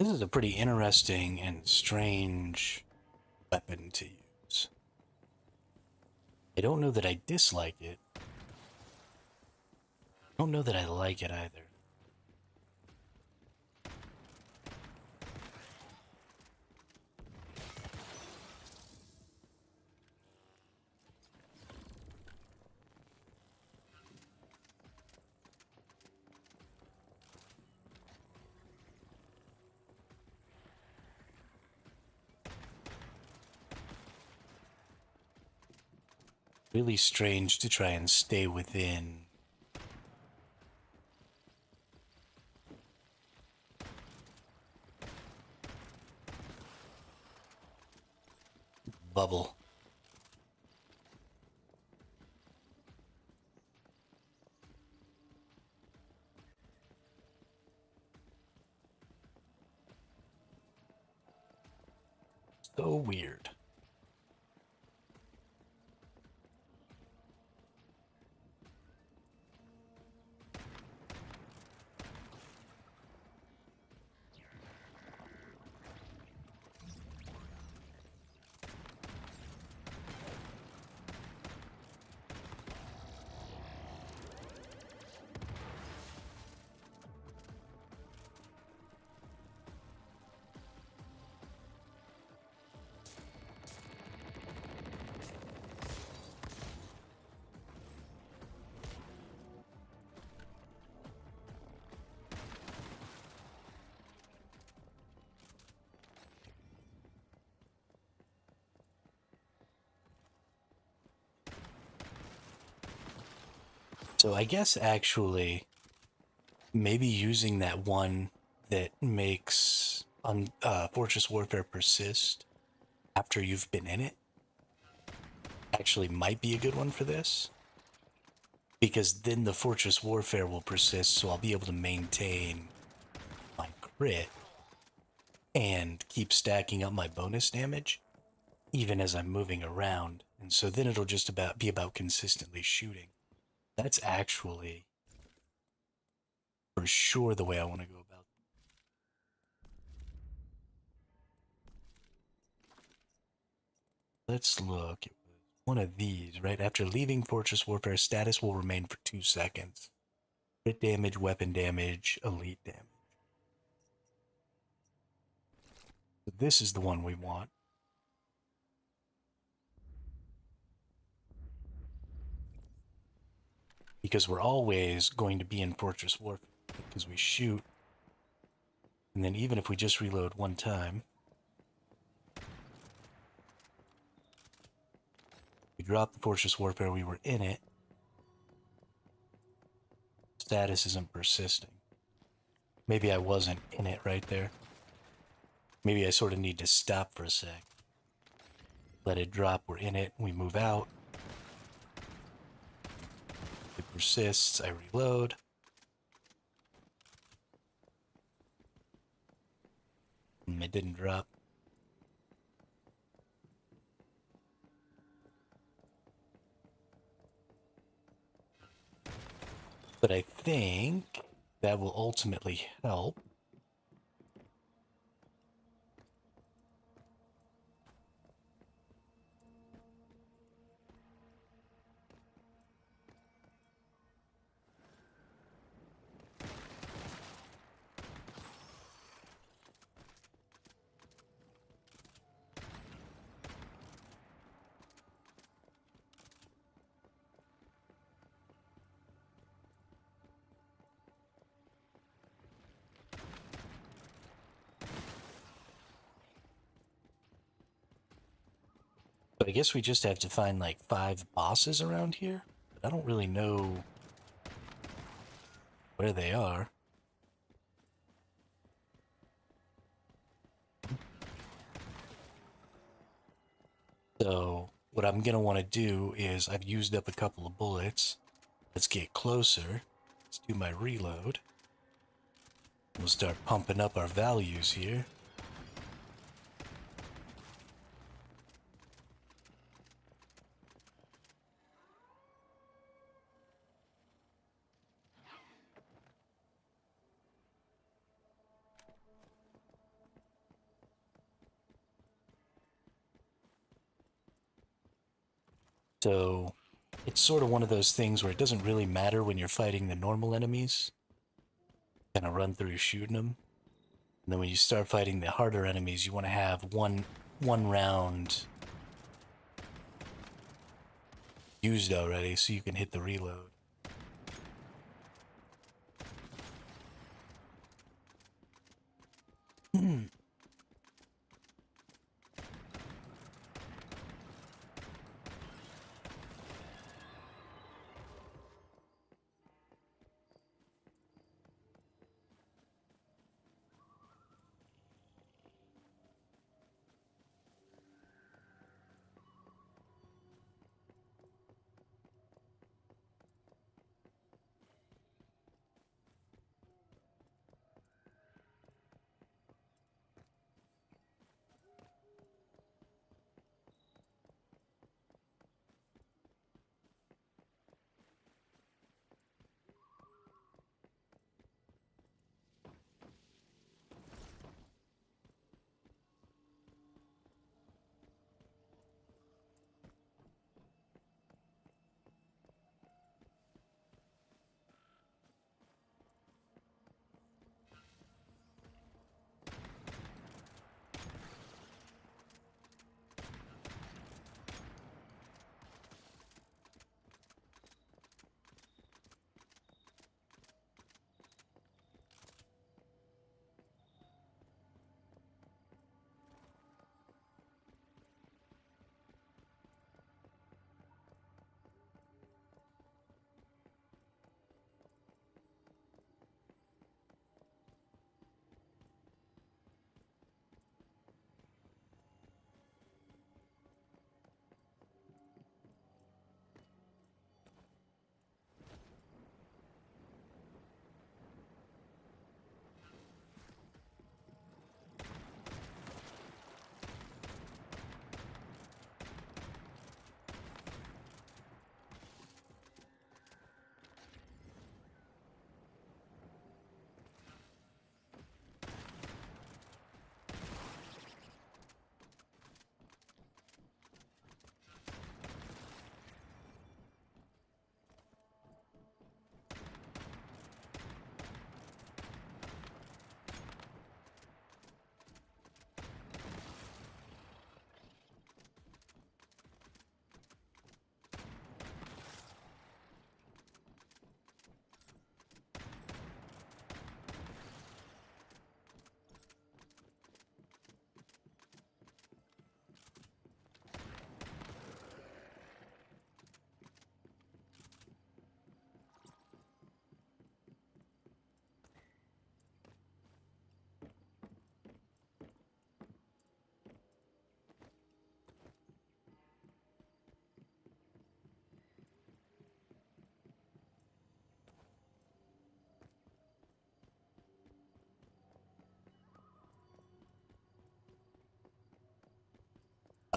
This is a pretty interesting and strange weapon to use. I don't know that I dislike it. I don't know that I like it either. Really strange to try and stay within bubble. So weird. So I guess actually maybe using that one that makes Fortress Warfare persist after you've been in it actually might be a good one for this. Because then the Fortress Warfare will persist, so I'll be able to maintain my crit and keep stacking up my bonus damage even as I'm moving around. And so then it'll just be about consistently shooting. That's actually for sure the way I want to go about it. Let's look. It was one of these, right? After leaving Fortress Warfare, status will remain for 2 seconds. Crit damage, weapon damage, elite damage. So this is the one we want. Because we're always going to be in Fortress Warfare because we shoot. And then even if we just reload one time, we drop the Fortress Warfare, we were in it. Status isn't persisting. Maybe I wasn't in it right there. Maybe I sort of need to stop for a sec. Let it drop, we're in it, we move out. It persists, I reload. It didn't drop. But I think that will ultimately help. But I guess we just have to find like 5 bosses around here. But I don't really know where they are. So what I'm going to want to do is I've used up a couple of bullets. Let's get closer. Let's do my reload. We'll start pumping up our values here. So it's sort of one of those things where it doesn't really matter when you're fighting the normal enemies. Kind of run through shooting them. And then when you start fighting the harder enemies, you want to have one round used already so you can hit the reload.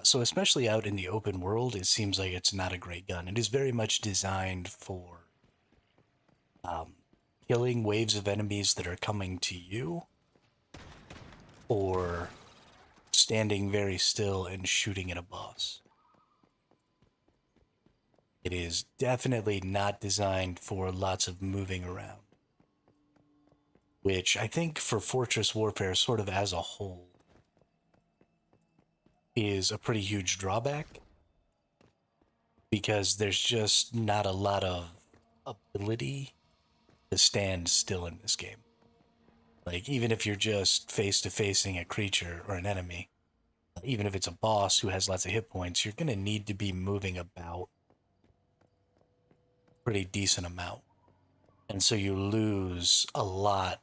So especially out in the open world, it seems like it's not a great gun. It is very much designed for um, killing waves of enemies that are coming to you, or standing very still and shooting at a boss. It is definitely not designed for lots of moving around, which I think for Fortress Warfare, sort of as a whole, is a pretty huge drawback because there's just not a lot of ability to stand still in this game. Like, even if you're just face to facing a creature or an enemy, even if it's a boss who has lots of hit points, you're going to need to be moving about a pretty decent amount. And so you lose a lot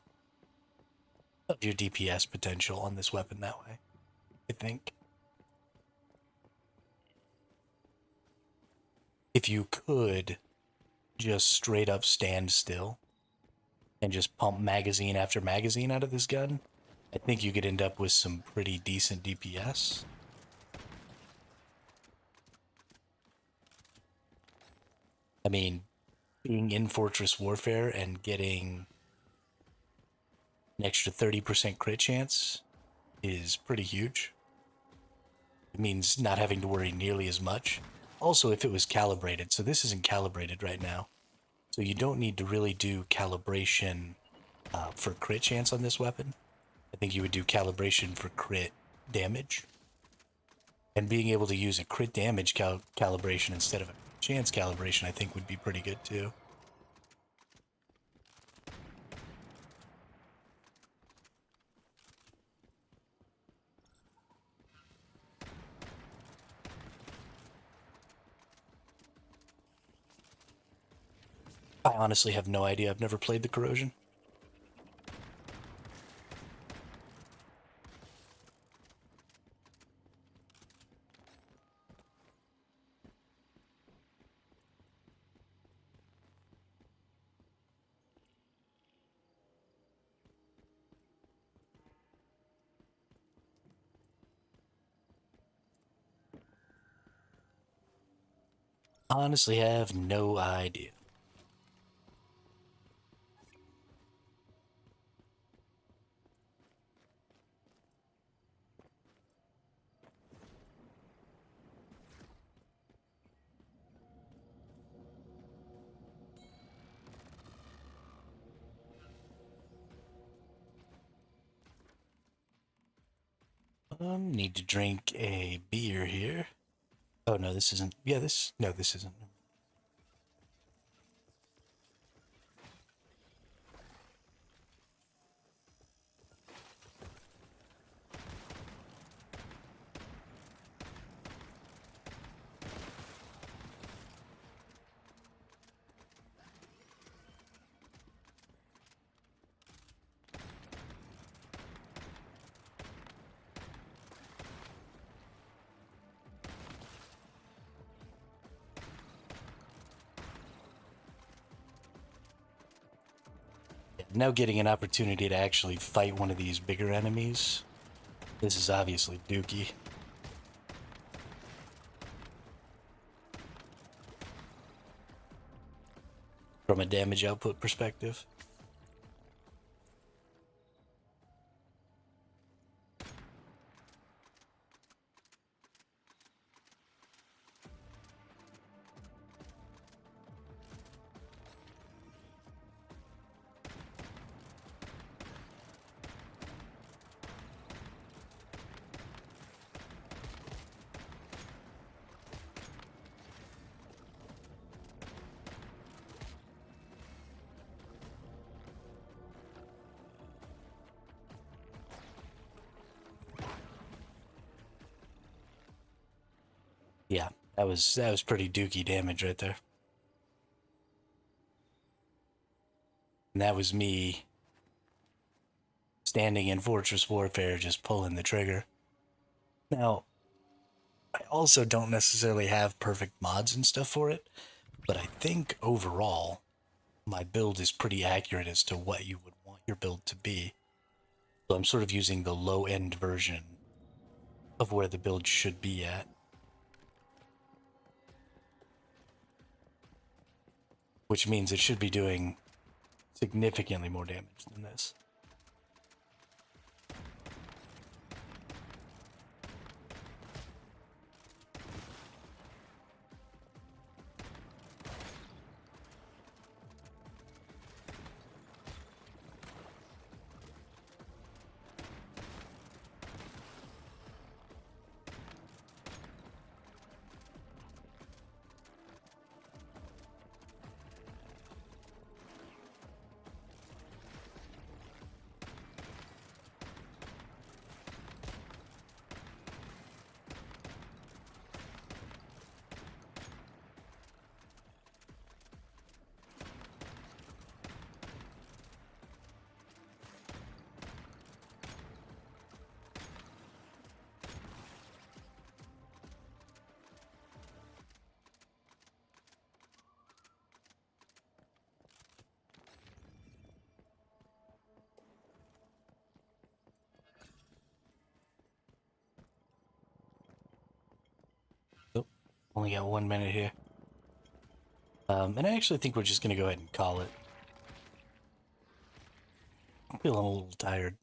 of your DPS potential on this weapon that way, I think. If you could just straight up stand still and just pump magazine after magazine out of this gun, I think you could end up with some pretty decent DPS. I mean, being in Fortress Warfare and getting an extra 30% crit chance is pretty huge. It means not having to worry nearly as much Also, if it was calibrated, so this isn't calibrated right now, so you don't need to really do calibration for crit chance on this weapon. I think you would do calibration for crit damage. And being able to use a crit damage calibration instead of a chance calibration, I think would be pretty good too. I honestly have no idea. I've never played the Corrosion. Honestly have no idea. Need to drink a beer here. Oh no, this isn't. Yeah, this. No, this isn't. Now getting an opportunity to actually fight one of these bigger enemies. This is obviously dookie. From a damage output perspective. Yeah, that was pretty dookie damage right there. And that was me standing in Fortress Warfare just pulling the trigger. Now, I also don't necessarily have perfect mods and stuff for it, but I think overall my build is pretty accurate as to what you would want your build to be. So I'm sort of using the low end version of where the build should be at. Which means it should be doing significantly more damage than this. Oh, only got 1 minute here. And I actually think we're just going to go ahead and call it. I feel I'm a little tired.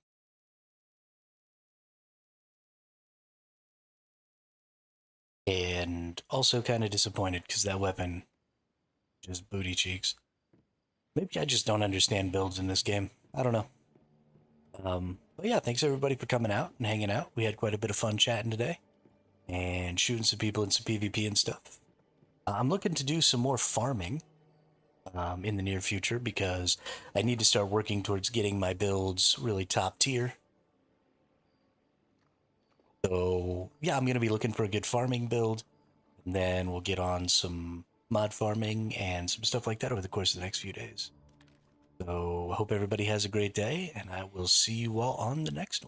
And also kind of disappointed because that weapon just booty cheeks. Maybe I just don't understand builds in this game. I don't know. But yeah, thanks everybody for coming out and hanging out. We had quite a bit of fun chatting today and shooting some people in some PvP and stuff. I'm looking to do some more farming in the near future because I need to start working towards getting my builds really top tier. So yeah, I'm going to be looking for a good farming build, and then we'll get on some mod farming and some stuff like that over the course of the next few days. So I hope everybody has a great day, and I will see you all on the next one.